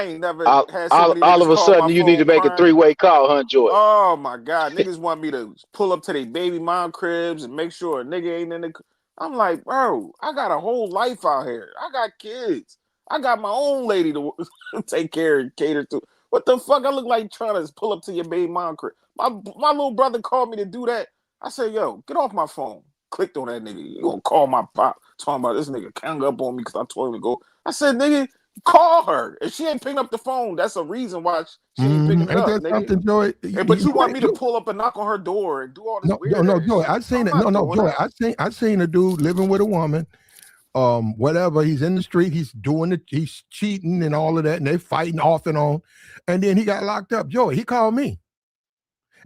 ain't never had so many All niggas of a call my sudden, you need to phone make a crying. 3-way call, huh, Joy? Oh my God. Niggas want me to pull up to their baby mom cribs and make sure a nigga ain't in the. I'm like, bro, I got a whole life out here. I got kids. I got my own lady to take care and cater to. What the fuck? I look like trying to pull up to your baby mom crib. My little brother called me to do that. I said, yo, get off my phone. Clicked on that nigga. You gonna call my pop talking about this nigga hung up on me because I told him to go. I said, nigga, call her. If she ain't picking up the phone, that's a reason why she ain't picking it Ain't up, that nigga. something, Joey? But you want me to pull up and knock on her door and do all this weird No, ass Joey. shit? I seen I'm it. not No, doing Joey. that. I seen a dude living with a woman. Whatever. He's in the street. He's doing it. He's cheating and all of that, and they fighting off and on. And then he got locked up. Joey, he called me.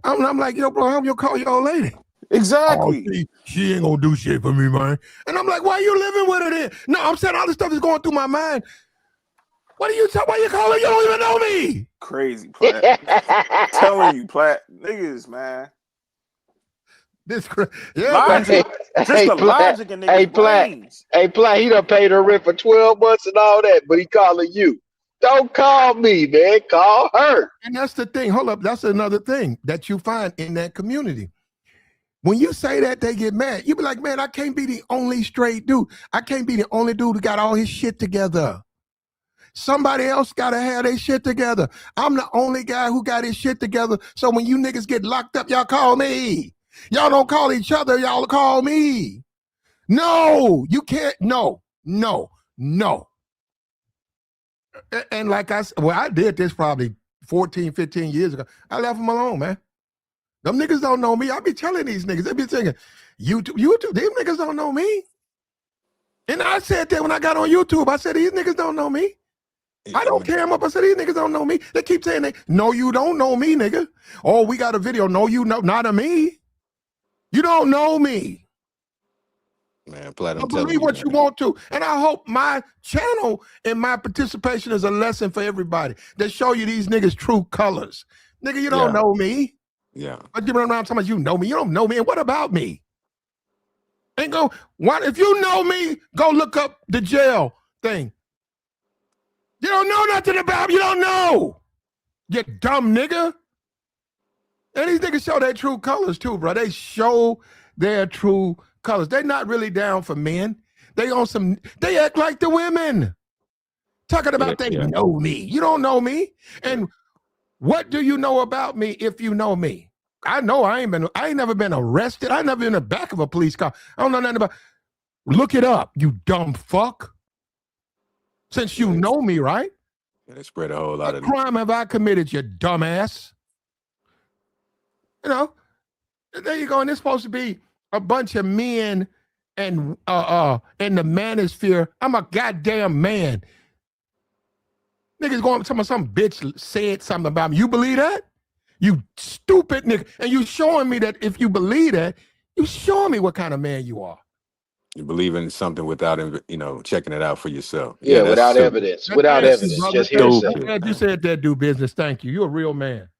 I'm like, yo, bro, I'm gonna call your old lady. Exactly. Oh, she ain't gonna do shit for me, man. And I'm like, why are you living with her then? No, I'm saying all this stuff is going through my mind. What are you talking? Why you calling? You don't even know me. Crazy, Platt. Telling you, Platt. Niggas, man. Logic. Just the logic in niggas' brains. Hey, Platt, he done paid her rent for 12 months and all that, but he calling you. Don't call me, man. Call her. And that's the thing. Hold up. That's another thing that you find in that community. When you say that, they get mad. You be like, man, I can't be the only straight dude. I can't be the only dude who got all his shit together. Somebody else got to have their shit together. I'm the only guy who got his shit together. So when you niggas get locked up, y'all call me. Y'all don't call each other. Y'all call me. No, you can't. No. And like I said, well, I did this probably 14, 15 years ago. I left them alone, man. Them niggas don't know me. I be telling these niggas, they be thinking, YouTube, these niggas don't know me. And I said that when I got on YouTube, I said, these niggas don't know me. I don't care them up. I said, these niggas don't know me. They keep saying, no, you don't know me, nigga. Oh, we got a video. No, you know, not of me. You don't know me. Man, Platinum, Believe what you want to. And I hope my channel and my participation is a lesson for everybody that show you these niggas' true colors. Nigga, you don't know me. Yeah. But you run around talking about you know me. You don't know me. And what about me? Ain't go. What if you know me? Go look up the jail thing. You don't know nothing about me. You don't know. You dumb nigga. And these niggas show their true colors too, bro. They show their true colors. They're not really down for men. They on some. They act like the women. Talking about they know me. You don't know me. And what do you know about me if you know me? I know I ain't never been arrested. I ain't never been in the back of a police car. I don't know nothing about. Look it up, you dumb fuck. Since you know me, right? They spread a whole lot of crime have I committed, you dumbass? You know, there you go. And it's supposed to be a bunch of men and in the manosphere. I'm a goddamn man. Niggas going to some bitch said something about me. You believe that? You stupid nigga. And you showing me that if you believe that, you showing me what kind of man you are. You believe in something without, checking it out for yourself. Yeah, that's without stupid. evidence. Without evidence. Just hearsay. You said that, do business. Thank you. You're a real man.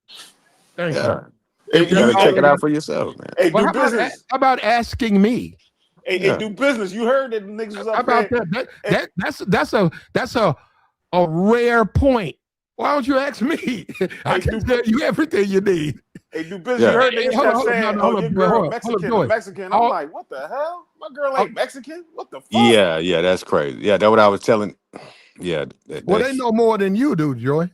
Thank you. Hey, you gotta check it out for yourself, man. Hey, do business. How about asking me? Hey, do business. You heard that niggas was up how about there. That's a rare point. Why don't you ask me? I can tell you everything you need. Hey, do business. You heard niggas kept saying, your girl Mexican. I'm like, what the hell? My girl ain't Mexican? What the fuck? Yeah, that's crazy. Yeah, that's what I was telling. Yeah. Well, they know more than you do, Joy.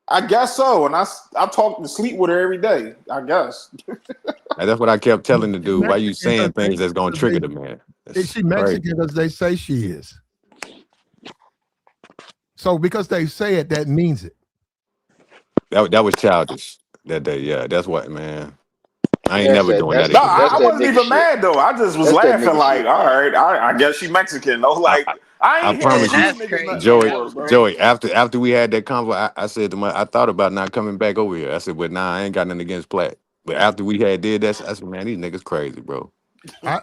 I guess so. And I talk and sleep with her every day, I guess. And that's what I kept telling the dude. Why you saying things that's going to trigger the man? Is she Mexican because they say she is? So because they say it, that means it. That was childish that day. Yeah, that's what, man. I ain't never doing that again. I wasn't even mad though. I just was laughing like, all right, I guess she Mexican. No, like I ain't promise you, Joey. After we had that convo, I said to I thought about not coming back over here. I said, but nah, I ain't got nothing against Platt. But after we did that, I said, man, these niggas crazy, bro. I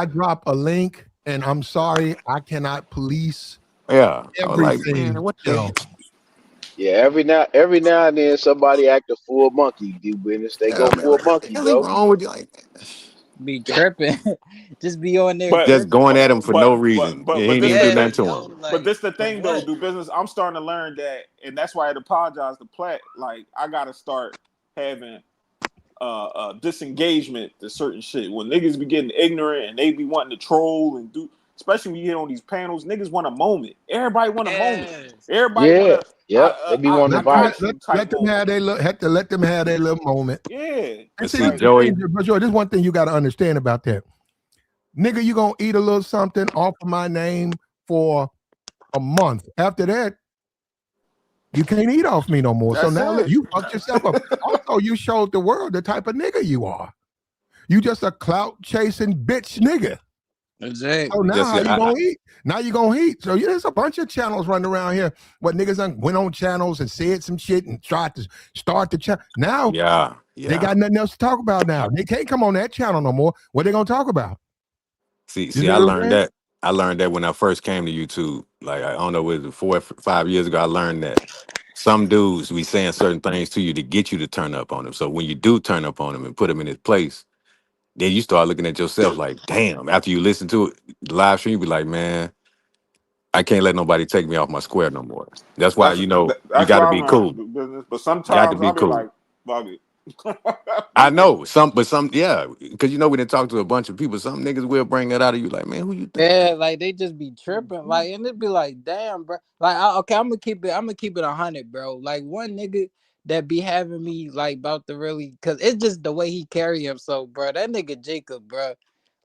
drop a link, and I'm sorry, I cannot police. Yeah, everything. I was like, man, what the hell? Yeah, every now and then somebody act a full monkey. Do business, they go full monkey, bro. Wrong with you? Like, be tripping, just be on there, just going at him for no reason. He didn't even do nothing to him. But this the thing though, do business. I'm starting to learn that, and that's why I apologize to Platt. Like I gotta start having disengagement to certain shit. When niggas be getting ignorant and they be wanting to troll and do, especially when you get on these panels, niggas want a moment. Everybody want a moment. Everybody want to. They be wanting to vibe. Let them have their little moment. Yeah. And see, Joey, there's one thing you got to understand about that. Nigga, you gonna eat a little something off of my name for a month. After that, you can't eat off me no more. So now you fucked yourself up. Also, you showed the world the type of nigga you are. You just a clout chasing bitch nigga. Exactly. So now how you gonna eat? Now you gonna eat. So there's a bunch of channels running around here. What niggas went on channels and said some shit and tried to start the channel. Now they got nothing else to talk about now. They can't come on that channel no more. What they gonna talk about? See, I learned that. I learned that when I first came to YouTube. Like I don't know, was it 4 or 5 years ago? I learned that some dudes be saying certain things to you to get you to turn up on them. So when you do turn up on him and put him in his place, then you start looking at yourself like, damn. After you listen to it, the live stream, you be like, man, I can't let nobody take me off my square no more. That's why you got to be cool. But sometimes I'll be like, Bobby. I know because we didn't talk to a bunch of people. Some niggas will bring that out of you, like, man, who you think? Yeah, like they just be tripping, like, and it be like, damn, bro. Like, I'm gonna keep it 100, bro. Like one nigga that be having me like about to really, cause it's just the way he carry himself, bro. That nigga Jacob, bro.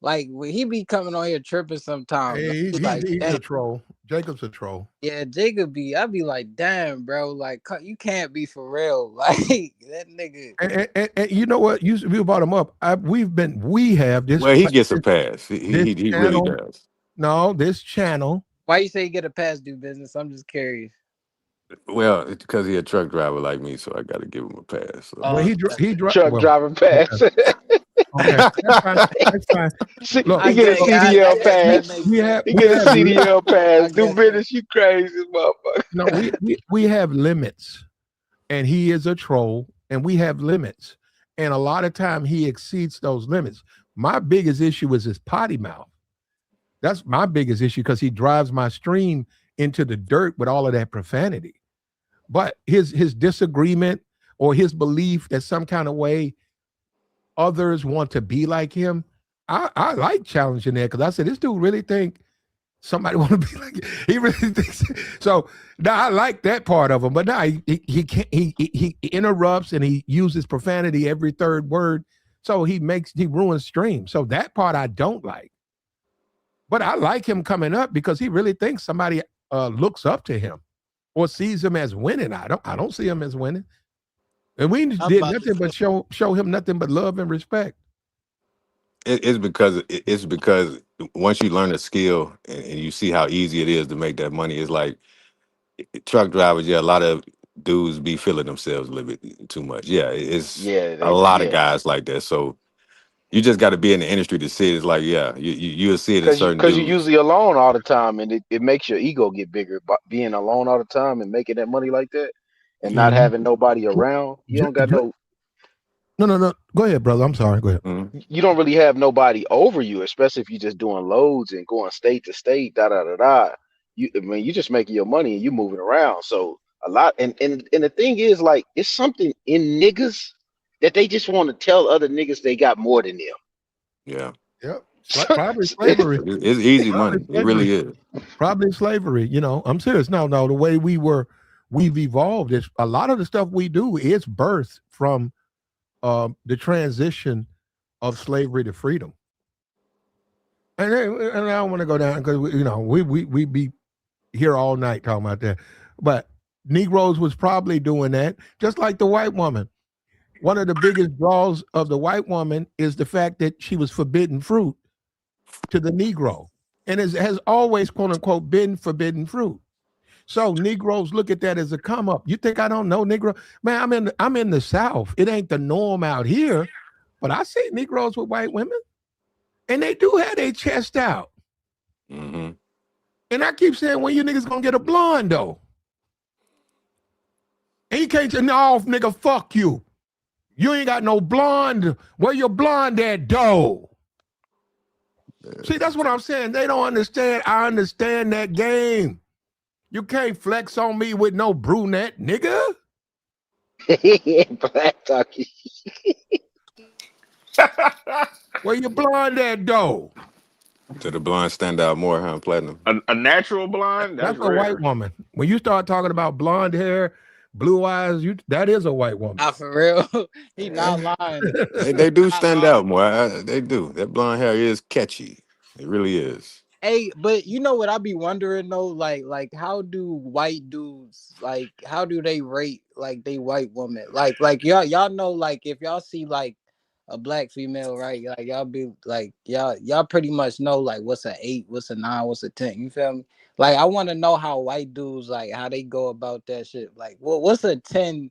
Like when he be coming on here tripping sometimes. Hey, he's a troll. Jacob's a troll. Yeah, Jacob I be like, damn, bro, like you can't be for real, like that nigga. And you know what? You brought him up. We have this. Well, he gets a pass. He really does. No, this channel. Why you say you get a pass, do business? I'm just curious. Well, it's because he's a truck driver like me, so I got to give him a pass. So. Well, he truck driver pass. Okay, that's fine. Look, he get a CDL pass. He get a CDL pass. Do business, you crazy motherfucker. No, we have limits, and he is a troll, and we have limits, and a lot of time he exceeds those limits. My biggest issue is his potty mouth. That's my biggest issue because he drives my stream into the dirt with all of that profanity. But his disagreement or his belief that some kind of way others want to be like him, I like challenging that because I said this dude really think somebody want to be like he really thinks so. Now I like that part of him, but now he can't he interrupts and he uses profanity every third word, so he ruins streams. So that part I don't like. But I like him coming up because he really thinks somebody looks up to him or sees him as winning. I don't see him as winning. And we did nothing but show him nothing but love and respect. It's because once you learn a skill and you see how easy it is to make that money, it's like truck drivers. Yeah, a lot of dudes be feeling themselves a little bit too much. Yeah, it's a lot of guys like that. So you just got to be in the industry to see it. It's like, yeah, you'll see it in certain Because you're dudes. usually alone all the time, and it makes your ego get bigger. But being alone all the time and making that money like that, and not having nobody around, you don't got no. No. Go ahead, brother. I'm sorry. Go ahead. Mm-hmm. You don't really have nobody over you, especially if you're just doing loads and going state to state, da da da da. I mean, you're just making your money and you moving around. So a lot, and the thing is, like, it's something in niggas that they just want to tell other niggas they got more than them. Yeah. Yep. Probably slavery. It's easy money. It really is. Probably slavery. I'm serious. No, the way we've evolved is a lot of the stuff we do is birthed from the transition of slavery to freedom. And I don't want to go down because we be here all night talking about that. But Negroes was probably doing that, just like the white woman. One of the biggest draws of the white woman is the fact that she was forbidden fruit to the Negro, and has always, quote unquote, been forbidden fruit. So Negroes look at that as a come up. You think I don't know Negro? Man, I'm in the South. It ain't the norm out here, but I see Negroes with white women, and they do have their chest out. Mm-hmm. And I keep saying, when you niggas gonna get a blonde though? And you can't say, no, nigga, fuck you. You ain't got no blonde. Where your blonde at, though? See, that's what I'm saying. They don't understand. I understand that game. You can't flex on me with no brunette, nigga. Black talkie. Where your blonde at, though? So the blonde stand out more, huh? Platinum. A natural blonde? That's a white woman. When you start talking about blonde hair, blue eyes, that is a white woman. For real. He not lying. They do stand out more. They do. That blonde hair is catchy. It really is. Hey, but you know what I be wondering though, like how do white dudes, like how do they rate like they white woman? Like y'all know, like if y'all see like a black female, right? Like y'all be like y'all pretty much know like what's a 8, what's a 9, what's a 10. You feel me? Like I want to know how white dudes, like how they go about that shit. Like what's a 10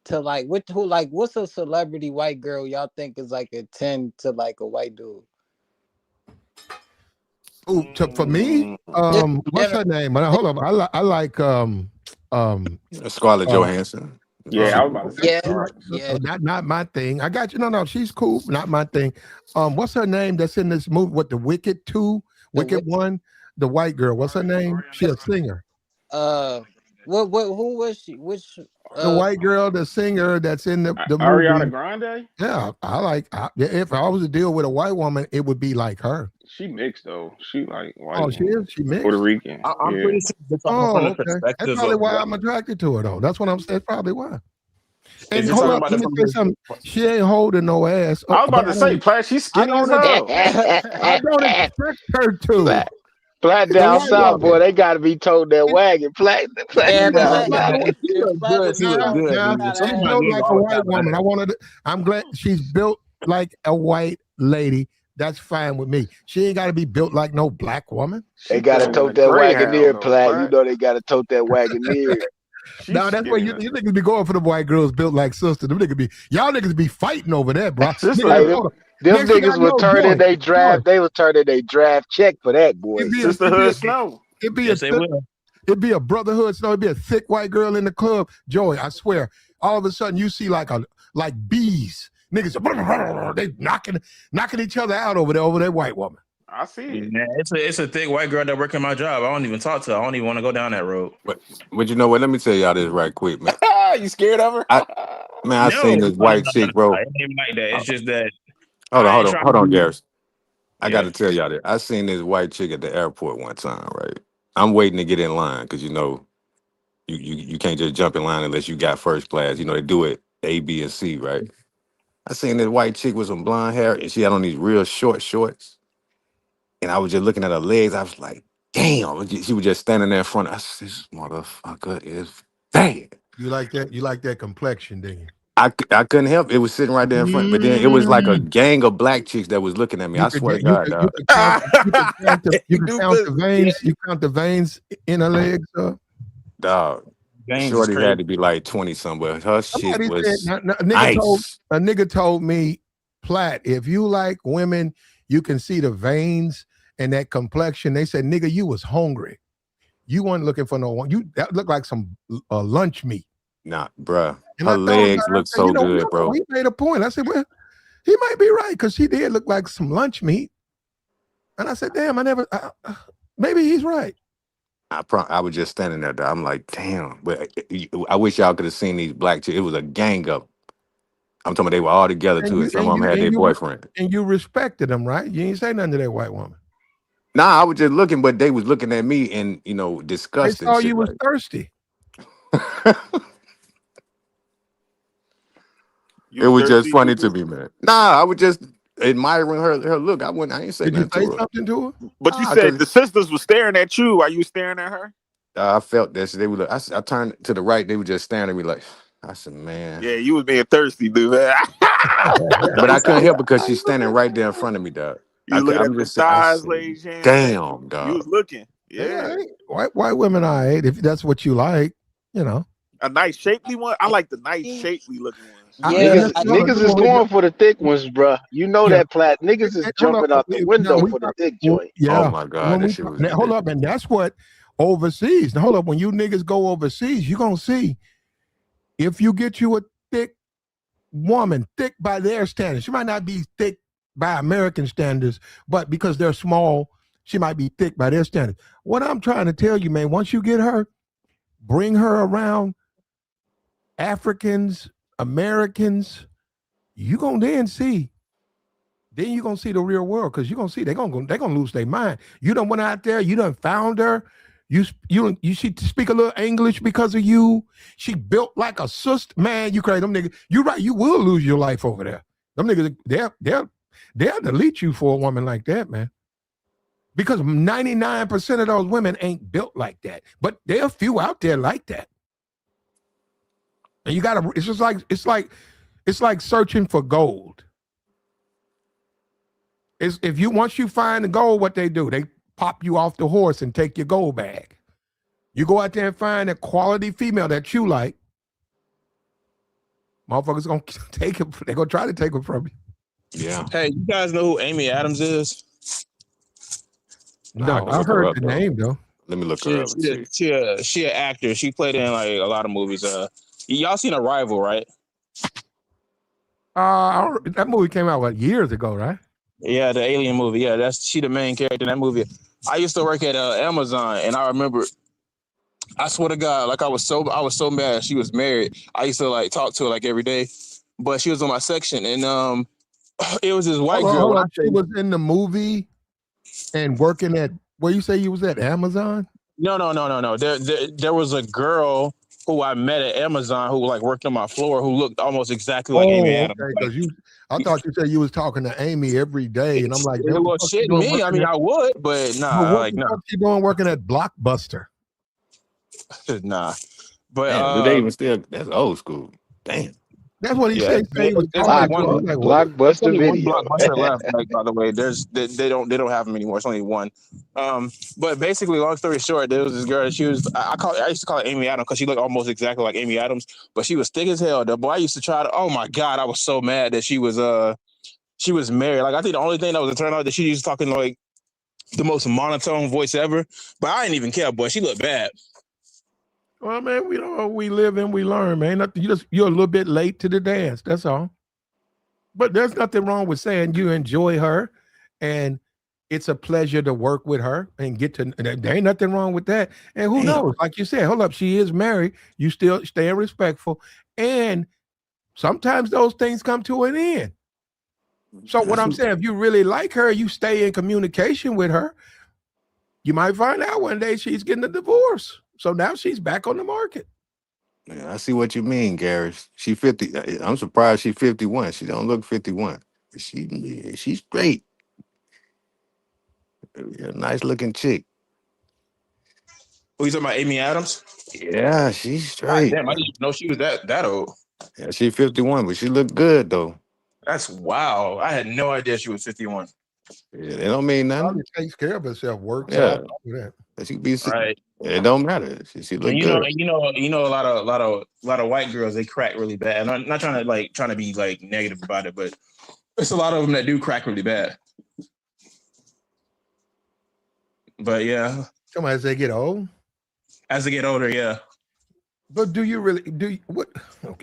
to like what's a celebrity white girl y'all think is like a 10 to like a white dude? Ooh, for me, what's her name? Hold on, I like Scarlett Johansson. Yeah, I was about to say. Yeah. Not my thing. I got you. No, she's cool. Not my thing. What's her name? That's in this movie with the Wicked 2, Wicked 1, the white girl. What's her name? She's a singer. Who was she? Which the white girl, the singer that's in the movie. Ariana Grande? Yeah, if I was to deal with a white woman, it would be like her. She mixed though. She like white. Oh, she is. She mixed. Puerto Rican. I'm pretty sure that's from the perspective. That's probably why I'm attracted to her though. That's what I'm saying. That's probably why. And hold on, let me say something. She ain't holding no ass. I was about to say, Platt, she's skinny as hell. I don't expect her to. Platt down south, boy, they got to be told that wagon. Platt down south. She She's built like a white woman. I'm glad she's built like a white lady. That's fine with me. She ain't got to be built like no black woman. They got to tote that Wagoneer, Platt. You know they got to tote that Wagoneer. No, that's where you niggas be going for the white girls built like sisters. Them niggas y'all niggas be fighting over that, bro. Them niggas would turn in their draft. They would turn in their draft check for that, boy. Sisterhood Snow. It'd be a brotherhood snow. It'd be a thick white girl in the club. Joey, I swear, all of a sudden you see like bees Niggas, they knocking each other out over that white woman. I see it. Man, it's a thick white girl that work in my job. I don't even talk to her. I don't even want to go down that road. But you know what? Let me tell y'all this right quick, man. You scared of her? I seen this white chick, bro. It ain't like that. It's just that. Hold on, Garris. I Yeah. got to tell y'all that I seen this white chick at the airport one time. Right, I'm waiting to get in line because you can't just jump in line unless you got first class. You know they do it A, B, and C. Right. I seen this white chick with some blonde hair and she had on these real short shorts. And I was just looking at her legs. I was like, damn. She was just standing there in front. I said, this motherfucker is bad. You like that? You like that complexion, didn't you? I couldn't help it. It was sitting right there in front. But then it was like a gang of black chicks that was looking at me. I swear to God, dog. You can count the veins. You count the veins in her legs. Dog. Shorty had to be like 20 somewhere. Her shit was a nice. nigga told me, Platt, if you like women, you can see the veins and that complexion. They said, nigga, you was hungry. You weren't looking for no one. That looked like some lunch meat. Nah, bruh. Her legs look so good, bro. He made a point. I said, well, he might be right because she did look like some lunch meat. And I said, damn, maybe he's right. I was just standing there, dog. I'm like, damn. But I wish y'all could have seen these black chicks. It was a gang up. I'm talking about they were all together too. And some of them had their boyfriend. And you respected them, right? You ain't say nothing to that white woman. Nah, I was just looking, but they was looking at me and disgusted. They saw you was thirsty. It was just funny to me, man. Nah, I was just admiring her look. I ain't saying nothing to her. Did you say something to her? But you said the sisters were staring at you while you were staring at her? I felt that. So they were. I turned to the right. They were just staring at me like. I said, man. Yeah, you was being thirsty, dude. But I couldn't help because she's standing right there in front of me, dog. I'm just thighs, ladies. Damn, dog. You was looking. Yeah. White women, if that's what you like, A nice shapely one. I like the nice shapely looking ones. Niggas is going for the thick ones, bro. You know that, Platt. Niggas is jumping out the window for the thick joint. Yeah. Oh my God, that shit was hold up, and that's what overseas. Now hold up, when you niggas go overseas, you're gonna see if you get you a thick woman, thick by their standards. She might not be thick by American standards, but because they're small, she might be thick by their standards. What I'm trying to tell you, man, once you get her, bring her around Africans, Americans, you're gonna then you're gonna see the real world, because you're gonna see they're gonna lose their mind. You done went out there, you done found her, you she speak a little English because of you. She built like a sister. Man, you crazy. Them niggas, you're right, you will lose your life over there. Them niggas, they'll delete you for a woman like that, man. Because 99% of those women ain't built like that. But there are a few out there like that. And you gotta, it's like searching for gold. Once you find the gold, what they do, they pop you off the horse and take your gold bag. You go out there and find a quality female that you like, motherfuckers gonna take it. They're gonna try to take it from you. Yeah. Hey, you guys know who Amy Adams is? No, I heard the name though. Let me look her up. She an actor. She played in like a lot of movies. Y'all seen Arrival, right? That movie came out years ago, right? Yeah, the alien movie. Yeah, she the main character in that movie. I used to work at Amazon, and I remember, I swear to God, like I was so mad she was married. I used to like talk to her like every day, but she was on my section, and it was this white girl. She was in the movie and working at where you say you was at Amazon? No. There was a girl who I met at Amazon who like worked on my floor who looked almost exactly like Amy Adams. Okay, I thought you said you was talking to Amy every day, and I'm like, well, shit, me. I mean, I would, but nah. What you doing working at Blockbuster? Nah, but damn, do they even still? That's old school. Damn. That's what he said. Blockbuster video. Blockbuster left. Like, by the way, they don't have them anymore. It's only one. But basically, long story short, there was this girl. She was I used to call her Amy Adams because she looked almost exactly like Amy Adams, but she was thick as hell. The boy I used to try to. Oh my God, I was so mad that she was married. Like I think the only thing that was a turn out that she was talking like the most monotone voice ever. But I didn't even care, boy. She looked bad. Well, man, we live and we learn, man. You're a little bit late to the dance. That's all. But there's nothing wrong with saying you enjoy her and it's a pleasure to work with her and get to, there ain't nothing wrong with that. And who Damn. knows? Like you said, hold up, she is married. You still stay respectful. And sometimes those things come to an end. So what I'm saying, if you really like her, you stay in communication with her, you might find out one day she's getting a divorce. So now she's back on the market. Yeah, I see what you mean, Gary. She 50. I'm surprised she 51. She don't look 51. She's great. A nice looking chick. Who you talking about, Amy Adams? Yeah, she's God straight. damn, I didn't even know she was that old. Yeah, she 51, but she look good though. That's wow. I had no idea she was 51. Yeah, they don't mean Probably nothing. takes care of herself, works Yeah, out, all of that. she be. Right. It don't matter. She look good. A lot of white girls, they crack really bad. And I'm not trying to be like negative about it, but it's a lot of them that do crack really bad. But yeah, Come on, as they get old. as they get older, yeah. But do you really what?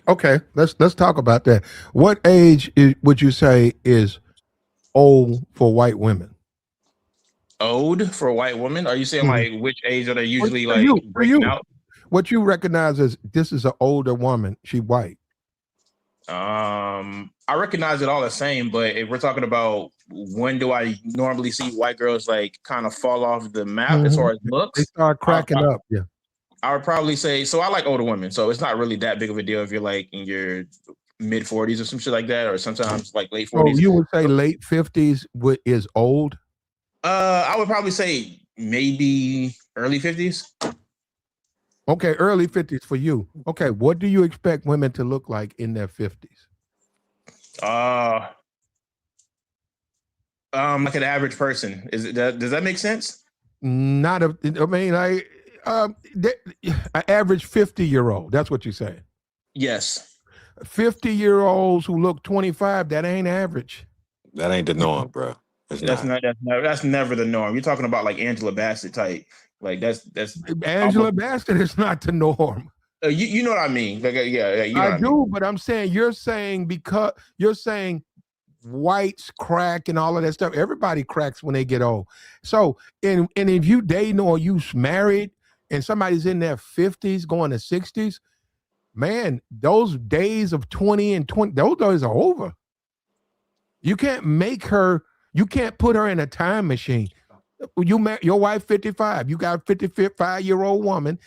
Okay, let's talk about that. What age would you say is old for white women? Old for a white woman? Are you saying Mhm. like which age are they usually For like you, breaking out? what you recognize as this is an older woman, she white. I recognize it all the same, but if we're talking about when do I normally see white girls like kind of fall off the map as far as They looks, start cracking up. Yeah. I would probably say, so I like older women, so it's not really that big of a deal if you're like in your mid 40s or some shit like that, or sometimes like late 40s. So you would say late 50s is old? I would probably say maybe early 50s. Okay, early 50s for you. Okay, what do you expect women to look like in their 50s? Like an average person. Does that make sense? Not a, I mean, an average 50-year-old. That's what you're saying. Yes. 50-year-olds who look 25, that ain't average. That ain't the norm, bro. That's never the norm. You're talking about like Angela Bassett type. Like that's Angela Bassett is not the norm. You know what I mean? Like yeah. You know I do, but I'm saying you're saying because you're saying whites crack and all of that stuff. Everybody cracks when they get old. So and if you dating or you married and somebody's in their 50s going to 60s, man, those days of 20 and 20, those days are over. You can't you can't put her in a time machine. Your wife 55, you got a 55-year-old woman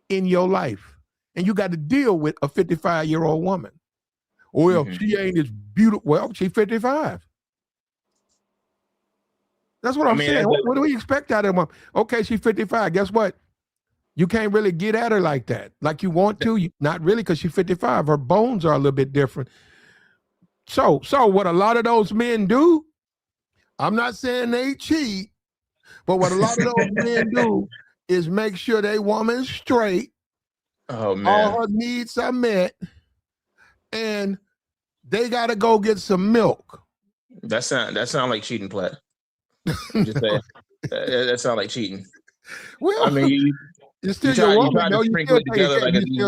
in your life, and you got to deal with a 55-year-old woman. Well, she ain't as beautiful. Well, she's 55. That's what I'm saying. What do we expect out of them? Okay, she's 55. Guess what? You can't really get at her like that, like you want to. Not really, because she's 55. Her bones are a little bit different. So what a lot of those men do, I'm not saying they cheat, but what a lot of those men do is make sure they woman's straight. Oh man, all her needs are met, and they got to go get some milk. That sound like cheating, Platt. Just saying. That sound like cheating. Well, I mean, you're still your woman. No, you still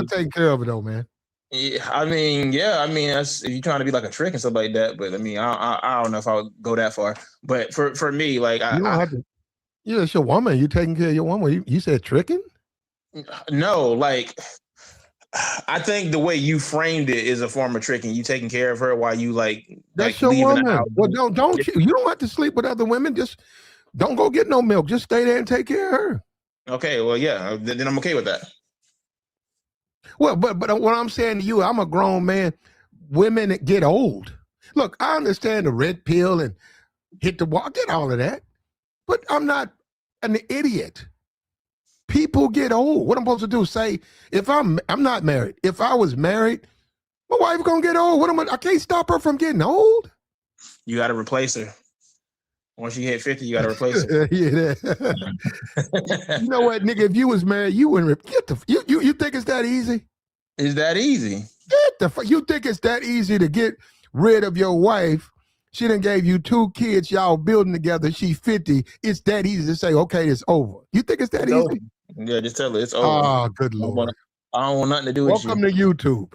taking care of it, though, man. Yeah, I mean, that's if you're trying to be like a trick and stuff like that. But I mean, I don't know if I would go that far. But for me, like you don't have to. Yeah, it's your woman. You taking care of your woman. You said tricking? No, like I think the way you framed it is a form of tricking. You taking care of her while you that's your woman. Well, don't you don't have to sleep with other women. Just don't go get no milk. Just stay there and take care of her. Okay, well, yeah, then I'm okay with that. Well, but what I'm saying to you, I'm a grown man. Women get old. Look, I understand the red pill and hit the wall. I get all of that, but I'm not an idiot. People get old. What I'm supposed to do? Say if I'm not married. If I was married, my wife gonna get old. I can't stop her from getting old. You got to replace her. Once you hit 50, you got to replace her. Yeah. You know what, nigga? If you was married, you wouldn't you think it's that easy? Is that easy? You think it's that easy to get rid of your wife? She done gave you 2 kids, y'all building together. She's 50. It's that easy to say, okay, it's over. You think it's that easy? Over. Yeah, just tell her it's over. Oh, good Lord. I don't want nothing to do with you. Welcome to YouTube.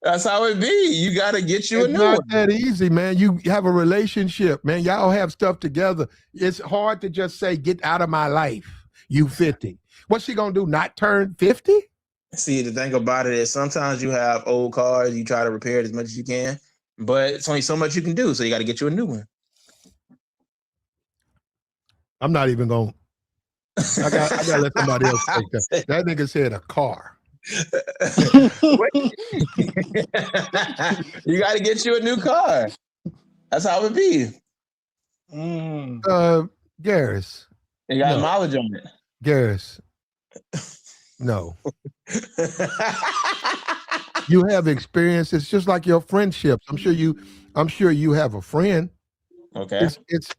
That's how it be. You got to get you a It's new not one. that easy, man. You have a relationship, man. Y'all have stuff together. It's hard to just say, get out of my life. You 50. What's she gonna do? Not turn 50? See, the thing about it is sometimes you have old cars, you try to repair it as much as you can, but it's only so much you can do. So you got to get you a new one. I'm not even gonna. I got to let somebody else take that. That nigga said a car. You got to get you a new car. That's how it be. Garris. You got mileage on it. Garris. No. You have experiences just like your friendships. I'm sure you have a friend. Okay. It's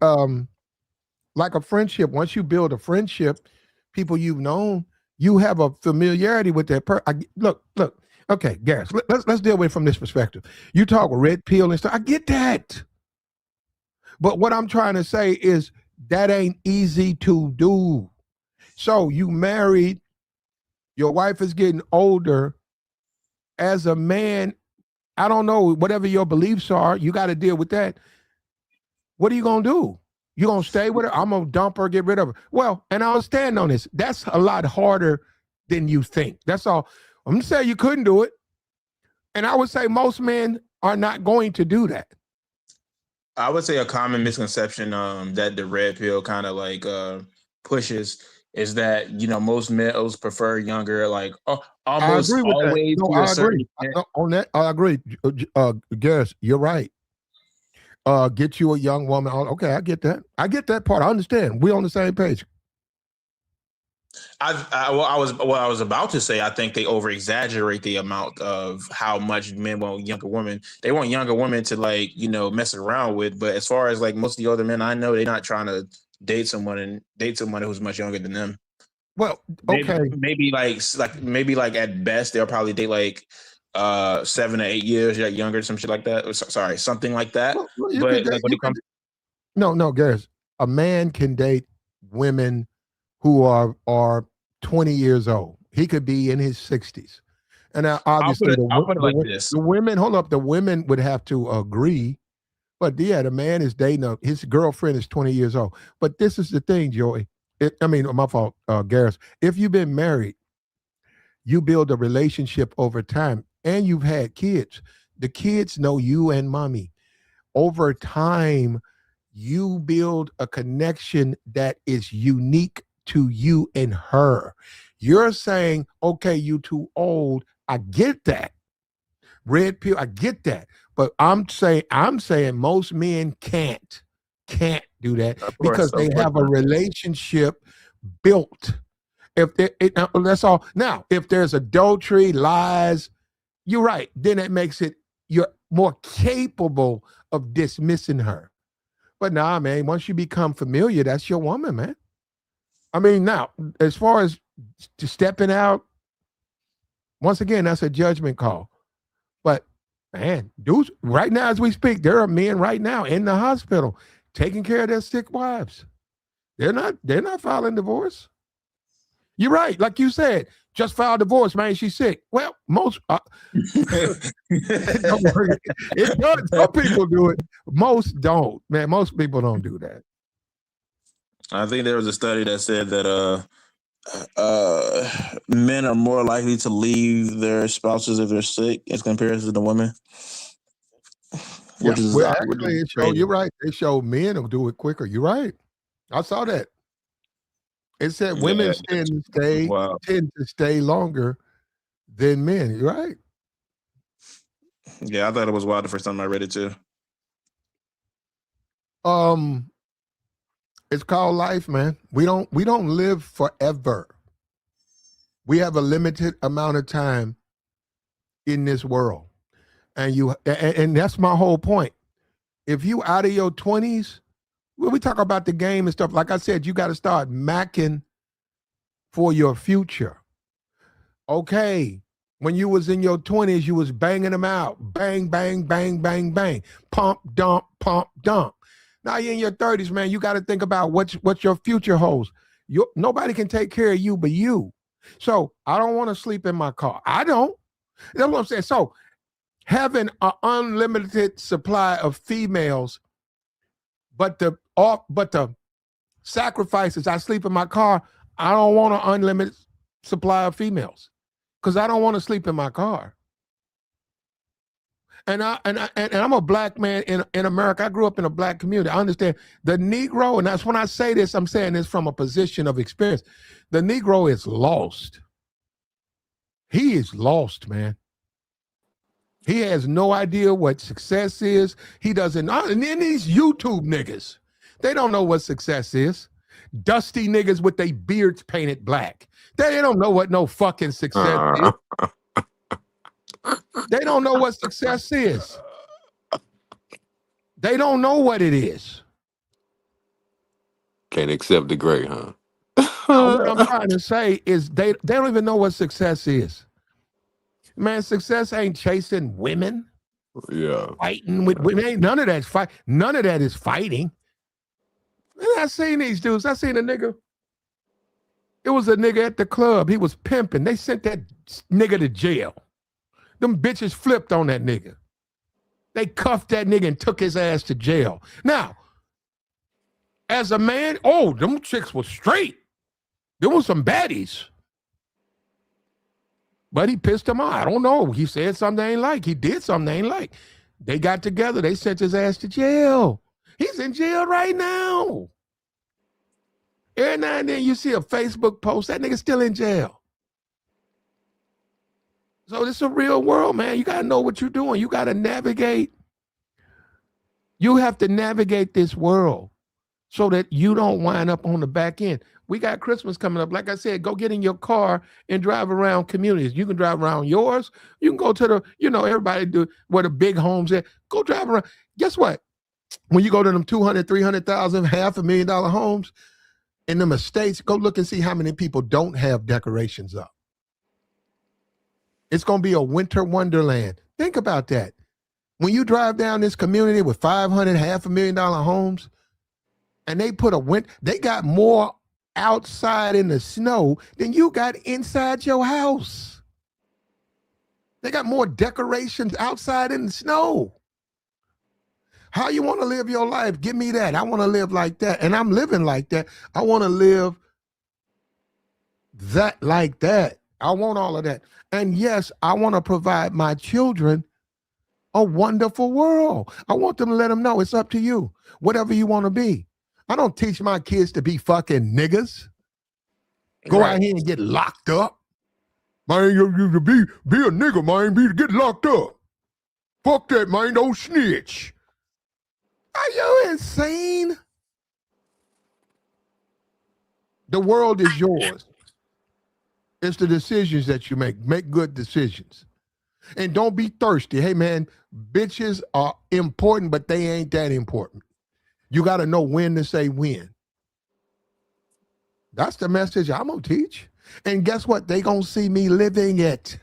like a friendship. Once you build a friendship, people you've known, you have a familiarity with that person. Look. Okay, Garris, let's deal with it from this perspective. You talk red pill and stuff. I get that. But what I'm trying to say is that ain't easy to do. So you married, your wife is getting older. As a man, I don't know, whatever your beliefs are, you got to deal with that. What are you going to do? You going to stay with her? I'm going to dump her, get rid of her. Well, and I'll stand on this. That's a lot harder than you think. That's all. I'm going to say you couldn't do it. And I would say most men are not going to do that. I would say a common misconception that the red pill kind of like pushes is that, you know, most males prefer younger, like almost always to a certain extent. On that, I agree. Garris, you're right. Get you a young woman. Okay, I get that. I get that part. I understand. We're on the same page. I was about to say, I think they over exaggerate the amount of how much men want younger women. They want younger women to, like, you know, mess around with. But as far as like most of the other men I know, they're not trying to date someone who's much younger than them. Well, okay, maybe like at best they'll probably date like 7 or 8 years younger, some shit like that. Sorry, something like that. Well, but like when it comes, no, Garris, a man can date women who are 20 years old. He could be in his 60s. And obviously the women, hold up, the women would have to agree. But yeah, the man is dating, his girlfriend is 20 years old. But this is the thing, Joey. My fault, Garris. If you've been married, you build a relationship over time and you've had kids. The kids know you and mommy. Over time, you build a connection that is unique to you and her. You're saying, okay, you too old. I get that. Red pill, I get that. But I'm saying most men can't do that because they have a relationship built. That's all. Now, if there's adultery, lies, you're right. Then it makes it, you're more capable of dismissing her. But nah, man, once you become familiar, that's your woman, man. I mean, now, as far as stepping out, once again, that's a judgment call. But man, dudes, right now as we speak, there are men right now in the hospital taking care of their sick wives. They're not filing divorce. You're right. Like you said, just filed divorce, man. She's sick. Well, most it don't work. It does. Some people do it. Most don't. Man, most people don't do that. I think there was a study that said that men are more likely to leave their spouses if they're sick as compared to the women. You're right. They show men will do it quicker. You're right. I saw that. It said women tend to stay longer than men. You're right. Yeah, I thought it was wild the first time I read it too. It's called life, man. We don't live forever. We have a limited amount of time in this world. And that's my whole point. If you out of your 20s, when we talk about the game and stuff, like I said, you got to start macking for your future. Okay, when you was in your 20s, you was banging them out. Bang, bang, bang, bang, bang. Pump, dump, pump, dump. Now you're in your 30s, man. You got to think about what your future holds. Nobody can take care of you but you. So I don't want to sleep in my car. I don't. That's what I'm saying. So having an unlimited supply of females, but the sacrifices, I sleep in my car. I don't want an unlimited supply of females because I don't want to sleep in my car. And I'm a black man in America. I grew up in a black community. I understand the Negro, and that's when I say this, I'm saying this from a position of experience. The Negro is lost. He is lost, man. He has no idea what success is. He doesn't. And then these YouTube niggas, they don't know what success is. Dusty niggas with their beards painted black. They don't know what no fucking success is. They don't know what success is. They don't know what it is. Can't accept the gray, huh? No, what I'm trying to say is they don't even know what success is. Man, success ain't chasing women. Yeah. Fighting with women. Ain't none of that's fight. None of that is fighting. Man, I seen these dudes. I seen a nigga. It was a nigga at the club. He was pimping. They sent that nigga to jail. Them bitches flipped on that nigga. They cuffed that nigga and took his ass to jail. Now, as a man, oh, them chicks was straight. There was some baddies. But he pissed him off. I don't know. He said something they ain't like. He did something they ain't like. They got together. They sent his ass to jail. He's in jail right now. Every now and then you see a Facebook post, that nigga's still in jail. So this is a real world, man. You got to know what you're doing. You got to navigate. You have to navigate this world so that you don't wind up on the back end. We got Christmas coming up. Like I said, go get in your car and drive around communities. You can drive around yours. You can go to the, everybody do where the big homes at. Go drive around. Guess what? When you go to them 200, 300,000, $500,000 homes in them estates, go look and see how many people don't have decorations up. It's going to be a winter wonderland. Think about that. When you drive down this community with 500, $500,000 homes, and they put they got more outside in the snow than you got inside your house. They got more decorations outside in the snow. How you want to live your life? Give me that. I want to live like that. And I'm living like that. I want to live that like that. I want all of that. And yes, I want to provide my children a wonderful world. I want them to let them know it's up to you, whatever you want to be. I don't teach my kids to be fucking niggas. Go out here and get locked up. Man, you be a nigga, man, be to get locked up. Fuck that, man, don't snitch. Are you insane? The world is yours. It's the decisions that you make. Make good decisions. And don't be thirsty. Hey, man, bitches are important, but they ain't that important. You got to know when to say when. That's the message I'm going to teach. And guess what? They going to see me living it.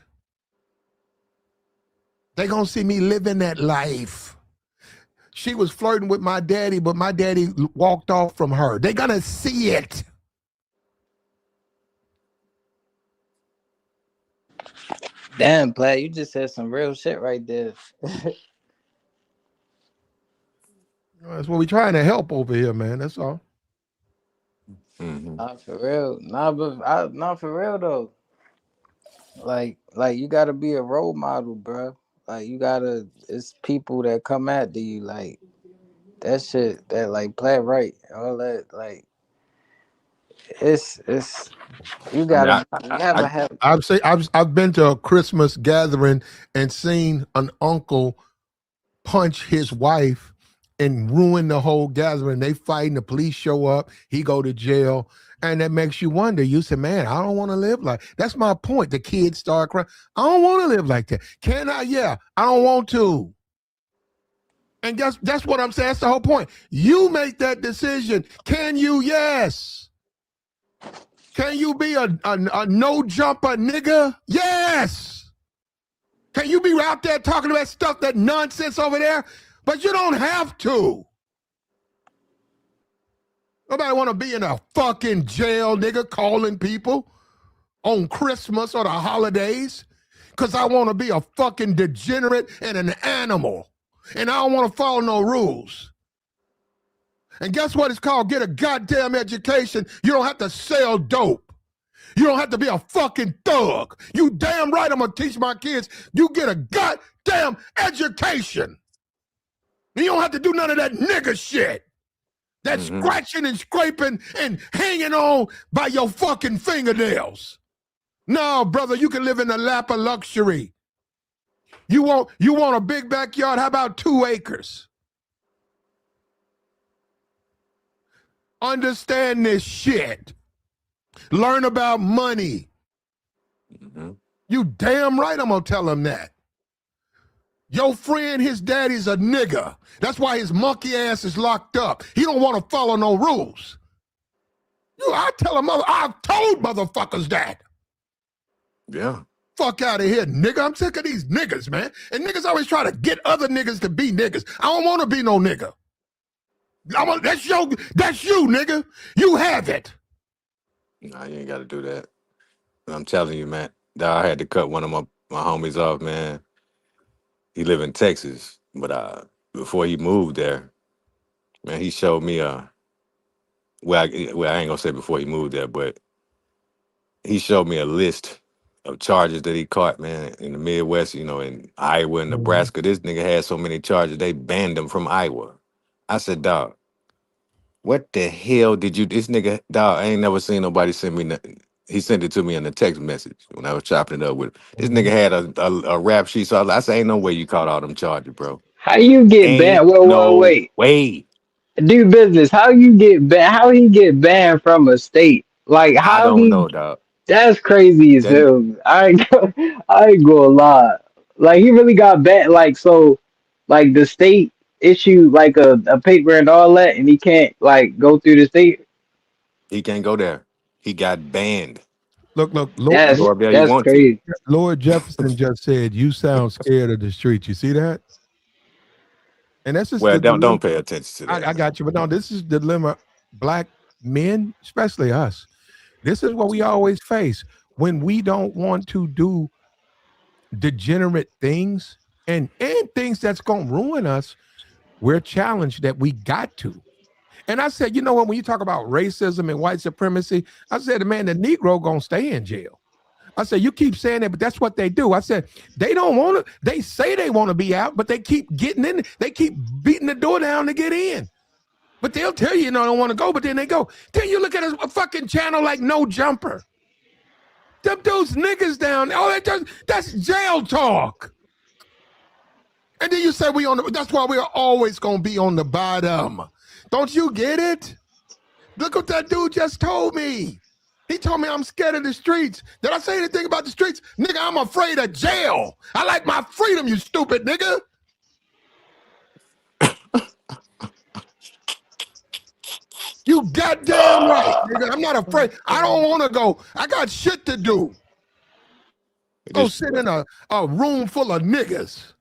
They going to see me living that life. She was flirting with my daddy, but my daddy walked off from her. They're going to see it. Damn, Platt, you just said some real shit right there. That's what we're trying to help over here, man. That's all. Mm-hmm. Not for real. Not for real though. Like you gotta be a role model, bro. Like it's people that come after you, like that shit. That like Platt right, all that. Like it's you gotta never have. I've been to a Christmas gathering and seen an uncle punch his wife and ruin the whole gathering. They fighting, the police show up, he go to jail. And that makes you wonder. You say, man, I don't want to live like, that's my point. The kids start crying. I don't want to live like that. Can I? Yeah, I don't want to. And that's what I'm saying. That's the whole point. You make that decision. Can you? Yes. Can you be a no jumper nigga? Yes. Can you be out there talking about stuff, that nonsense over there? But you don't have to. Nobody want to be in a fucking jail, nigga, calling people. on Christmas or the holidays because I want to be a fucking degenerate and an animal. And I don't want to follow no rules. And guess what it's called? Get a goddamn education. You don't have to sell dope. You don't have to be a fucking thug. You damn right I'm going to teach my kids. You get a goddamn education. You don't have to do none of that nigga shit. That scratching and scraping and hanging on by your fucking fingernails. No, brother, you can live in the lap of luxury. You want a big backyard? How about 2 acres? Understand this shit. Learn about money. You damn right I'm gonna tell him that. Your friend, his daddy's a nigga. That's why his monkey ass is locked up. He don't want to follow no rules. I tell him, I've told motherfuckers that. Yeah. Fuck out of here, nigga. I'm sick of these niggas, man. And niggas always try to get other niggas to be niggas. I don't want to be no nigga. That's you, nigga. You have it. Nah, you ain't got to do that. I'm telling you, man. I had to cut one of my homies off, man. He live in Texas, but before he moved there, man, he showed me well, I ain't gonna say before he moved there, but he showed me a list of charges that he caught, man, in the Midwest, in Iowa and Nebraska. This nigga had so many charges, they banned him from Iowa. I said, dog, what the hell did you, this nigga, dog, I ain't never seen nobody send me nothing. He sent it to me in a text message when I was chopping it up with him. This nigga had a rap sheet, so I said, ain't no way you caught all them charges, bro. How you get Ain't banned? no Wait. way. Do business. How you get banned? How he get banned from a state? Like I how don't he? know, dog. That's crazy as Then hell. I ain't gonna lie. Like he really got banned. Like so, like the state issued like a paper and all that, and he can't like go through the state. he can't go there. He got banned. Look, He can That's go up there he that's want to. crazy. Lord Jefferson just said, you sound scared of the streets. You see that? And that's just Well, the dilemma. don't pay attention to that, I man. got you, but no, this is the dilemma. Black men, especially us, this is what we always face when we don't want to do degenerate things and things that's going to ruin us. We're challenged that we got to. And I said, you know what, when you talk about racism and white supremacy, I said, man, the Negro going to stay in jail. I said, you keep saying that, but that's what they do. I said, they don't want to, they say they want to be out, but they keep getting in, they keep beating the door down to get in. But they'll tell you, I don't want to go, but then they go. Then you look at a fucking channel like No Jumper. Them dudes niggas down. Oh, that's jail talk. And then you say that's why we're always going to be on the bottom. Don't you get it? Look what that dude just told me. He told me I'm scared of the streets. Did I say anything about the streets? Nigga, I'm afraid of jail. I like my freedom, you stupid nigga. You goddamn right, nigga. I'm not afraid. I don't want to go. I got shit to do. Go sit in a room full of niggas.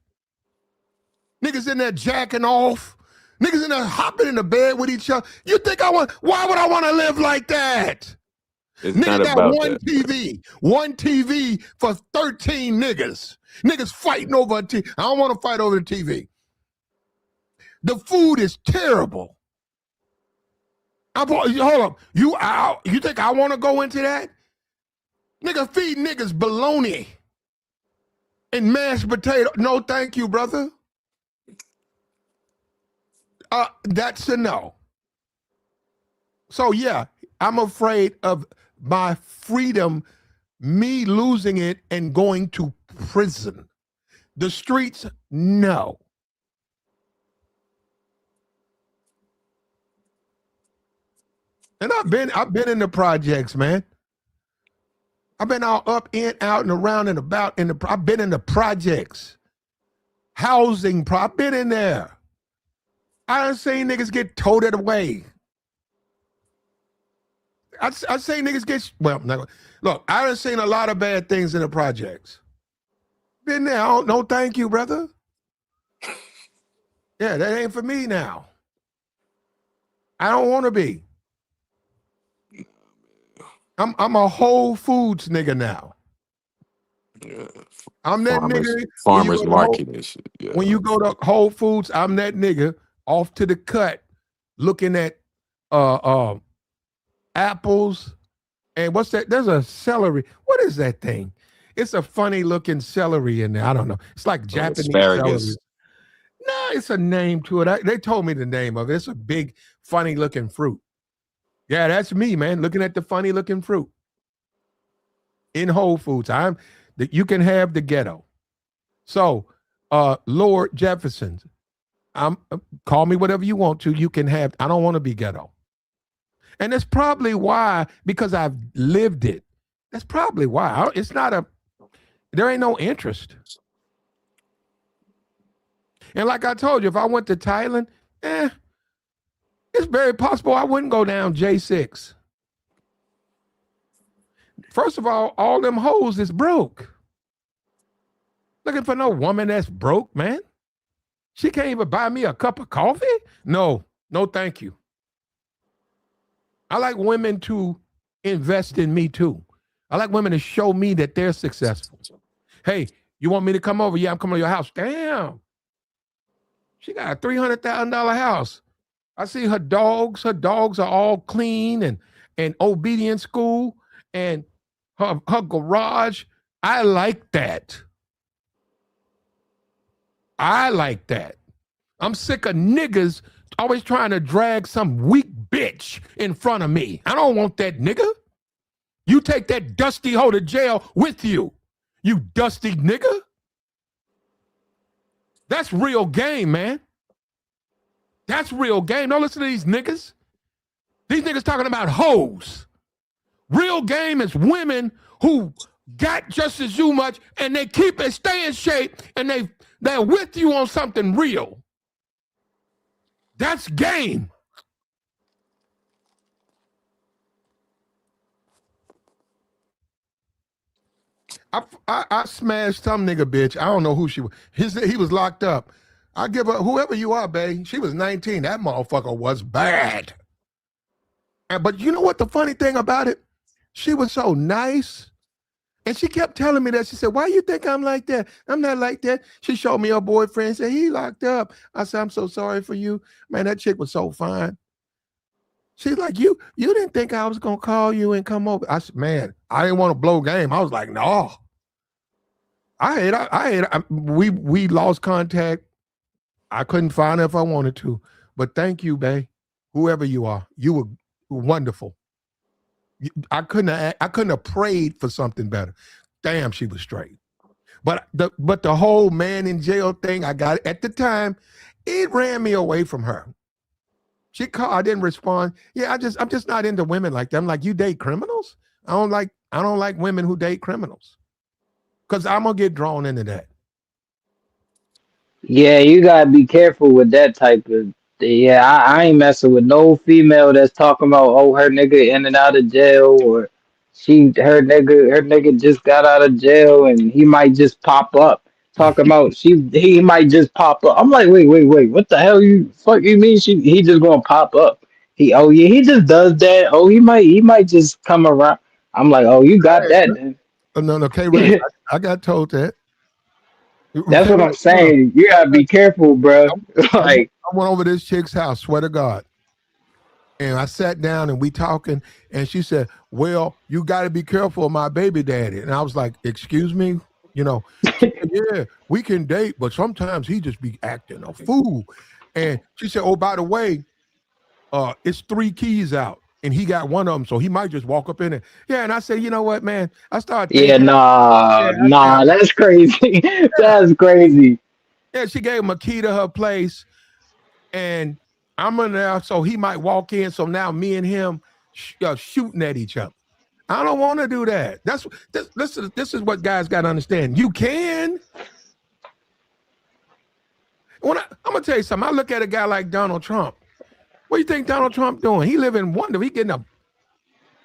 Niggas in there jacking off. Niggas in there hopping in the bed with each other. You think why would I want to live like that? It's Nigga not got about one that. TV. One TV for 13 niggas. Niggas fighting over a TV. I don't want to fight over the TV. The food is terrible. Hold up. You think I want to go into that? Nigga feed niggas bologna and mashed potato. No, thank you, brother. That's a no. So yeah, I'm afraid of my freedom, me losing it and going to prison. The streets, no. And I've been in the projects, man. I've been all up, in, out, and around and about. I've been in the projects. Housing, I've been in there. I done seen niggas get toted away. I seen niggas get, look, I done seen a lot of bad things in the projects. Been there. No, thank you, brother. Yeah, that ain't for me now. I don't want to be. I'm a Whole Foods nigga now. Yeah. I'm that Farmers, nigga when you farmers go to Whole, market and shit. Yeah. when you go to Whole Foods. I'm that nigga off to the cut, looking at apples and what's that? There's a celery. What is that thing? It's a funny looking celery in there. I don't know. It's like Japanese celery. Asparagus. No, it's a name to it. They told me the name of it. It's a big, funny looking fruit. Yeah, that's me, man. Looking at the funny looking fruit in Whole Foods. You can have the ghetto. So, Lord Jefferson, call me whatever you want to. You can have. I don't want to be ghetto, and that's probably why, because I've lived it. That's probably why. It's not a. There ain't no interest. And like I told you, if I went to Thailand, it's very possible I wouldn't go down J6. First of all them hoes is broke. Looking for no woman that's broke, man. She can't even buy me a cup of coffee? No, thank you. I like women to invest in me too. I like women to show me that they're successful. Hey, you want me to come over? Yeah, I'm coming to your house. Damn. She got a $300,000 house. I see her dogs. Her dogs are all clean and obedient school, and her garage. I like that. I'm sick of niggas always trying to drag some weak bitch in front of me. I don't want that nigga. You take that dusty hoe to jail with you, you dusty nigga. That's real game, man. That's real game. Don't listen to these niggas. These niggas talking about hoes. Real game is women who got just as you much and they stay in shape and they're with you on something real. That's game. I smashed some nigga bitch. I don't know who she was. He was locked up. I give her, whoever you are, babe. She was 19. That motherfucker was bad. But you know what the funny thing about it? She was so nice. And she kept telling me that. She said, why you think I'm like that? I'm not like that. She showed me her boyfriend, said, he locked up. I said, I'm so sorry for you. Man, that chick was so fine. She's like, you didn't think I was going to call you and come over. I said, man, I didn't want to blow game. I was like, no. We lost contact. I couldn't find her if I wanted to. But thank you, babe. Whoever you are, you were wonderful. I couldn't have prayed for something better. Damn, she was straight. But the whole man in jail thing, I got it at the time, it ran me away from her. She called, I didn't respond. Yeah, I'm just not into women like that. I'm like, you date criminals? I don't like women who date criminals. Because I'm gonna get drawn into that. Yeah, you gotta be careful with that type of. Yeah, I ain't messing with no female that's talking about, oh, her nigga in and out of jail, or her nigga just got out of jail and he might just pop up talking about he might just pop up. I'm like, wait, what the hell you mean he just gonna pop up? He just does that. Oh, he might just come around. I'm like, oh, you got that then. No, K-Rex, I got told that. That's what I'm saying. You gotta be careful, bro. Like, I went over this chick's house, swear to God. And I sat down and we talking, and she said, well, you got to be careful of my baby daddy. And I was like, excuse me? She said, yeah, we can date, but sometimes he just be acting a fool. And she said, oh, by the way, it's 3 keys out. And he got one of them, so he might just walk up in it. Yeah, and I said, you know what, man? I started thinking. Yeah, nah, that's crazy. That's crazy. Yeah, she gave him a key to her place, and I'm in there, so he might walk in. So now me and him shooting at each other. I don't want to do that. This is what guys got to understand. You can. I'm gonna tell you something. I look at a guy like Donald Trump. What do you think Donald Trump doing? He live in wonder. He getting a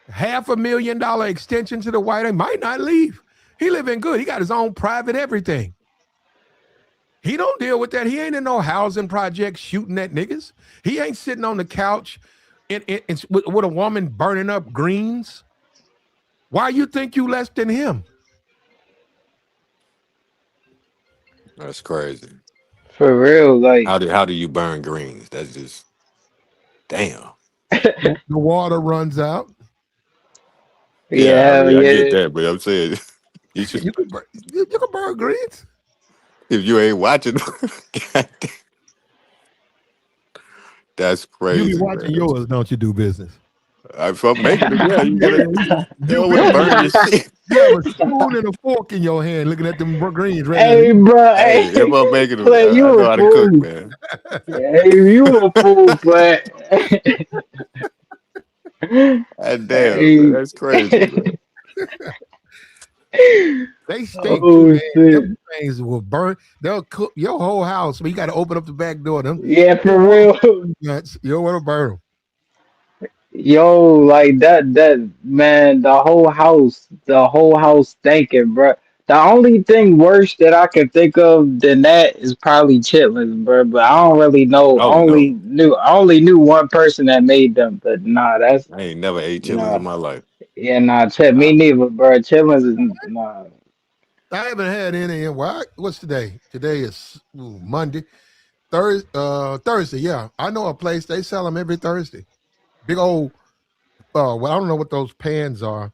$500,000 extension to the White House. Might not leave. He living good. He got his own private everything. He don't deal with that. He ain't in no housing project shooting at niggas. He ain't sitting on the couch with a woman burning up greens. Why you think you less than him? That's crazy. For real, like How do you burn greens? That's just damn. The water runs out. Yeah, I yeah, mean I get yeah. that, but I'm saying you Shit, should you can burn greens. if you ain't watching. God damn, that's You be crazy, watching man. yours, don't you? Do business. If I'm making them, yeah, you gotta at least You want to business. burn your shit. You have a spoon and a fork in your hand, looking at them greens ready to Hey, bro, Hey, if hey, I'm making them, play I you know a how to cook, fool. man. Hey, you a fool, play. God damn, man, Hey. that's crazy, bro. They stink too, Oh man. Them shit. things will burn. They'll cook your whole house. But you got to open up the back door. Them Yeah, you for don't want real. nuts. You don't want to burn them. Yo, like that man, the whole house stinking, bro. The only thing worse that I can think of than that is probably chitlins, bro. But I don't really know. Oh no, I only knew one person that made them. But nah, that's I ain't never ate chitlins nah. in my life. Yeah, nah. Me Uh, neither, bro. Chitlins is nah. I haven't had any in. What's today? Today is Monday. Thursday. Yeah, I know a place. They sell them every Thursday. Big old. Well, I don't know what those pans are.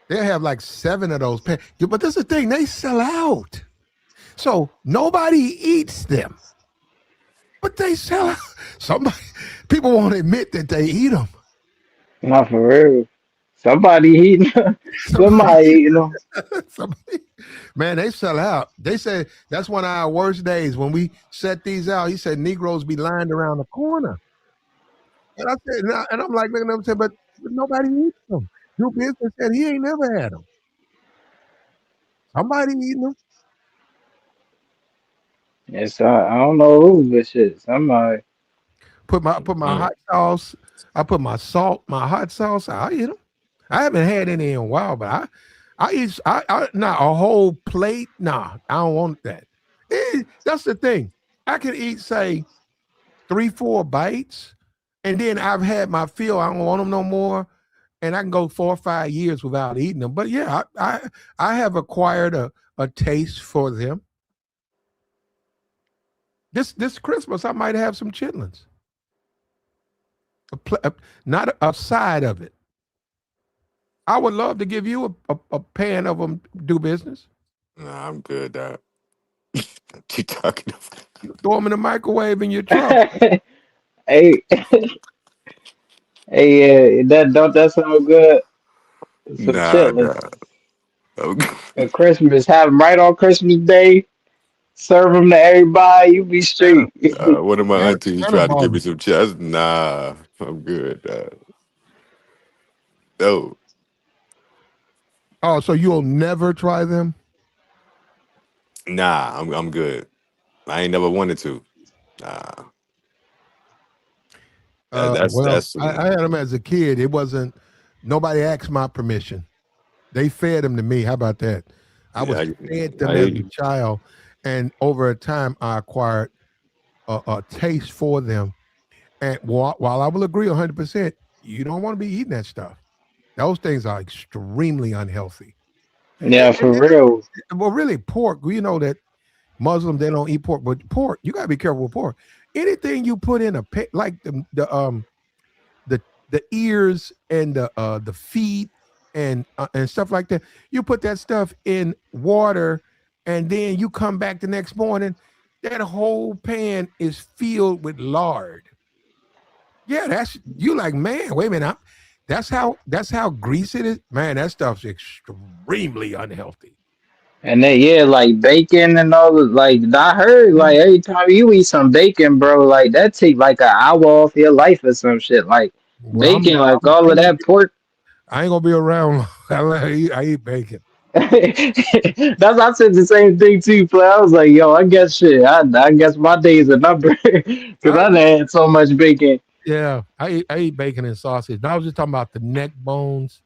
They have like 7 of those pans. But that's the thing. They sell out. So nobody eats them. But they sell out. Somebody, people won't admit that they eat them. Not for real. Somebody eating. Somebody, Somebody eating them. somebody, man, they sell out. They say that's one of our worst days when we set these out. He said Negroes be lined around the corner, and I said, and I'm like looking at them, saying, but nobody eats them. Drew Business said he ain't never had them. Somebody eating them. Yes, I don't know who, but shit. Somebody. Put my mm, hot sauce. I put my salt, my hot sauce. I eat them. I haven't had any in a while, but I eat nah, a whole plate. Nah, I don't want that. That's the thing. I can eat say 3, 4 bites, and then I've had my fill. I don't want them no more, and I can go 4 or 5 years without eating them. But yeah, I have acquired a taste for them. This Christmas, I might have some chitlins. Not a side of it. I would love to give you a pan of them. Do business. nah, I'm good, dog. What you talking about? You throw them in the microwave in your truck. Hey, hey, that don't that sound good? Some Nah, chitlins. nah. I'm At Christmas, have them right on Christmas Day. Serve them to everybody. You be Santa, straight. One of my Santa, aunties Santa tried to give me Barbara. some chips. Nah, I'm good. No, Oh, so you'll never try them? nah, I'm good. I ain't never wanted to. Nah, Well, that's I some. had them as a kid. It wasn't. Nobody asked my permission. They fed them to me. How about that? I Yeah, was fed them I as hear a you. child, and over a time, I acquired a taste for them. And while I will agree 100%, you don't want to be eating that stuff. Those things are extremely unhealthy. And, Yeah, for and real. well, really, pork. You know that Muslims they don't eat pork, but pork you gotta be careful with pork. Anything you put in like the the ears and the feet and stuff like that, you put that stuff in water, and then you come back the next morning, that whole pan is filled with lard. Yeah, that's you like man. Wait a minute, that's how greasy it is. Man, that stuff's extremely unhealthy. And then yeah, like bacon and all the like I heard like every time you eat some bacon, bro, like that take like an hour off your life or some shit. Like Well, bacon, like all I of ain't gonna that pork. be around. I eat bacon. That's I said the same thing too, play. I was like, yo, I guess shit. I guess my days are numbered because I I done had so much bacon. Yeah, I eat bacon and sausage. Now I was just talking about the neck bones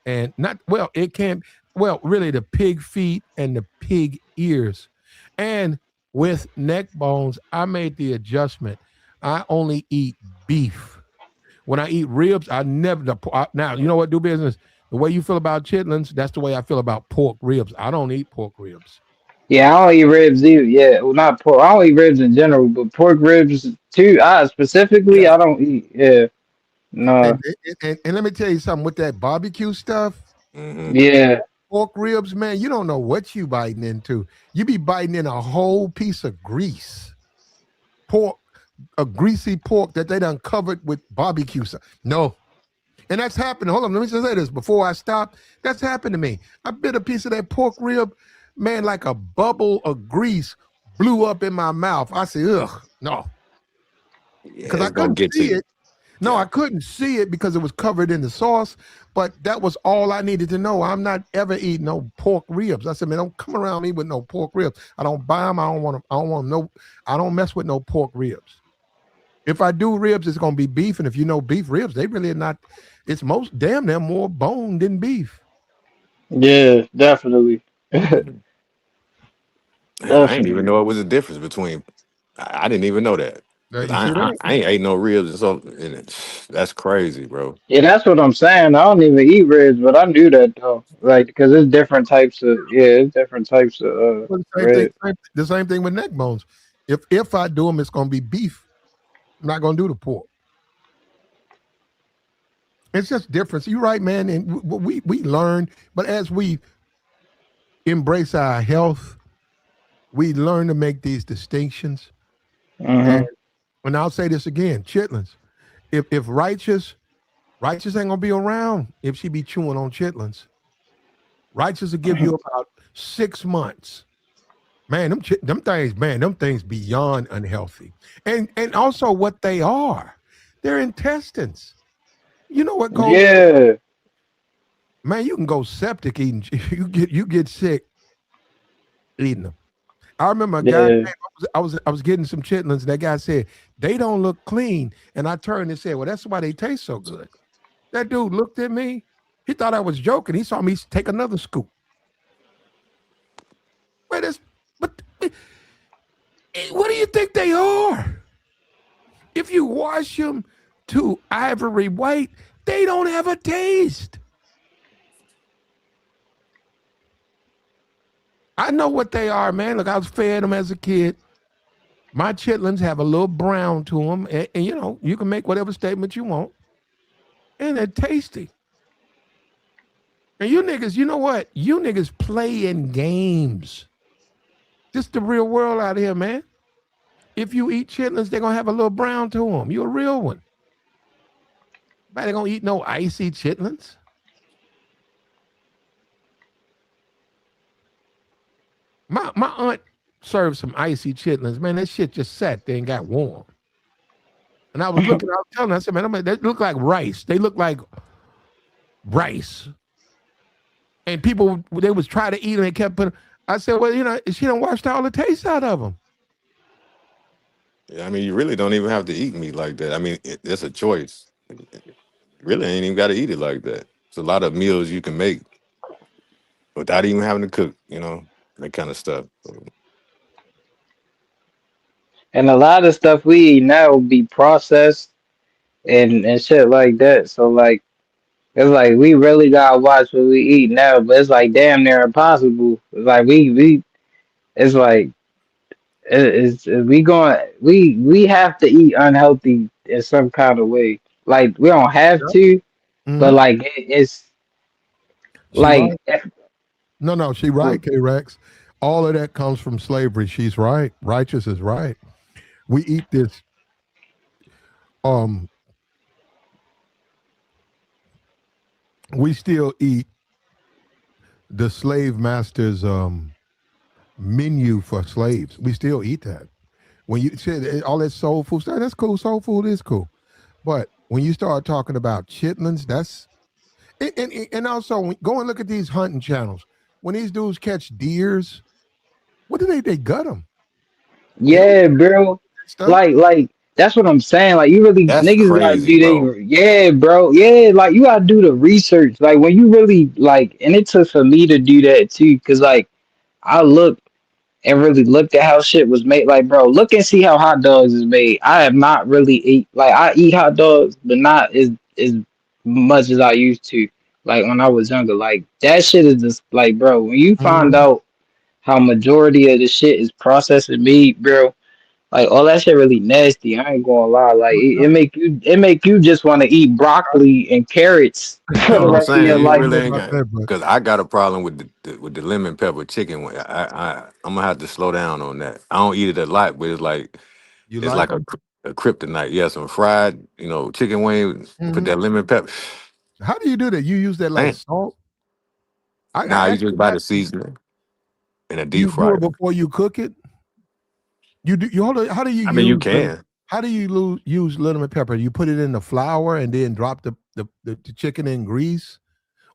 and not well. It can't well really the pig feet and the pig ears, and with neck bones, I made the adjustment. I only eat beef. When I eat ribs, I never. Now you know what? Do business. The way you feel about chitlins, that's the way I feel about pork ribs. I don't eat pork ribs. Yeah, I don't eat ribs either. Yeah, well, not pork. I don't eat ribs in general, but pork ribs too. I specifically, Yeah. I don't eat. Yeah, no. And let me tell you something with that barbecue stuff, Hmm. Yeah, pork ribs, man, you don't know what you biting into. You be biting in a whole piece of grease. Pork, a greasy pork that they done covered with barbecue sauce. No. And that's happened. Hold on, let me just say this before I stop. That's happened to me. I bit a piece of that pork rib, man, like a bubble of grease blew up in my mouth. I said, ugh, no. Yeah, Because I it's gonna couldn't get to see you. it. No, I Yeah. couldn't see it because it was covered in the sauce, but that was all I needed to know. I'm not ever eating no pork ribs. I said, man, don't come around me with no pork ribs. I don't buy them. I don't want them. I don't want no. I don't mess with no pork ribs. If I do ribs, it's gonna be beef. And if you know beef ribs, they really are not. It's most damn near more bone than beef. yeah, definitely, Mhm. I didn't even definitely. know it was a difference between. I didn't even know that. Now, 'Cause you see that? I ain't ate no ribs and so and that's crazy, bro. Yeah, that's what I'm saying. I don't even eat ribs, but I knew that though. Like, because there's different types of it's different types of Well, the same thing. rib. The same thing with neck bones. If I do them, it's gonna be beef. I'm not gonna do the pork. It's just difference. You're right, man. And we learn, but as we embrace our health, we learn to make these distinctions. And Hmm. and I'll say this again, chitlins. If righteous ain't gonna be around if she be chewing on chitlins. Righteous will give you about 6 months. Man, them things, man, them things beyond unhealthy. And also what they are. They're intestines. You know what goes, Yeah, man, you can go septic eating. You get sick eating them. I remember a guy yeah. came, I was getting some chitlins, and that guy said, they don't look clean. And I turned and said, well, that's why they taste so good. That dude looked at me. He thought I was joking. He saw me take another scoop. Wait, that's but what do you think they are? If you wash them to ivory white, they don't have a taste. I know what they are, man. Look, I was fed them as a kid. My chitlins have a little brown to them, and you know you can make whatever statement you want, and they're tasty. And you niggas, you know what? You niggas play in games. This the real world out here, man. If you eat chitlins, they're gonna have a little brown to them. You a real one. Nobody gonna eat no icy chitlins. My aunt served some icy chitlins. Man, that shit just sat there and got warm. And I was looking, I was telling her, I said, man, they look like rice. They look like rice. And people, they was trying to eat them and kept putting, I said, well, you know, she done washed all the taste out of them. Yeah, I mean, you really don't even have to eat meat like that. I mean, it's a choice. You really ain't even got to eat it like that. It's a lot of meals you can make without even having to cook. That kind of stuff. And a lot of stuff we eat now will be processed and shit like that. So like it's like we really gotta watch what we eat now, but it's like damn near impossible. It's like we it's like we going we have to eat unhealthy in some kind of way. Like we don't have Yeah. to, but Mm-hmm. like it's She like right. No, she right, K Rex. All of that comes from slavery. She's right. Righteous is right. We eat this. Um, we still eat the slave master's menu for slaves. We still eat that. When you said all that soul food stuff, that's cool. Soul food is cool. But when you start talking about chitlins, that's and also go and look at these hunting channels. When these dudes catch deers, what do they gut them? They don't yeah, bro. stuff. Like that's what I'm saying. Like you really That's niggas gotta crazy, do bro. they yeah, bro. Yeah, like you gotta do the research. Like when you really like and it took for me to do that too, cause like I looked and really looked at how shit was made. Like, bro, look and see how hot dogs is made. I have not really eat like I eat hot dogs, but not as much as I used to. like when I was younger. Like that shit is just like, bro, when you find Mhm. out how majority of the shit is processed meat, bro. Like all that shit really nasty. I ain't gonna lie. Like it make you just want to eat broccoli and carrots for That's the what I'm rest of saying. your You I don't life. know really ain't about got that, but because I got a problem with the lemon pepper chicken. I'm gonna have to slow down on that. I don't eat it a lot, but you it's like like them? a kryptonite. Yeah, some fried, chicken wings. Put Hmm. that lemon pepper. How do you do that? You use that like Man, salt? I nah, you actually just buy got. the seasoning in a Do deep you do it fryer. before you cook it? You do. You hold on. How do you I mean, you use lemon? can. How do you use lemon pepper? You put it in the flour and then drop the chicken in grease,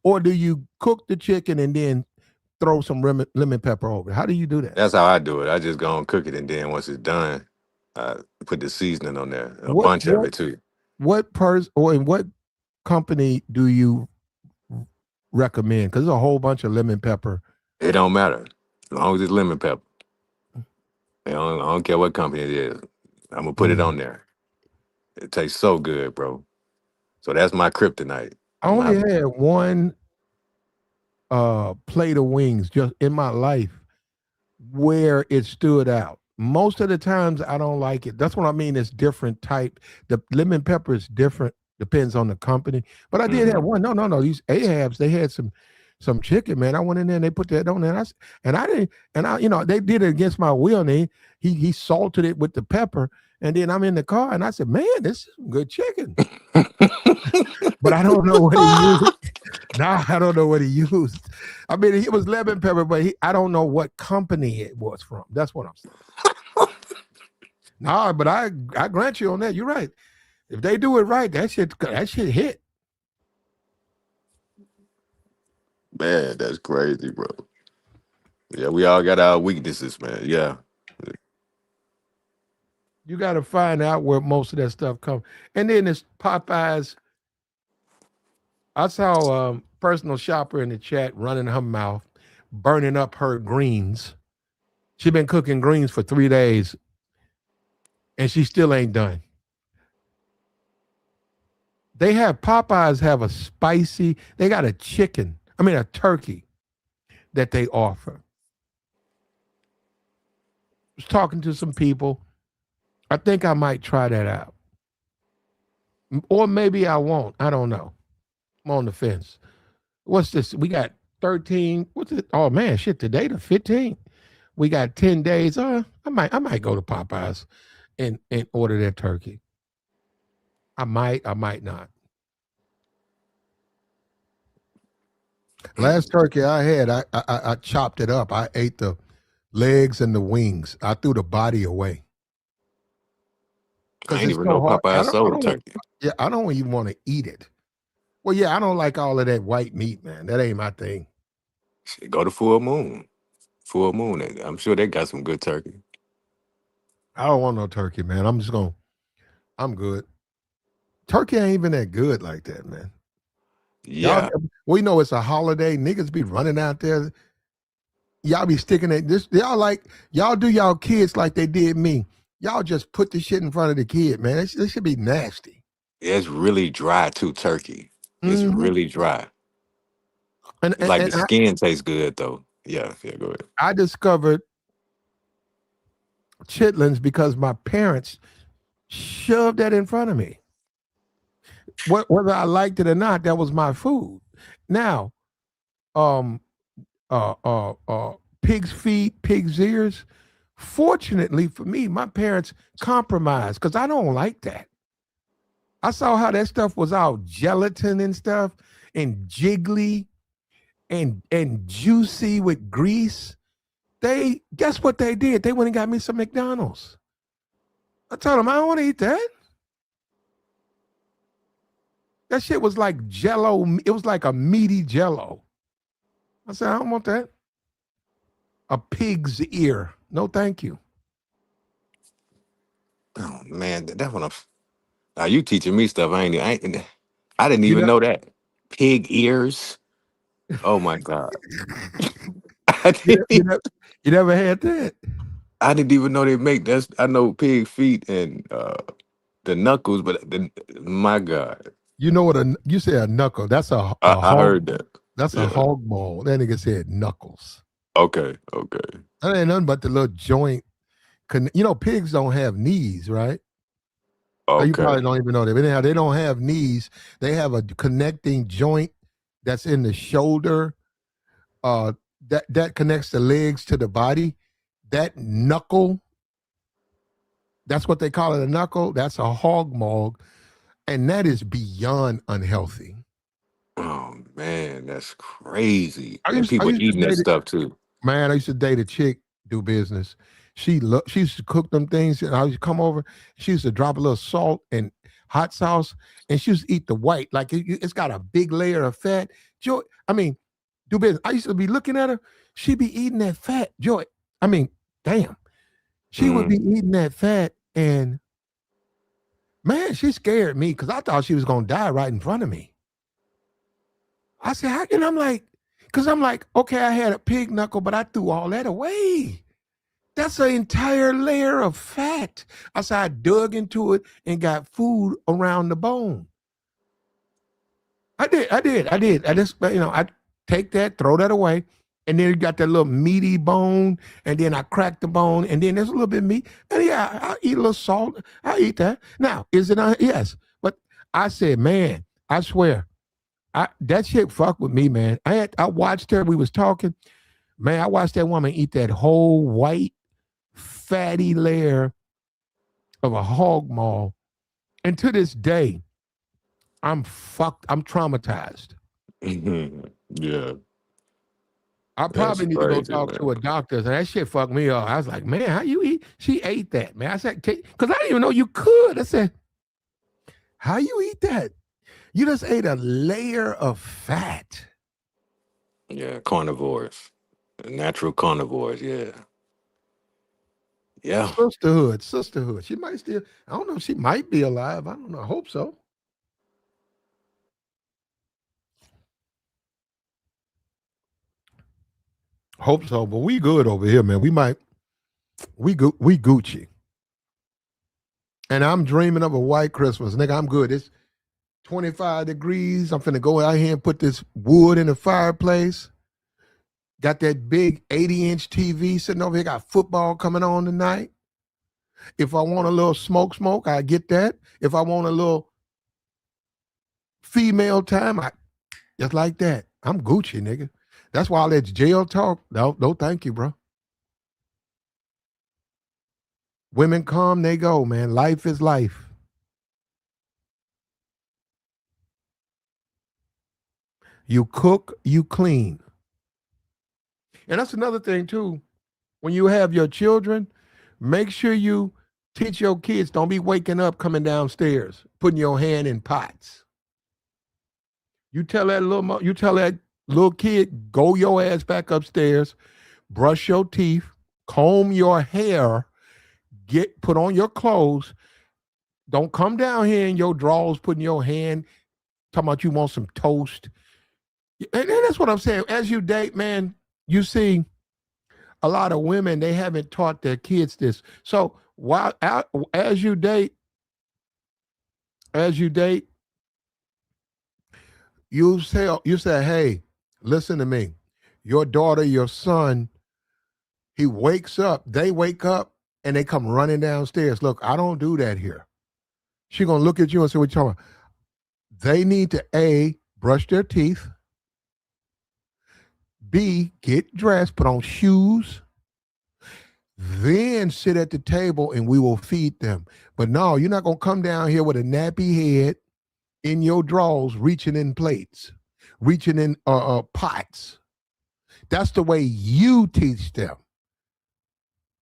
or do you cook the chicken and then throw some lemon pepper over it? How do you do that? That's how I do it. I just go and cook it, and then once it's done, I put the seasoning on there, a What bunch of what it too. what person or in what company do you recommend? Because there's a whole bunch of lemon pepper. It don't matter as long as it's lemon pepper. I don't care what company it is. I'm gonna put it Mm. on there. It tastes so good, bro. So that's my kryptonite. I I'm gonna only have to. had one plate of wings just in my life where it stood out. Most of the times I don't like it. That's what I mean. It's different type. The lemon pepper is different, depends on the company. But I did have Mhm. one. No, no, no. These Ahabs, they had some chicken, man. I went in there and they put that on there. And I didn't, and I, they did it against my will. And he salted it with the pepper. And then I'm in the car and I said, man, this is some good chicken. But I don't know what he used. Now I don't know what he used. I mean, it was lemon pepper, but I don't know what company it was from. That's what I'm saying. No, but I grant you on that. You're right. If they do it right, that shit hit. Man, that's crazy, bro. Yeah, we all got our weaknesses, man. Yeah. You got to find out where most of that stuff comes. And then it's Popeyes. I saw personal shopper in the chat running her mouth, burning up her greens. She been cooking greens for 3 days, and she still ain't done. They have Popeyes have a spicy. They got a chicken. I mean a turkey that they offer. Was talking to some people. I think I might try that out, or maybe I won't. I don't know. I'm on the fence. What's this? We got 13. What's it? Oh man, shit! Today the 15th. We got 10 days. I might go to Popeyes and order that turkey. I might. I might not. Last turkey I had, I chopped it up. I ate the legs and the wings. I threw the body away I because ain't it's even so know hard. I Popeye don't. I sold don't want. turkey. Yeah, I don't even want to eat it. Well, yeah, I don't like all of that white meat, man. That ain't my thing. Shit, go to Full Moon. Full Moon. I'm sure they got some good turkey. I don't want no turkey, man. I'm just gonna. I'm good. Turkey ain't even that good like that, man. Y'all, Yeah. we know it's a holiday. Niggas be running out there. Y'all be sticking it. This y'all do y'all kids like they did me. Y'all just put the shit in front of the kid, man. This should be nasty. It's really dry too, turkey. It's Hmm. really dry. And, It's and like the and skin tastes good though. Yeah, yeah, go ahead. I discovered chitlins because my parents shoved that in front of me. Whether I liked it or not, that was my food. Now, um, pig's feet, pig's ears. Fortunately for me, my parents compromised because I don't like that. I saw how that stuff was all gelatin and stuff and jiggly and juicy with grease. They guess what they did? They went and got me some McDonald's. I told them I don't want to eat that. That shit was like jello. It was like a meaty jello. I said, I don't want that. A pig's ear. No, thank you. Oh man, that's what I'm. Now you teaching me stuff. I didn't You even know, know that. Pig ears. Oh my god. I you know, didn't, you e- know, you never had that. I didn't even know they make I know pig feet and the knuckles, but my god. You know what you say a knuckle? That's a I hog. heard that. That's a Yeah. hog ball. That nigga said knuckles. Okay. That ain't nothing but the little joint. You know, pigs don't have knees, right? You probably don't even know that. But anyhow, they don't have knees. They have a connecting joint that's in the shoulder. That connects the legs to the body. That knuckle. That's what they call it, a knuckle. That's a hog maw, and that is beyond unhealthy. Oh man, that's crazy. I And used people to eating that date it. stuff too. Man, I used to date a chick, do business. She used to cook them things, and I used to come over. She used to drop a little salt and hot sauce, and she used to eat the white, like it's got a big layer of fat. Joy, I mean, do business. I used to be looking at her. She be eating that fat. Joy, I mean, damn, she would be eating that fat, and man, she scared me because I thought she was gonna die right in front of me. I said, how can I'm like, because I'm like, okay, I had a pig knuckle, but I threw all that away. That's an entire layer of fat. I said, I dug into it and got food around the bone. I did. I just, I take that, throw that away. And then you got that little meaty bone. And then I crack the bone. And then there's a little bit of meat. And yeah, I'll eat a little salt. I'll eat that. Now, is it? Yes. But I said, man, I swear, that shit fucked with me, man. I watched her. We was talking. Man, I watched that woman eat that whole white, fatty layer of a hog maw. And to this day, I'm fucked. I'm traumatized. Yeah. I probably need to go talk to a doctor. And that shit fucked me up. I was like, man, how you eat? She ate that, man. I said, because I didn't even know you could. I said, how you eat that? You just ate a layer of fat. Yeah, carnivores. Natural carnivores, yeah. Yeah. Sisterhood. She might still, I don't know, she might be alive. I don't know. I hope so. Hope so, but we good over here, man. We Gucci. And I'm dreaming of a white Christmas. Nigga, I'm good. It's 25 degrees. I'm finna go out here and put this wood in the fireplace. Got that big 80-inch TV sitting over here. Got football coming on tonight. If I want a little smoke, I get that. If I want a little female time, I just like that. I'm Gucci, nigga. That's why all that jail talk. No, thank you, bro. Women come, they go, man. Life is life. You cook, you clean. And that's another thing, too. When you have your children, make sure you teach your kids, don't be waking up coming downstairs, putting your hand in pots. You tell that little kid, go your ass back upstairs, brush your teeth, comb your hair, put on your clothes. Don't come down here in your drawers, putting your hand, talking about you want some toast. And that's what I'm saying. As you date, man, you see a lot of women, they haven't taught their kids this. So as you date, you say, hey, listen to me. Your daughter, your son, they wake up, and they come running downstairs. Look, I don't do that here. She's gonna look at you and say, what you talking about? They need to A, brush their teeth, B, get dressed, put on shoes, then sit at the table and we will feed them. But no, you're not gonna come down here with a nappy head in your drawers, reaching in plates, reaching in pots. That's the way you teach them.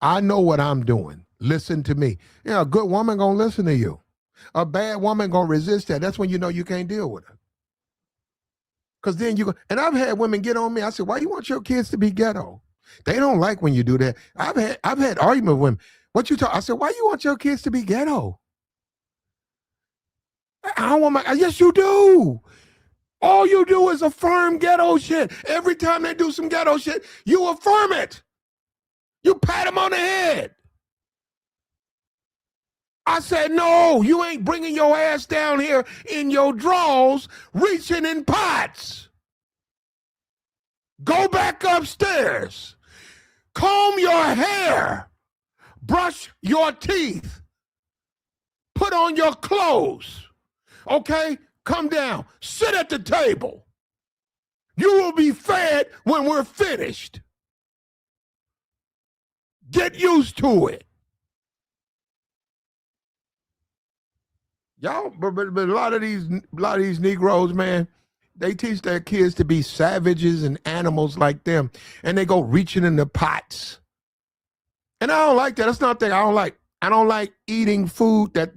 I know what I'm doing. Listen to me. A good woman gonna listen to you. A bad woman gonna resist that. That's when you know you can't deal with her. Because then and I've had women get on me. I said, why you want your kids to be ghetto? They don't like when you do that. I've had argument with women. What you talk? I said, why you want your kids to be ghetto? I don't want yes, you do. All you do is affirm ghetto shit. Every time they do some ghetto shit, you affirm it. You pat them on the head. I said, no, you ain't bringing your ass down here in your drawers, reaching in pots. Go back upstairs. Comb your hair. Brush your teeth. Put on your clothes. Okay? Come down. Sit at the table. You will be fed when we're finished. Get used to it. Y'all, but a lot of these Negroes, man, they teach their kids to be savages and animals like them, and they go reaching in the pots. And I don't like that. That's not the thing I don't like. I don't like eating food that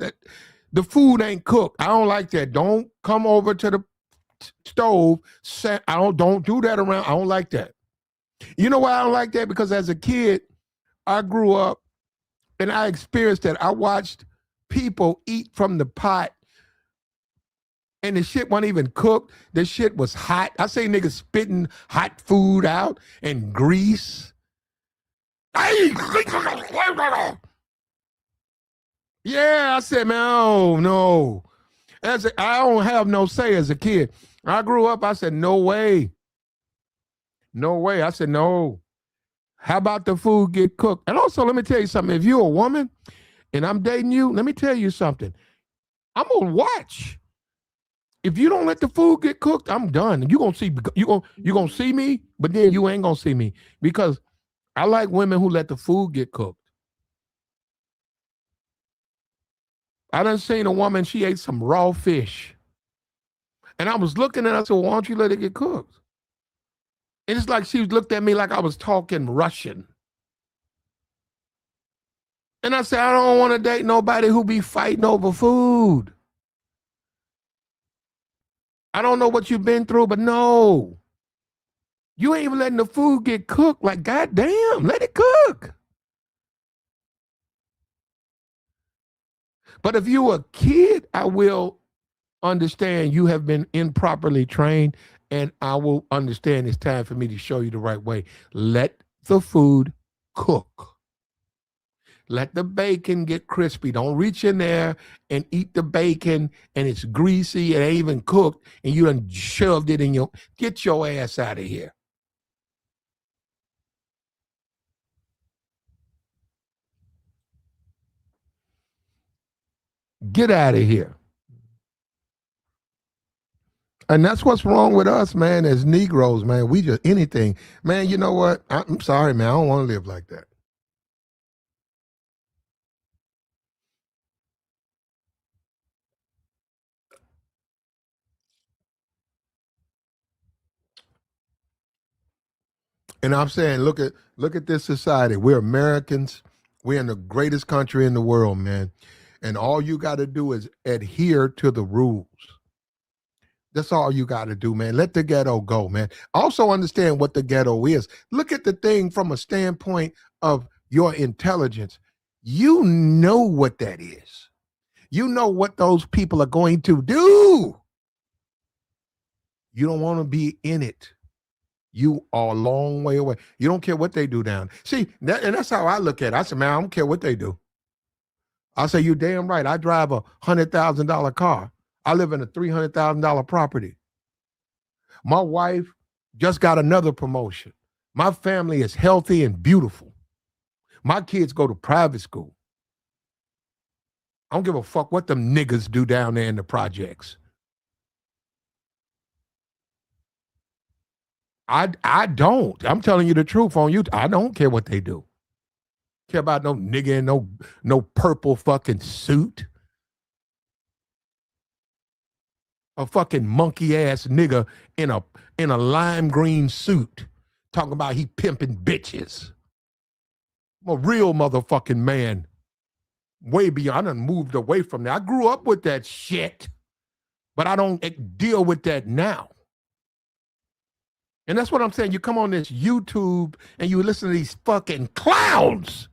the food ain't cooked. I don't like that. Don't come over to the stove. Don't do that around. I don't like that. You know why I don't like that? Because as a kid, I grew up and I experienced that. I watched people eat from the pot and the shit wasn't even cooked. The shit was hot. I say niggas spitting hot food out and grease. Yeah, I said, man, oh no. I don't have no say as a kid. I grew up, I said, no way. No way. I said, no. How about the food get cooked? And also, let me tell you something. If you're a woman and I'm dating you, let me tell you something. I'm gonna watch. If you don't let the food get cooked, I'm done. You gonna see me, but then you ain't gonna see me because I like women who let the food get cooked. I done seen a woman, she ate some raw fish. And I was looking at her, I said, well, why don't you let it get cooked? And it's like she looked at me like I was talking Russian. And I said, I don't want to date nobody who be fighting over food. I don't know what you've been through, but no. You ain't even letting the food get cooked. Like, goddamn, let it cook. But if you're a kid, I will understand you have been improperly trained, and I will understand it's time for me to show you the right way. Let the food cook. Let the bacon get crispy. Don't reach in there and eat the bacon and it's greasy, it ain't even cooked, and you done shoved it in your, get your ass out of here. Get out of here. And that's what's wrong with us, man, as Negroes, man. We just anything. Man, you know what? I'm sorry, man. I don't want to live like that. And I'm saying, look at this society. We're Americans. We're in the greatest country in the world, man. And all you got to do is adhere to the rules. That's all you got to do, man. Let the ghetto go, man. Also understand what the ghetto is. Look at the thing from a standpoint of your intelligence. You know what that is. You know what those people are going to do. You don't want to be in it. You are a long way away. You don't care what they do down. See, and that's how I look at it. I said, man, I don't care what they do. I say, you damn right. I drive a $100,000 car. I live in a $300,000 property. My wife just got another promotion. My family is healthy and beautiful. My kids go to private school. I don't give a fuck what them niggas do down there in the projects. I don't. I'm telling you the truth on you. I don't care what they do. Care about no nigga in no purple fucking suit. A fucking monkey ass nigga in a lime green suit talking about he pimping bitches. I'm a real motherfucking man. Way beyond. I done moved away from that. I grew up with that shit, but I don't deal with that now. And that's what I'm saying. You come on this YouTube and you listen to these fucking clowns.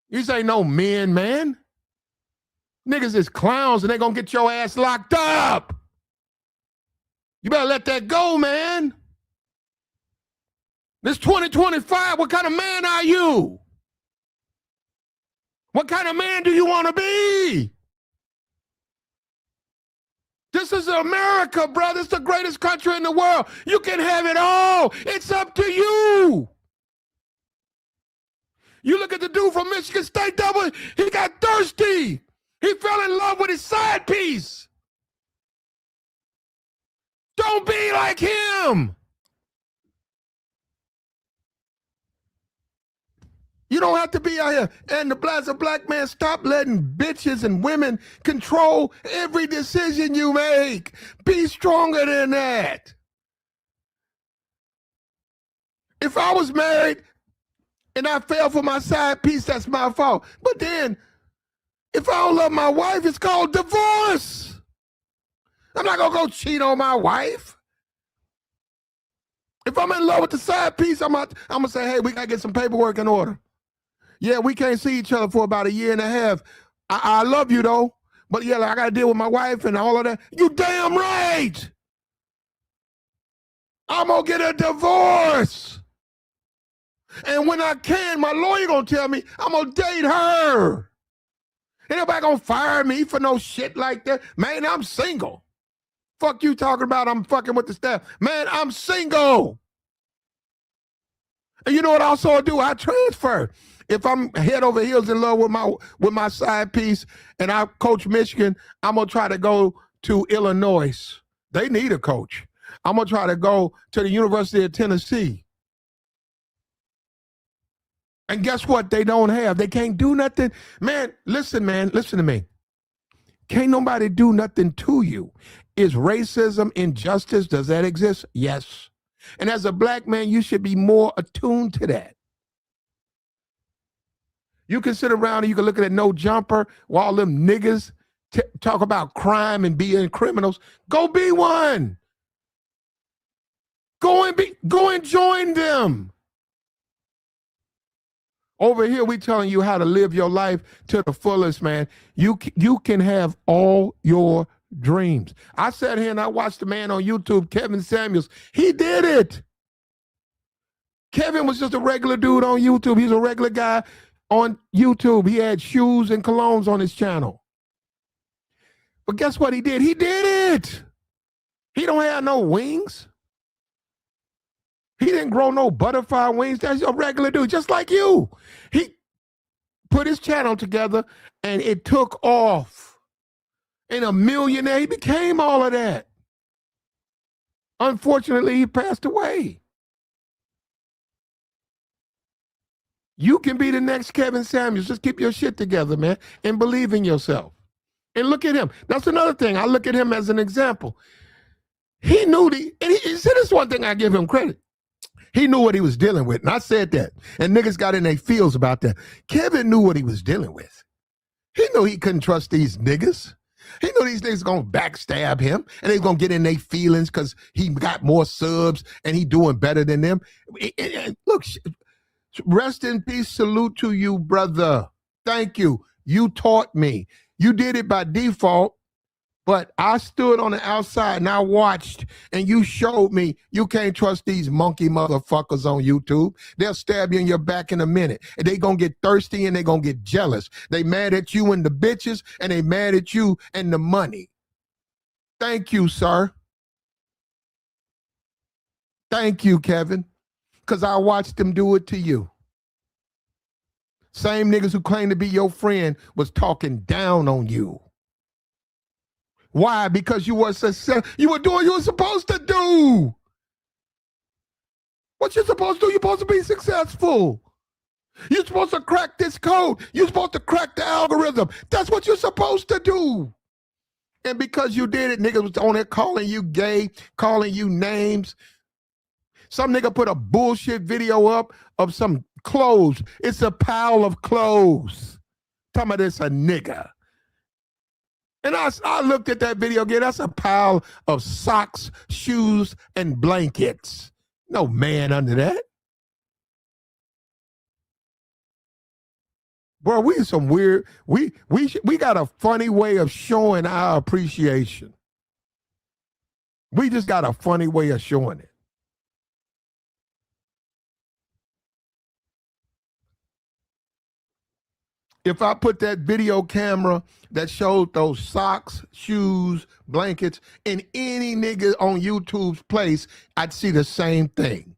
These ain't no men, man. Niggas is clowns and they gonna get your ass locked up. You better let that go, man. This 2025, what kind of man are you? What kind of man do you want to be? This is America, brother. It's the greatest country in the world. You can have it all. It's up to you. You look at the dude from Michigan State, he got thirsty. He fell in love with his side piece. Don't be like him. You don't have to be out here. And as a black man, stop letting bitches and women control every decision you make. Be stronger than that. If I was married and I fell for my side piece, that's my fault. But then, if I don't love my wife, it's called divorce. I'm not going to go cheat on my wife. If I'm in love with the side piece, I'm going to say, hey, we got to get some paperwork in order. Yeah, we can't see each other for about a year and a half. I love you, though. But, yeah, I got to deal with my wife and all of that. You damn right. I'm going to get a divorce. And when I can, my lawyer going to tell me I'm going to date her. Ain't nobody going to fire me for no shit like that. Man, I'm single. Fuck you talking about I'm fucking with the staff. Man, I'm single. And you know what else I do? I transfer. If I'm head over heels in love with my side piece and I coach Michigan, I'm going to try to go to Illinois. They need a coach. I'm going to try to go to the University of Tennessee. And guess what? They don't have. They can't do nothing. Man, listen to me. Can't nobody do nothing to you. Is racism, injustice, does that exist? Yes. And as a black man, you should be more attuned to that. You can sit around and you can look at that No Jumper while all them niggas talk about crime and being criminals. Go be one. Go and join them. Over here, we telling you how to live your life to the fullest, man. You can have all your dreams. I sat here and I watched a man on YouTube, Kevin Samuels. He did it. Kevin was just a regular dude on YouTube. He's a regular guy on YouTube. He had shoes and colognes on his channel. But guess what he did? He did it. He don't have no wings. He didn't grow no butterfly wings. That's a regular dude, just like you. He put his channel together and it took off. And a millionaire, he became all of that. Unfortunately, he passed away. You can be the next Kevin Samuels. Just keep your shit together, man, and believe in yourself. And look at him. That's another thing. I look at him as an example. He knew and he said this one thing I give him credit. He knew what he was dealing with, and I said that. And niggas got in their feels about that. Kevin knew what he was dealing with. He knew he couldn't trust these niggas. He knew these niggas gonna backstab him, and they gonna get in their feelings because he got more subs and he doing better than them. Look, rest in peace, salute to you, brother. Thank you. You taught me. You did it by default. But I stood on the outside and I watched, and you showed me you can't trust these monkey motherfuckers on YouTube. They'll stab you in your back in a minute. And they gonna get thirsty and they gonna get jealous. They mad at you and the bitches, and they mad at you and the money. Thank you, sir. Thank you, Kevin. Because I watched them do it to you. Same niggas who claim to be your friend was talking down on you. Why? Because you were successful. You were doing what you were supposed to do. What you're supposed to do, you're supposed to be successful. You're supposed to crack this code. You're supposed to crack the algorithm. That's what you're supposed to do. And because you did it, niggas was on there calling you gay, calling you names. Some nigga put a bullshit video up of some clothes. It's a pile of clothes. Talking about this a nigga. And I looked at that video again. That's a pile of socks, shoes, and blankets. No man under that. Bro, we some weird. We got a funny way of showing our appreciation. We just got a funny way of showing it. If I put that video camera that showed those socks, shoes, blankets in any nigga on YouTube's place, I'd see the same thing.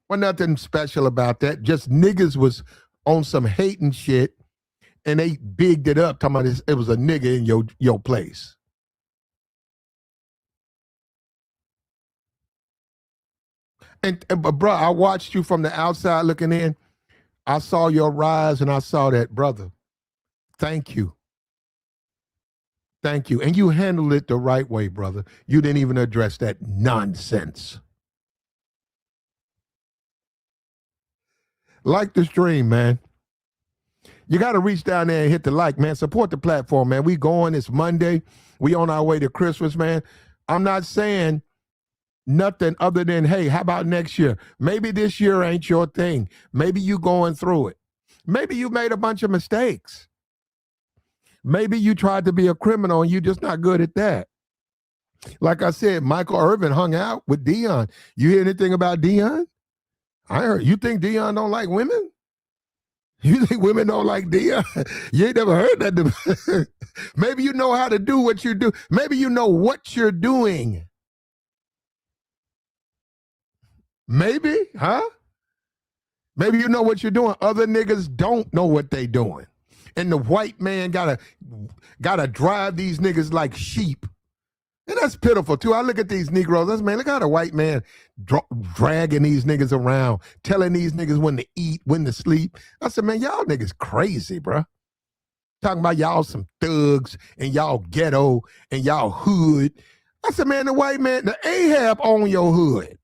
Well, nothing special about that. Just niggas was on some hating shit, and they bigged it up, talking about it was a nigga in your place. But bro, I watched you from the outside looking in. I saw your rise, and I saw that, brother. Thank you. Thank you. And you handled it the right way, brother. You didn't even address that nonsense. Like the stream, man. You got to reach down there and hit the like, man. Support the platform, man. We going. It's Monday. We on our way to Christmas, man. I'm not saying nothing other than, hey, how about next year? Maybe this year ain't your thing. Maybe you going through it. Maybe you made a bunch of mistakes. Maybe you tried to be a criminal and you just not good at that. Like I said, Michael Irvin hung out with Dion. You hear anything about Dion? I heard. You think Dion don't like women? You think women don't like Dion? You ain't never heard that. Maybe you know how to do what you do. Maybe you know what you're doing. Maybe, huh? Maybe you know what you're doing. Other niggas don't know what they doing. And the white man gotta drive these niggas like sheep. And that's pitiful too. I look at these Negroes, man, look how the white man dragging these niggas around, telling these niggas when to eat, when to sleep. I said, man, y'all niggas crazy, bro. Talking about y'all some thugs and y'all ghetto and y'all hood. I said, man, the white man, the Ahab on your hood.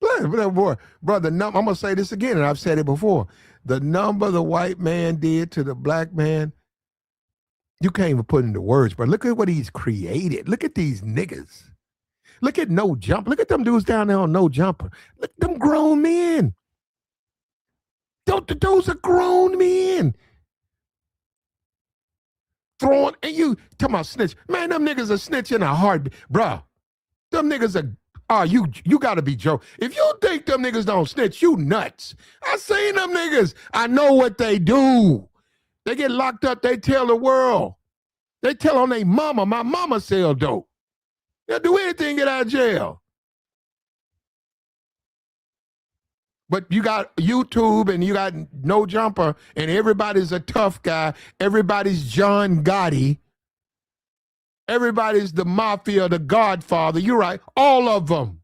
Boy, brother, I'm going to say this again, and I've said it before. The number the white man did to the black man, you can't even put into words, but look at what he's created. Look at these niggas. Look at No Jumper. Look at them dudes down there on No Jumper. Look at them grown men. Those are grown men. Throwing, and you talking about snitch. Man, them niggas are snitch in a heartbeat. Bruh, them niggas are, you gotta be joking. If you think them niggas don't snitch, you nuts. I seen them niggas. I know what they do. They get locked up, they tell the world. They tell on their mama, my mama sell dope. They'll do anything to get out of jail. But you got YouTube and you got No Jumper and everybody's a tough guy. Everybody's John Gotti. Everybody's the mafia, the Godfather. You're right. All of them.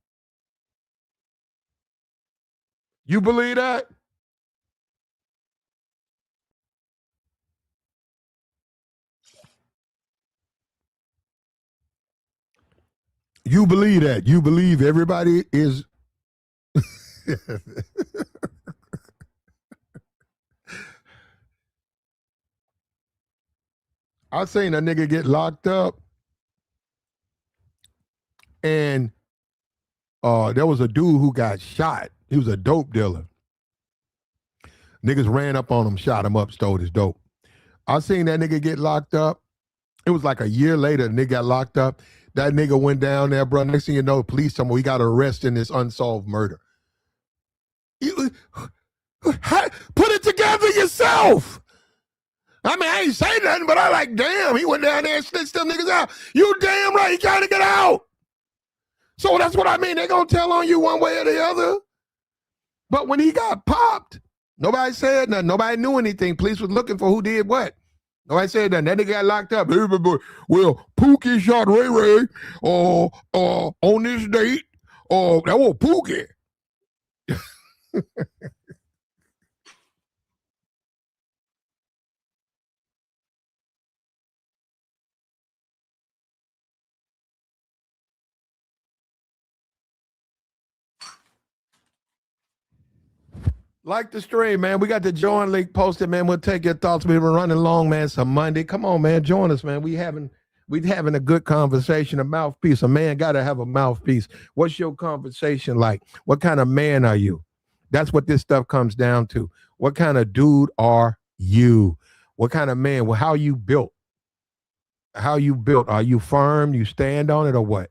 You believe that? You believe that. You believe everybody is. I seen a nigga get locked up, and there was a dude who got shot. He was a dope dealer. Niggas ran up on him, shot him up, stole his dope. I seen that nigga get locked up. It was like a year later, the nigga got locked up. That nigga went down there, bro. Next thing you know, police told him he got arrested in this unsolved murder. Put it together yourself. I mean, I ain't say nothing, but I like, damn, he went down there and snitched them niggas out. You damn right, he trying to get out. So that's what I mean. They gonna tell on you one way or the other. But when he got popped, nobody said nothing. Nobody knew anything. Police was looking for who did what. Nobody said nothing. That nigga got locked up. Well, Pookie shot Ray Ray on this date. That was Pookie. Like the stream, man. We got the join link posted, man. We'll take your thoughts. We've been running long, man. It's a Monday. Come on, man. Join us, man. We having a good conversation, a mouthpiece. A man got to have a mouthpiece. What's your conversation like? What kind of man are you? That's what this stuff comes down to. What kind of dude are you? What kind of man? Well, how you built? How you built? Are you firm? You stand on it or what?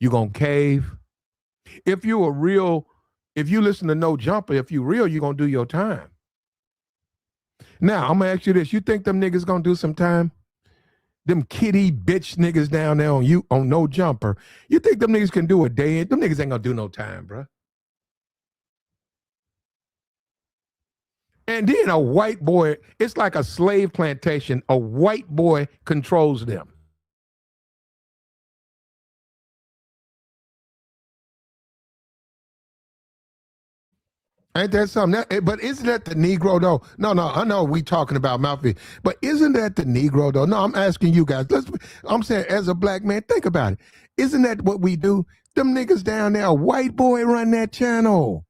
You gonna cave? If you a real If you listen to No Jumper, if you real, you're gonna do your time. Now, I'm gonna ask you this. You think them niggas gonna do some time? Them kitty bitch niggas down there on No Jumper. You think them niggas can do a day? Them niggas ain't gonna do no time, bro. And then a white boy, it's like a slave plantation. A white boy controls them. Ain't that something? But isn't that the Negro though? No, I know we talking about mouthpiece, but isn't that the Negro though? No, I'm asking you guys. I'm saying as a black man, think about it. Isn't that what we do? Them niggas down there, a white boy run that channel.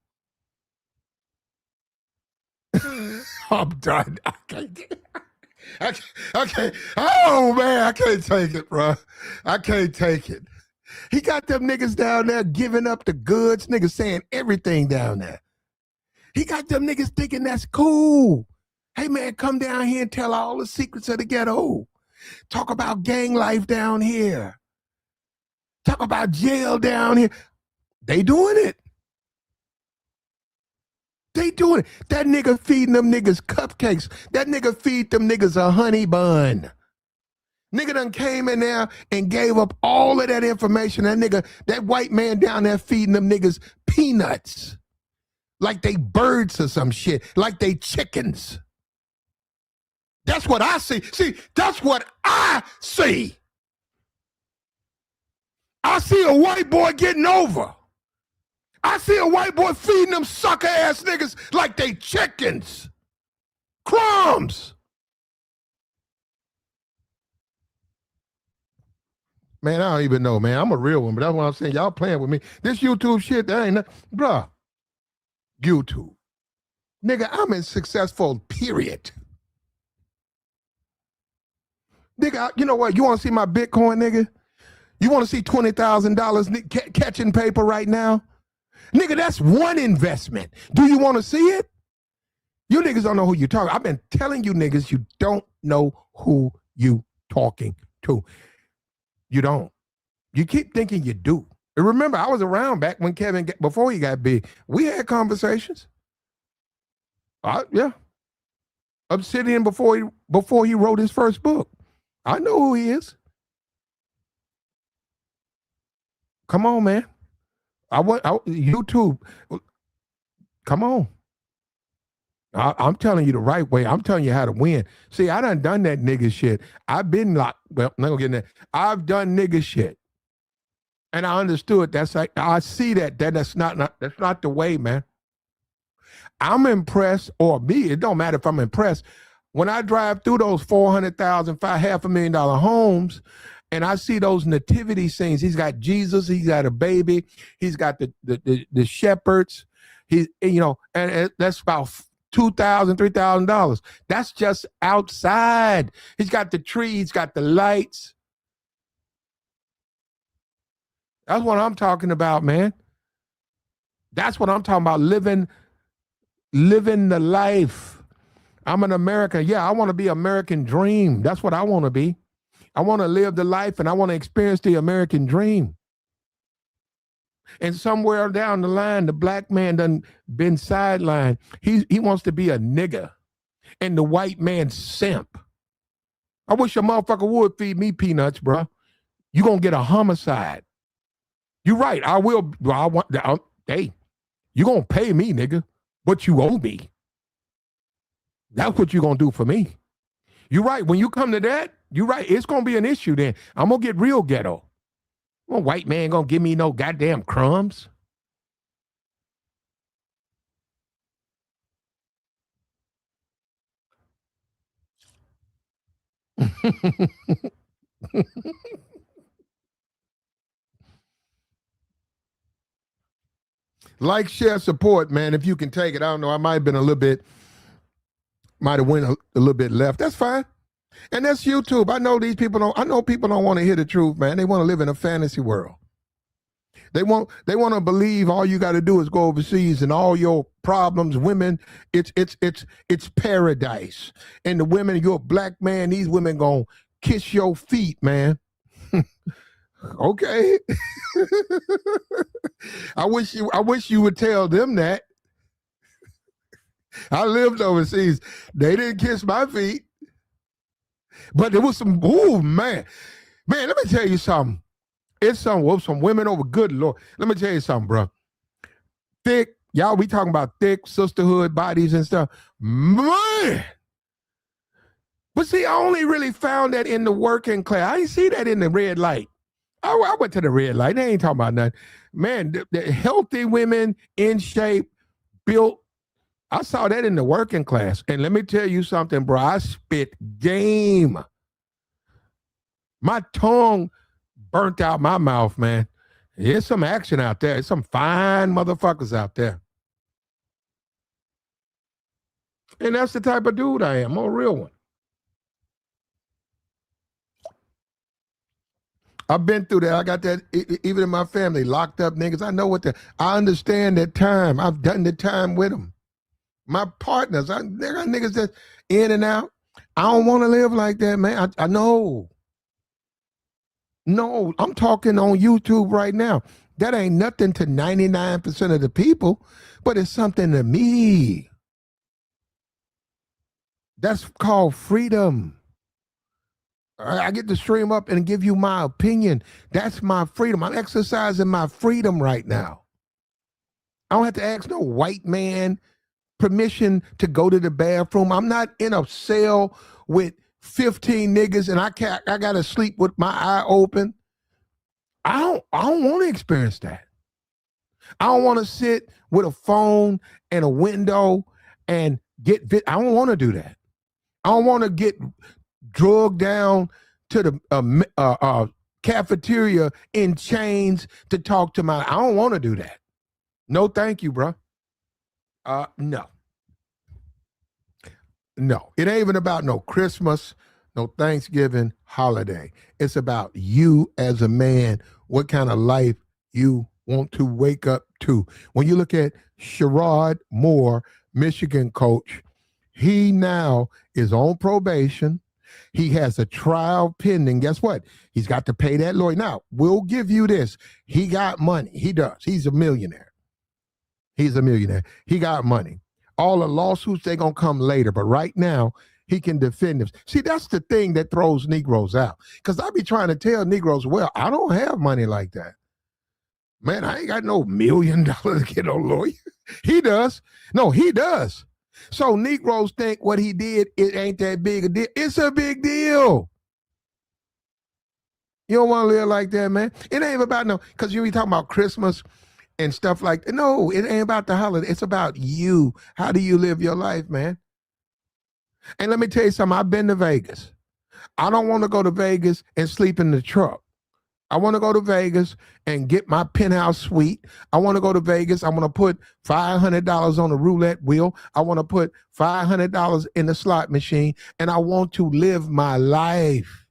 I'm done. I can't. Oh man, I can't take it, bro. I can't take it. He got them niggas down there giving up the goods. Niggas saying everything down there. He got them niggas thinking that's cool. Hey, man, come down here and tell all the secrets of the ghetto. Talk about gang life down here. Talk about jail down here. They doing it. They doing it. That nigga feeding them niggas cupcakes. That nigga feed them niggas a honey bun. Nigga done came in there and gave up all of that information. That white man down there feeding them niggas peanuts. Like they birds or some shit. Like they chickens. That's what I see. See, that's what I see. I see a white boy getting over. I see a white boy feeding them sucker ass niggas like they chickens. Crumbs. Man, I don't even know, man. I'm a real one, but that's what I'm saying. Y'all playing with me. This YouTube shit, that ain't nothing. Bruh. YouTube. Nigga, I'm in successful, period. Nigga, you know what? You want to see my Bitcoin, nigga? You want to see $20,000 catching paper right now? Nigga, that's one investment. Do you want to see it? You niggas don't know who you talking. I've been telling you niggas you don't know who you talking to. You don't. You keep thinking you do. And remember, I was around back when before he got big. We had conversations. Yeah. Obsidian before he wrote his first book. I know who he is. Come on, man. YouTube. Come on. I'm telling you the right way. I'm telling you how to win. See, I done that nigga shit. I've been like, well, I'm not gonna get in there. I've done nigga shit. And I understood that's like, I see that's not the way, man. I'm impressed, or me, it don't matter if I'm impressed. When I drive through those $400,000, $500,000 homes, and I see those nativity scenes, he's got Jesus, he's got a baby, he's got the shepherds, and that's about $2,000, $3,000. That's just outside. He's got the tree, he's got the lights. That's what I'm talking about, man. That's what I'm talking about, living the life. I'm an American. Yeah, I want to be American dream. That's what I want to be. I want to live the life and I want to experience the American dream. And somewhere down the line, the black man done been sidelined. He wants to be a nigga and the white man simp. I wish a motherfucker would feed me peanuts, bro. You gonna get a homicide. You're right. I will. Hey, you gonna pay me, nigga, but you owe me. That's what you gonna do for me. You're right. When you come to that, you're right. It's gonna be an issue then. I'm gonna get real ghetto. Well, white man gonna give me no goddamn crumbs. Like, share, support, man. If you can take it. I don't know. I might have went a little bit left. That's fine. And that's YouTube. I know people don't want to hear the truth, man. They want to live in a fantasy world. They want to believe all you got to do is go overseas and all your problems, women, it's paradise. And the women, you're a black man, these women gonna kiss your feet, man. Okay. I wish you would tell them that. I lived overseas. They didn't kiss my feet. But there was some, ooh, man. Man, let me tell you something. It's some women over, good Lord. Let me tell you something, bro. Thick, y'all, we talking about thick sisterhood bodies and stuff. Man. But see, I only really found that in the working class. I didn't see that in the red light. I went to the red light. They ain't talking about nothing. Man, the healthy women in shape, built. I saw that in the working class. And let me tell you something, bro. I spit game. My tongue burnt out my mouth, man. There's some action out there. There's some fine motherfuckers out there. And that's the type of dude I am. I'm a real one. I've been through that. I got that even in my family, locked up niggas. I understand that time. I've done the time with them. My partners, they got niggas that's in and out. I don't want to live like that, man. I know. No, I'm talking on YouTube right now. That ain't nothing to 99% of the people, but it's something to me. That's called freedom. I get to stream up and give you my opinion. That's my freedom. I'm exercising my freedom right now. I don't have to ask no white man permission to go to the bathroom. I'm not in a cell with 15 niggas and I gotta sleep with my eye open. I don't want to experience that. I don't want to sit with a phone and a window and I don't want to do that. I don't want to get drugged down to the cafeteria in chains to talk to I don't want to do that. No, thank you, bro. No. No, it ain't even about no Christmas, no Thanksgiving holiday. It's about you as a man, what kind of life you want to wake up to. When you look at Sherrod Moore, Michigan coach, he now is on probation. He has a trial pending. Guess what? He's got to pay that lawyer. Now, we'll give you this. He got money. He does. He's a millionaire. He's a millionaire. He got money. All the lawsuits, they're going to come later. But right now, he can defend him. See, that's the thing that throws Negroes out. Because I be trying to tell Negroes, well, I don't have money like that. Man, I ain't got no $1 million to get a lawyer. He does. No, he does. So Negroes think what he did, it ain't that big a deal. It's a big deal. You don't want to live like that, man. It ain't about no, because you be talking about Christmas and stuff like that. No, it ain't about the holiday. It's about you. How do you live your life, man? And let me tell you something. I've been to Vegas. I don't want to go to Vegas and sleep in the truck. I want to go to Vegas and get my penthouse suite. I want to go to Vegas. I want to put $500 on the roulette wheel. I want to put $500 in the slot machine, and I want to live my life.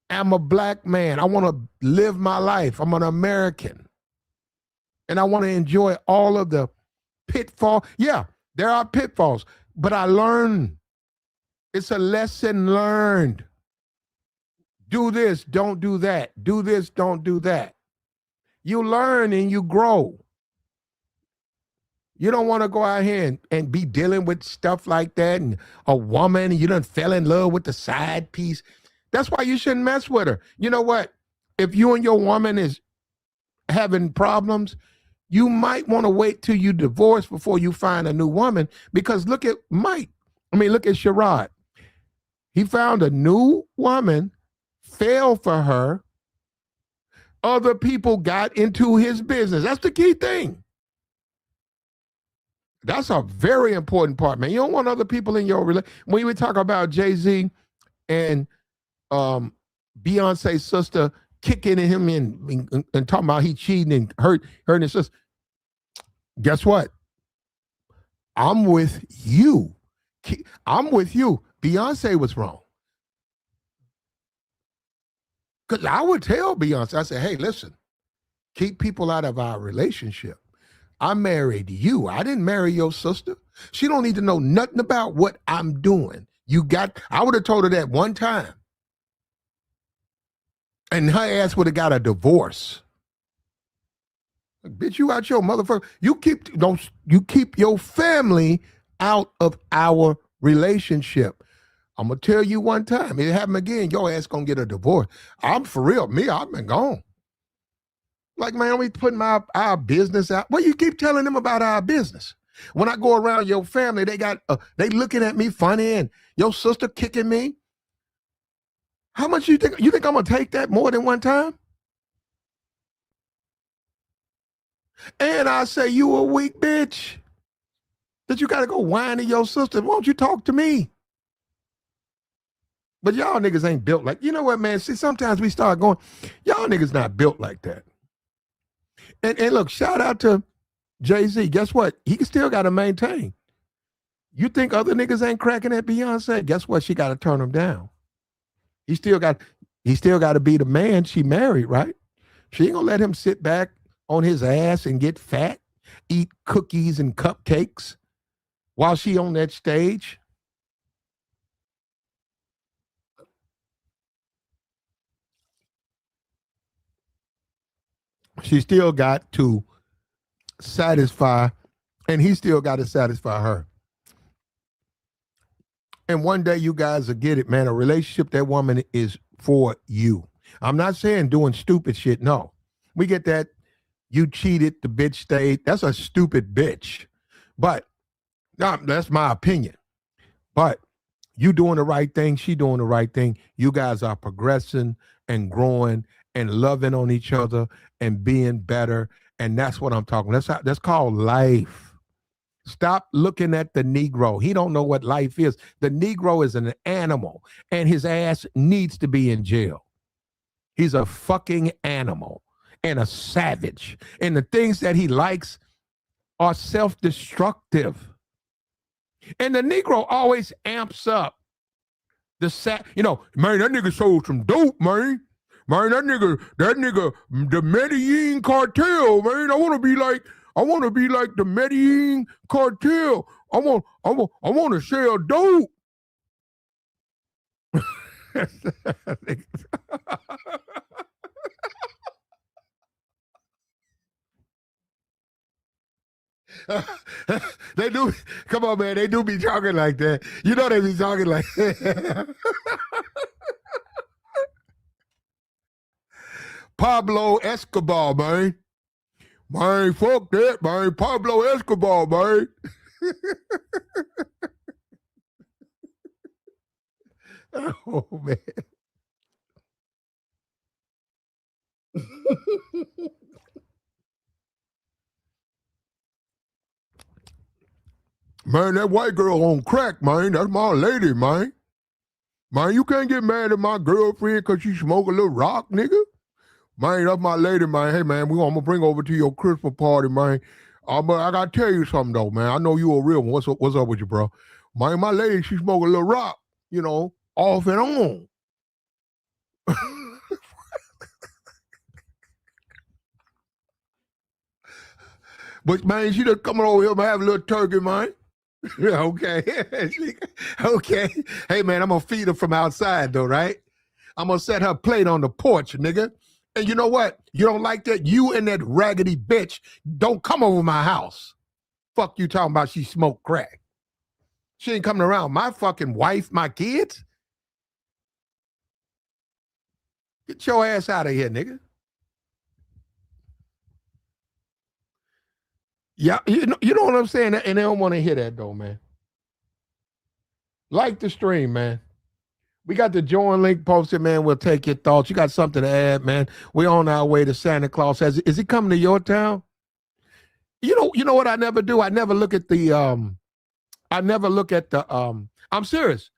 I'm a black man. I want to live my life. I'm an American. And I want to enjoy all of the pitfalls. Yeah, there are pitfalls, but I learn. It's a lesson learned. Do this, don't do that. Do this, don't do that. You learn and you grow. You don't want to go out here and be dealing with stuff like that and a woman, and you done fell in love with the side piece. That's why you shouldn't mess with her. You know what? If you and your woman is having problems, you might want to wait till you divorce before you find a new woman, because look at Mike. Look at Sherrod. He found a new woman, fell for her. Other people got into his business. That's the key thing. That's a very important part, man. You don't want other people in your relationship. When we talk about Jay-Z and Beyonce's sister kicking him in and talking about he cheating and hurting his sister, guess what? I'm with you. I'm with you. Beyonce was wrong. Because I would tell Beyonce, I said, hey, listen, keep people out of our relationship. I married you. I didn't marry your sister. She don't need to know nothing about what I'm doing. I would have told her that one time. And her ass would have got a divorce. Bitch, you out your motherfucker. You keep your family out of our relationship. I'm gonna tell you one time, it happened again, your ass gonna get a divorce. I'm for real. Me, I've been gone. Like, man, we putting our business out. Well, you keep telling them about our business. When I go around your family, they looking at me funny, and your sister kicking me. How much you think I'm gonna take that more than one time? And I say, you a weak bitch that you got to go whine to your sister. Why don't you talk to me? But y'all niggas ain't built like, you know what, man? See, sometimes we start going, y'all niggas not built like that. And look, shout out to Jay-Z. Guess what? He still got to maintain. You think other niggas ain't cracking at Beyonce? Guess what? She got to turn them down. He still got to be the man she married, right? She ain't gonna let him sit back on his ass and get fat, eat cookies and cupcakes while she on that stage. She still got to satisfy, and he still got to satisfy her. And one day you guys will get it, man. A relationship, that woman is for you. I'm not saying doing stupid shit. No. We get that. You cheated, the bitch stayed. That's a stupid bitch. But that's my opinion. But you doing the right thing, she doing the right thing. You guys are progressing and growing and loving on each other and being better. And that's what I'm talking. That's called life. Stop looking at the Negro. He don't know what life is. The Negro is an animal, and his ass needs to be in jail. He's a fucking animal and a savage. And the things that he likes are self-destructive. And the Negro always amps up man, that nigga sold some dope, man. Man, that nigga, the Medellin cartel, man. I want to be like the Medellin cartel. I want to sell dope. They do. Come on, man. They do be talking like that. You know they be talking like that. Pablo Escobar, man. Man, fuck that, man. Pablo Escobar, man. Oh, man. Man, that white girl on crack, man. That's my lady, man. Man, you can't get mad at my girlfriend because she smoke a little rock, nigga. Man, that's my lady, man. Hey, man, I'm going to bring over to your Christmas party, man. I got to tell you something, though, man. I know you a real one. What's up with you, bro? Man, my lady, she smoke a little rock, off and on. But, man, she just coming over here and have a little turkey, man. Okay. Okay. Hey, man, I'm going to feed her from outside, though, right? I'm going to set her plate on the porch, nigga. And you know what? You don't like that? You and that raggedy bitch don't come over my house. Fuck you talking about she smoked crack. She ain't coming around my fucking wife, my kids. Get your ass out of here, nigga. Yeah, you know what I'm saying? And they don't want to hear that, though, man. Like the stream, man. We got the join link posted, man. We'll take your thoughts. You got something to add, man? We're on our way to Santa Claus. Is he coming to your town? You know what I never do? I never look at the I'm serious.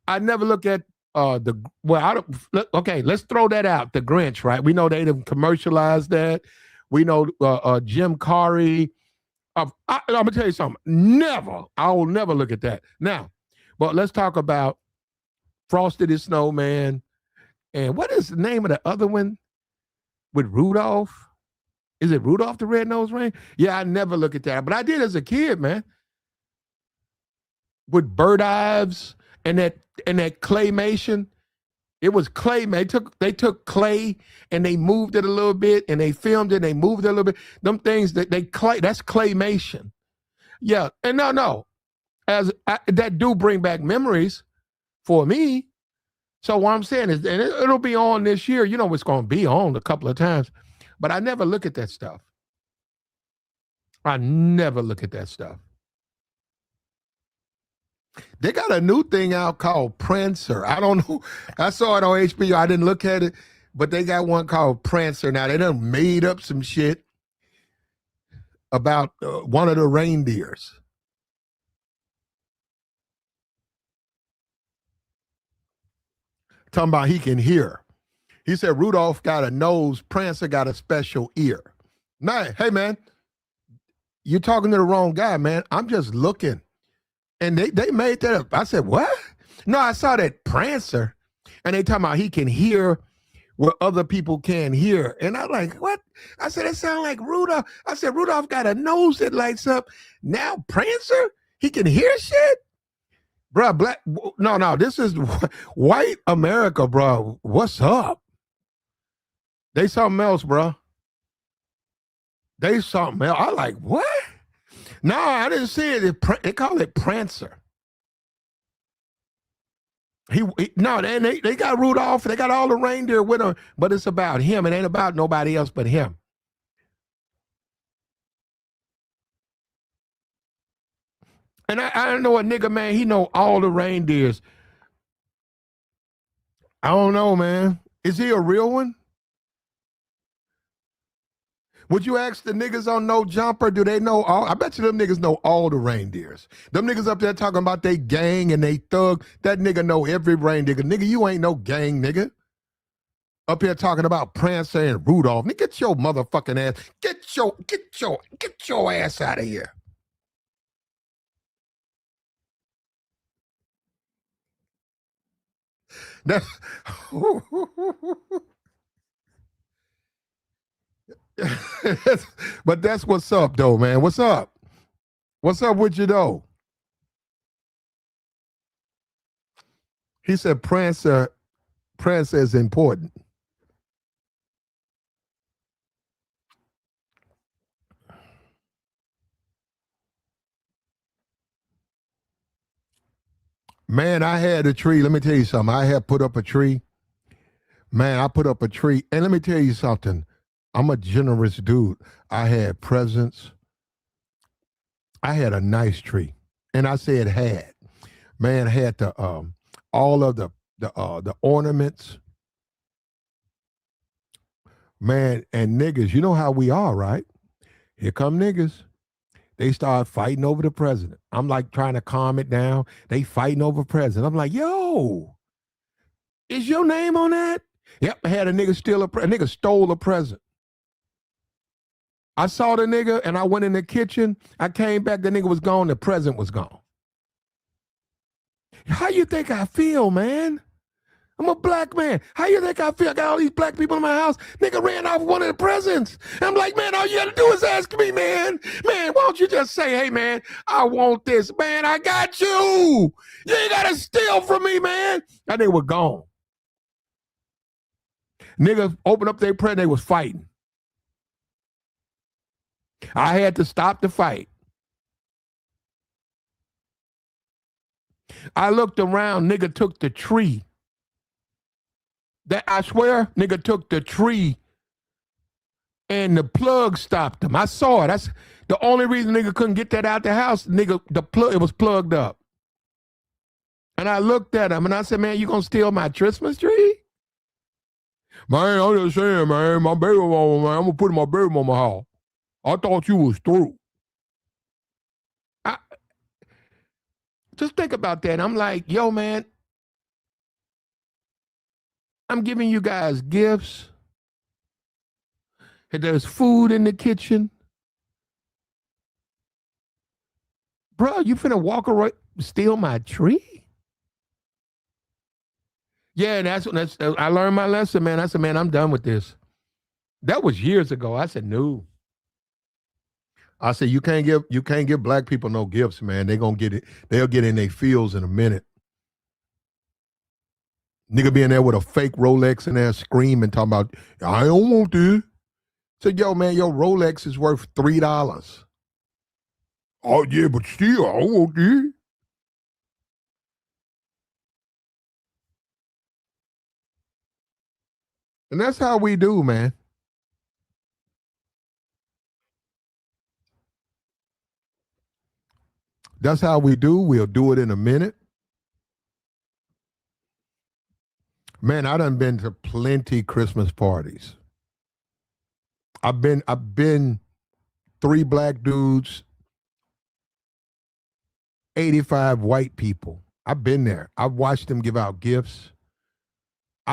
I never look at okay, let's throw that out. The Grinch, right? We know they done commercialized that. We know Jim Carrey. I'm gonna tell you something. I will never look at that. Now, but let's talk about Frosty the Snowman. And what is the name of the other one with Rudolph? Is it Rudolph the Red-Nosed Reindeer? Yeah, I never look at that. But I did as a kid, man. With Bird Ives and that claymation. It was clay, man. They took clay and they moved it a little bit and they filmed it and they moved it a little bit. Them things that's claymation. Yeah. And no. That do bring back memories for me. So what I'm saying is, and it'll be on this year. You know, it's going to be on a couple of times, but I never look at that stuff. I never look at that stuff. They got a new thing out called Prancer. I don't know. I saw it on HBO. I didn't look at it, but they got one called Prancer. Now, they done made up some shit about one of the reindeers. Talking about he can hear. He said Rudolph got a nose, Prancer got a special ear. Now, hey, man, you're talking to the wrong guy, man. I'm just looking. And they made that up. I said, what? No, I saw that Prancer. And they talking about he can hear what other people can't hear. And I'm like, what? I said, it sounds like Rudolph. I said, Rudolph got a nose that lights up. Now Prancer, he can hear shit? Bro, no, this is white America, bro. What's up? They something else, bro. They something else. I like, what? No, I didn't see it. They call it Prancer. No, they got Rudolph. They got all the reindeer with him, but it's about him. It ain't about nobody else but him. And I know a nigga, man, he know all the reindeers. I don't know, man. Is he a real one? Would you ask the niggas on No Jumper, do they know all? I bet you them niggas know all the reindeers. Them niggas up there talking about they gang and they thug. That nigga know every reindeer. Nigga, you ain't no gang, nigga. Up here talking about Prancer and Rudolph. Nigga, get your motherfucking ass. Get your ass out of here. But that's what's up, though, man. What's up? What's up with you, though? He said Prancer is important. Man, I had a tree. Let me tell you something. I had put up a tree. Man, I put up a tree. And let me tell you something. I'm a generous dude. I had presents. I had a nice tree. And I said had. Man, I had the all of the ornaments. Man, and niggas, you know how we are, right? Here come niggas. They start fighting over the president. I'm like trying to calm it down. They fighting over president. I'm like, yo, is your name on that? Yep, I had a nigga steal a nigga stole a present. I saw the nigga and I went in the kitchen. I came back, the nigga was gone, the present was gone. How you think I feel, man? I'm a black man. How you think I feel? I got all these black people in my house. Nigga ran off one of the presents. I'm like, man, all you gotta do is ask me, man. Man, why don't you just say, hey, man, I want this. Man, I got you. You ain't gotta steal from me, man. And they were gone. Niggas opened up their present, they was fighting. I had to stop the fight. I looked around, nigga took the tree. That I swear, nigga took the tree and the plug stopped him. I saw it. That's the only reason nigga couldn't get that out the house. Nigga, it was plugged up. And I looked at him and I said, man, you gonna steal my Christmas tree? Man, I'm just saying, man, my baby mama, man, I'm gonna put my baby mama house. I thought you was through. Just think about that. I'm like, yo, man, I'm giving you guys gifts. And there's food in the kitchen. Bro, you finna walk around, steal my tree? Yeah, that's I learned my lesson, man. I said, man, I'm done with this. That was years ago. I said, no. I said, you can't give black people no gifts, man. They're gonna get it. They'll get in their feels in a minute. Nigga being there with a fake Rolex in there screaming, talking about, I don't want this. So, yo, man, your Rolex is worth $3. Oh, yeah, but still, I don't want this. And that's how we do, man. That's how we do. We'll do it in a minute. Man, I done been to plenty Christmas parties. I've been 3 black dudes, 85 white people. I've been there. I've watched them give out gifts.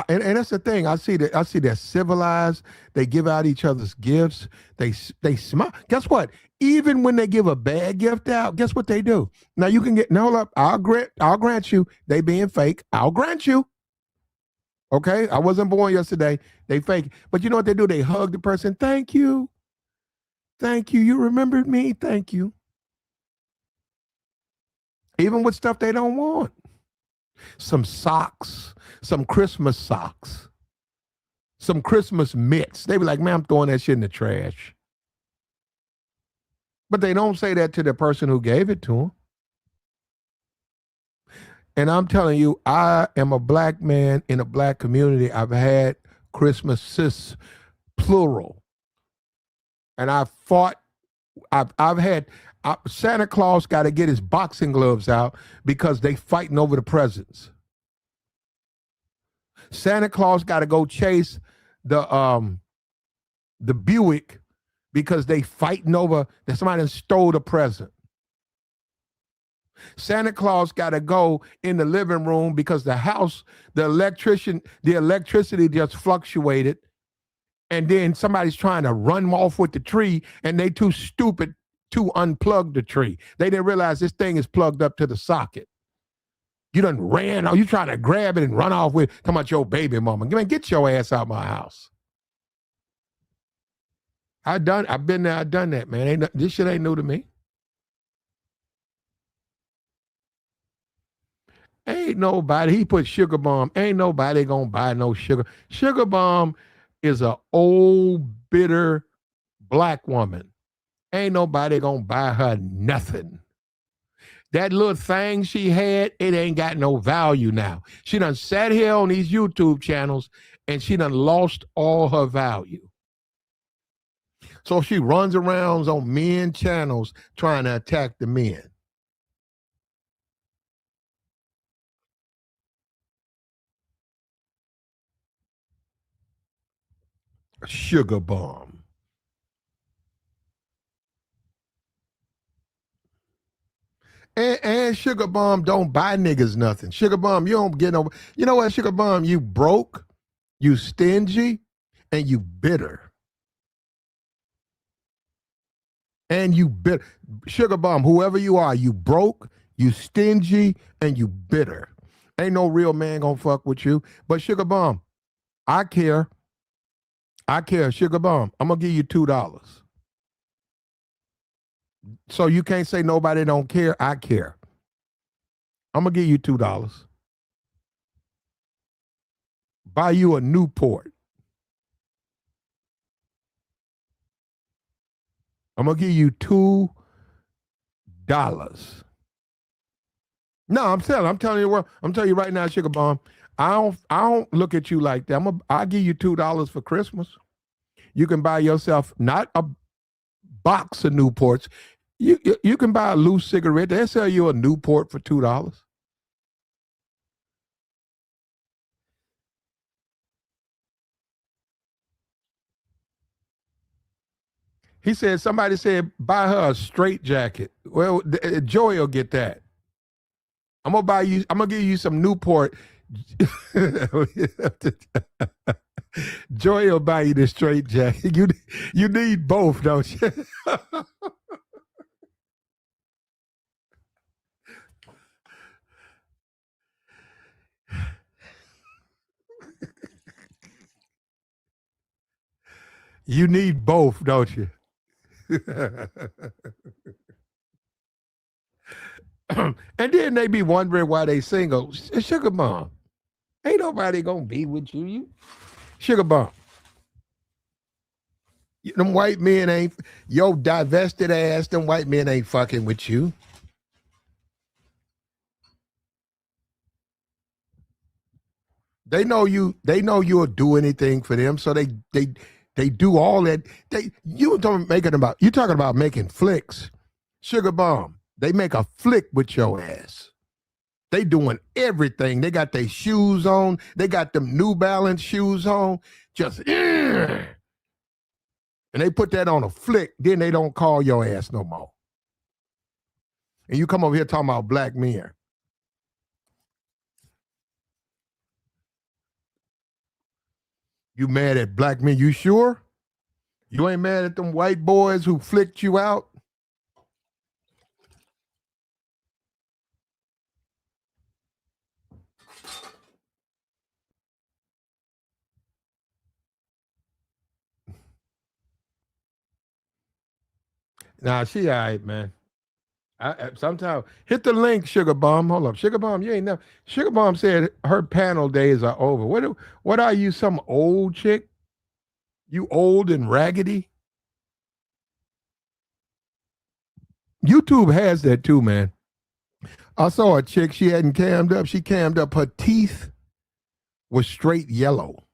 And that's the thing. I see they're civilized. They give out each other's gifts. They smile. Guess what? Even when they give a bad gift out, guess what they do? Now you can get hold up. I'll grant you they being fake. I'll grant you. Okay, I wasn't born yesterday. They fake. But you know what they do? They hug the person. Thank you. Thank you. You remembered me. Thank you. Even with stuff they don't want. Some socks, some Christmas socks, some Christmas mitts. They be like, man, I'm throwing that shit in the trash. But they don't say that to the person who gave it to them. And I'm telling you, I am a black man in a black community. I've had Christmases, plural. And I've had Santa Claus got to get his boxing gloves out because they fighting over the presents. Santa Claus got to go chase the Buick because they fighting over that somebody stole the present. Santa Claus got to go in the living room because the electricity just fluctuated. And then somebody's trying to run off with the tree and they too stupid to unplug the tree. They didn't realize this thing is plugged up to the socket. You done ran, or you trying to grab it and run off with, talking about your baby mama. Man, get your ass out of my house. I've been there, I've done that, man. This shit ain't new to me. Ain't nobody, he put Sugar Bomb, ain't nobody gonna buy no sugar. Sugar Bomb is a old, bitter black woman. Ain't nobody gonna buy her nothing. That little thing she had, it ain't got no value now. She done sat here on these YouTube channels and she done lost all her value. So she runs around on men channels trying to attack the men. Sugar Bomb. And Sugar Bomb don't buy niggas nothing. Sugar Bomb, you don't get no. You know what, Sugar Bomb? You broke, you stingy, and you bitter. And you bitter. Sugar Bomb, whoever you are, you broke, you stingy, and you bitter. Ain't no real man gonna fuck with you. But Sugar Bomb, I care. I care. Sugar Bomb, I'm gonna give you $2. So you can't say nobody don't care. I care. I'm gonna give you $2. Buy you a Newport. I'm gonna give you $2. No, I'm telling you what. I'm telling you right now, Sugar Bomb. I don't look at you like that. I'll give you $2 for Christmas. You can buy yourself not a box of Newports. You can buy a loose cigarette. They'll sell you a Newport for $2. He said, somebody said, buy her a straight jacket. Well, Joy will get that. I'm gonna give you some Newport. Joy will buy you the straight jacket. You need both, don't you? You need both, don't you? And then they be wondering why they single. Sugar Mom, Ain't nobody gonna be with you. You sugar bump. Them white men ain't yo divested ass. Them white men ain't fucking with you. They know you. They know you'll do anything for them. So they do all that. You don't making about. You talking about making flicks. Sugar bomb. They make a flick with your ass. They doing everything. They got their shoes on. They got them New Balance shoes on. Just and they put that on a flick. Then they don't call your ass no more. And you come over here talking about black men. You mad at black men? You sure? You ain't mad at them white boys who flicked you out? Nah, she all right, man. I sometimes hit the link, Sugar Bomb. Hold up, Sugar Bomb. You ain't never. Sugar Bomb said her panel days are over. What are you, some old chick? You old and raggedy? YouTube has that too, man. I saw a chick. She hadn't cammed up. She cammed up. Her teeth was straight yellow.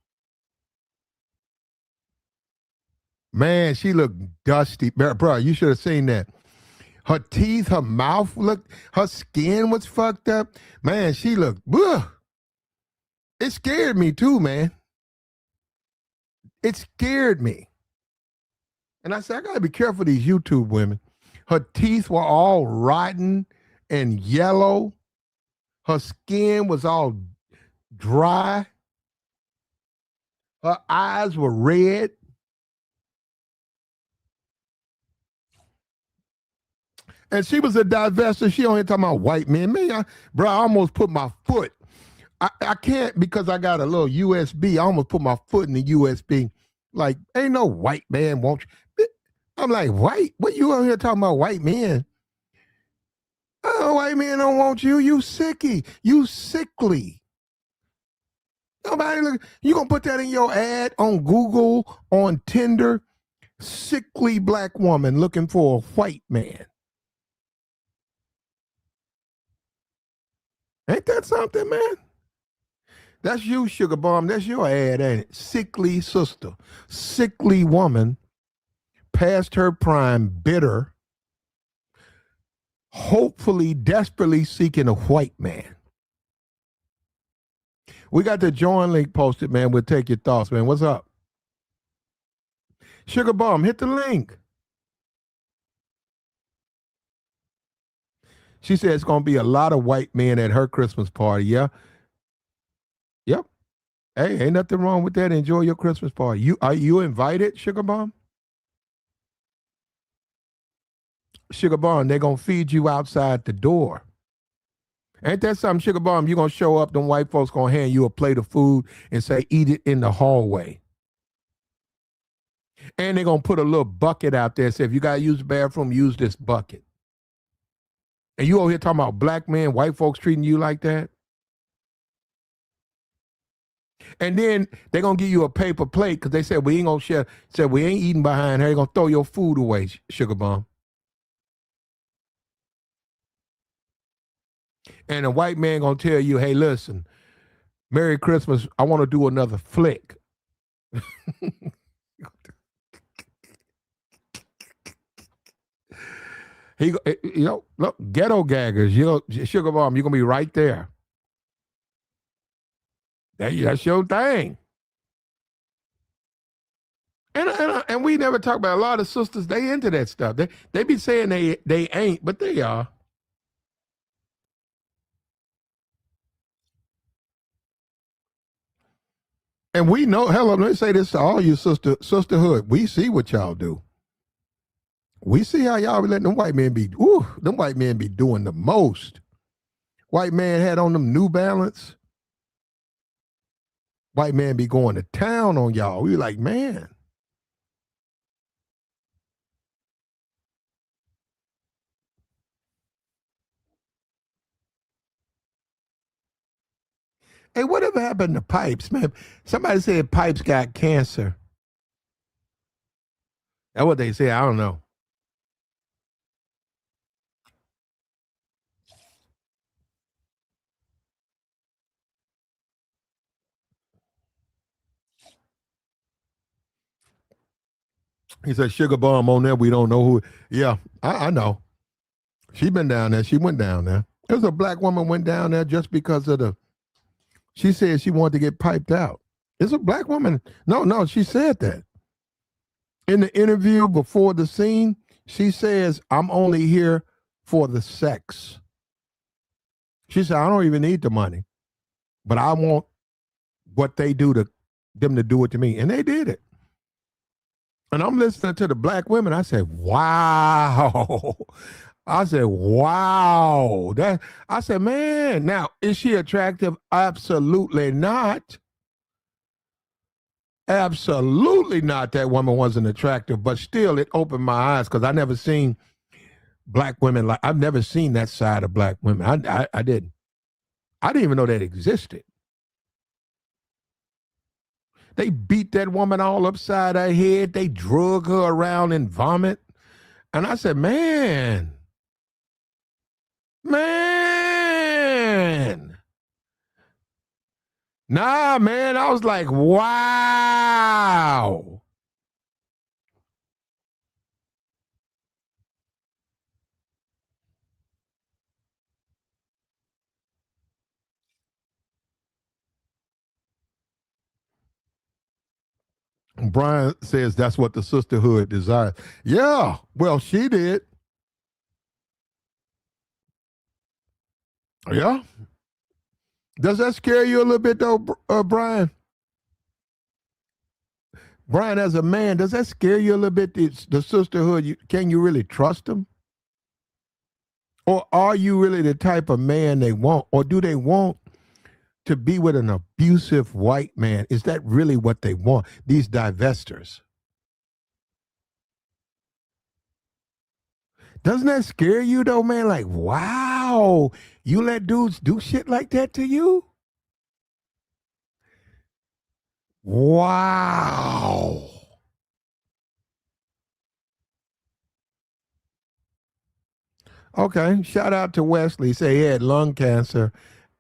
Man, she looked dusty, bro. You should have seen that. Her teeth, her mouth looked, her skin was fucked up. Man, she looked, ugh. It scared me too, man. It scared me. And I said, I gotta be careful of these YouTube women. Her teeth were all rotten and yellow. Her skin was all dry. Her eyes were red. And she was a divester. She only talking about white men. Man, I almost put my foot. I can't because I got a little USB. I almost put my foot in the USB. Like, ain't no white man want you. I'm like, white? What you out here talking about white men? Oh, white men don't want you. You sicky. You sickly. Nobody look. You gonna put that in your ad on Google, on Tinder? Sickly black woman looking for a white man. Ain't that something, man? That's you, Sugar Bomb. That's your ad, ain't it? Sickly sister. Sickly woman, past her prime, bitter, hopefully, desperately seeking a white man. We got the join link posted, man. We'll take your thoughts, man. What's up? Sugar Bomb, hit the link. She said it's going to be a lot of white men at her Christmas party. Yeah. Yep. Hey, ain't nothing wrong with that. Enjoy your Christmas party. Are you invited, Sugar Bomb? Sugar Bomb, they're going to feed you outside the door. Ain't that something, Sugar Bomb? You're going to show up, them white folks going to hand you a plate of food and say, eat it in the hallway. And they're going to put a little bucket out there and say, if you got to use the bathroom, use this bucket. And you over here talking about black men, white folks treating you like that? And then they're going to give you a paper plate because they said, we ain't going to share. Said, we ain't eating behind her. They're going to throw your food away, Sugar Bomb. And a white man going to tell you, hey, listen, Merry Christmas. I want to do another flick. Look, ghetto gaggers, Sugar Bomb, you're going to be right there. That's your thing. And we never talk about a lot of sisters, they into that stuff. They be saying they ain't, but they are. And we know, hello, let me say this to all you sisterhood. We see what y'all do. We see how y'all be letting them white men be, them white men be doing the most. White man had on them New Balance. White man be going to town on y'all. We like, man. Hey, whatever happened to Pipes, man? Somebody said Pipes got cancer. That's what they say. I don't know. He said Sugar Bomb on there. We don't know who. Yeah, I know. She been down there. She went down there. There was a black woman went down there just because of the. She said she wanted to get piped out. It's a black woman. No, she said that. In the interview before the scene, she says, I'm only here for the sex. She said, I don't even need the money, but I want what they do to them to do it to me. And they did it. And I'm listening to the black women. I said, wow. I said, wow. I said, man, now, is she attractive? Absolutely not. Absolutely not. That woman wasn't attractive, but still it opened my eyes because I never seen black women like I've never seen that side of black women. I didn't. I didn't even know that existed. They beat that woman all upside her head. They drug her around in vomit. And I said, man. Nah, man. I was like, wow. Brian says that's what the sisterhood desires. Yeah, well, she did. Yeah. Does that scare you a little bit, though, Brian? Brian, as a man, does that scare you a little bit, the sisterhood? Can you really trust them? Or are you really the type of man they want? Or do they want to be with an abusive white man? Is that really what they want, these divestors? Doesn't that scare you, though, man? Like, wow, you let dudes do shit like that to you? Wow. Okay, shout out to Wesley. Say he had lung cancer.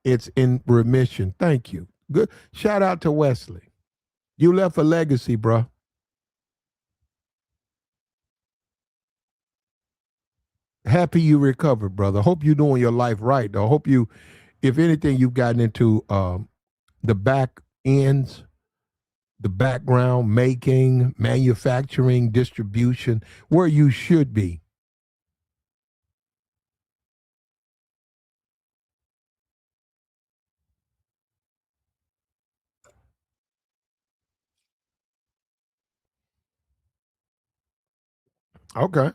It's in remission. Thank you. Good. Shout out to Wesley. You left a legacy, bro. Happy you recovered, brother. Hope you're doing your life right, though. Hope you, if anything, you've gotten into the back ends, the background, making, manufacturing, distribution, where you should be. Okay.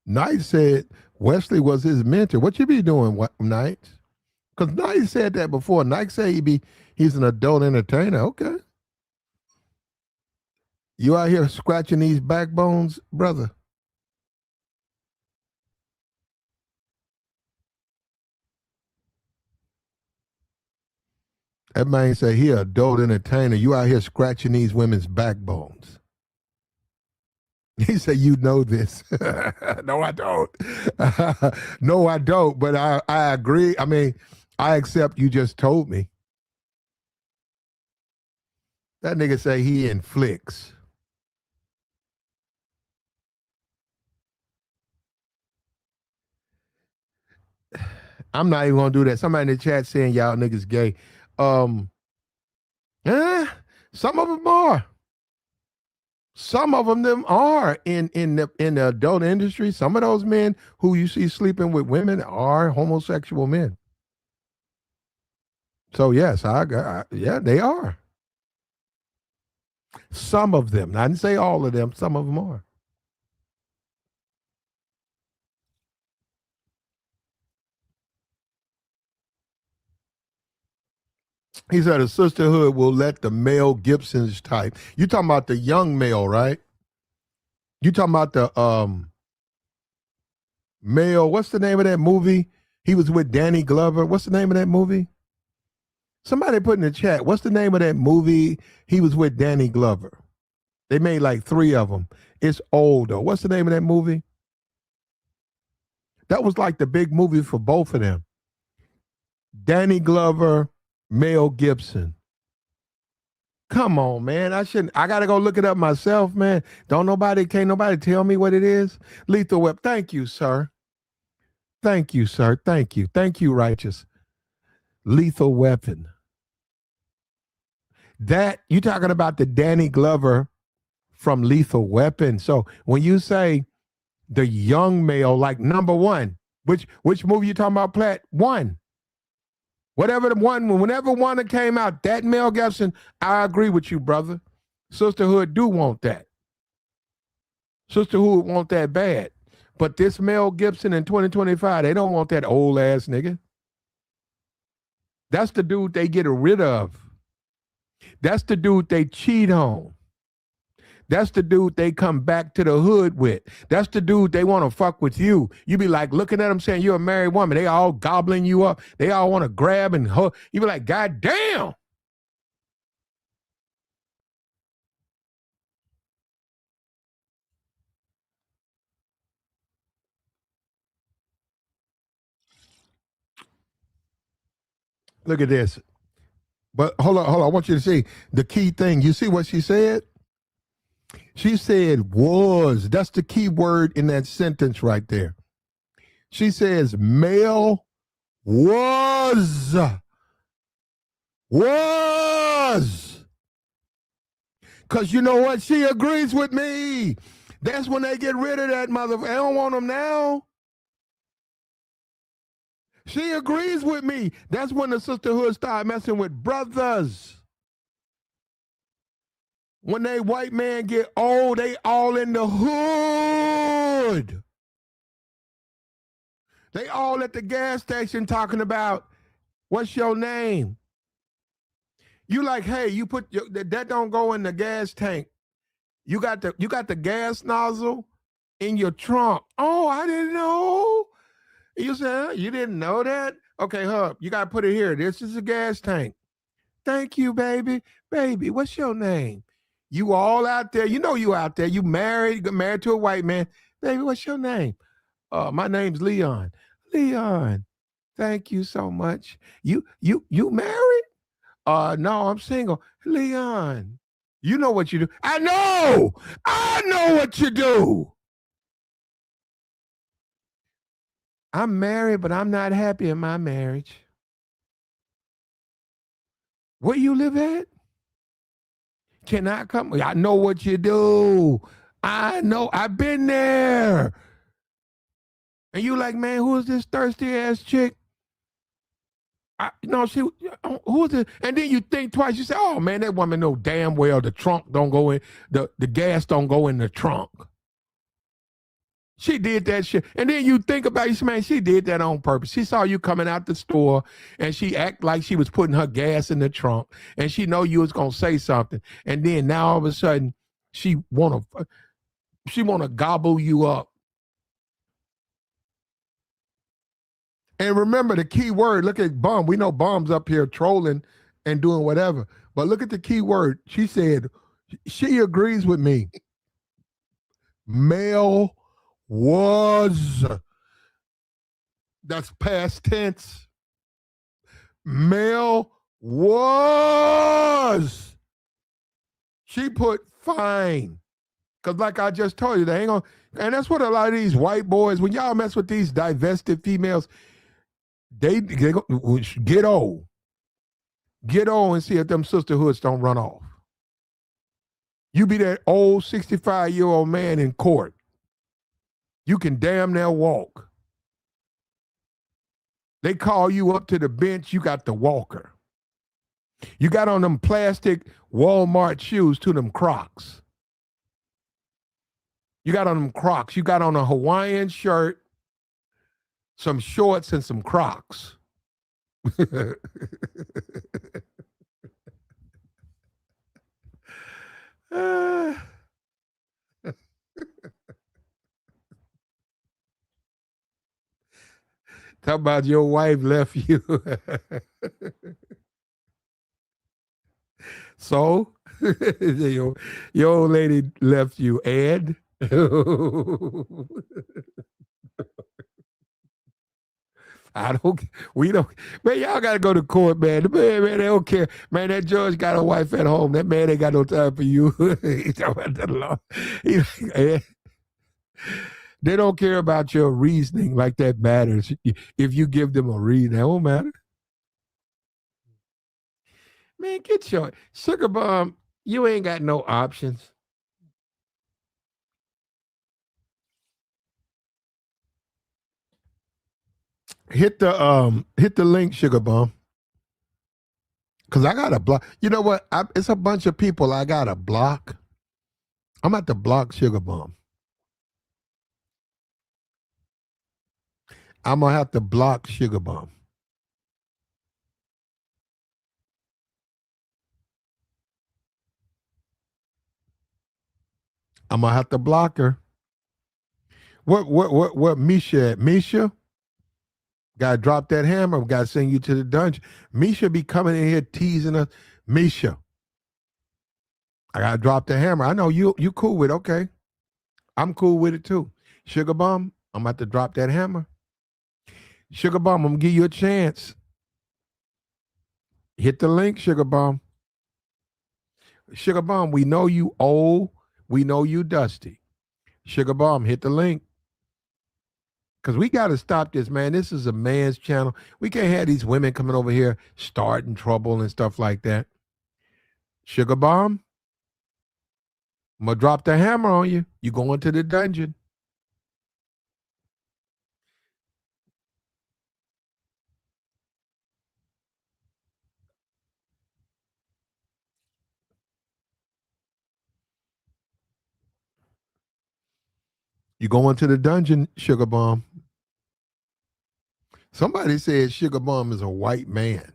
Knight said Wesley was his mentor. What you be doing, Knight? Because Knight said that before. Knight said he's an adult entertainer. Okay. You out here scratching these backbones, brother? That man say he adult entertainer. You out here scratching these women's backbones. He said, you know this. No, I don't. No, I don't. But I agree. I mean, I accept you just told me. That nigga say he inflicts. I'm not even gonna do that. Somebody in the chat saying y'all niggas gay. Some of them are. Some of them are in the adult industry. Some of those men who you see sleeping with women are homosexual men. So yes, yeah, they are. Some of them. I didn't say all of them. Some of them are. He said a sisterhood will let the Mel Gibson's type. You talking about the young male, right? You talking about the male, what's the name of that movie? He was with Danny Glover. What's the name of that movie? Somebody put in the chat, what's the name of that movie? He was with Danny Glover. They made like 3 of them. It's old though. What's the name of that movie? That was like the big movie for both of them. Danny Glover, Mel Gibson. Come on, man. I gotta go look it up myself, man. Can't nobody tell me what it is? Lethal Weapon. Thank you, sir. Thank you, sir. Thank you. Thank you, Righteous. Lethal Weapon. That, you talking about the Danny Glover from Lethal Weapon. So when you say the young male, like number one, which movie you talking about, Platt? One. Whatever the one, whenever one that came out, that Mel Gibson, I agree with you, brother. Sisterhood do want that. Sisterhood want that bad. But this Mel Gibson in 2025, they don't want that old ass nigga. That's the dude they get rid of. That's the dude they cheat on. That's the dude they come back to the hood with. That's the dude they want to fuck with you. You be like looking at them saying you're a married woman. They all gobbling you up. They all want to grab and hug. You be like, God damn. Look at this. But hold on. I want you to see the key thing. You see what she said? She said was. That's the key word in that sentence right there. She says male was. Because you know what? She agrees with me. That's when they get rid of that motherfucker. I don't want them now. She agrees with me. That's when the sisterhood start messing with brothers. When they white man get old, they all in the hood. They all at the gas station talking about, what's your name? You like, hey, you put that don't go in the gas tank. You got the gas nozzle in your trunk. Oh, I didn't know. You said you didn't know that? Okay, hub, you gotta put it here. This is a gas tank. Thank you, baby. Baby, what's your name? You all out there. You know you out there. You married to a white man. Baby, what's your name? My name's Leon. Leon, thank you so much. You married? No, I'm single. Leon, you know what you do. I know what you do. I'm married, but I'm not happy in my marriage. Where you live at? Can I come? I know what you do. I know. I've been there. And you like, man, who is this thirsty ass chick? Who is it? And then you think twice. You say, oh man, that woman know damn well the trunk don't go in, the gas don't go in the trunk. She did that shit. And then you think about it, man, she did that on purpose. She saw you coming out the store and she act like she was putting her gas in the trunk and she know you was going to say something. And then now all of a sudden she want to gobble you up. And remember the key word, look at Bum. We know Bum's up here trolling and doing whatever. But look at the key word. She said, she agrees with me. Male was. That's past tense. Male was. She put fine. Because like I just told you, they ain't gonna, and that's what a lot of these white boys, when y'all mess with these divested females, they get old. Get old and see if them sisterhoods don't run off. You be that old 65-year-old man in court. You can damn near walk. They call you up to the bench, you got the walker. You got on them plastic Walmart shoes to them Crocs. You got on them Crocs. You got on a Hawaiian shirt, some shorts, and some Crocs. Talk about your wife left you. So your old lady left you, and I don't. We don't. Man, y'all gotta go to court, man. Man, they don't care. Man, that judge got a wife at home. That man ain't got no time for you. He's talking about the law. They don't care about your reasoning like that matters. If you give them a reason, that won't matter. Man, get your sugar bomb. You ain't got no options. Hit the link, sugar bomb. Cause I got to block. You know what? It's a bunch of people I got to block. I'm at the block sugar bomb. I'm gonna have to block sugar bomb. I'm gonna have to block her. What Misha at? Misha? Gotta drop that hammer. Gotta send you to the dungeon. Misha be coming in here teasing us. Misha, I gotta drop the hammer. I know you cool with it. Okay. I'm cool with it too. Sugar bomb, I'm about to drop that hammer. Sugar bomb, I'm gonna give you a chance. Hit the link, sugar bomb. Sugar bomb, we know you old. We know you dusty. Sugar bomb, hit the link. Because we got to stop this, man. This is a man's channel. We can't have these women coming over here starting trouble and stuff like that. Sugar bomb, I'm going to drop the hammer on you. You going to the dungeon. You going to the dungeon, sugar bomb. Somebody said sugar bomb is a white man.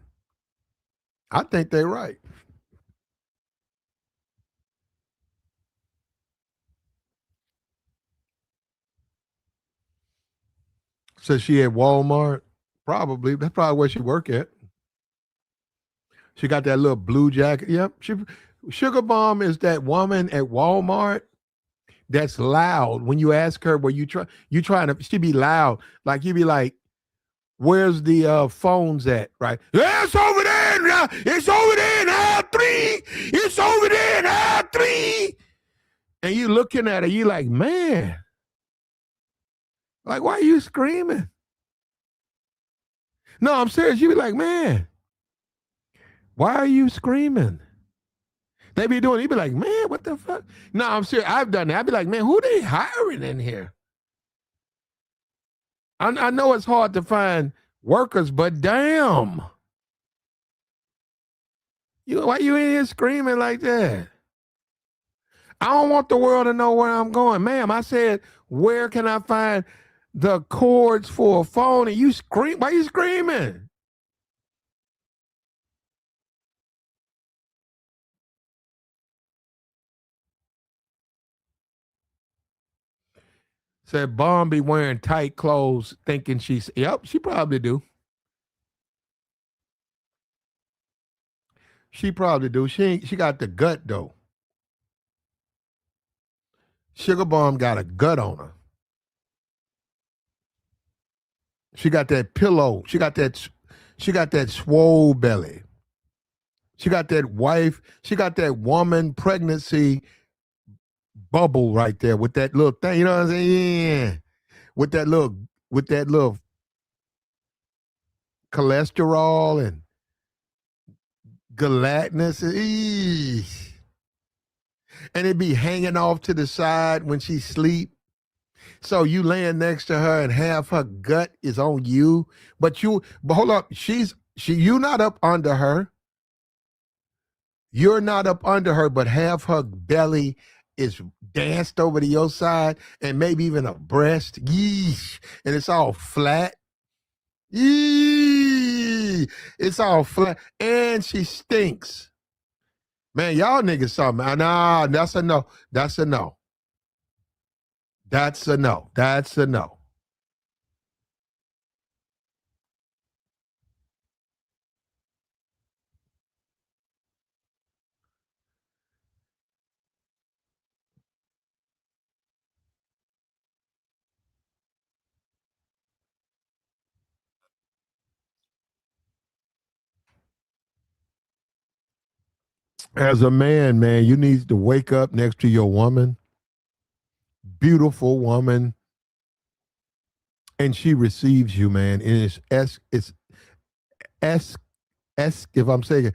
I think they're right. Says she at Walmart. Probably. That's probably where she work at. She got that little blue jacket. Yep. Sugar bomb is that woman at Walmart that's loud. When you ask her where you trying to, she be loud. Like you be like, where's the phones at? Right? Yeah, it's over there. It's over there in aisle 3. It's over there in aisle 3. And you looking at her, you like, man. Like, why are you screaming? No, I'm serious. You be like, man, why are you screaming? They be doing, you be like, man, what the fuck? No, I'm serious. I've done that. I'd be like, man, who they hiring in here? I know it's hard to find workers, but damn. Why you in here screaming like that? I don't want the world to know where I'm going. Ma'am, I said, where can I find the cords for a phone? And you scream. Why you screaming? Said Bomb be wearing tight clothes thinking she's, yep, she probably do. She probably do. She got the gut though. Sugar Bomb got a gut on her. She got that pillow. She got that swole belly. She got that wife. She got that woman pregnancy bubble right there with that little thing. You know what I'm saying? Yeah. With that little cholesterol and gelatinous. And it be hanging off to the side when she sleep. So you laying next to her and half her gut is on you. But hold up, you not up under her. You're not up under her, but half her belly is danced over to your side and maybe even a breast. Yeesh. And it's all flat. Yee. It's all flat. And she stinks. Man, y'all niggas something. Nah, that's a no. That's a no. That's a no. That's a no. As a man, man, you need to wake up next to your woman, beautiful woman, and she receives you, man. And it's S if I'm saying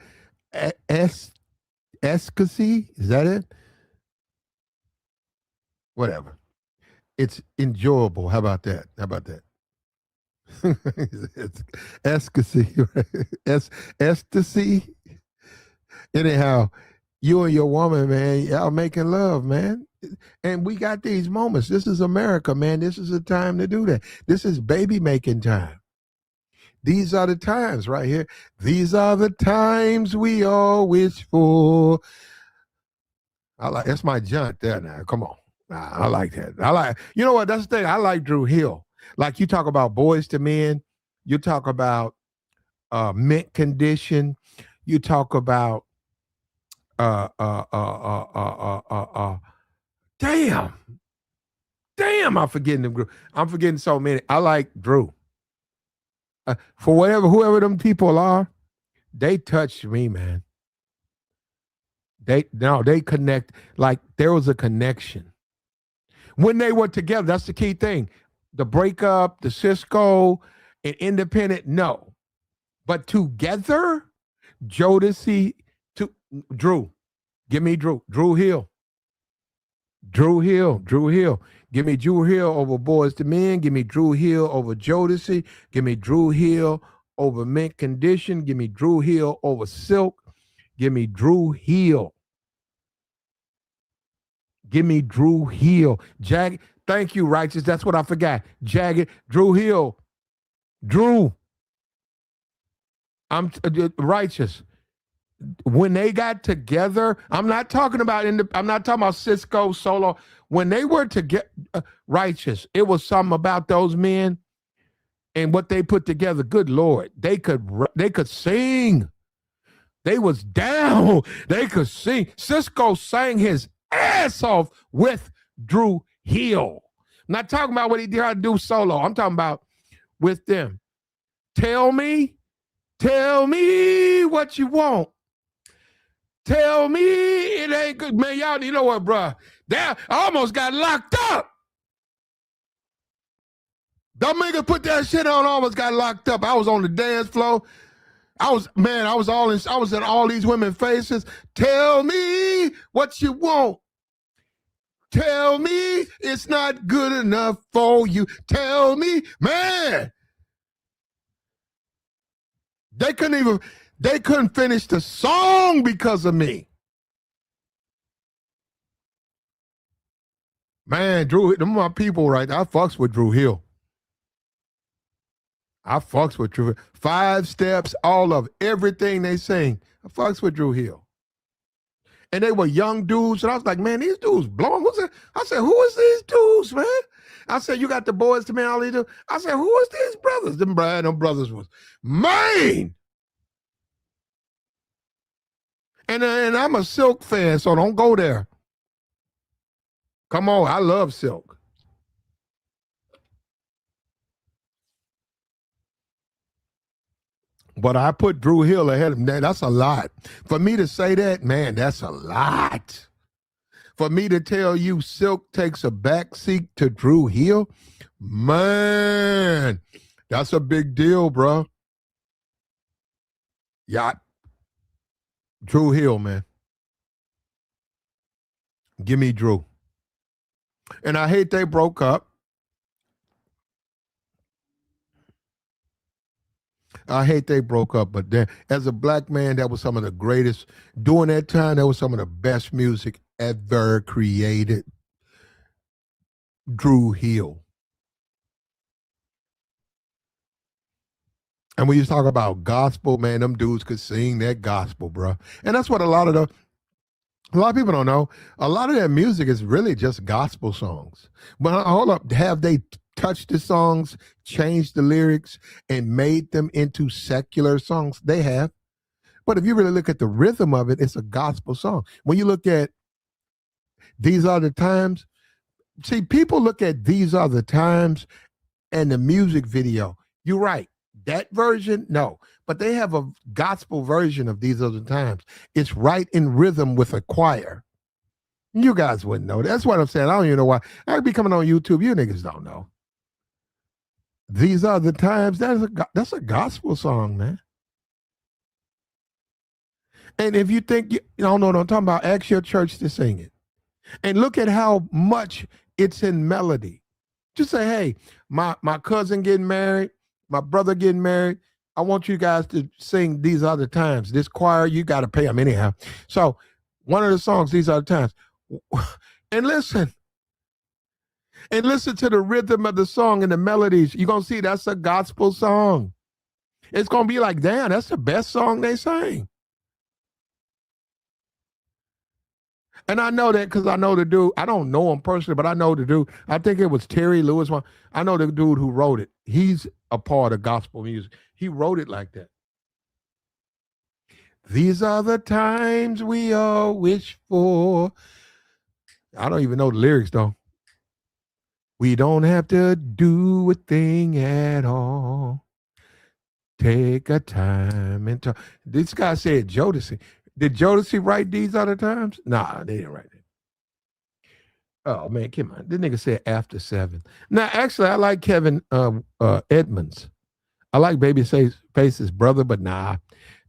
it, escacy, is that it? Whatever. It's enjoyable. How about that? How about that? It's ecstasy, right? Ecstasy. Anyhow, you and your woman, man, y'all making love, man. And we got these moments. This is America, man. This is a time to do that. This is baby making time. These are the times right here. These are the times we all wish for. I like that's my junk there now. Come on. I like that. I like, you know what? That's the thing. I like Drew Hill. Like you talk about Boys to Men, you talk about mint condition, you talk about damn. Damn, I'm forgetting them group. I'm forgetting so many. I like Drew. For whoever them people are, they touched me, man. They connect, like there was a connection. When they were together, that's the key thing. The breakup, the Cisco, and independent, no. But together, Jodeci to Drew. Give me Drew. Drew Hill. Drew Hill. Drew Hill. Give me Drew Hill over Boys to Men. Give me Drew Hill over Jodeci. Give me Drew Hill over Mint Condition. Give me Drew Hill over Silk. Give me Drew Hill. Give me Drew Hill. Jagged. Thank you, Righteous. That's what I forgot. Jagged. Drew Hill. Drew. I'm Righteous. When they got together, I'm not talking about Cisco Solo. When they were together, Righteous, it was something about those men and what they put together. Good Lord, they could sing. They was down. They could sing. Cisco sang his ass off with Drew Hill. I'm not talking about what he did to do solo. I'm talking about with them. Tell me what you want. Tell me it ain't good. Man, y'all, you know what, bro? I almost got locked up. Don't make it put that shit on, almost got locked up. I was on the dance floor. I was in all these women's faces. Tell me what you want. Tell me it's not good enough for you. Tell me, man. They couldn't finish the song because of me. Man, Drew, them my people right there. I fucks with Drew Hill. I fucks with Drew. 5 steps, all of everything they sing. I fucks with Drew Hill. And they were young dudes. And I was like, man, these dudes blowing. Who's that? I said, who is these dudes, man? I said, you got the Boys to Men, all these dudes. I said, who is these brothers? Them brothers was, man. And I'm a Silk fan, so don't go there. Come on, I love Silk. But I put Drew Hill ahead of him. That's a lot. For me to say that, man, that's a lot. For me to tell you Silk takes a backseat to Drew Hill, man, that's a big deal, bro. Yeah. Drew Hill, man. Give me Drew. And I hate they broke up. I hate they broke up, but then as a black man, that was some of the greatest. During that time, that was some of the best music ever created. Drew Hill. And when you talk about gospel, man, them dudes could sing that gospel, bro. And that's what a lot of people don't know. A lot of their music is really just gospel songs. But hold up, have they touched the songs, changed the lyrics, and made them into secular songs? They have. But if you really look at the rhythm of it, it's a gospel song. When you look at These Are the Times, see, people look at These Are the Times and the music video. You're right. That version, no. But they have a gospel version of These Other Times. It's right in rhythm with a choir. You guys wouldn't know. That's what I'm saying. I don't even know why. I'd be coming on YouTube. You niggas don't know. These Are the Times. That's a gospel song, man. And if you think, you don't know what I'm talking about, ask your church to sing it. And look at how much it's in melody. Just say, hey, my cousin getting married, my brother getting married. I want you guys to sing These Other Times. This choir, you got to pay them anyhow. So one of the songs, These Are the Times. And listen to the rhythm of the song and the melodies. You're going to see that's a gospel song. It's going to be like, damn, that's the best song they sang. And I know that because I know the dude. I don't know him personally, but I know the dude. I think it was Terry Lewis. I know the dude who wrote it. He's a part of gospel music. He wrote it like that. These are the times we all wish for. I don't even know the lyrics, though. We don't have to do a thing at all. Take a time and talk. This guy said Jodeci. Did Jodeci write These Other Times? Nah, they didn't write it. Oh man, come on. This nigga said After 7. Now, actually, I like Kevin Edmonds. I like Babyface's brother, but nah.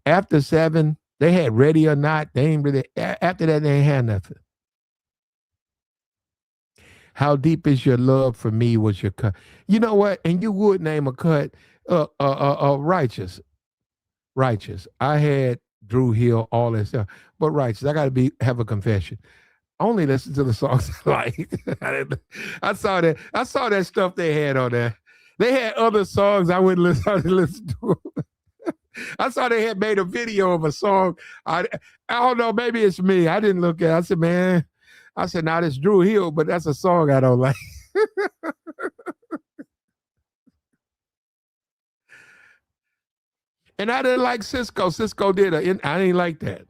After 7, they had Ready or Not. They ain't really. After that, they ain't had nothing. How Deep Is Your Love for Me was your cut. You know what? And you would name a cut Righteous. Righteous. I had Drew Hill, all that stuff. But Righteous, I got to have a confession. I only listen to the songs I like. I saw that stuff they had on there. They had other songs I wouldn't listen to. I saw they had made a video of a song. I don't know, maybe it's me. I didn't look at it. I said, man, now that's Drew Hill, but that's a song I don't like. And I didn't like Cisco. Cisco did I didn't like that.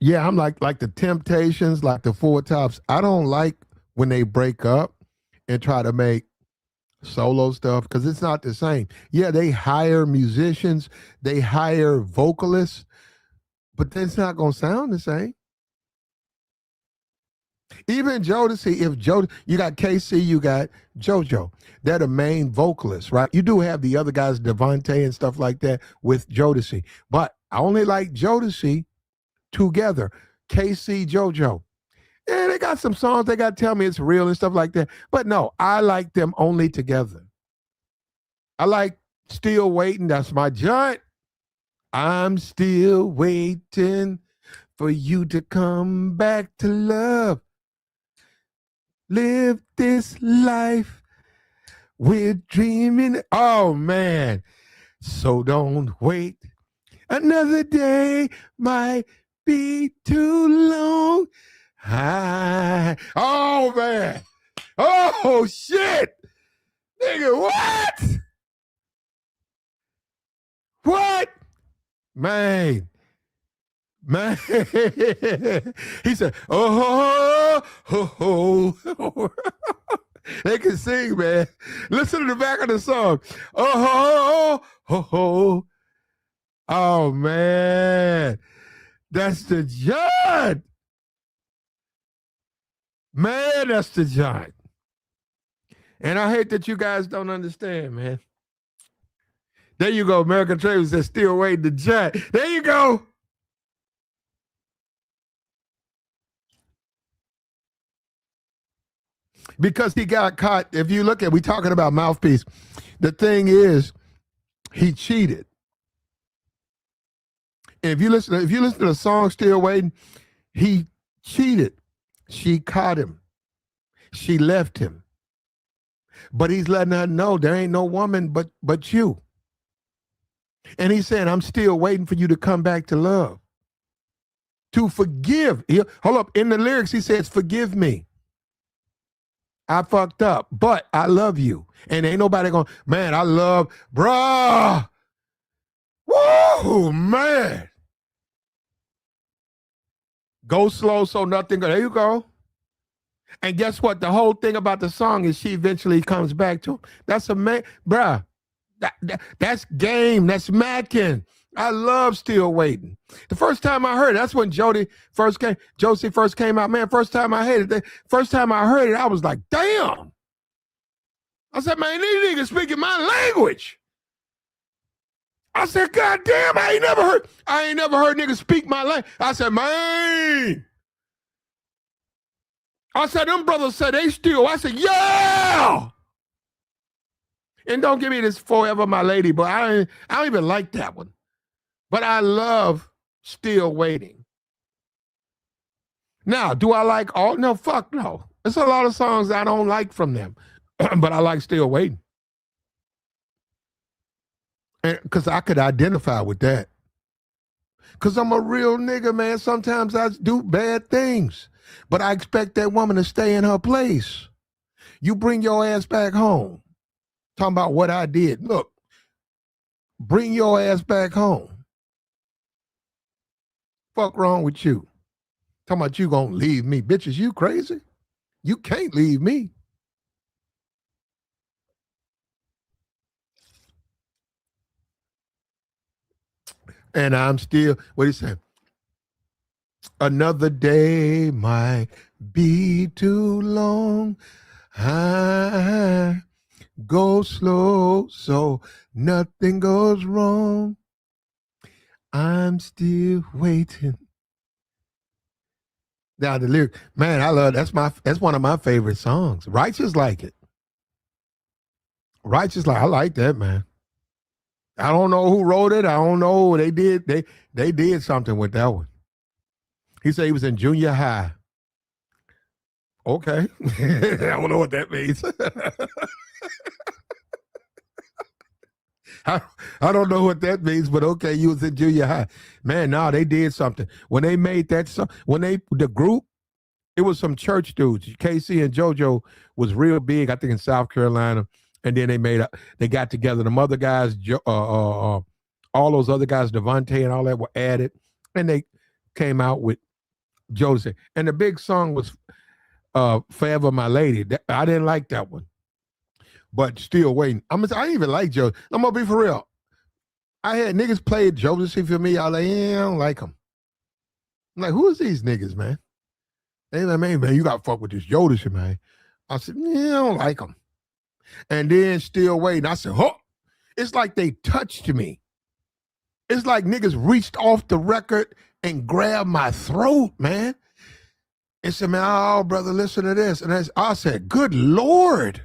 Yeah, I'm like the Temptations, like the Four Tops. I don't like when they break up and try to make solo stuff because it's not the same. Yeah, they hire musicians, they hire vocalists, but then it's not going to sound the same. Even Jodeci, you got KC, you got JoJo. They're the main vocalists, right? You do have the other guys, Devontae and stuff like that with Jodeci. But I only like Jodeci together. KC, JoJo. Yeah, they got some songs they got to tell me it's real and stuff like that. But no, I like them only together. I like Still Waiting. That's my joint. I'm still waiting for you to come back to love. Live this life we're dreaming. Oh, man. So don't wait. Another day might be too long. Oh, man. Oh, shit. Nigga, what? What? Man. He said, oh, ho, ho. They can sing, man. Listen to the back of the song. Oh, ho, ho. Oh, man. That's the giant. Man, that's the giant. And I hate that you guys don't understand, man. There you go. American Travis says, still waiting the giant. There you go. Because he got caught. If you look at, we talking about Mouthpiece. The thing is, he cheated. If you listen to the song Still Waiting, he cheated. She caught him. She left him. But he's letting her know there ain't no woman but you. And he's saying, I'm still waiting for you to come back to love. To forgive. Hold up. In the lyrics, he says, forgive me. I fucked up, but I love you. And ain't nobody going, man, I love, bruh. Woo, man. Go slow so nothing, there you go. And guess what? The whole thing about the song is she eventually comes back to him. That's bruh. That's game. That's macking. I love Still Waiting. The first time I heard it, that's when Josie first came out. Man, first time I heard it, I was like, damn. I said, man, these niggas speaking my language. I said, God damn, I ain't never heard niggas speak my language. I said, man. I said, them brothers said they still. I said, yeah. And don't give me this Forever My Lady, but I don't even like that one. But I love Still Waiting. Now, do I like all? No, fuck no. There's a lot of songs I don't like from them, but I like Still Waiting. Because I could identify with that. Because I'm a real nigga, man. Sometimes I do bad things, but I expect that woman to stay in her place. You bring your ass back home. Talking about what I did. Look, bring your ass back home. Fuck wrong with you? Talking about you gonna leave me. Bitch, is you crazy? You can't leave me. And I'm still, what he said? Another day might be too long. I go slow so nothing goes wrong. I'm still waiting. Now the lyric, man, I love that's one of my favorite songs. Righteous like it. Righteous like I like that, man. I don't know who wrote it. I don't know. They did something with that one. He said he was in junior high. Okay. I don't know what that means. I don't know what that means, but okay, you was in junior high. Man, no, they did something. When they made that song, the group, it was some church dudes. KC and JoJo was real big, I think, in South Carolina. And then they got together. The other guys, all those other guys, Devontae and all that were added. And they came out with Joseph. And the big song was Forever My Lady. I didn't like that one. But Still Waiting. I didn't even like Joe. I'm going to be for real. I had niggas play Joseph for me. I was like, yeah, I don't like them. I'm like, who is these niggas, man? They like, man, you got to fuck with this Jodeci, man. I said, yeah, I don't like them. And then Still Waiting. I said, oh, it's like they touched me. It's like niggas reached off the record and grabbed my throat, man. And said, man, oh, brother, listen to this. And I said, good Lord,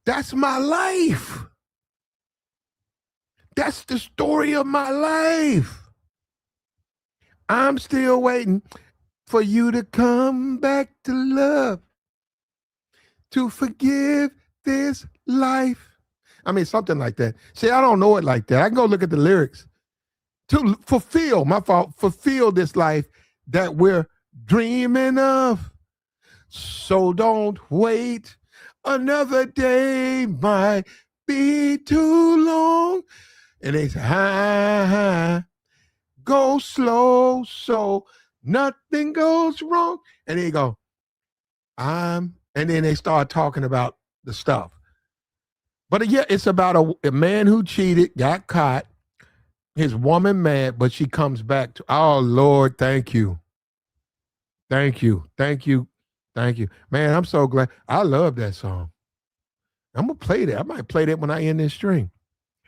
that's my life. That's the story of my life. I'm still waiting for you to come back to love, to forgive this life. I mean, something like that. See, I don't know it like that. I can go look at the lyrics. To fulfill this life that we're dreaming of. So don't wait. Another day might be too long. And they say, go slow so nothing goes wrong. And they go, and then they start talking about the stuff. But yeah, it's about a man who cheated, got caught, his woman mad, but she comes back to, oh Lord, thank you. Thank you. Thank you. Thank you. Man, I'm so glad. I love that song. I'm going to play that. I might play that when I end this stream.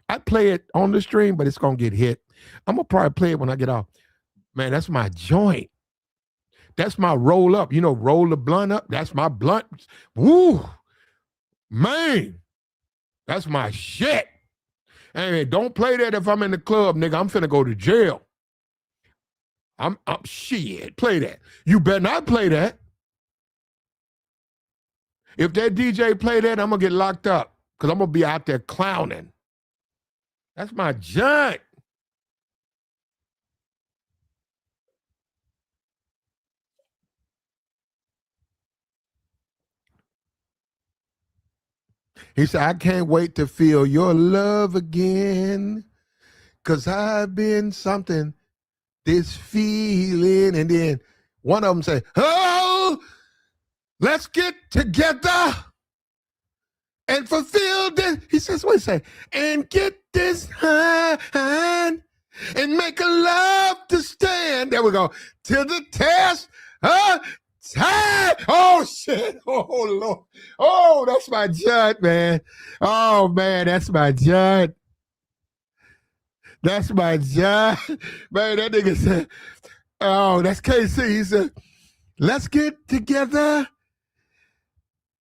I play it on the stream, but it's going to get hit. I'm going to probably play it when I get off. Man, that's my joint. That's my roll up. You know, roll the blunt up. That's my blunt. Woo. Man, that's my shit. Hey, don't play that if I'm in the club, nigga. I'm finna go to jail. I'm shit. Play that. You better not play that. If that DJ play that, I'm gonna get locked up because I'm gonna be out there clowning. That's my junk. He said, I can't wait to feel your love again because I've been something, this feeling. And then one of them say, oh, Let's get together and fulfill this. He says, what he say? And get this hand and make a love to stand. There we go. To the test of time. Oh, shit. Oh, Lord. Oh, that's my judge, man. Oh, man, that's my judge. That's my judge. Man, that nigga said, oh, that's KC. He said, let's get together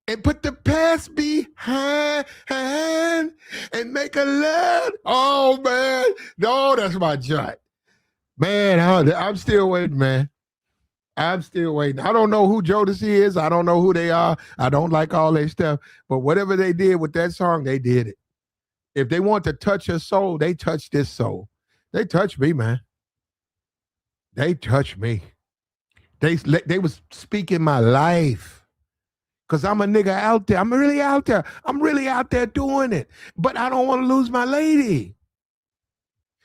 and put the past behind and make a love. Oh, man. No, that's my joint. Man, I'm still waiting, man. I'm still waiting. I don't know who Jodeci is. I don't know who they are. I don't like all their stuff. But whatever they did with that song, they did it. If they want to touch your soul, they touch this soul. They touch me, man. They touch me. They was speaking my life. Because I'm a nigga out there. I'm really out there. I'm really out there doing it. But I don't want to lose my lady.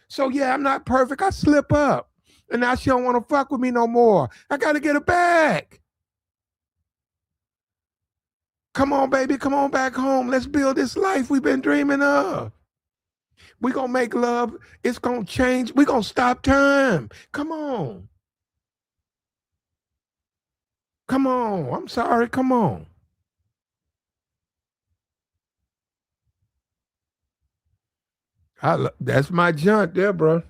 So, yeah, I'm not perfect. I slip up. And now she don't want to fuck with me no more. I got to get her back. Come on, baby. Come on back home. Let's build this life we've been dreaming of. We're going to make love. It's going to change. We're going to stop time. Come on. Come on. I'm sorry. Come on. That's my junk there, bro.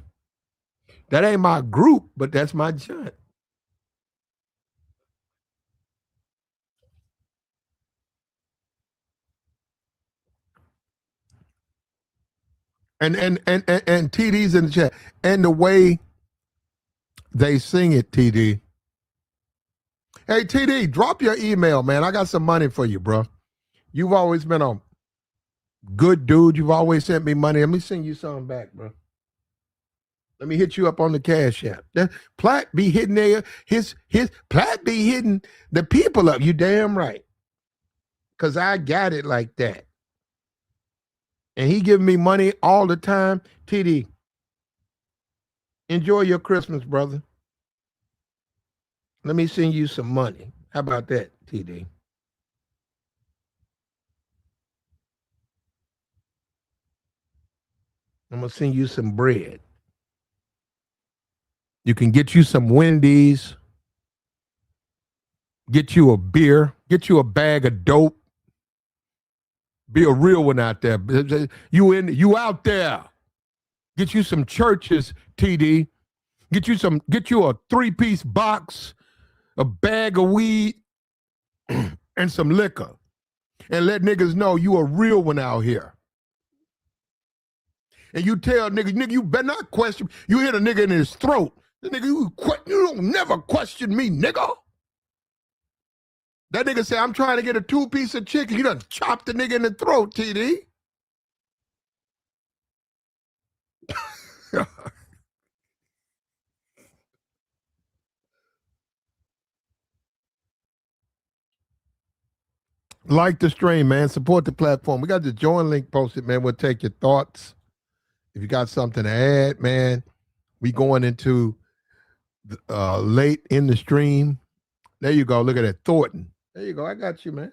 That ain't my group, but that's my junk. And TD's in the chat. And the way they sing it, TD. Hey, TD, drop your email, man. I got some money for you, bro. You've always been a good dude. You've always sent me money. Let me send you something back, bro. Let me hit you up on the Cash App. Platt be hitting there. His Platt be hitting the people up. You damn right. Cause I got it like that. And he giving me money all the time. TD, enjoy your Christmas, brother. Let me send you some money. How about that, TD? I'm going to send you some bread. You can get you some Wendy's, get you a beer, get you a bag of dope. Be a real one out there. You out there. Get you some churches, TD. Get you a 3-piece box, a bag of weed, and some liquor. And let niggas know you a real one out here. And you tell nigga, you better not question. You hit a nigga in his throat. The nigga, you don't never question me, nigga. That nigga say, I'm trying to get a 2-piece of chicken. You done chopped the nigga in the throat, TD. Like the stream, man. Support the platform. We got the join link posted, man. We'll take your thoughts. If you got something to add, man, we going into late in the stream. There you go. Look at that. Thornton. There you go. I got you, man.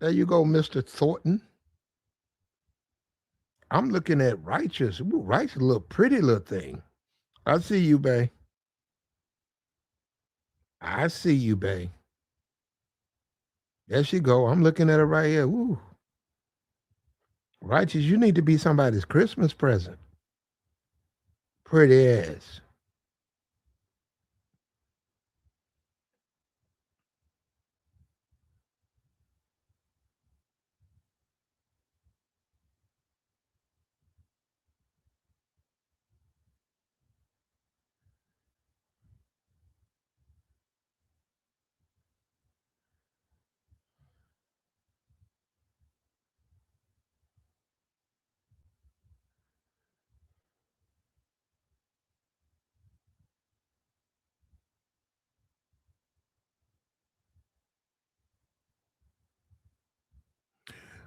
There you go, Mr. Thornton. I'm looking at Righteous. Ooh, Righteous, a little pretty little thing. I see you, babe. I see you, babe. There she go. I'm looking at her right here. Ooh. Righteous, you need to be somebody's Christmas present. Pretty ass.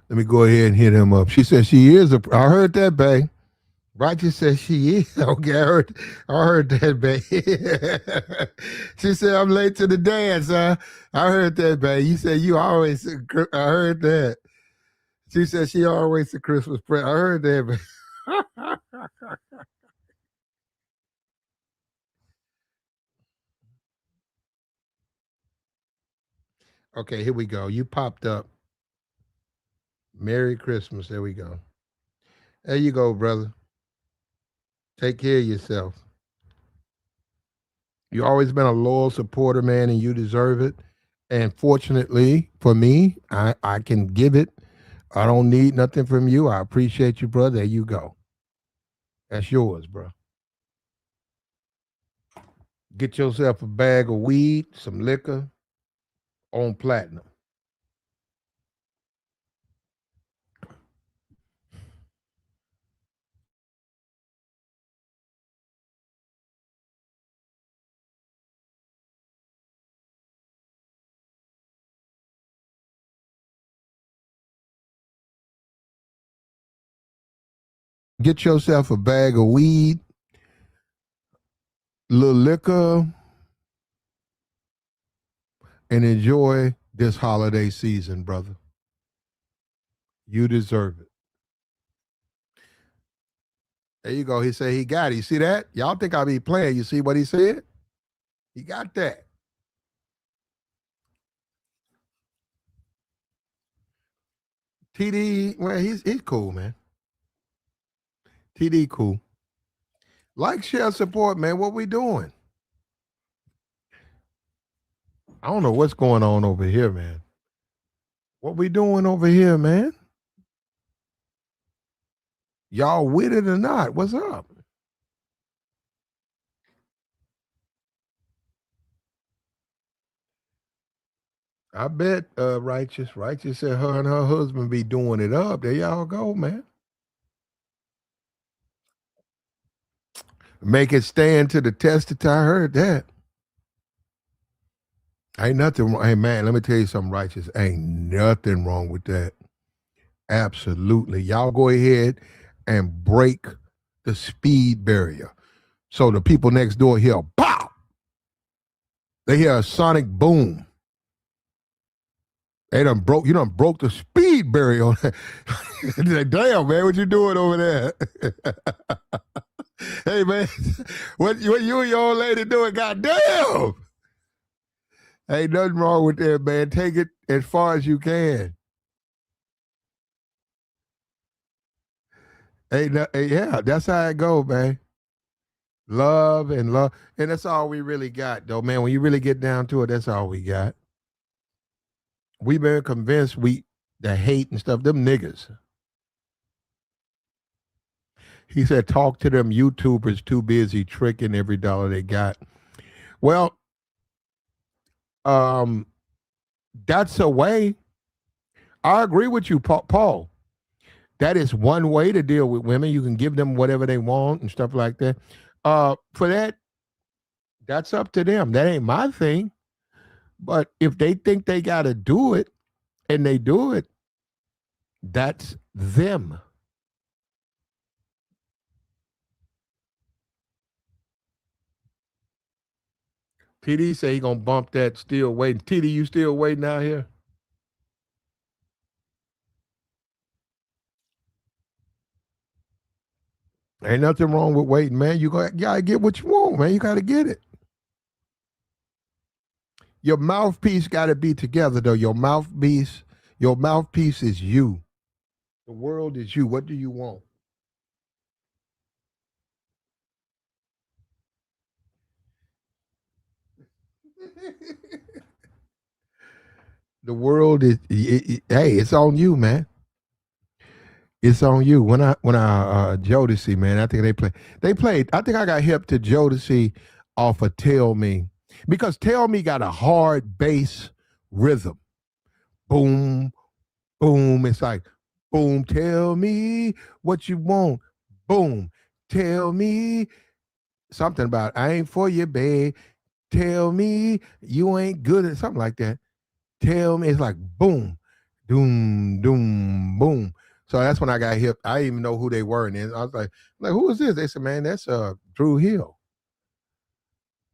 Let me go ahead and hit him up. She said she is I heard that, babe. Righteous says she is. Okay, I heard that, babe. She said, I'm late to the dance, huh? I heard that, babe. You said you always, I heard that. She said she always a Christmas present. I heard that, babe. Okay, here we go. You popped up. Merry Christmas. There we go. There you go, brother. Take care of yourself. You always been a loyal supporter, man, and you deserve it. And fortunately for me, I can give it. I don't need nothing from you. I appreciate you, brother. There you go. That's yours, bro. Get yourself a bag of weed, some liquor on platinum. Get yourself a bag of weed, little liquor, and enjoy this holiday season, brother. You deserve it. There you go. He said he got it. You see that? Y'all think I be playing. You see what he said? He got that. TD, well, he's cool, man. TD cool. Like, share, support, man. What we doing? I don't know what's going on over here, man. What we doing over here, man? Y'all with it or not? What's up? I bet Righteous said her and her husband be doing it up. There y'all go, man. Make it stand to the test of time. I heard that. Ain't nothing wrong. Hey, man, let me tell you something, Righteous. Ain't nothing wrong with that. Absolutely. Y'all go ahead and break the speed barrier. So the people next door hear pow. They hear a sonic boom. They done broke, you done broke the speed barrier on that. Like, damn, man, what you doing over there? Hey, man, what you and your old lady doing? Goddamn. Ain't nothing wrong with that, man. Take it as far as you can. Yeah, that's how it go, man. Love and love. And that's all we really got, though, man. When you really get down to it, that's all we got. We been convinced the hate and stuff, them niggas. He said, talk to them YouTubers too busy tricking every dollar they got. Well, that's a way. I agree with you, Paul. That is one way to deal with women. You can give them whatever they want and stuff like that. For that, that's up to them. That ain't my thing. But if they think they got to do it and they do it, that's them. TD say he gonna bump that still waiting. TD, you still waiting out here? Ain't nothing wrong with waiting, man. You gotta get what you want, man. You gotta get it. Your mouthpiece gotta be together though. Your mouthpiece is you. The world is you. What do you want? The world is hey, it's on you, man. It's on you. When I Jodeci, man, I think they played. I think I got hip to Jodeci off of Tell Me. Because Tell Me got a hard bass rhythm. Boom, boom. It's like boom, tell me what you want. Boom. Tell me something about I ain't for you, babe. Tell me you ain't good at something like that. Tell me it's like boom, doom, doom, boom. So that's when I got hip. I didn't even know who they were. And then I was like, who is this? They said, man, that's Drew Hill.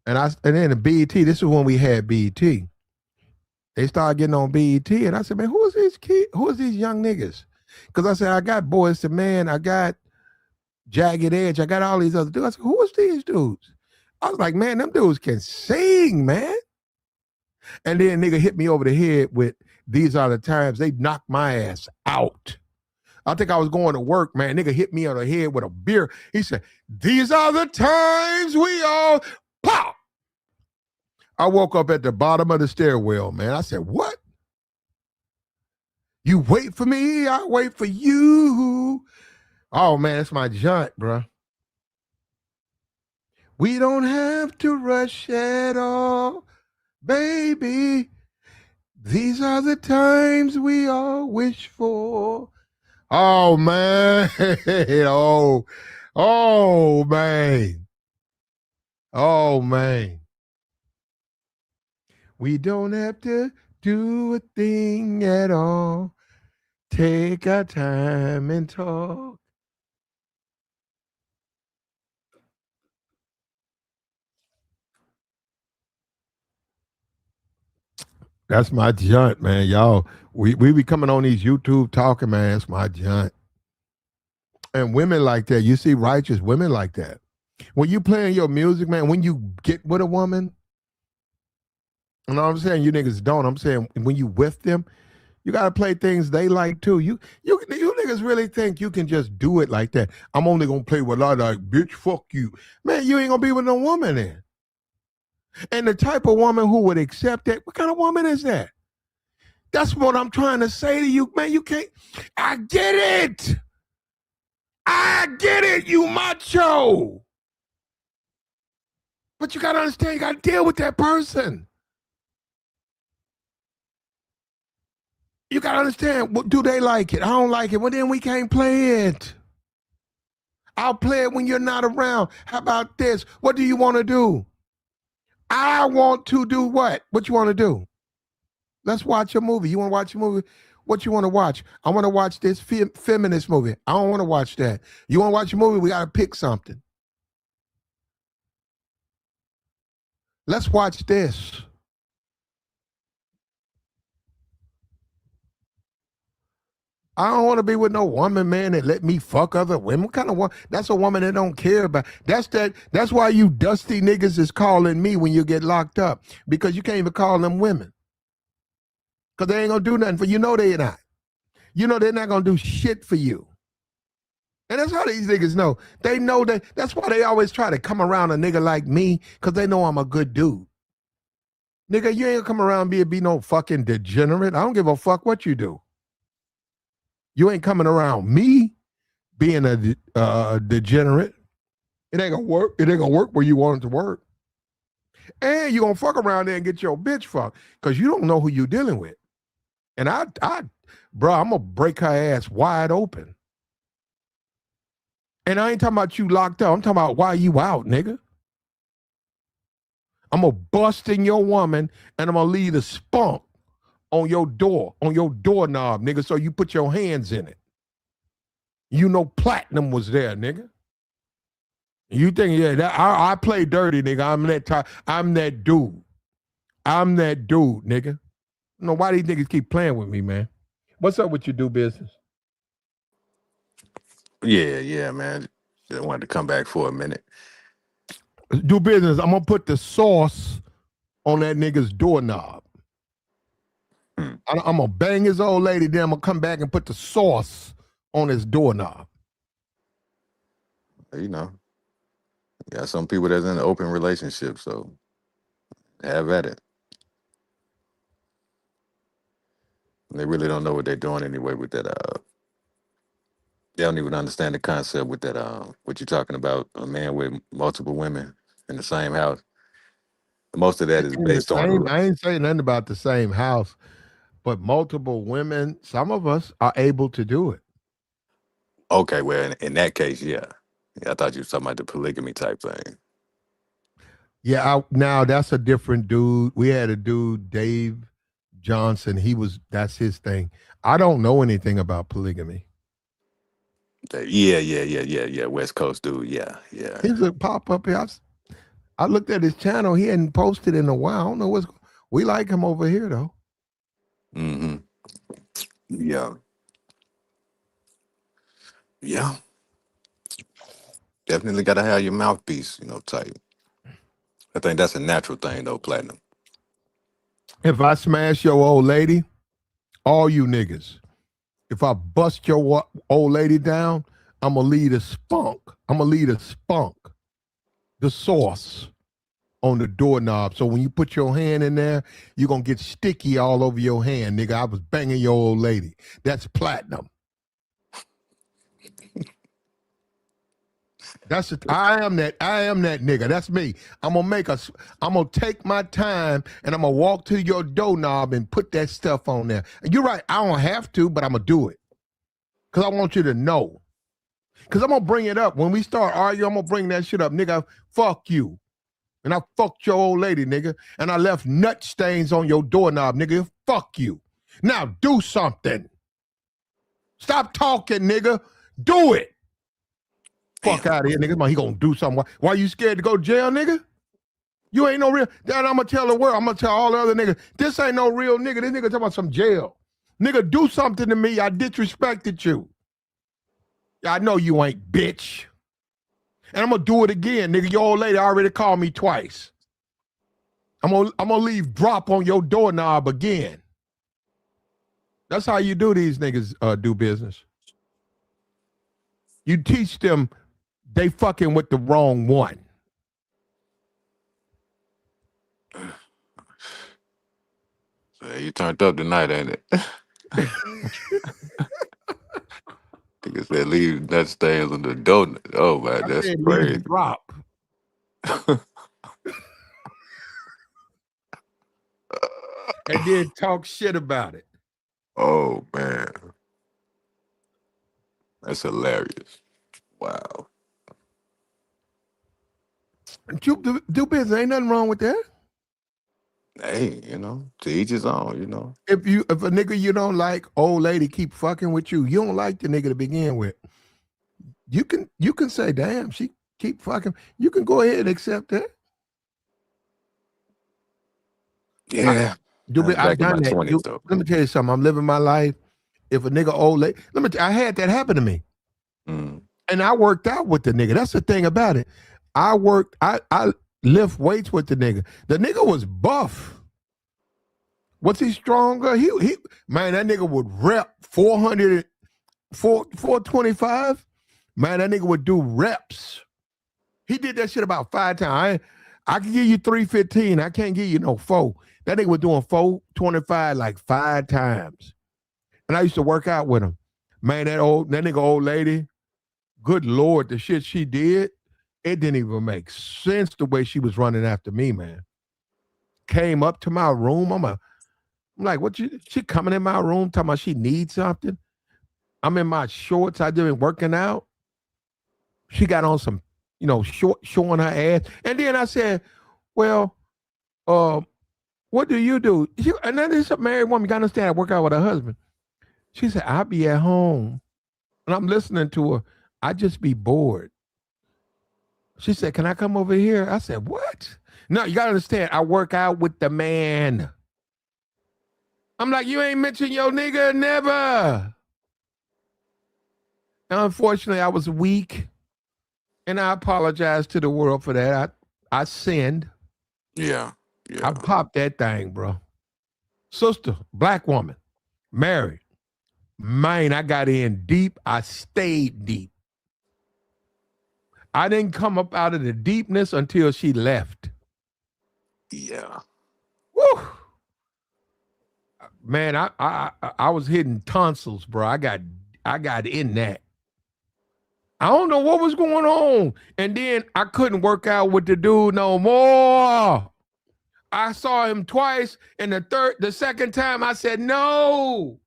And then the BET, this is when we had BET. They started getting on BET, and I said, man, who is these kids? Who is these young niggas? Because I said, I got Boys to Man, I got Jagged Edge, I got all these other dudes. I said, who is these dudes? I was like, man, them dudes can sing, man. And then nigga hit me over the head with These Are the Times. They knocked my ass out. I think I was going to work, man. Nigga hit me on the head with a beer. He said, these are the times we all pop. I woke up at the bottom of the stairwell, man. I said, what? You wait for me, I wait for you. Oh, man, that's my jaunt, bro. We don't have to rush at all, baby. These are the times we all wish for. Oh, man. Oh, man. Oh, man. We don't have to do a thing at all. Take our time and talk. That's my jaunt, man. Y'all, we be coming on these YouTube talking, man. That's my jaunt. And women like that, you see righteous women like that. When you playing your music, man, when you get with a woman, you know what I'm saying? You niggas don't. I'm saying when you with them, you gotta play things they like too. You niggas really think you can just do it like that. I'm only gonna play with I like, bitch, fuck you. Man, you ain't gonna be with no woman then. And the type of woman who would accept that, what kind of woman is that? That's what I'm trying to say to you, man. You can't. I get it. I get it, you macho. But you got to understand, you got to deal with that person. You got to understand, well, do they like it? I don't like it. Well, then we can't play it. I'll play it when you're not around. How about this? What do you want to do? I want to do what? What you want to do? Let's watch a movie. You want to watch a movie? What you want to watch? I want to watch this feminist movie. I don't want to watch that. You want to watch a movie? We got to pick something. Let's watch this. I don't want to be with no woman, man, that let me fuck other women. What kind of woman? That's a woman that don't care about. That's why you dusty niggas is calling me when you get locked up, because you can't even call them women. Because they ain't gonna do nothing for you. Know they're not. You know they're not gonna do shit for you. And that's how these niggas know. They know that. That's why they always try to come around a nigga like me, because they know I'm a good dude. Nigga, you ain't gonna come around and be no fucking degenerate. I don't give a fuck what you do. You ain't coming around me being a degenerate. It ain't gonna work. It ain't gonna work where you want it to work. And you gonna fuck around there and get your bitch fucked because you don't know who you dealing with. And bro, I'm gonna break her ass wide open. And I ain't talking about you locked up. I'm talking about why you out, nigga. I'm gonna bust in your woman and I'm gonna leave a spunk on your doorknob, nigga, so you put your hands in it. You know platinum was there, nigga. You think, yeah, I play dirty, nigga. I'm that dude. I'm that dude, nigga. I don't know why these niggas keep playing with me, man. What's up with you, do business? Yeah, man. Just wanted to come back for a minute. Do business. I'm gonna put the sauce on that nigga's doorknob. I'm gonna bang his old lady, then I'm gonna come back and put the sauce on his doorknob. You know, got some people that's in an open relationship, so have at it. They really don't know what they're doing anyway with that. They don't even understand the concept with that. What you're talking about, a man with multiple women in the same house. Most of that is In the based same, on. I ain't saying nothing about the same house, but multiple women. Some of us are able to do it. Okay, well, in that case, yeah. I thought you were talking about the polygamy type thing. Yeah, now that's a different dude. We had a dude, Dave Johnson. That's his thing. I don't know anything about polygamy. Yeah. West Coast dude. Yeah. He's a pop up here. I looked at his channel. He hadn't posted in a while. I don't know what's. We like him over here though. Mm-hmm. Yeah. Yeah. Definitely got to have your mouthpiece, tight. I think that's a natural thing, though, Platinum. If I smash your old lady, all you niggas, if I bust your old lady down, I'm going to leave a spunk. I'm going to leave a spunk, the sauce on the doorknob. So when you put your hand in there, you're going to get sticky all over your hand, nigga. I was banging your old lady. That's Platinum. I am that nigga. That's me. I'm gonna take my time and I'm gonna walk to your doorknob and put that stuff on there. And you're right, I don't have to, but I'm gonna do it. Cause I want you to know. Cause I'm gonna bring it up. When we start arguing, I'm gonna bring that shit up. Nigga, fuck you. And I fucked your old lady, nigga. And I left nut stains on your doorknob, nigga. Fuck you. Now do something. Stop talking, nigga. Do it. Fuck out of here, nigga. He gonna do something. Why you scared to go to jail, nigga? You ain't no real. Then I'm gonna tell the world. I'm gonna tell all the other niggas. This ain't no real nigga. This nigga talking about some jail. Nigga, do something to me. I disrespected you. I know you ain't, bitch. And I'm gonna do it again, nigga. Your old lady already called me twice. I'm gonna leave drop on your doorknob again. That's how you do these niggas do business. You teach them they fucking with the wrong one. So you turned up tonight, ain't it? Nigga said leave nut stains on the donut. Oh man, that's crazy. Drop. And then talk shit about it. Oh man, that's hilarious. Wow. Do business. Ain't nothing wrong with that. Hey, to each his own. If a nigga you don't like, old lady keep fucking with you, you don't like the nigga to begin with. You can say, damn, she keep fucking. You can go ahead and accept that. Yeah. I've done that. 20s, though. Let me tell you something. I'm living my life. If a nigga old lady, I had that happen to me. Mm. And I worked out with the nigga. That's the thing about it. I lift weights with the nigga. The nigga was buff. Was he stronger? He man, that nigga would rep 425. Man, that nigga would do reps. He did that shit about 5 times. I can give you 315. I can't give you no 4. That nigga was doing 425 like 5 times. And I used to work out with him. Man, that nigga old lady, good Lord, the shit she did, it didn't even make sense the way she was running after me, man. Came up to my room. I'm like, she coming in my room talking about she needs something. I'm in my shorts. I been working out. She got on some, short, showing her ass. And then I said, well, what do you do? And then this a married woman, you gotta understand, I work out with her husband. She said, I'll be at home. And I'm listening to her. I just be bored. She said, can I come over here? I said, what? No, you gotta understand, I work out with the man. I'm like, you ain't mentioned your nigga, never. And unfortunately, I was weak. And I apologize to the world for that. I sinned. Yeah. I popped that thing, bro. Sister, black woman, married. Man, I got in deep. I stayed deep. I didn't come up out of the deepness until she left. Yeah. Woo. Man, I was hitting tonsils, bro. I got in that. I don't know what was going on. And then I couldn't work out with the dude no more. I saw him twice, and the second time I said, no.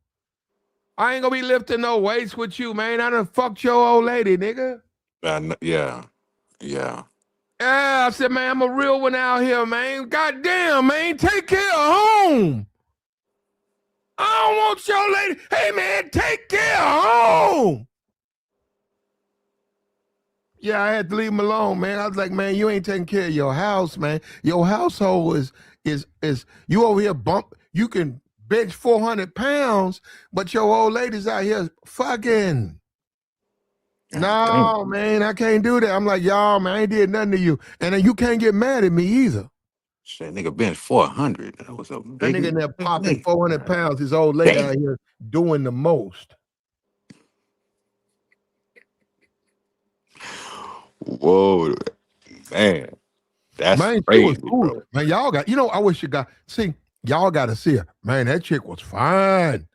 I ain't gonna be lifting no weights with you, man. I done fucked your old lady, nigga. Yeah. Yeah, I said, man, I'm a real one out here, man. Goddamn, man, take care of home. I don't want your lady. Hey, man, take care of home. Yeah, I had to leave him alone, man. I was like, man, you ain't taking care of your house, man. Your household is you over here you can bench 400 pounds, but your old lady's out here fucking. No, man, I can't do that. I'm like, y'all, man, I ain't did nothing to you. And then you can't get mad at me either. Shit, nigga bench 400. That was a That big nigga in there popping nigga. 400 pounds, his old lady out here doing the most. Whoa, man. That's Man, she was crazy, cool. bro. Man, y'all got, I wish y'all got to see her. Man, that chick was fine.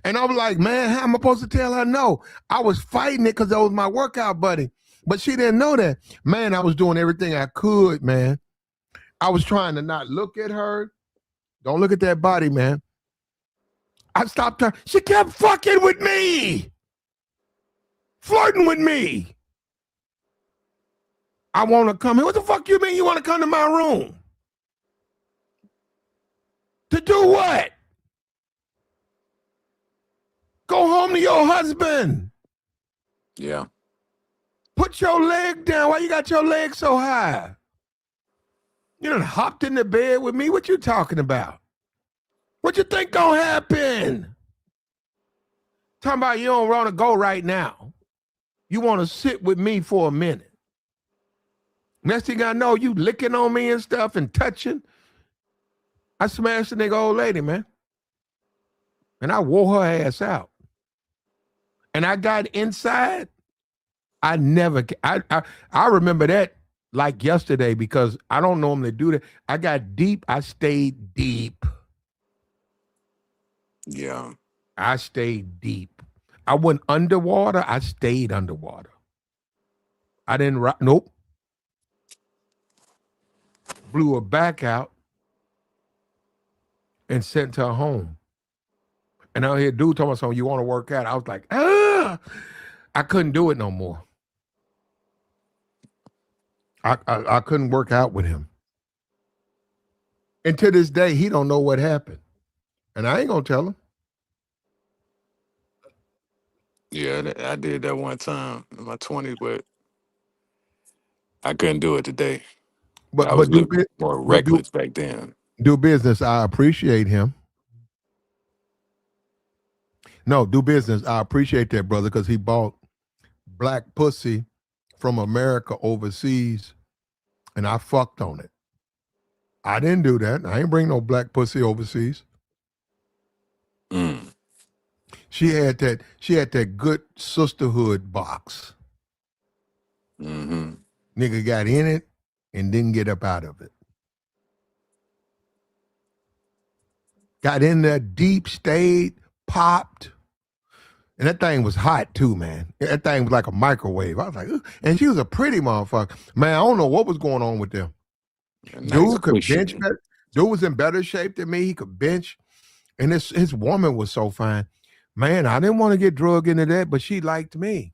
And I was like, man, how am I supposed to tell her no? I was fighting it because that was my workout buddy. But she didn't know that. Man, I was doing everything I could, man. I was trying to not look at her. Don't look at that body, man. I stopped her. She kept fucking with me. Flirting with me. I want to come here. What the fuck you mean you want to come to my room? To do what? Go home to your husband. Yeah. Put your leg down. Why you got your leg so high? You done hopped in the bed with me. What you talking about? What you think gonna happen? Talking about you don't want to go right now. You want to sit with me for a minute. Next thing I know, you licking on me and stuff and touching. I smashed the nigga old lady, man. And I wore her ass out. And I got inside. I remember that like yesterday because I don't normally do that. I got deep. I stayed deep. Yeah. I stayed deep. I went underwater. I stayed underwater. I didn't, nope. Blew her back out and sent her home. And out here, dude told me something, you want to work out? I was like, I couldn't do it no more. I couldn't work out with him. And to this day, he don't know what happened. And I ain't gonna tell him. Yeah, I did that one time in my 20s, but I couldn't do it today. I was a little more reckless back then. Do business. I appreciate him. No, do business. I appreciate that, brother, because he bought black pussy from America overseas, and I fucked on it. I didn't do that. I ain't bring no black pussy overseas. Mm. She had that good sisterhood box. Mm-hmm. Nigga got in it and didn't get up out of it. Got in there deep, stayed, popped. And that thing was hot too, man. That thing was like a microwave. I was like, ugh. And she was a pretty motherfucker. Man, I don't know what was going on with them. Dude could bench better. Dude was in better shape than me. He could bench. And his woman was so fine. Man, I didn't want to get drugged into that, but she liked me.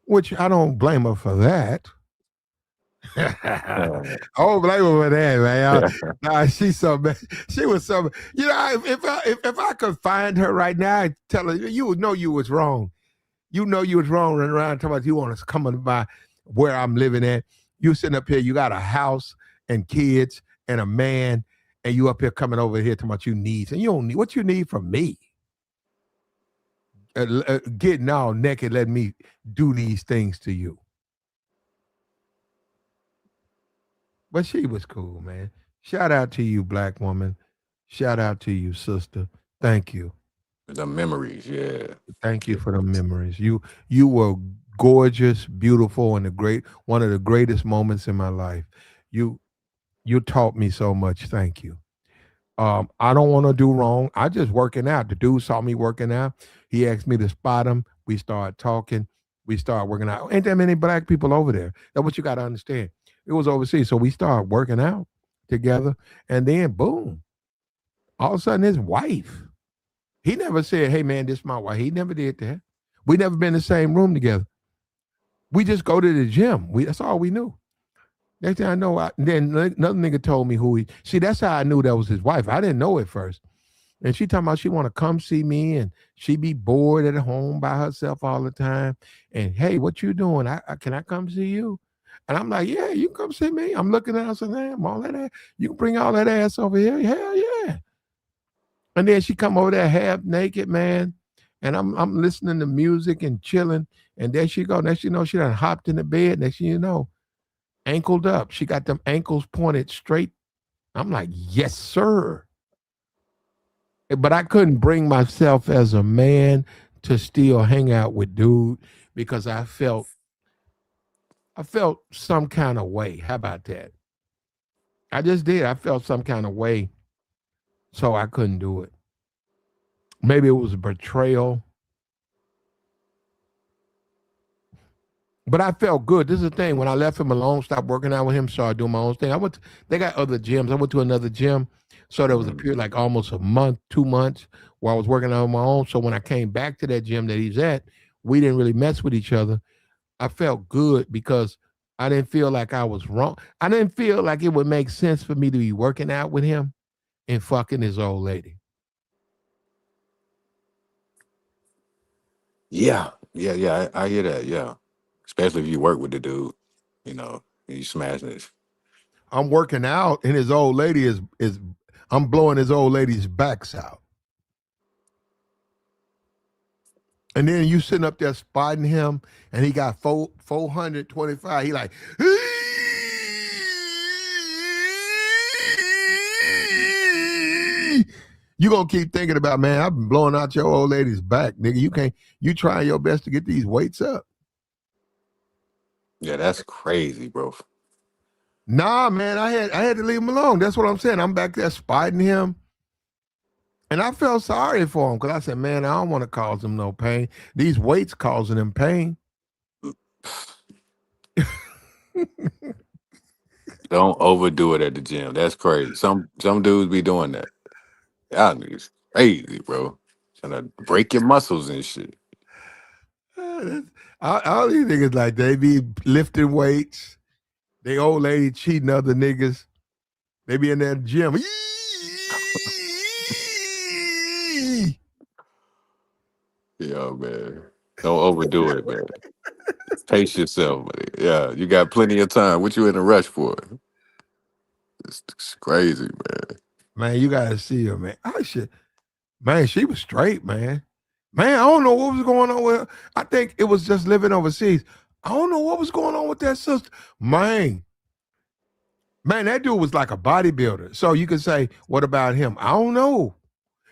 Which I don't blame her for that. I don't blame her for that, man. Nah, she's so bad. She was so. If I could find her right now, I'd tell her you would know you was wrong. You know you was wrong running around talking about you want to come by where I'm living at. You sitting up here, you got a house and kids and a man, and you up here coming over here talking about you needs, and you don't need what you need from me. Getting all naked, let me do these things to you. But she was cool, man. Shout out to you, black woman. Shout out to you, sister. Thank you. The memories, yeah. Thank you for the memories. You were gorgeous, beautiful, and one of the greatest moments in my life. You taught me so much. Thank you. I don't want to do wrong. I just working out. The dude saw me working out. He asked me to spot him. We started talking. We started working out. Ain't that many black people over there? That's what you got to understand. It was overseas. So we started working out together. And then boom, all of a sudden his wife. He never said, hey man, this is my wife. He never did that. We never been in the same room together. We just go to the gym. That's all we knew. Next thing I know, then another nigga told me who he. See, that's how I knew that was his wife. I didn't know at first. And she talking about she want to come see me, and she be bored at home by herself all the time. And hey, what you doing? Can I come see you? And I'm like, yeah, you can come see me. I'm looking at her, saying, damn, all that ass. You can bring all that ass over here. Hell yeah. And then she come over there half naked, man. And I'm listening to music and chilling. And there she go. Next you know, she done hopped in the bed. Next you know, ankled up. She got them ankles pointed straight. I'm like, yes, sir. But I couldn't bring myself as a man to still hang out with dude because I felt some kind of way. How about that? I just did. I felt some kind of way, so I couldn't do it. Maybe it was a betrayal. But I felt good. This is the thing. When I left him alone, stopped working out with him, started doing my own thing. They got other gyms. I went to another gym. So there was a period like almost a month, 2 months where I was working out on my own. So when I came back to that gym that he's at, we didn't really mess with each other. I felt good because I didn't feel like I was wrong. I didn't feel like it would make sense for me to be working out with him and fucking his old lady. Yeah, yeah. I hear that. Yeah, especially if you work with the dude, you smashing it. I'm working out and his old lady is I'm blowing his old lady's backs out. And then you sitting up there spotting him, and he got 425. He like, you gonna keep thinking about, man, I've been blowing out your old lady's back, nigga. You trying your best to get these weights up. Yeah, that's crazy, bro. Nah, man, I had to leave him alone. That's what I'm saying. I'm back there spotting him. And I felt sorry for him because I said, man, I don't want to cause him no pain. These weights causing him pain. Don't overdo it at the gym. That's crazy. Some dudes be doing that. Y'all niggas crazy, bro. Trying to break your muscles and shit. All these niggas like they be lifting weights. They old lady cheating other niggas. They be in that gym. Yo, man. Don't overdo it, man. Pace yourself, man. Yeah, you got plenty of time. What you in a rush for? It's crazy, man. Man, you gotta see her, man. Oh shit. Man, she was straight, man. Man, I don't know what was going on with her. I think it was just living overseas. I don't know what was going on with that sister. Man, that dude was like a bodybuilder. So you could say, what about him? I don't know.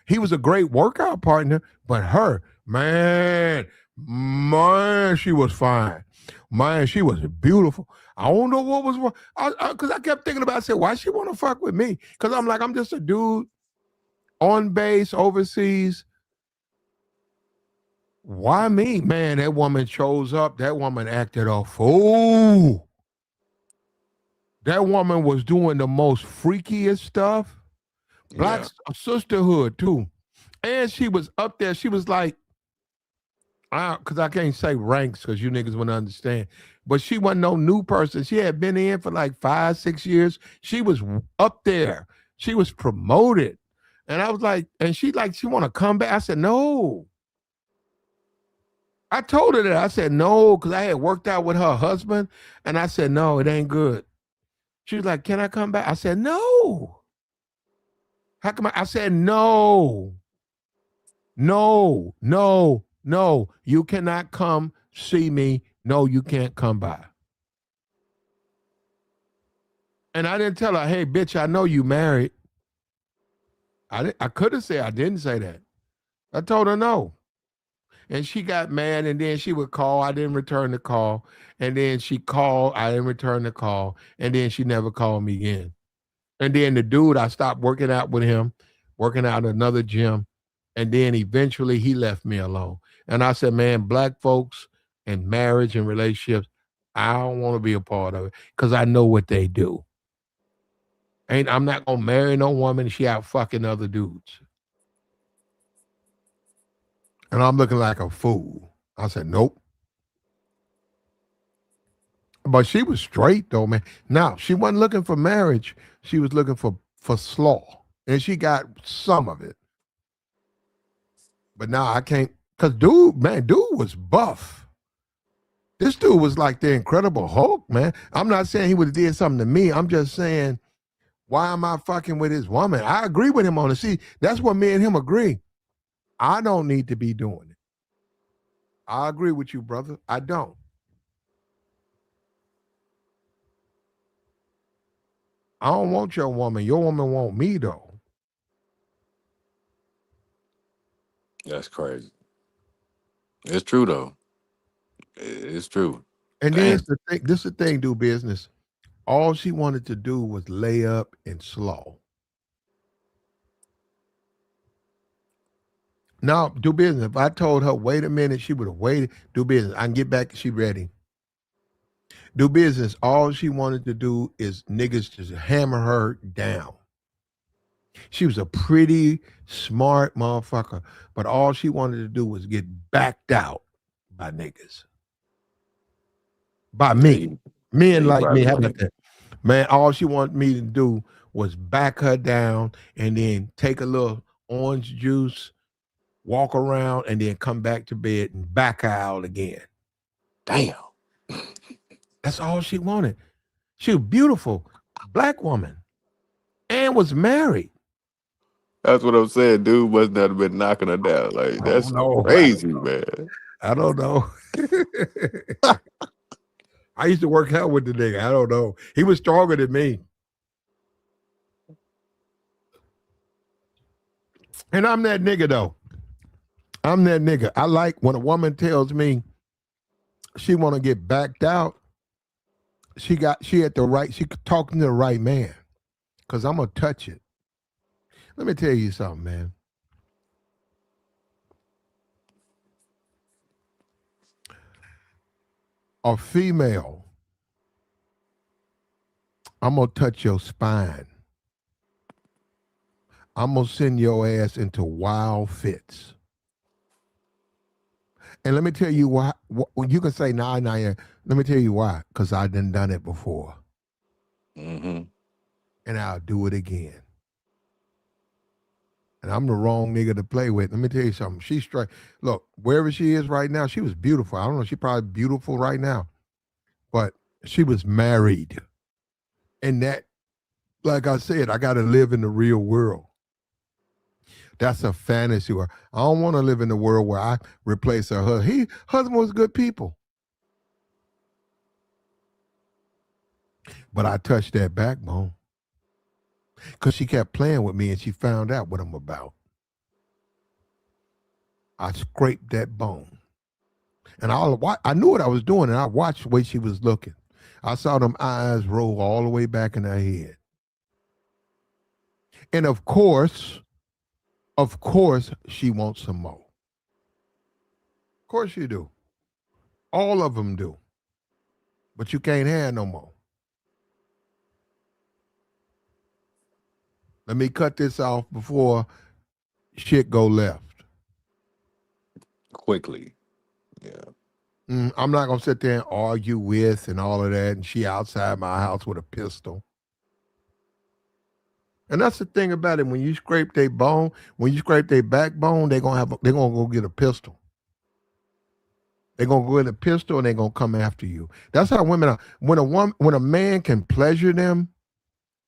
He was a great workout partner, but her, man, she was fine. Man, she was beautiful. I don't know what was wrong. Because I kept thinking about, I said, why she want to fuck with me? Because I'm like, I'm just a dude on base overseas. Why me? Man, that woman shows up. That woman acted a fool. That woman was doing the most freakiest stuff. Black sisterhood, too. And she was up there. She was like, because I can't say ranks because you niggas wouldn't understand. But she wasn't no new person. She had been in for like 5, 6 years. She was up there. She was promoted. And I was like, and she want to come back. I said, no. I told her that. I said, no, because I had worked out with her husband. And I said, no, it ain't good. She was like, can I come back? I said, no. How come I said, no. No, no, no. You cannot come see me. No, you can't come by. And I didn't tell her, hey, bitch, I know you married. I could have said, I didn't say that. I told her no. And she got mad, and then she would call. I didn't return the call. And then she called. I didn't return the call. And then she never called me again. And then the dude, I stopped working out with him, working out at another gym. And then eventually he left me alone. And I said, man, black folks and marriage and relationships, I don't want to be a part of it because I know what they do. I'm not going to marry no woman. She out fucking other dudes. And I'm looking like a fool. I said, nope. But she was straight though, man. Now, she wasn't looking for marriage. She was looking for slaw. And she got some of it. But now I can't, cause dude was buff. This dude was like the Incredible Hulk, man. I'm not saying he would have did something to me. I'm just saying, why am I fucking with his woman? I agree with him on it. See, that's what me and him agree. I don't need to be doing it. I agree with you, brother. I don't. I don't want your woman. Your woman want me though. That's crazy. It's true though. It's true. And then Damn. it's the thing, this is the thing, do business. All she wanted to do was lay up and slow. Now, do business. If I told her, wait a minute, she would have waited. Do business. I can get back. She ready. Do business. All she wanted to do is niggas just hammer her down. She was a pretty smart motherfucker, but all she wanted to do was get backed out by niggas. By Yeah, me. Men you like me. probably How right. about that? Man, all she wanted me to do was back her down and then take a little orange juice, walk around, and then come back to bed and back her out again. Damn. That's all she wanted. She was beautiful, black woman, and was married. That's what I'm saying. Dude must not have been knocking her down. Like I don't that's know. crazy, man. I don't know. I used to work out with the nigga. I don't know. He was stronger than me. And I'm that nigga though. I'm that nigga. I like when a woman tells me she want to get backed out. She at the right. She talking to the right man. Cause I'm gonna touch it. Let me tell you something, man. A female, I'm gonna touch your spine. I'm gonna send your ass into wild fits. And let me tell you why. You can say nah. Yeah. Let me tell you why. Because I done it before, Mm-hmm. and I'll do it again. And I'm the wrong nigga to play with. Let me tell you something. She's straight. Look, wherever she is right now, she was beautiful. I don't know. She probably beautiful right now, but she was married, and that, like I said, I got to live in the real world. That's a fantasy. Where I don't want to live in the world where I replace her husband. Husband was good people, but I touched that backbone because she kept playing with me and she found out what I'm about. I scraped that bone, and I knew what I was doing, and I watched the way she was looking. I saw them eyes roll all the way back in her head, and of course, she wants some more. Of course, you do. All of them do, but you can't have no more. Let me cut this off before shit go left. Quickly. Yeah. I'm not gonna sit there and argue with and all of that. And she outside my house with a pistol. And that's the thing about it. When you scrape their bone, when you scrape their backbone, they're gonna go get a pistol. They're gonna go get a pistol and they're gonna come after you. That's how women are. When a man can pleasure them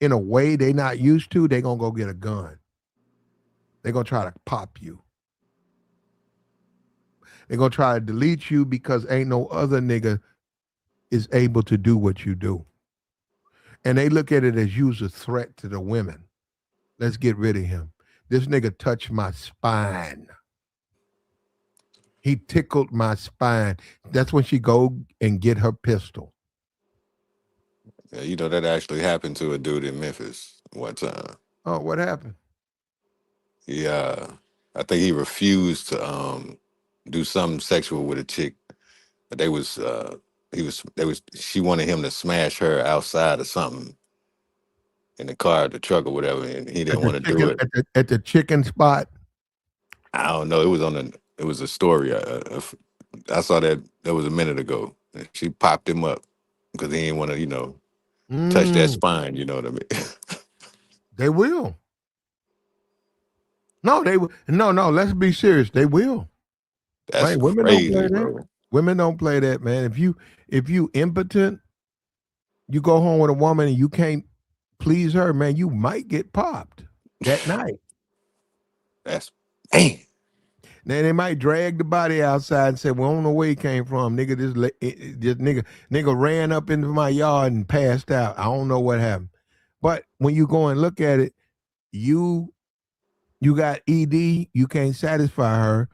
in a way they're not used to, they're gonna go get a gun. They're gonna try to pop you. They're gonna try to delete you because ain't no other nigga is able to do what you do. And they look at it as you's a threat to the women. Let's get rid of him. This nigga touched my spine. He tickled my spine. That's when she go and get her pistol. Yeah, you know that actually happened to a dude in Memphis one time. Oh, what happened? Yeah. I think he refused to do something sexual with a chick. But she wanted him to smash her outside or something in the car, the truck or whatever, and he At didn't the want to do chicken it. at the chicken spot. I don't know. It was a story. I saw that was a minute ago. And she popped him up because he didn't want to, touch that Mm, spine. You know what I mean? they will. No, they no. Let's be serious. They will. That's Right? Women don't play crazy, that. bro. Women don't play that, man. If you impotent, you go home with a woman and you can't please her, man, you might get popped that night. That's man. Then they might drag the body outside and say, "We don't know where he came from, nigga. This nigga ran up into my yard and passed out. I don't know what happened." But when you go and look at it, you got ED. You can't satisfy her,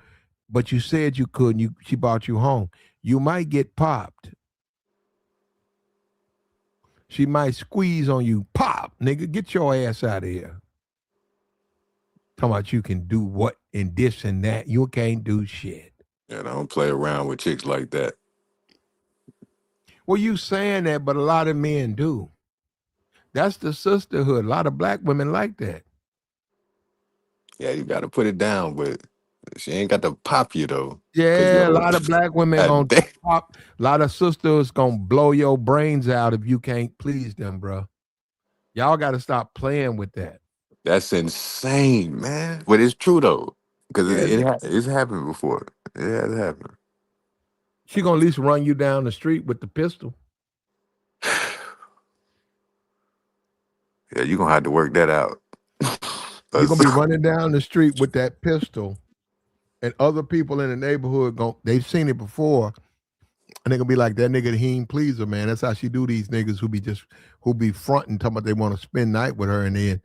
but you said you could. And she brought you home. You might get popped. She might squeeze on you. Pop, nigga, get your ass out of here. Talking about you can do what and this and that. You can't do shit. And I don't play around with chicks like that. Well, you saying that, but a lot of men do. That's the sisterhood. A lot of black women like that. Yeah, you got to put it down, but she ain't got to pop you though. Yeah, a lot of black women gonna damn. pop. A lot of sisters gonna blow your brains out if you can't please them, bro. Y'all got to stop playing with that. That's insane, man. But it's true though, because Yeah, it's happened before. It has happened. she gonna at least run you down the street with the pistol. Yeah, you gonna have to work that out. You're gonna be running down the street with that pistol, and other people in the neighborhood they've seen it before, and they're gonna be like, that nigga, he ain't please her, man. That's how she do these niggas who be fronting, talking about they want to spend night with her, and then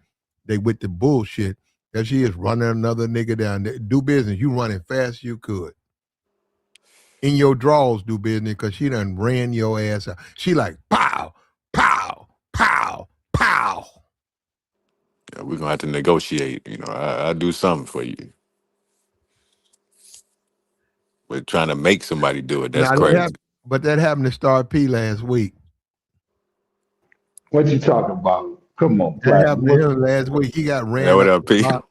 they with the bullshit. There she is running another nigga down. Do business. You running fast you could. In your drawers, do business, because she done ran your ass out. She like, pow, pow, pow, pow. Yeah, we're gonna have to negotiate. You know, I'll do something for you. But trying to make somebody do it, that's Now crazy. but that happened to Star P last week. What you talking about? Come on, That Platinum. happened to him last week. He got Yeah, ran what up up, the P? block.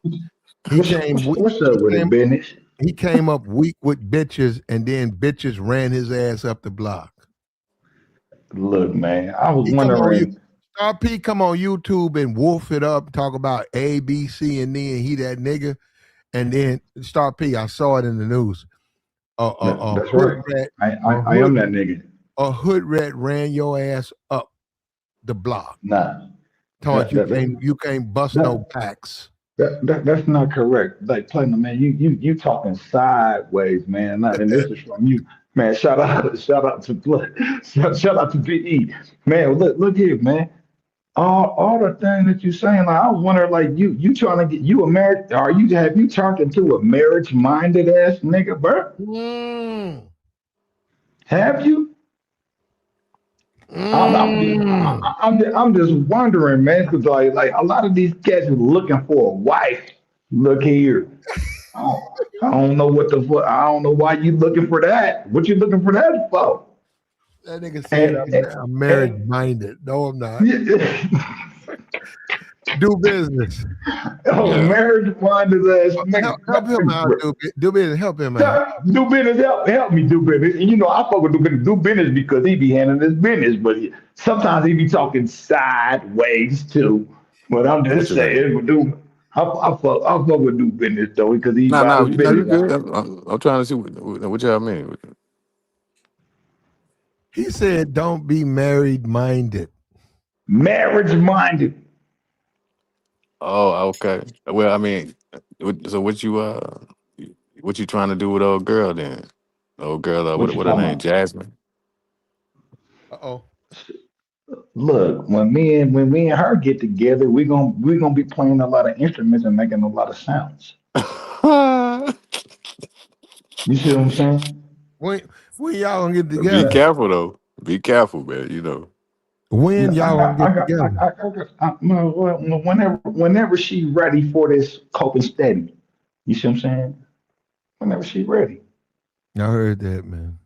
He came What's up with it, business? he came up weak with bitches, and then bitches ran his ass up the block. Look, man, I was He come on you. wondering. Star P come on YouTube and wolf it up, talk about A, B, C, and D, and he that nigga. And then Star P, I saw it in the news. That's Hood right. rat, I am that nigga. a hood rat ran your ass up the block. Nah, Told that, that, that, you can't bust no that, backs. that's not correct. Like Platinum, man, you talking sideways, man. And this is from you, man. Shout out to shout out to BE, man. Look here, man. All the things that you saying, like, I was wondering, like, you trying to get you a marriage? Have you turned into a marriage minded ass nigga, bro? Mm. Have you? Mm. I'm just wondering, man, because like a lot of these cats are looking for a wife. Look here, I don't know what the fuck. I don't know why you looking for that. What you looking for that for? That nigga said And, I'm marriage minded. No, I'm not. Do business. oh, Yeah. marriage minded ass Help him out. nigga. Do business. Help him out. Do business, help me do business. And you know, I fuck with do business because he be handling his business, but sometimes he be talking sideways too. But I'm What just you mean? saying, I fuck with do business though because he No, about no, his no, you business. good. I'm trying to see what y'all mean. He said, don't be married minded. Marriage minded. Oh, okay. Well, I mean, so what you trying to do with old girl then? Old girl, What you what her talking name? about? Jasmine. Uh-oh. Look, when me and her get together, we gonna be playing a lot of instruments and making a lot of sounds. You see what I'm saying? When y'all gonna get Be together? careful though. Be careful, man. You know. When No, y'all gonna get together? no, whenever she's ready for this cope and steady. You see what I'm saying? Whenever she's ready. I heard that, man.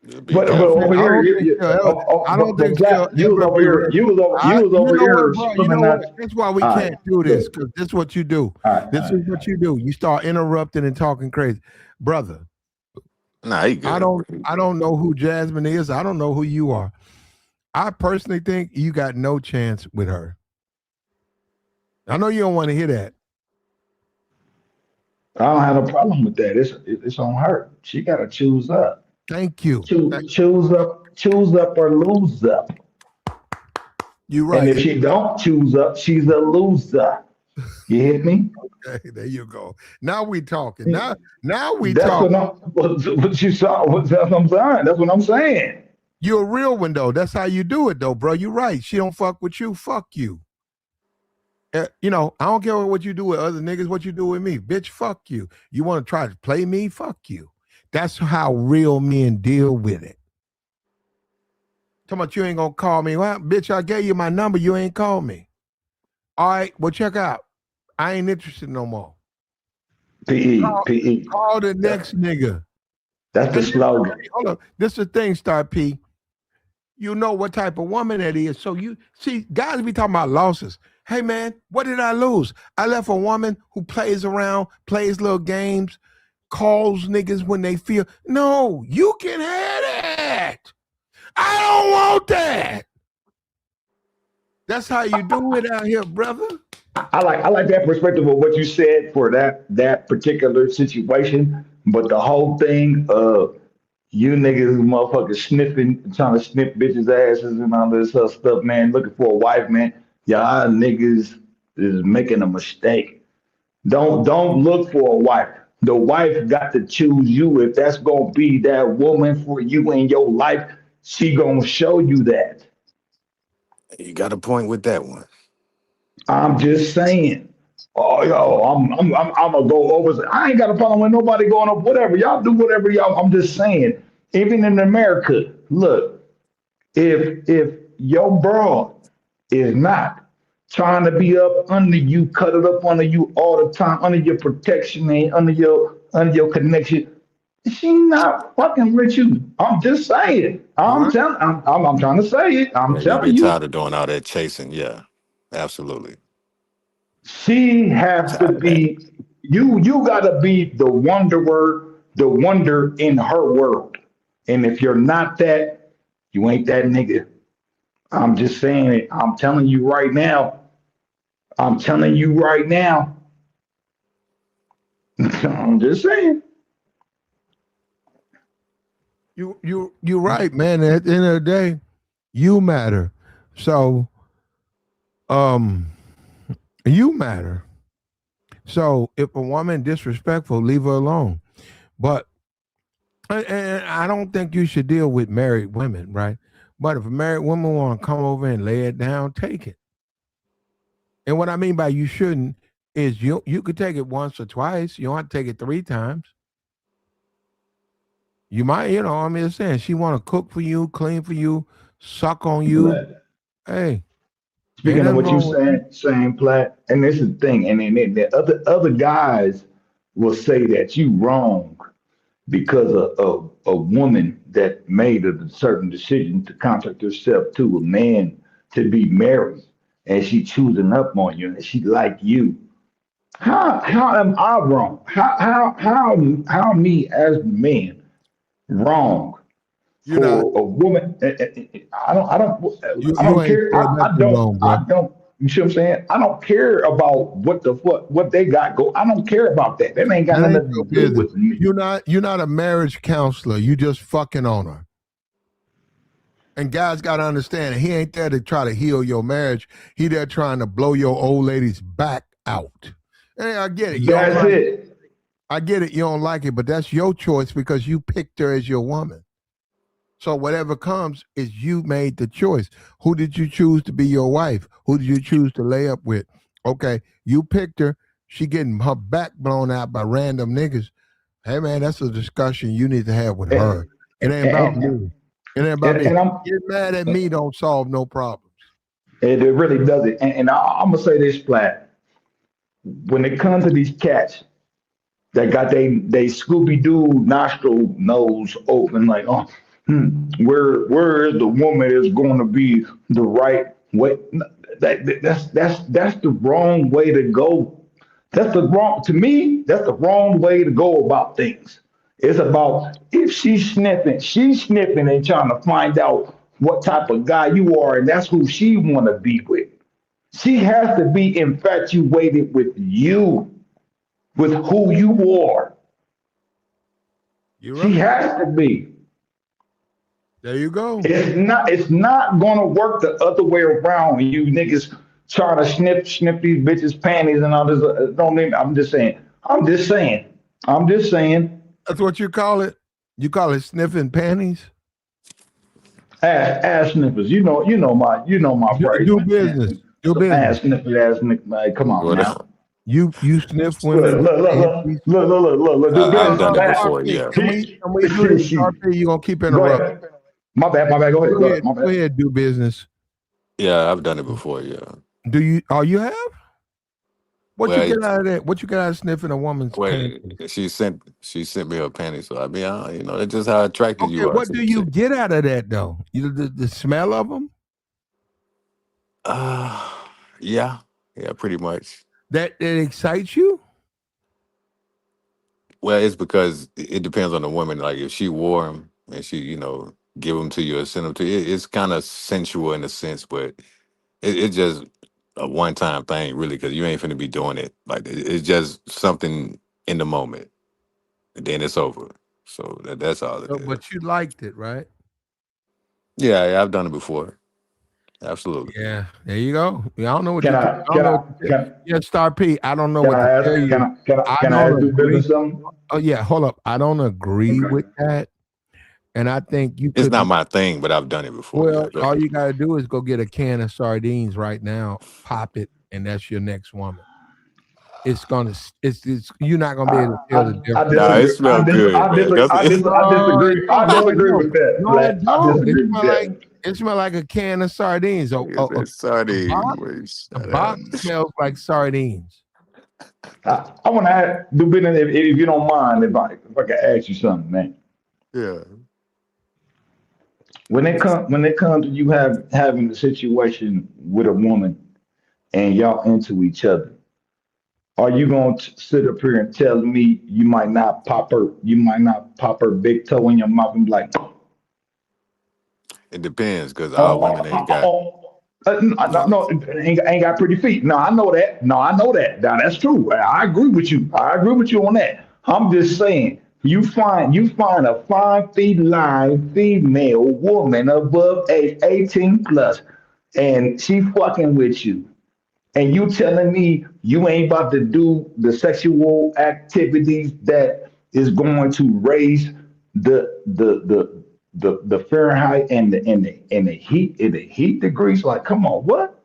Just be But I don't careful. think, over I here, don't think she'll ever. I don't but think she'll Black, ever be ready. you was You over know what, here bro? You know spilling what? that. That's why we All right, can't do this, look, because this is what you do. all right, This is what you do. You start interrupting and talking crazy, brother. Nah, he good. I don't know who Jasmine is. I don't know who you are. I personally think you got no chance with her. I know you don't want to hear that, I don't have a problem with that. It's on her. She got to choose up. Thank you. Choose up or lose up. You're And right. if she don't choose up, she's a loser. You hear me? Okay, there you go. Now we talking. Now we That's talk. what you saw. That's what I'm saying. That's what I'm saying. You're a real one though. That's how you do it though, bro. You're right. She don't fuck with you. Fuck you. You know, I don't care what you do with other niggas, what you do with me. Bitch, fuck you. You want to try to play me? Fuck you. That's how real men deal with it. Talking about you ain't gonna call me. Well, bitch, I gave you my number. You ain't called me. All right, well, check out. I ain't interested no more. PE, PE. Call the next nigga. That's the slogan. Hold on. This is the thing, Star P. You know what type of woman that is. So you see, guys be talking about losses. Hey man, what did I lose? I left a woman who plays around, plays little games, calls niggas when they feel. No, you can have that. I don't want that. That's how you do it out here, brother. I like that perspective of what you said for that particular situation. But the whole thing of you niggas motherfuckers sniffing, trying to sniff bitches' asses and all this other stuff, man, looking for a wife, man. Y'all niggas is making a mistake. Don't look for a wife. The wife got to choose you. If that's gonna be that woman for you in your life, she gonna show you that. You got a point with that one. I'm just saying. Oh, yo, I'm gonna go over. I ain't got a problem with nobody going up. Whatever y'all do, whatever y'all. I'm just saying. Even in America, look, if your bro is not trying to be up under you, cut it up under you all the time, under your protection and under your connection, she not fucking with you. I'm just saying. I'm Right. telling. I'm trying to say it. I'm Yeah, you telling get you. tired of doing all that chasing. Yeah, absolutely. She has to Tired of that. be you gotta be the wanderer, the wonder in her world. And if you're not that, you ain't that nigga. I'm just saying it. I'm telling you right now. I'm telling you right now. I'm just saying. You're right, man. At the end of the day, you matter. So um you matter. So if a woman disrespectful, leave her alone. But and I don't think you should deal with married women, right? But if a married woman want to come over and lay it down, take it. And what I mean by you shouldn't is you could take it once or twice. You don't have to take it 3 times. You might, I'm just saying, she want to cook for you, clean for you, suck on you. But Hey, ain't speaking of nothing what you wrong with that. saying, Platt, and this is the thing, and then the other guys will say that you wrong because of a woman that made a certain decision to contract herself to a man to be married, and she choosing up on you, and she like you. How am I wrong? How me as a man wrong You're not. for a woman? You I you don't ain't care. said nothing wrong, bro. I don't. You see what I'm saying? I don't care about what they got go. I don't care about that. That ain't got That ain't nothing to your do business. with me. You're not a marriage counselor. You just fucking on her. And guys got to understand, he ain't there to try to heal your marriage. He there trying to blow your old lady's back out. Hey, I get it. You don't That's like. it. I get it. You don't like it, but that's your choice because you picked her as your woman. So whatever comes is you made the choice. Who did you choose to be your wife? Who did you choose to lay up with? Okay, you picked her. She getting her back blown out by random niggas. Hey man, that's a discussion you need to have with her. And, It ain't about and, me. It ain't about and, me. and Get mad at me don't solve no problems. it really doesn't. And I'm gonna say this flat. When it comes to these cats that got they Scooby Doo nostril nose open, like, oh, where is the woman is going to be the right way? That's the wrong way to go. That's the wrong to me. That's the wrong way to go about things. It's about if she's sniffing and trying to find out what type of guy you are, and that's who she want to be with. She has to be infatuated with you. with who you are. You're She right. has to be. There you go. It's not gonna work the other way around. You niggas trying to snip these bitches panties and all this. Don't mean I'm just saying. I'm just saying. I'm just saying. That's what you call it. You call it sniffing panties. Ass sniffers. You know my phrase, Do man. business. Do Some business. ass sniffers, ass niggas. Man, come on What? now. You sniff Look, women's look, look, panties. look. Do I've business. done it Star before. Man. P, Yeah. can we do this? Star P, you gonna keep Go interrupting. ahead. My bad. My bad. Go ahead. Go Go ahead. ahead. My Go bad. ahead. Do business. Yeah, I've done it before. Yeah. Do you? Oh, you have? What you Well, get out of that? What you get out of sniffing a woman's well, panties? she sent me her panties. So I mean, that's just how attracted Okay, you are what to do the you chick. get out of that though? The smell of them? Uh, yeah, yeah, pretty much. That excites you? Well, it's because it depends on the woman. Like if she wore them and she, give them to you or send them to you, it's kind of sensual in a sense, but it's just a one-time thing, really, because you ain't finna be doing it. Like it's just something in the moment, and then it's over. So that's all it So, is. but you liked it, right? Yeah, yeah, I've done it before. Absolutely. Yeah, there you go. Yeah, I don't know what Can to. I? I don't Can know I? what to tell. Can Yeah, Star P. I don't know Can what I to ask? tell Can you. I? Can I? I Can I don't ask do agree. business something? Oh yeah, hold up. I don't agree Okay. with that, and I think you It's could. not my thing, but I've done it before. Yeah, Well, all definitely. you got to do is go get a can of sardines right now, pop it, and that's your next woman. It's you're not gonna be able to tell the I difference. Nah, it disagree. smelled good, man. I No, it disagree. don't. I No, it disagree don't. with that, No, it Black. I don't. disagree with that. It smell like a can of sardines. It's A sardine. box, Boy, a shut up. box smells like sardines. I want to add, do business if you don't mind, if I can ask you something, man. Yeah. When it comes to you having a situation with a woman and y'all into each other, are you going to sit up here and tell me you might not pop her big toe in your mouth and be like, It depends because all oh, women ain't got. no, No, no, ain't got pretty feet. No, I know that. No, I know that. Now that's true. I agree with you. I agree with you on that. I'm just saying, you find a 5 feet line female woman above age 18 plus, and she fucking with you, and you telling me you ain't about to do the sexual activities that is going to raise the Fahrenheit and the heat degrees. Like, come on, what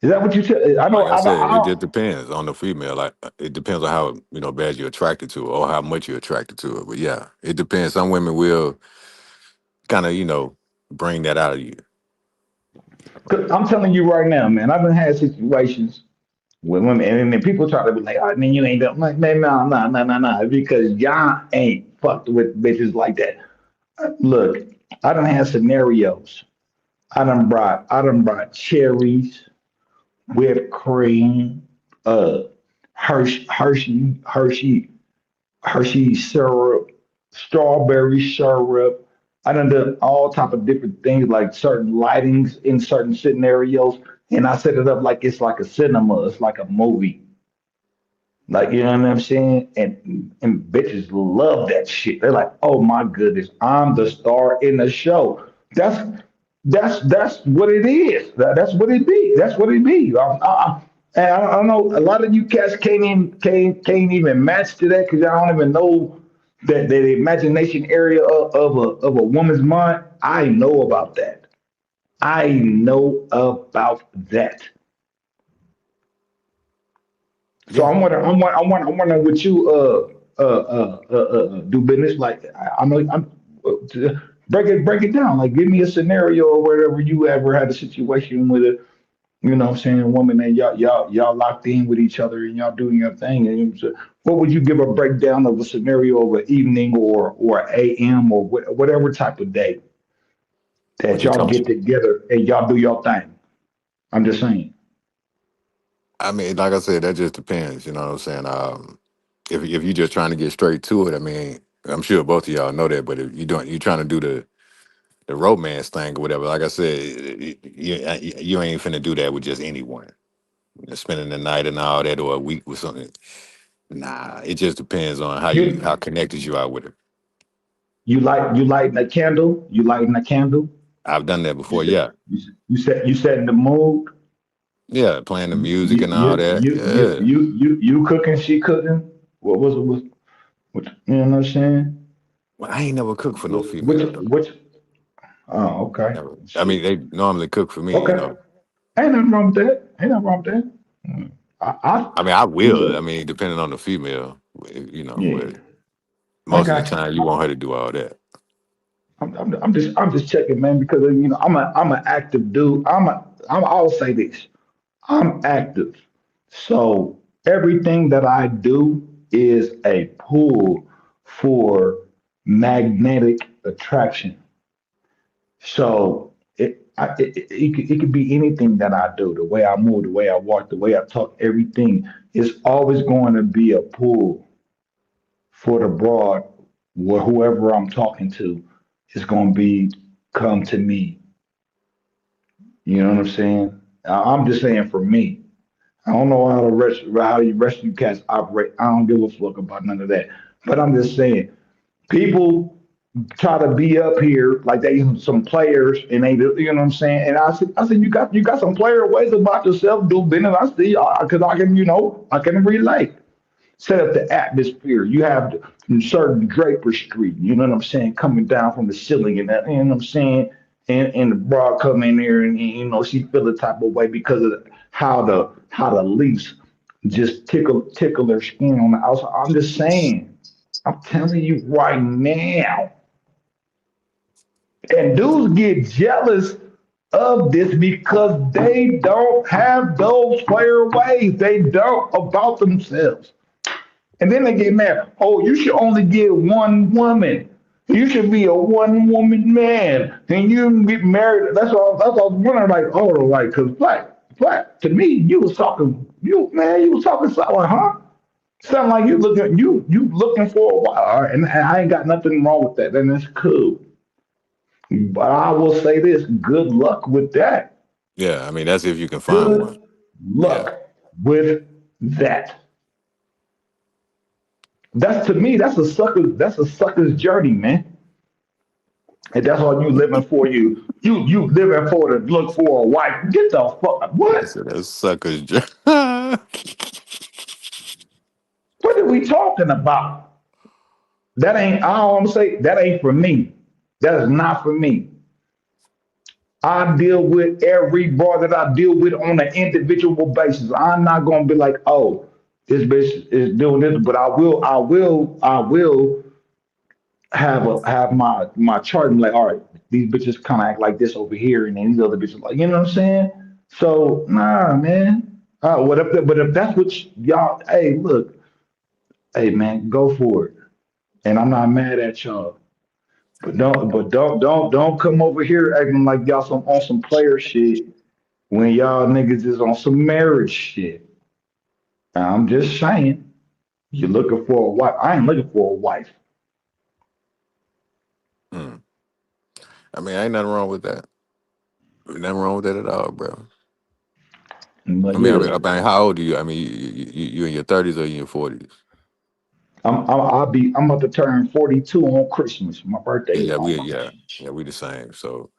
is that? What you said? I know. like I I know. said, it just depends on the female. Like it depends on how bad you're attracted to her or how much you're attracted to her. But yeah, it depends. Some women will kind of bring that out of you. I'm telling you right now, man. I've been had situations with women, and then people try to be like, "Oh, man, you ain't done." I'm like, man, no, no, no, no, no, because y'all ain't fucked with bitches like that. Look, I done had scenarios. I done brought cherries, whipped cream, uh, Hershey syrup, strawberry syrup. I done all type of different things like certain lightings in certain scenarios, and I set it up like it's like a cinema. It's like a movie. Like, you know what I'm saying? And bitches love that shit. They're like, oh my goodness, I'm the star in the show. That's what it is. That's what it be. That's what it be. And I know a lot of you cats can't even match to that because y'all don't even know that the imagination area of a woman's mind. I know about that. I know about that. So Yeah. I'm wondering what you do business like. I know I'm break it down. Like give me a scenario or whatever you ever had a situation with a what I'm saying, a woman and y'all locked in with each other and y'all doing your thing. And so what would you give a breakdown of a scenario of an evening or AM or whatever type of day When that you y'all talk, get together and y'all do your thing? I'm just saying. I mean, like I said, that just depends. You know what I'm saying? If you're just trying to get straight to it, I mean, I'm sure both of y'all know that. But if you're trying to do the romance thing or whatever. Like I said, you ain't finna do that with just anyone. Spending the night and all that or a week with something. Nah, it just depends on how You connected you are with her. you lighting a candle. You lighting a candle. I've done that You before. said Yeah, you set in the mood. yeah, playing the You music and all you that. you you Yeah, you you, you cooking. She cooking. What was it? What, you know what I'm saying? well, I ain't never cooked for no Which female though. which? Oh, okay. Never. I mean, Shit. they normally cook for me. Okay. Ain't nothing wrong with that. Ain't nothing wrong with that. I I mean, I will. I look. mean, depending on the female, Yeah, but I most of the got you. time you want her to do all that. I'm just checking, man, because I'm an active dude. I'll say this. I'm active, so everything that I do is a pull for magnetic attraction. So it could be anything that I do, the way I move, the way I walk, the way I talk, everything is always going to be a pull for the broad, where whoever I'm talking to is going to be come to me. You know what I'm saying? I'm just saying for me. I don't know how the rest of you cats operate. I don't give a fuck about none of that. But I'm just saying, people try to be up here like they some players and they, you know what I'm saying. And I said you got some player ways about yourself, do business. I see, because I can, I can relate. Set up the atmosphere. You have certain Draper Street, you know what I'm saying, coming down from the ceiling and that, you know what I'm saying, and the broad come in there and she feel the type of way because of how the leaves just tickle their skin on the outside. I'm just saying, I'm telling you right now. And dudes get jealous of this because they don't have those player ways. They don't about themselves. And then they get mad. Oh, you should only get one woman. You should be a one woman man. And you get married. That's all I was wondering, like, oh, like, cause black, to me, you was talking, you was talking something, huh? Sound like you looking for a while. All right, and I ain't got nothing wrong with that. And that's cool. But I will say this, good luck with that. Yeah, I mean, that's if you can find one. Good Yeah, luck with that. That's to me, that's a sucker's journey, man. And that's all you living for. You living for to look for a wife. Get the fuck he what? said that suckers. What are we talking about? That ain't all I'm saying. That ain't for me. That is not for me. I deal with every boy that I deal with on an individual basis. I'm not gonna be like, oh, this bitch is doing this, but I will have my chart and like, all right, these bitches kind of act like this over here, and then these other bitches like, you know what I'm saying? So nah, man. But if that's what y'all, hey, look, hey, man, go for it. And I'm not mad at y'all. But don't come over here acting like y'all on some player shit when y'all niggas is on some marriage shit. I'm just saying, you're looking for a wife. I ain't looking for a wife. Hmm. I mean, ain't nothing wrong with that. Nothing wrong with that at all, bro. But I yeah, mean, how old are you? I mean, you in your 30s or in your 40s? I'm about to turn 42 on Christmas. My birthday is on Monday. Yeah, we the same. So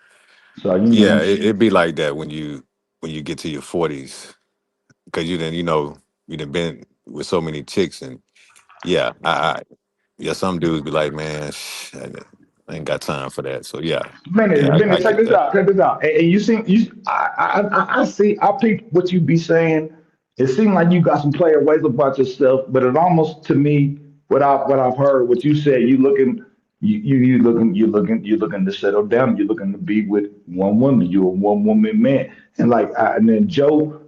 So you know what yeah, I'm saying? it be like that when you get to your 40s because you done been with so many chicks and yeah, yeah, some dudes be like, man, I ain't got time for that. So yeah, Minute, I minute, check get this that. out, check this out. And you see, I see, I peep what you be saying. It seems like you got some player ways about yourself, but it almost to me, what I've heard, what you said, you looking to settle down. You're looking to be with one woman. You're a one woman man, and then Joe,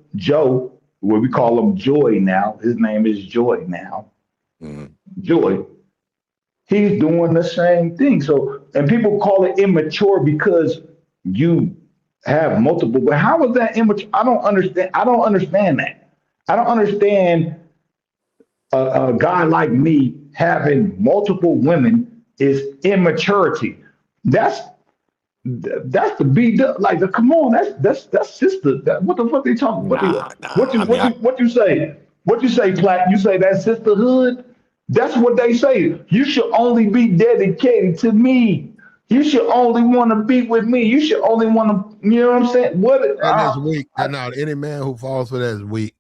what we call him Joy now. His name is Joy now. Mhm. Joy. He's doing the same thing. So, and people call it immature because you have multiple. But how is that immature? I don't understand. I don't understand that. I don't understand a guy like me having multiple women is immaturity. That's that's the be like the come on. That's just what the fuck they talking. Nah. What I mean, you say? What you say, Platt? You say that sisterhood? That's what they say. You should only be dedicated to me. You should only want to be with me. You should only want to, you know what I'm saying? What? And it's weak. And now any man who falls for that is weak.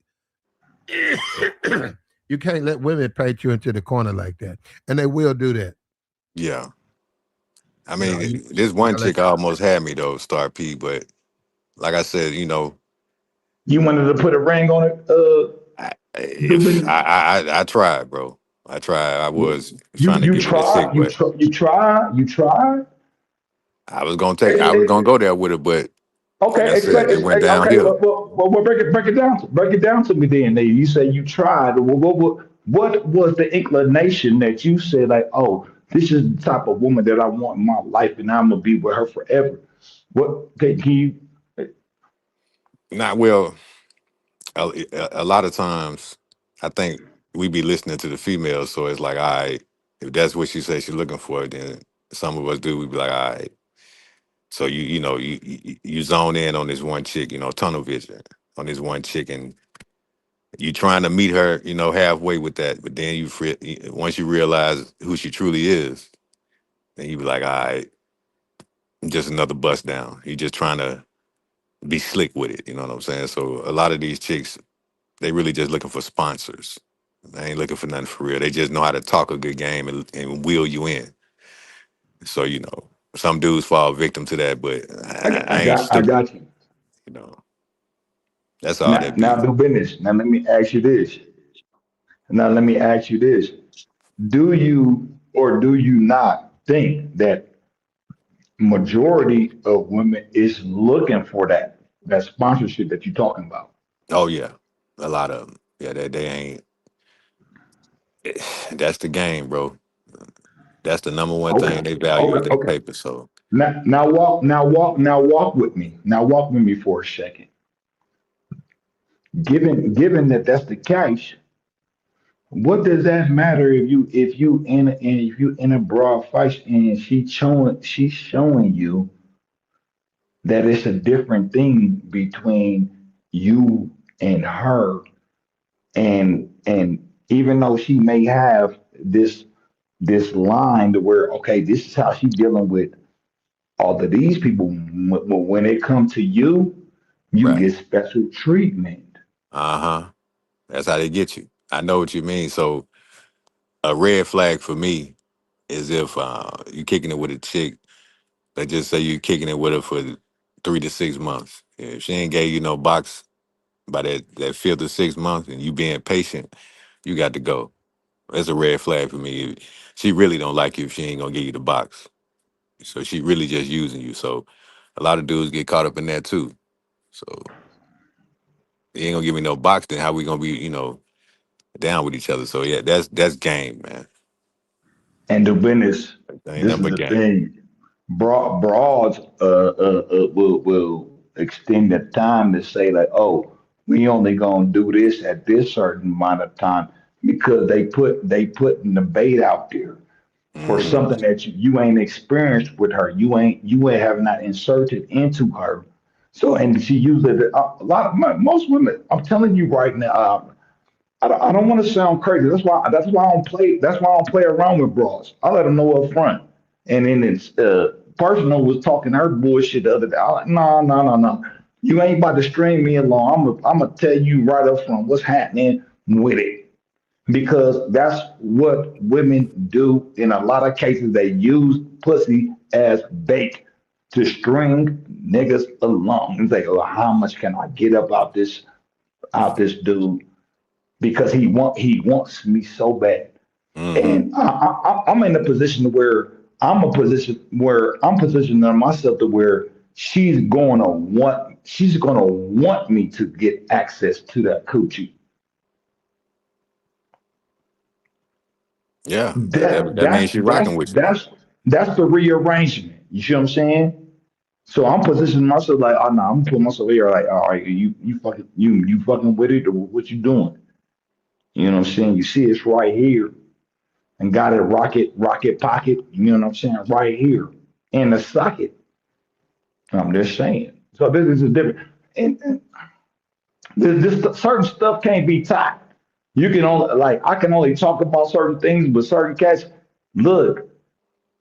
You can't let women paint you into the corner like that, and they will do that. Yeah. I You know, mean, you this you one gotta let chick almost had me though, Star P, but like I said, you know, you wanted to put a ring on it, if Dubin? I tried, bro. I tried. I was You trying to you give it a try stick, you but try you try you try. I was gonna go there with it, but like I Okay, said, it went okay. downhill. Well, break it down to me then. Nate. You say you tried. What was the inclination that you said like, oh, this is the type of woman that I want in my life, and I'm gonna be with her forever? What can you? Not well. A lot of times, I think we be listening to the females, so it's like, all right, if that's what she says she's looking for, then some of us do. We be like, all right. So you zone in on this one chick, tunnel vision on this one chick, and you trying to meet her, halfway with that. But then once you realize who she truly is, then you be like, all right, just another bust down. You just trying to be slick with it. You know what I'm saying? So a lot of these chicks, they really just looking for sponsors. They ain't looking for nothing for real. They just know how to talk a good game and wheel you in. So some dudes fall victim to that, but I ain't I stupid. got you. You know, that's all Now that now be. do business. Now let me ask you this. Now let me ask you this. Do you or do you not think that majority of women is looking for that sponsorship that you're talking about? Oh yeah, a lot of them. Yeah, they ain't. That's the game, bro. That's the number one Okay, thing they value is okay, their okay. paper. So Now walk with me. Now walk with me for a second. Given that that's the case, what does that matter if you in a broad fight and she's showing you that it's a different thing between you and her, and even though she may have this line to where, okay, this is how she's dealing with all of these people, when it comes to you, you right. get special treatment. Uh-huh. That's how they get you. I know what you mean. So a red flag for me is if you kicking it with a chick. Let's just say you kicking it with her for 3 to 6 months. If she ain't gave you no box by that fifth or 6 month and you being patient, you got to go. That's a red flag for me. She really don't like you if she ain't gonna give you the box. So she really just using you. So a lot of dudes get caught up in that too. So he ain't gonna give me no box, then how we gonna be, down with each other? So yeah, that's game, man. And the business, That ain't this nothing is but the game. thing. Broads will extend the time to say like, oh, we only gonna do this at this certain amount of time because they putting the bait out there for Hmm. something that you ain't experienced with her. You ain't have not inserted into her. So and she uses it a lot. Most women, I'm telling you right now. I don't want to sound crazy. That's why I don't play. That's why I don't play around with bras. I let them know up front. And then it's personal was talking her bullshit the other day. I like, no, no, no, no. You ain't about to string me along. I'm gonna tell you right up front what's happening with it, because that's what women do in a lot of cases. They use pussy as bait to string niggas along and say, oh, how much can I get up out this dude? Because he wants me so bad. Hmm. And I'm in a position where I'm positioning myself to where she's gonna want me to get access to that coochie. Yeah, That that that's means she that's rocking with you. that's that's the rearrangement. You see what I'm saying? So I'm positioning myself like, oh no, I'm putting myself here like, all right, you fucking with it, or what you doing? You know what I'm saying? You see, it's right here and got it rocket pocket, you know what I'm saying, right here in the socket. I'm just saying. So this is a different, and this certain stuff can't be taught. You can only like I can only talk about certain things, but certain cats, look,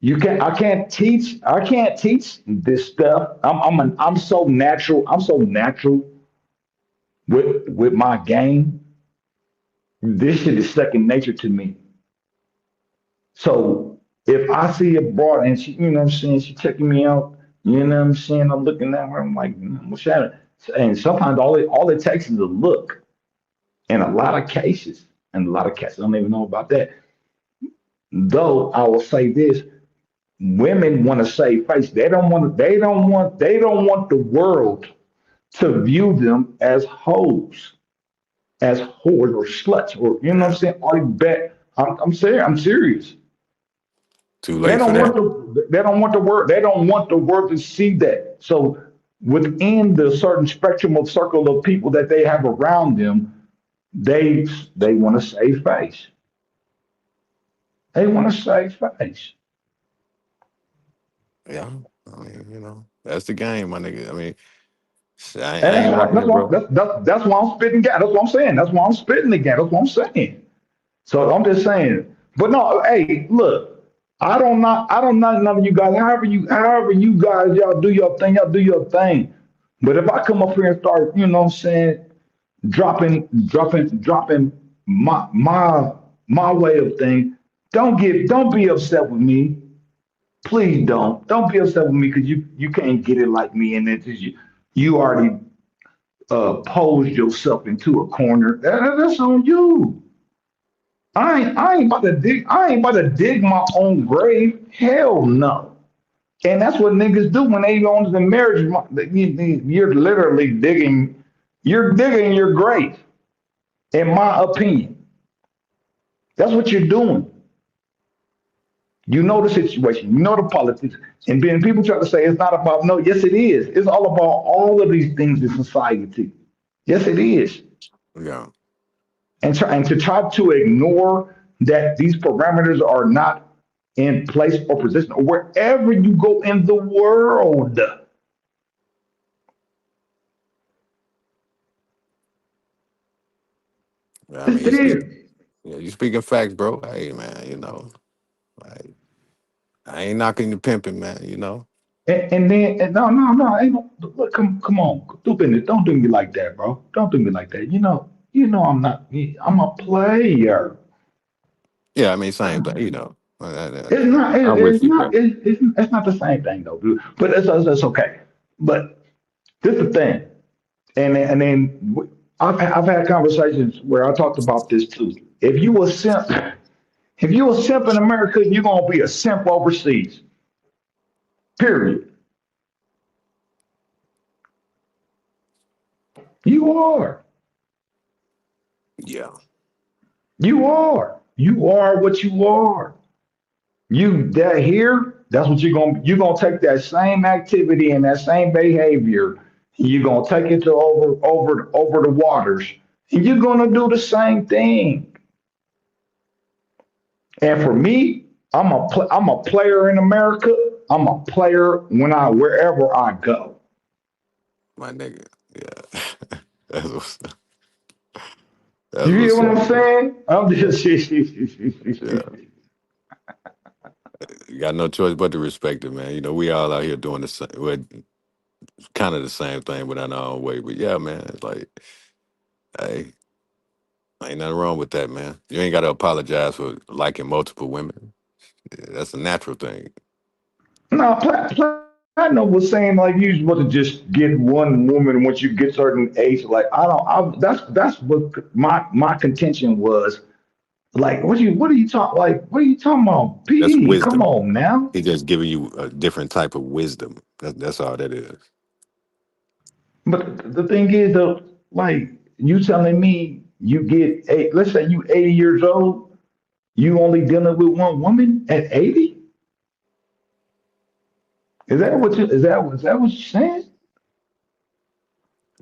you can't. I can't teach. I can't teach this stuff. I'm so natural. I'm so natural with my game. This shit is second nature to me. So if I see a broad and she, you know what I'm saying, she checking me out, you know what I'm saying, I'm looking at her, I'm like, what's that? And sometimes all it takes is a look. In a lot of cases, and a lot of cats don't even know about that. Though I will say this, women want to save face. They don't want the world to view them as hoes, as whores or sluts, or you know what I'm Yeah. saying? All these bad. I'm saying I'm serious. Too They late for don't want that. the world to see that. So within the certain spectrum of circle of people that they have around them, they want to save face. They want to save face. Yeah. I mean, that's the game, my nigga. I mean, I And ain't knocking it, bro. that's why I'm spitting gas. That's what I'm saying. That's why I'm spitting again. That's what I'm saying. So I'm just saying. But no, hey, look, I don't knock none of you guys. However you guys y'all do your thing. But if I come up here and start, you know what I'm saying, dropping my way of thing, don't be upset with me. Please don't. Don't be upset with me because you can't get it like me and it's just you already posed yourself into a corner. That's on you. I ain't about to dig my own grave. Hell no. And that's what niggas do when they go into the marriage. You're literally digging your grave. In my opinion, that's what you're doing. You know the situation, you know the politics, and then people try to say it's not about no. Yes, it is. It's all about all of these things in society. Yes, it is. Yeah. And to try to ignore that these parameters are not in place or position or wherever you go in the world, Yeah, I it's mean, there. you speaking facts, bro. Hey, man, like, I ain't knocking the pimping, man. And then no, ain't no, look, come on, don't do me like that, bro. Don't do me like that. I'm not. I'm a player. Yeah, I mean, same thing, It's not. I'm with It's you, not. bro. It's not the same thing though, dude. But it's okay. But this is the thing, and then I've had conversations where I talked about this too. If you a simp in America, you're gonna be a simp overseas. Period. You are. Yeah. You are. You are what you are. You that here, that's what you're gonna take that same activity and that same behavior, and you're gonna take it to over the waters, and you're gonna do the same thing. And for me, I'm a player in America. I'm a player wherever I go. My nigga. Yeah. that's what's that's You hear what's what up, I'm man. saying? I'm Yeah. just Yeah. You got no choice but to respect it, man. We all out here doing the same, well, kind of the same thing, but in our own way. But yeah, man, it's like, hey, ain't nothing wrong with that, man. You ain't got to apologize for liking multiple women. Yeah, that's a natural thing. no. Platinum was saying like you supposed to just get one woman once you get certain age. Like I don't. That's what my contention was. Like what are you talking about? That's PE, come wisdom. on now. He just giving you a different type of wisdom. That's all that is. But the thing is though, like you telling me you get eight. Let's say you 80 years old. You only dealing with one woman at 80. Is that what you're saying?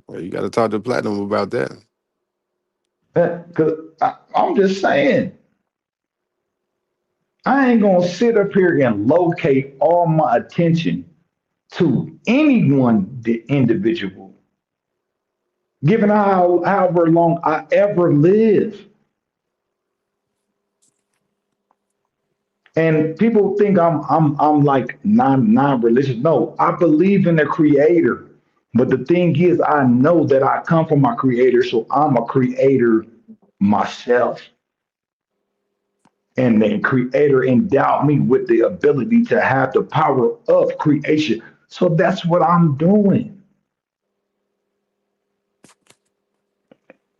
Well, you got to talk to Platinum about that. Because I'm just saying, I ain't gonna sit up here and locate all my attention to any one individual, given however long I ever live. And people think I'm like non-religious. No, I believe in the creator. But the thing is, I know that I come from my creator, so I'm a creator myself. And the creator endowed me with the ability to have the power of creation. So that's what I'm doing.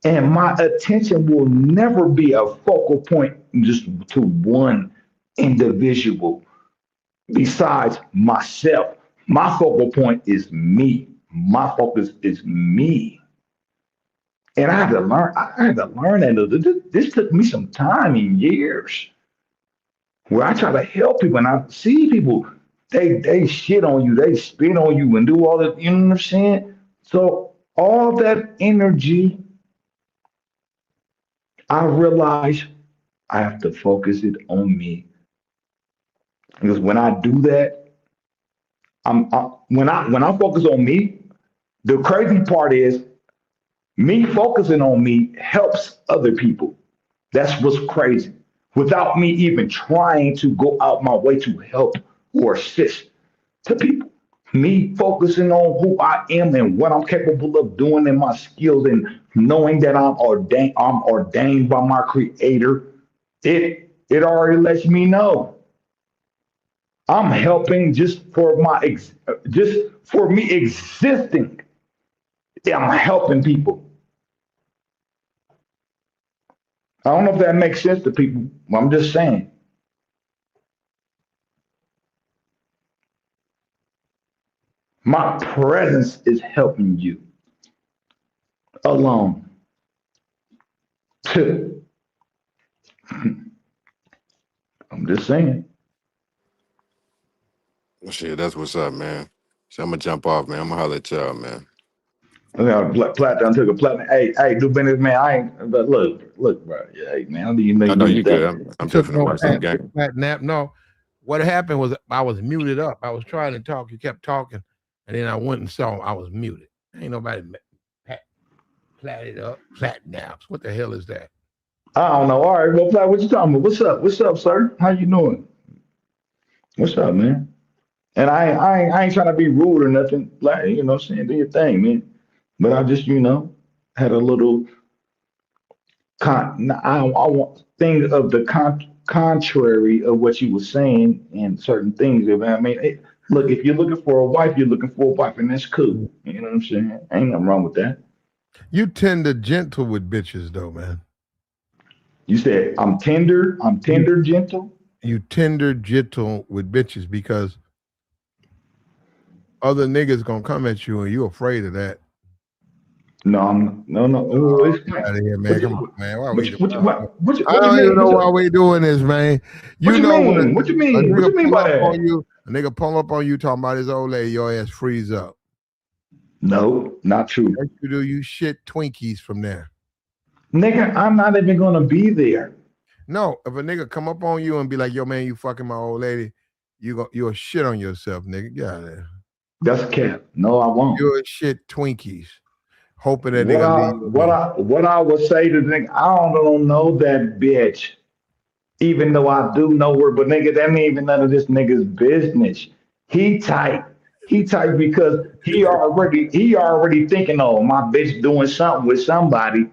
And my attention will never be a focal point just to one individual besides myself. My focal point is me. My focus is me. And I had to learn, I had to learn that this took me some time and years where I try to help people and I see people, they shit on you, they spit on you and do all that, you know what I'm saying? So all that energy, I realize I have to focus it on me. Because when I do that, when I focus on me, the crazy part is me focusing on me helps other people. That's what's crazy. Without me even trying to go out my way to help or assist to people. Me focusing on who I am and what I'm capable of doing and my skills and knowing that I'm ordained by my creator, it already lets me know I'm helping just for me existing. I'm helping people. I don't know if that makes sense to people. I'm just saying. My presence is helping you alone. I'm just saying. Shit, that's what's up, man. So I'm gonna jump off, man. I'm gonna holler at y'all, man. I got a platinum. Took a platinum. Hey, do business, man. I ain't. But look, bro. Yeah, hey, man. I need you No, make no, do your you good. thing. I'm Took just gonna no watch some game. fat nap. No, what happened was I was muted up. I was trying to talk. You kept talking, and then I went and saw I was muted. Ain't nobody platted up, flat naps. What the hell is that? I don't know. All right, well, Plat, what you talking about? What's up? What's up, sir? How you doing? What's up, man? And I ain't trying to be rude or nothing. Like, you know, saying do your thing, man. But I just, had a little I want things of the contrary of what you were saying and certain things. I mean, look, if you're looking for a wife, you're looking for a wife, and that's cool. You know what I'm saying? Ain't nothing wrong with that. You tender gentle with bitches, though, man. You said I'm tender. I'm You tender, gentle. you tender gentle with bitches because other niggas gonna come at you and you afraid of that. No, no. Oh, Explain. get out of here, man. What Come on, you, man. Why what we you, do? what you, I what you don't even mean? know why we doing this, man. What You you know when mean? What you a mean? What nigga you mean pull by up on that? you, a nigga pull up on you talking about his old lady, your ass freeze up. No, not true. Yes, you do. You shit Twinkies from there. Nigga, I'm not even gonna be there. No, if a nigga come up on you and be like, "Yo, man, you fucking my old lady," you'll shit on yourself, nigga. Get out of there. That's cap. No, I won't. You'll shit Twinkies, hoping that What nigga I leave you what alone. I what I would say to the nigga, I don't know that bitch, even though I do know her, but nigga, that ain't even none of this nigga's business. He tight. He tight because he already thinking, oh, my bitch doing something with somebody.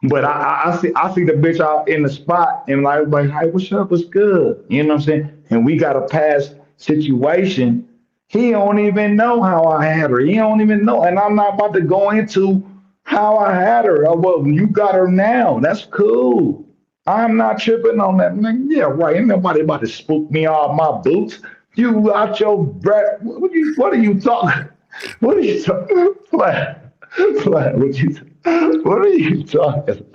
But I see the bitch out in the spot and like, hey, what's up? What's good? You know what I'm saying? And we got a past situation. He don't even know how I had her. He don't even know. And I'm not about to go into how I had her. Oh, well, you got her now. That's cool. I'm not tripping on that. Man, yeah, right. Ain't nobody about to spook me off my boots. You out your breath. What are you talking? What are you talking? Flat. Flat. What are you talking?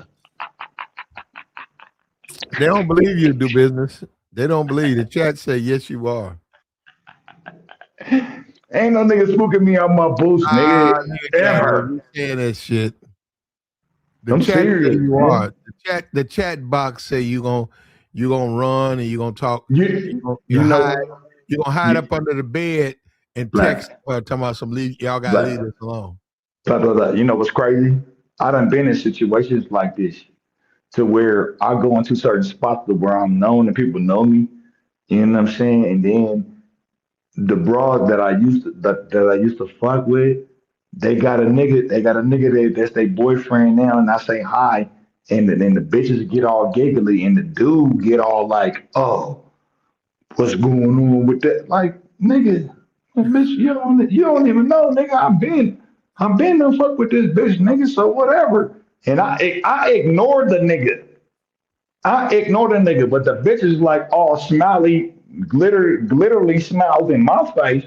They don't believe you do business. They don't believe. The chat say yes, you are. Ain't no nigga spooking me on my boots, nigga. Nigga, get out of here. Ever. You saying that shit. The I'm chat say serious, you man. are. The chat box say you gonna run and you gonna talk. You You you hide. know You gonna hide up you under the bed and text black talking about some leave. Y'all gotta leave black this alone. blah blah blah. You know what's crazy? I done been in situations like this. to where I go into certain spots where I'm known and people know me. You know what I'm saying? And then the broad that I used to fuck with, they got a nigga that's their boyfriend now, and I say hi, and then the bitches get all giggly, and the dude get all like, oh, what's going on with that? Like, nigga, bitch, you don't even know, nigga. I've been to fuck with this bitch, nigga. So whatever. And I ignored the nigga. I ignored the nigga, but the bitch is like all smiley, glitterly smiles in my face.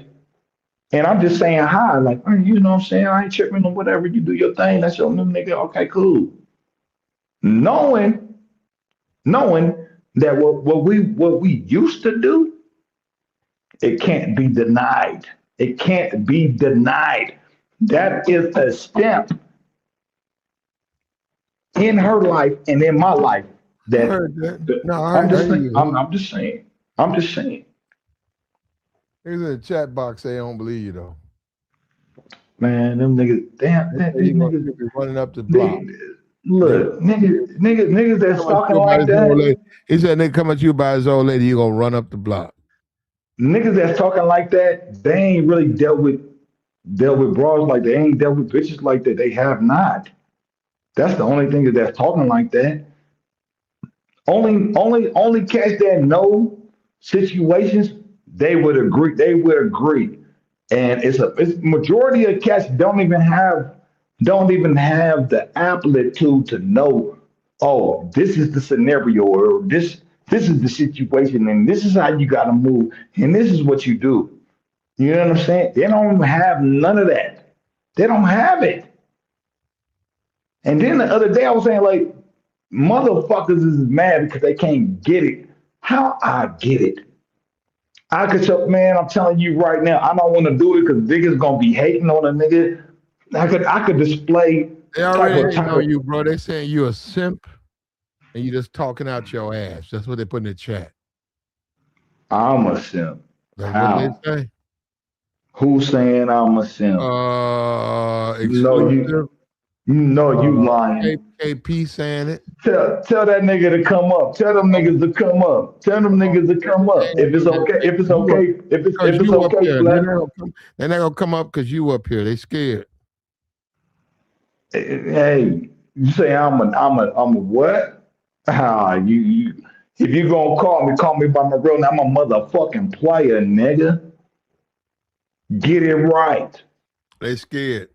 And I'm just saying hi, like, "Hey, you know what I'm saying? I ain't tripping or whatever. You do your thing. That's your new nigga. Okay, cool. Knowing, knowing that what we used to do, it can't be denied. It can't be denied. That is a stamp in her life and in my life I that, heard that. that No, I'm I just hear saying. you. I'm just saying. I'm just saying. Niggas in the chat box say they don't believe you though. Man, them niggas, damn, They say these you niggas, be running up the block. they, Nigga, look, niggas that's come at talking you about like his old that, lady. He said nigga come at you by his old lady, you gonna run up the block. niggas that's talking like that, they ain't really dealt with bras like they ain't dealt with bitches like that. They have not. That's the only thing that's talking like that. Only cats that know situations, they would agree. They would agree. And it's majority of cats don't even have the amplitude to know, oh, this is the scenario, or this is the situation, and this is how you gotta move, and this is what you do. You know what I'm saying? They don't have none of that. They don't have it. And then the other day I was saying, like, motherfuckers is mad because they can't get it. How I get it? I could tell, man, I'm telling you right now, I don't want to do it because niggas gonna be hating on a nigga. I could display They already hating on you, bro. They saying you a simp and you just talking out your ass. That's what they put in the chat. I'm a simp. That's what they How? say. Who's saying I'm a simp? No, Exclusive. you lying. KP saying it. Tell that nigga to come up. Tell them niggas to come up. Tell them niggas to come up. If it's okay, if it's You up okay, because if it's you up okay, here. Black. They're not gonna come up because you up here. They scared. Hey, you say I'm a what? Ah, you. If you gonna call me by my real name. I'm a motherfucking player, nigga. Get it right. They scared.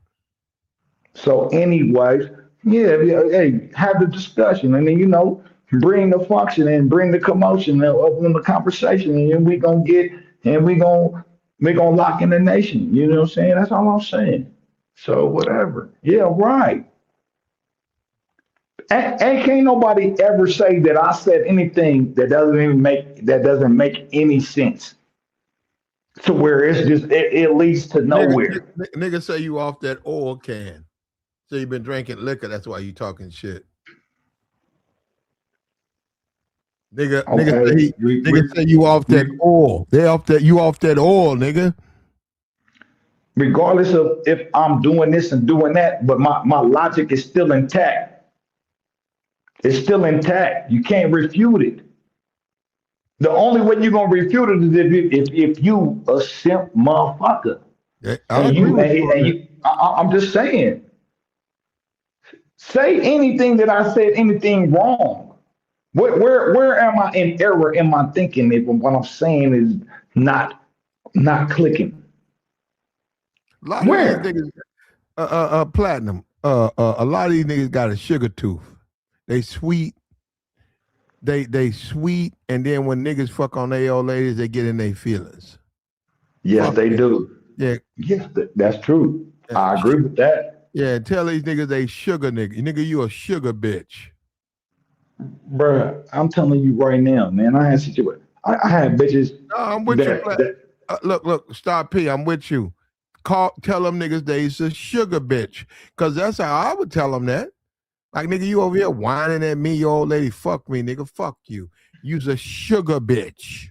So, anyways, yeah, hey, have the discussion, and then bring the function and bring the commotion and open the conversation, and then we gonna lock in the nation. You know what I'm saying? That's all I'm saying. So whatever. Yeah, right. And can't nobody ever say that I said anything that doesn't make any sense to where it leads to nowhere. Nigga say you off that oil can. So you been drinking liquor. That's why you talking shit. Okay, Nigga say you off that oil. You off that oil, nigga. regardless of if I'm doing this and doing that, but my logic is still intact. It's still intact. You can't refute it. The only way you're gonna refute it is if you a simp motherfucker. Yeah, I agree with you on that. I'm just saying, say anything that I said anything wrong. Where am I in error in my thinking if what I'm saying is not clicking? A lot of these Where? niggas, platinum. A lot of these niggas got a sugar tooth. They sweet. They sweet, and then when niggas fuck on their old ladies, they get in their feelings. Yes, Fuck they that. do. Yeah. Yes, that's true. I agree with that. Yeah, tell these niggas they sugar nigga. Nigga, you a sugar bitch. Bruh, I'm telling you right now, man. I had bitches No, I'm with you, that look, Star P, I'm with you. Tell them niggas they's a sugar bitch. Cause that's how I would tell them that. Like, nigga, you over here whining at me, your old lady, fuck me, nigga, fuck you. You's a sugar bitch.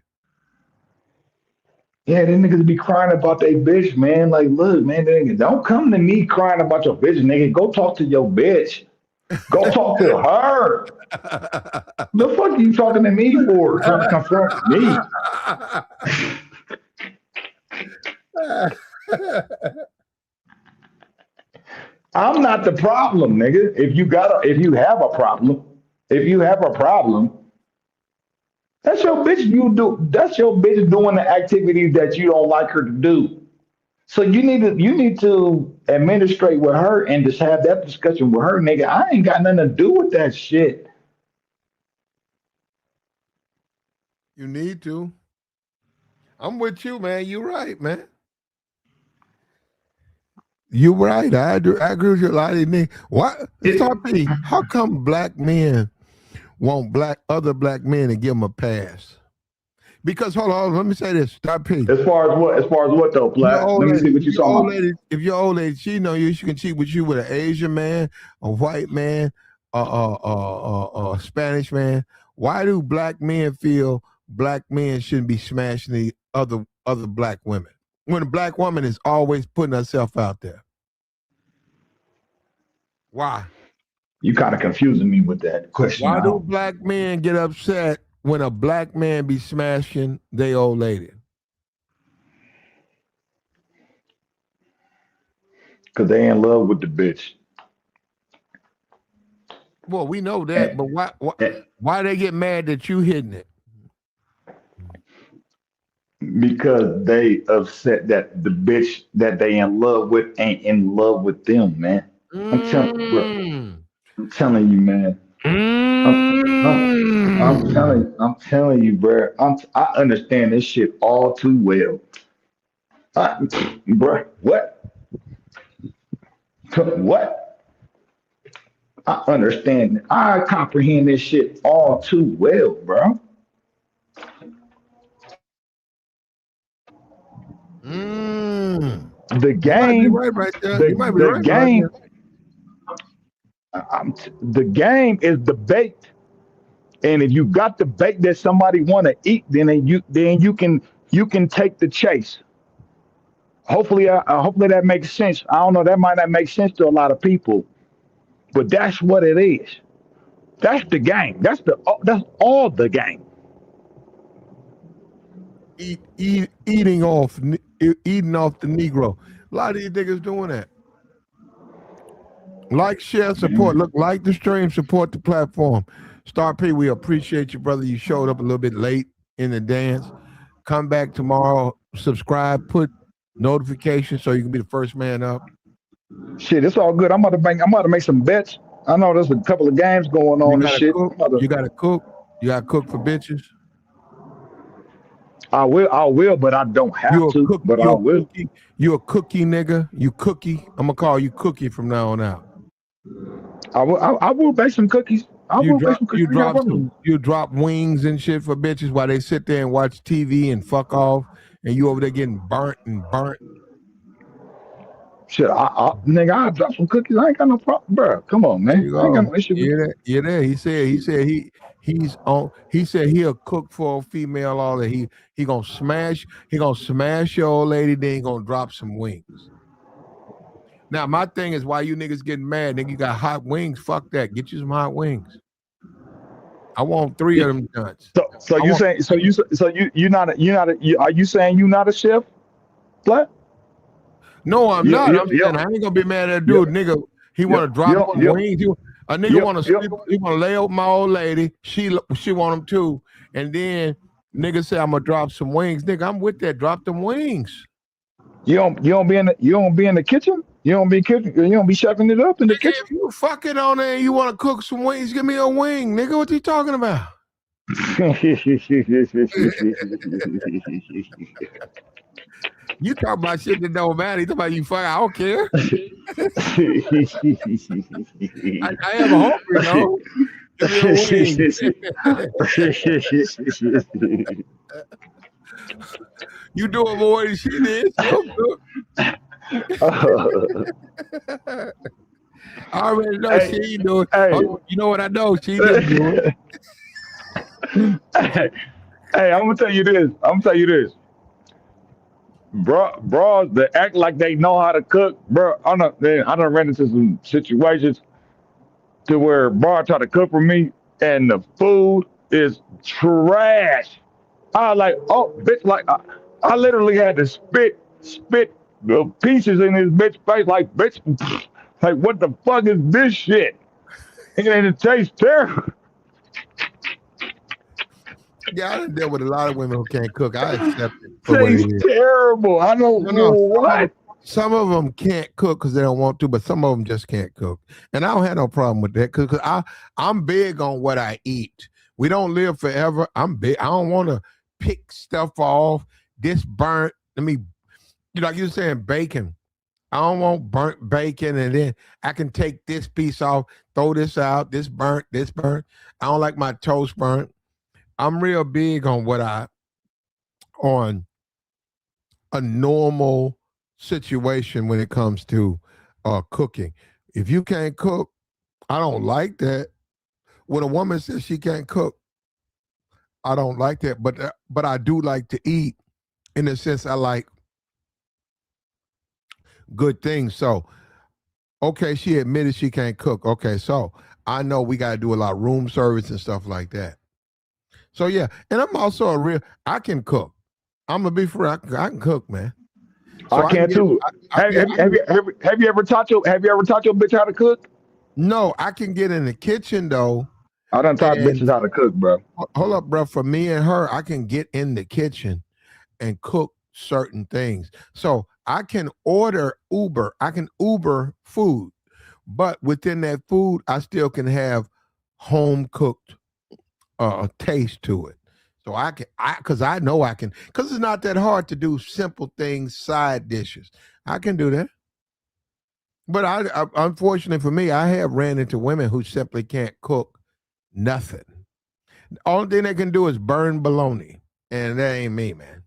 Yeah, them niggas be crying about their bitch, man. Like, look, man, don't come to me crying about your bitch, nigga. Go talk to your bitch. Go talk to her. The fuck are you talking to me for? Trying to confront me? I'm not the problem, nigga. If you have a problem, if you have a problem, that's your bitch. That's your bitch doing the activities that you don't like her to do. So you need to administrate with her and just have that discussion with her, nigga. I ain't got nothing to do with that shit. You need to. I'm with you, man. You're right, man. You're right. I agree with you a lot of these niggas. Why? Stop me. How come black men want other black men to give them a pass? Because hold on, let me say this. Stop P. As far as what? As far as what though, Your Black? old Let me lady, see what if you your talking old about. lady, if your old lady cheating on you, she can cheat with you with an Asian man, a white man, a Spanish man. Why do black men feel black men shouldn't be smashing the other black women when a black woman is always putting herself out there? Why? You kind of confusing me with that question Why do now, black men get upset when a black man be smashing their old lady? because they in love with the bitch. Well, we know that, And, but why and why they get mad that you hitting it? because they upset that the bitch that they in love with ain't in love with them, man. I'm telling, bro. Mm. I'm telling you, man. I'm, I'm, Mm. I'm telling you, bro. I understand this shit all too well. Bro, what? What? I understand. I comprehend this shit all too well, bro. Mm. The You might be game, right there. You might be the right right game, there. the game is the bait. And if you got the bait that somebody want to eat, then you can take the chase. Hopefully that makes sense. I don't know. That might not make sense to a lot of people, but that's what it is. That's the game. That's all the game. Eating off the Negro. A lot of these niggas doing that. Like, share, support. Look, like the stream, support the platform. Star P, we appreciate you, brother. You showed up a little bit late in the dance. Come back tomorrow. Subscribe. Put notifications so you can be the first man up. Shit, it's all good. I'm about to make some bets. I know there's a couple of games going You on and gotta shit. cook. You gotta cook. You gotta cook for bitches. I will, but I don't have You a to. cook. But I You a will. cookie. You a cookie nigga. You cookie. I'm gonna call you Cookie from now on out. I will bake some cookies. I You will bake drop. some You cookies. I ain't got a drop problem. some. You drop wings and shit for bitches while they sit there and watch TV and fuck off, and you over there getting burnt and burnt. Shit, nigga, I drop some cookies. I ain't got no problem, bro. Come on, There man. you I ain't got go. no issue with Yeah, that. yeah. There. He's on. He said he'll cook for a female. All that he gonna smash. He gonna smash your old lady. Then he gonna drop some wings. Now my thing is why you niggas getting mad? Nigga, you got hot wings. Fuck that. Get you some hot wings. I want 3 Yeah. of them nuts. So I you want. saying are you saying you not a chef, Black? No, I'm You not. you I'm you saying I ain't gonna be mad at that you dude, nigga. He want you to drop you some you wings. A nigga you want to you sleep. He want to lay up my old lady. She want him too. And then nigga say I'm gonna drop some wings. Nigga, I'm with that. Drop them wings. you don't be in the kitchen. You don't be chefing it up in the Nigga, kitchen. if you fucking on there and you want to cook some wings, give me a wing, nigga. What you talking about? You talk about shit that don't matter. You talk about you fuck. I don't care. I am hungry, though. Give me a wing. You doing more than she did. She don't cook. I already know she Hey, ain't doing. hey, Oh, you know what I know? She didn't do it. hey, I'm gonna tell you this. Bro, they act like they know how to cook, bro. I done ran into some situations. to where Bar tried to cook for me, and the food is trash. I like, oh, bitch, like I literally had to spit the pieces in his bitch face, like, bitch, like, what the fuck is this shit? And it tastes terrible. Yeah, I done dealt with a lot of women who can't cook. I accept it for what it Tastes is. terrible. I don't No, what. some of them can't cook because they don't want to, but some of them just can't cook, and I don't have no problem with that because I'm big on what I eat. We don't live forever. I'm big. I don't want to pick stuff off. This burnt. Let me, like you were saying, bacon. I don't want burnt bacon, and then I can take this piece off, throw this out. This burnt. This burnt. I don't like my toast burnt. I'm real big on on a normal situation when it comes to cooking. If you can't cook, I don't like that. When a woman says she can't cook, I don't like that. But I do like to eat. In the sense, I like good things. So, okay, she admitted she can't cook. Okay, so I know we got to do a lot of room service and stuff like that. So yeah, and I'm also I can cook. I'm gonna be free. I can cook, man. So I I can can get. too. Yeah, Have you ever taught your bitch how to cook? no, I can get in the kitchen though. I done taught And bitches how to cook, bro. hold up, bro. For me and her, I can get in the kitchen and cook certain things. So I can order Uber. I can Uber food, but within that food, I still can have home cooked taste to it. So because I know I can, because it's not that hard to do simple things, side dishes. I can do that. But unfortunately for me, I have ran into women who simply can't cook nothing. Only thing they can do is burn bologna, and that ain't me, man.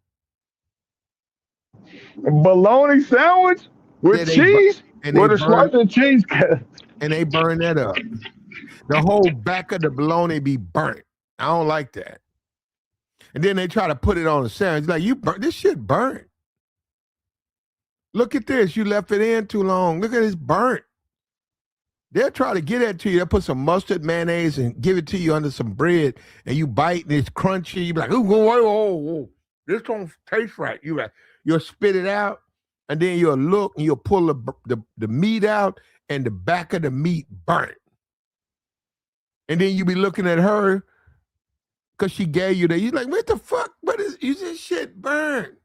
Bologna sandwich Yeah, with cheese, and they with a burn slice of cheese. and they burn that up. The whole back of the bologna be burnt. I don't like that. And then they try to put it on a sandwich. Like, you burnt this shit burnt. Look at this. You left it in too long. Look at this burnt. They'll try to get it to you. They'll put some mustard, mayonnaise, and give it to you under some bread, and you bite, and it's crunchy. You be like, "Ooh, whoa, whoa, whoa. This don't taste right." You'll spit it out, and then you'll look, and you'll pull the meat out, and the back of the meat burnt. And then you be looking at her because she gave you that. You're like, "What the fuck? What is this shit burnt?"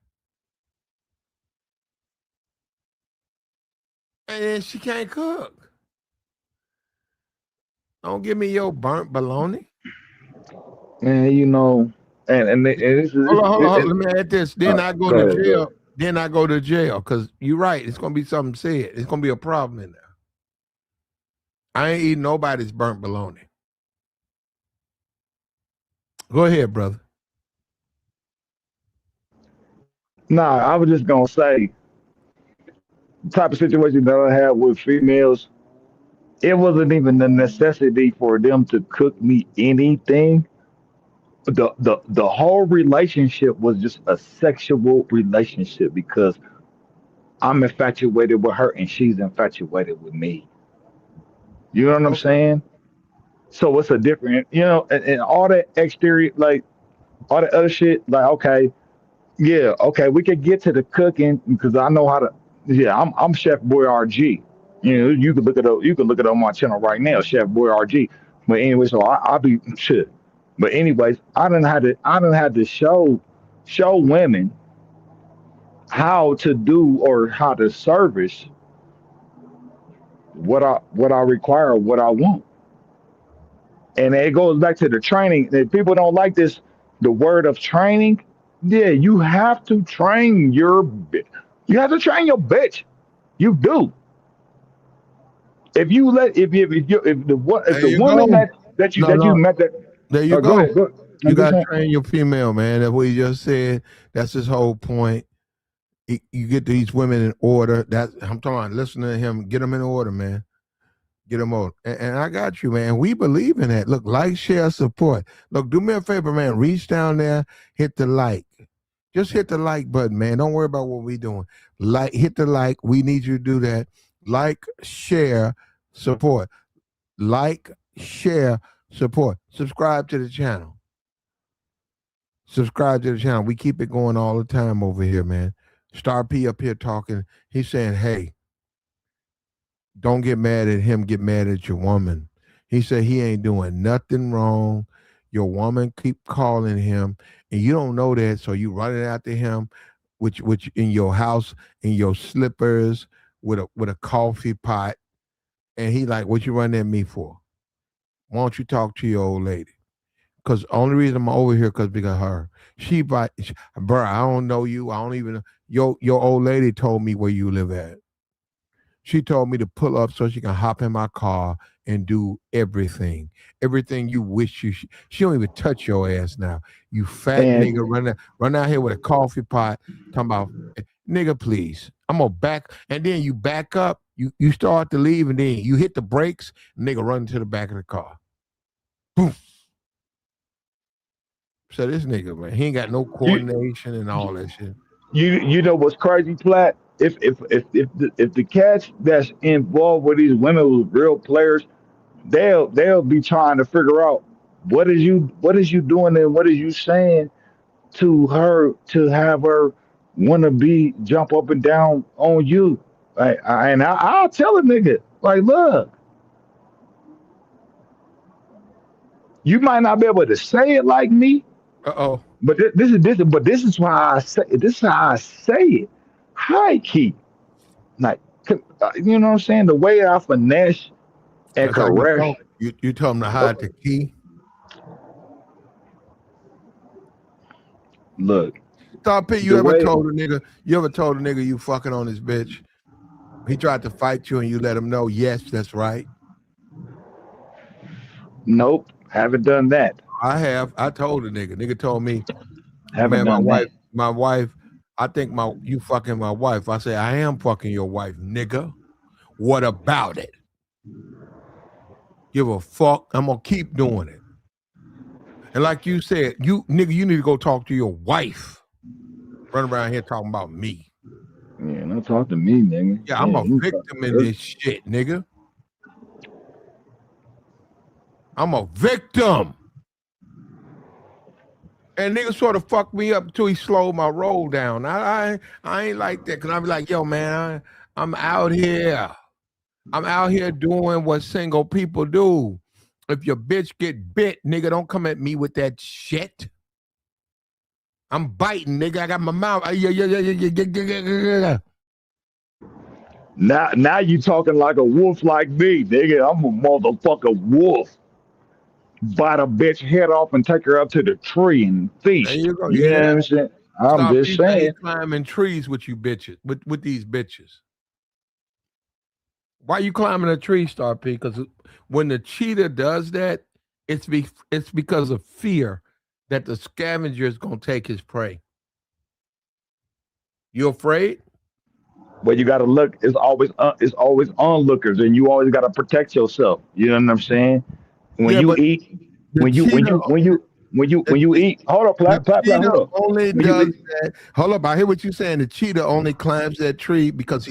And then she can't cook. Don't give me your burnt bologna. Man, you know, and this is Hold on. Let me add this. Then I go go to ahead, go ahead. jail. Then I go to jail because you're right. It's gonna be something said. It's gonna be a problem in there. I ain't eating nobody's burnt bologna. Go ahead, brother. Nah, I was just gonna say, the type of situation that I had with females, it wasn't even the necessity for them to cook me anything. The whole relationship was just a sexual relationship because I'm infatuated with her and she's infatuated with me. You know what I'm Okay. saying? So it's a different, and all that exterior, like all that other shit, like okay, yeah, okay, we could get to the cooking because I know how to. Yeah, I'm Chef Boy RG. You could look it up. You could look it up on my channel right now, Chef Boy RG. But anyway, so I'll be shit. But anyways, I don't have to show women how to do or how to service what I require, what I want. And it goes back to the training. If people don't like this, the word of training, yeah, you have to train you have to train your bitch. You do. If you let if you if There the you woman go. No, that you no. met that There you go go. ahead, go. You I'm just got to saying. train your female, man. That's what he just said. That's his whole point. You get these women in order. That I'm talking about. Listen to him. Get them in order, man. Get them on. And I got you, man. We believe in that. Look, like, share, support. Look, do me a favor, man. Reach down there, hit the like. Just hit the like button, man. Don't worry about what we doing. Hit the like. We need you to do that. Like, share, support. like, share, support. Subscribe to the channel. Subscribe to the channel. We keep it going all the time over here, man. Star P up here talking. He's saying, hey, don't get mad at him, get mad at your woman. He said he ain't doing nothing wrong. Your woman keep calling him, and you don't know that, so you running after him, which in your house, in your slippers, with a coffee pot, and he like, what you running at me for? Why don't you talk to your old lady? Because only reason I'm over here because of her. Bro, I don't know you. I don't even know. Your old lady told me where you live at. She told me to pull up so she can hop in my car and do everything. Everything you wish you should. She don't even touch your ass now. You fat nigga And run out here with a coffee pot talking about nigga, please. I'm gonna back and then you back up, you start to leave and then you hit the brakes, nigga run to the back of the car. Boom. So this nigga, man, he ain't got no you coordination and all that shit. you know what's crazy, Platt? If the cats that's involved with these women with real players, they'll be trying to figure out what is you doing and what is you saying to her to have her want to be jump up and down on you. I'll tell a nigga like, look, you might not be able to say it like me, Uh-oh. but this is why I say this is how I say it. High key, like you know what I'm saying. The way I finesse and That's how you caress. talk. You tell him to uh, hide the key. Look, Stop it. the way. You ever told a nigga you fucking on his bitch? He tried to fight you and you let him know, yes, that's right. Nope, haven't done that. I have. I told a nigga. Nigga told me, Haven't man, done that. my wife, I think you fucking my wife. I say, I am fucking your wife, nigga. What about it? Give a fuck. I'm gonna keep doing it. And like you said, you nigga, you need to go talk to your wife. Run around here talking about me. Yeah, don't talk to me, nigga. Yeah, Yeah, I'm a you talk victim to in her. this shit, nigga. I'm a victim. And nigga sort of fucked me up until he slowed my roll down. I ain't like that because I be like, yo, man, I'm out here. I'm out here doing what single people do. If your bitch get bit, nigga, don't come at me with that shit. I'm biting, nigga. I got my mouth. Yeah. Now you talking like a wolf like me, nigga. I'm a motherfucker wolf. Bite a bitch head off and take her up to the tree and There feast. you go. You You hear know what that? I'm saying? I'm Stop. just He said he saying. climbing trees with you bitches, with these bitches. Why you climbing a tree, Star P? Because when the cheetah does that, it's because of fear that the scavenger is gonna take his prey. You afraid? But you gotta look. It's always onlookers, and you always gotta protect yourself. You know what I'm saying? When Yeah, you but eat, the when you when cheetah, you when you when you the, when you che- eat. Hold up, the plat. cheetah Hold up. only When you does eat, that. Hold up, I hear what you're saying. The cheetah only climbs that tree because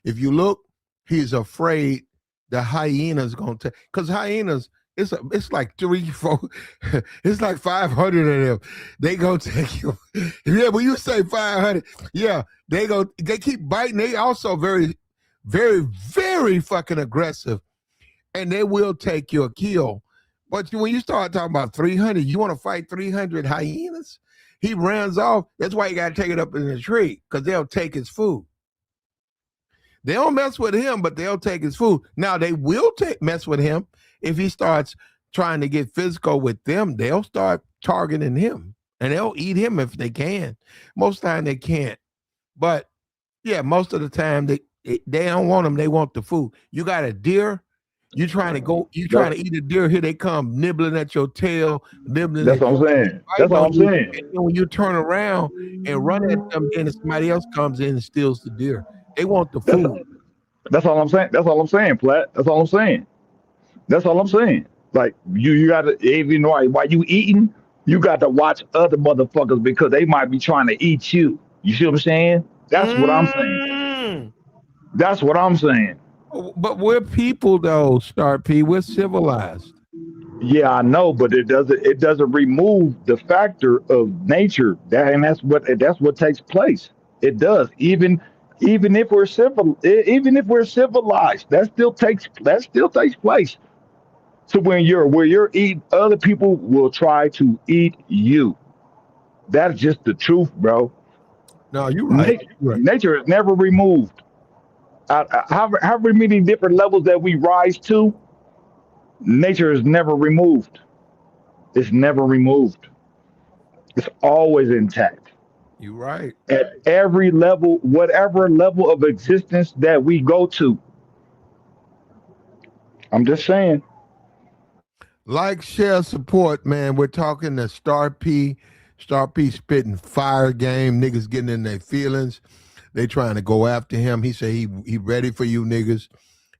if you look, he's afraid the hyena's gonna take. Because hyenas, it's like 3, 4, it's like 500 of them. They gonna take you. Yeah, when you say 500, yeah, they keep biting. They also very, very, very fucking aggressive, and they will take your kill. But when you start talking about 300, you want to fight 300 hyenas? He runs off. That's why you got to take it up in the tree because they'll take his food. They don't mess with him, but they'll take his food. Now they will mess with him if he starts trying to get physical with them. They'll start targeting him, and they'll eat him if they can. Most of the time they can't, but yeah, most of the time they don't want them. They want the food. You got a deer. You that, trying to eat a deer. Here they come, nibbling at your tail, nibbling that's at what you, I'm saying. That's biting all on I'm you. saying. And then when you turn around and run at them, then somebody else comes in and steals the deer. They want the That's food. that's all I'm saying. That's all I'm saying, plat. That's all I'm saying. That's all I'm saying. Like you gotta even while you eating, you got to watch other motherfuckers because they might be trying to eat you. You see what I'm saying? That's what I'm saying. Mm. That's what I'm saying. But we're people though, Star P. We're civilized. Yeah, I know, but it doesn't remove the factor of nature. That's what takes place. It does. Even if we're civilized, that still takes place. So when you're eating, other people will try to eat you. That's just the truth, bro. No, you're right. Nature, You're right. nature is never removed. However many different levels that we rise to, nature is never removed. It's never removed. It's always intact. You're right. At every level, whatever level of existence that we go to. I'm just saying. Like, share, support, man. We're talking to Star P. Star P spitting fire game. Niggas getting in their feelings. They trying to go after him. He say he ready for you niggas.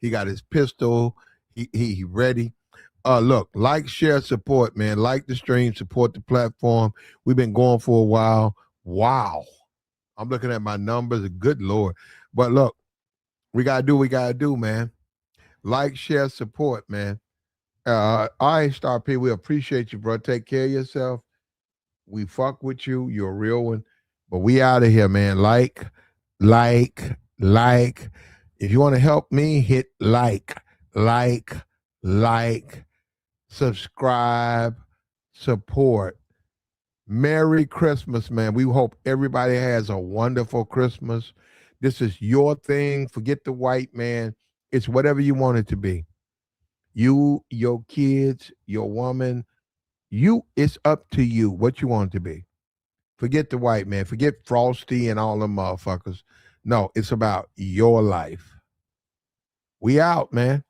He got his pistol. He ready. Look, like, share, support, man. Like the stream, support the platform. We've been going for a while. Wow. I'm looking at my numbers. Good Lord. But look, we gotta do what we gotta do, man. Like, share, support, man. All right, Star P, we appreciate you, bro. Take care of yourself. We fuck with you. You're a real one. But we out of here, man. Like. If you want to help me, hit like, like, subscribe, support. Merry Christmas, man. We hope everybody has a wonderful Christmas. This is your thing. Forget the white man. It's whatever you want it to be. You, your kids, your woman, it's up to you what you want it to be. Forget the white man. Forget Frosty and all them motherfuckers. No, it's about your life. We out, man.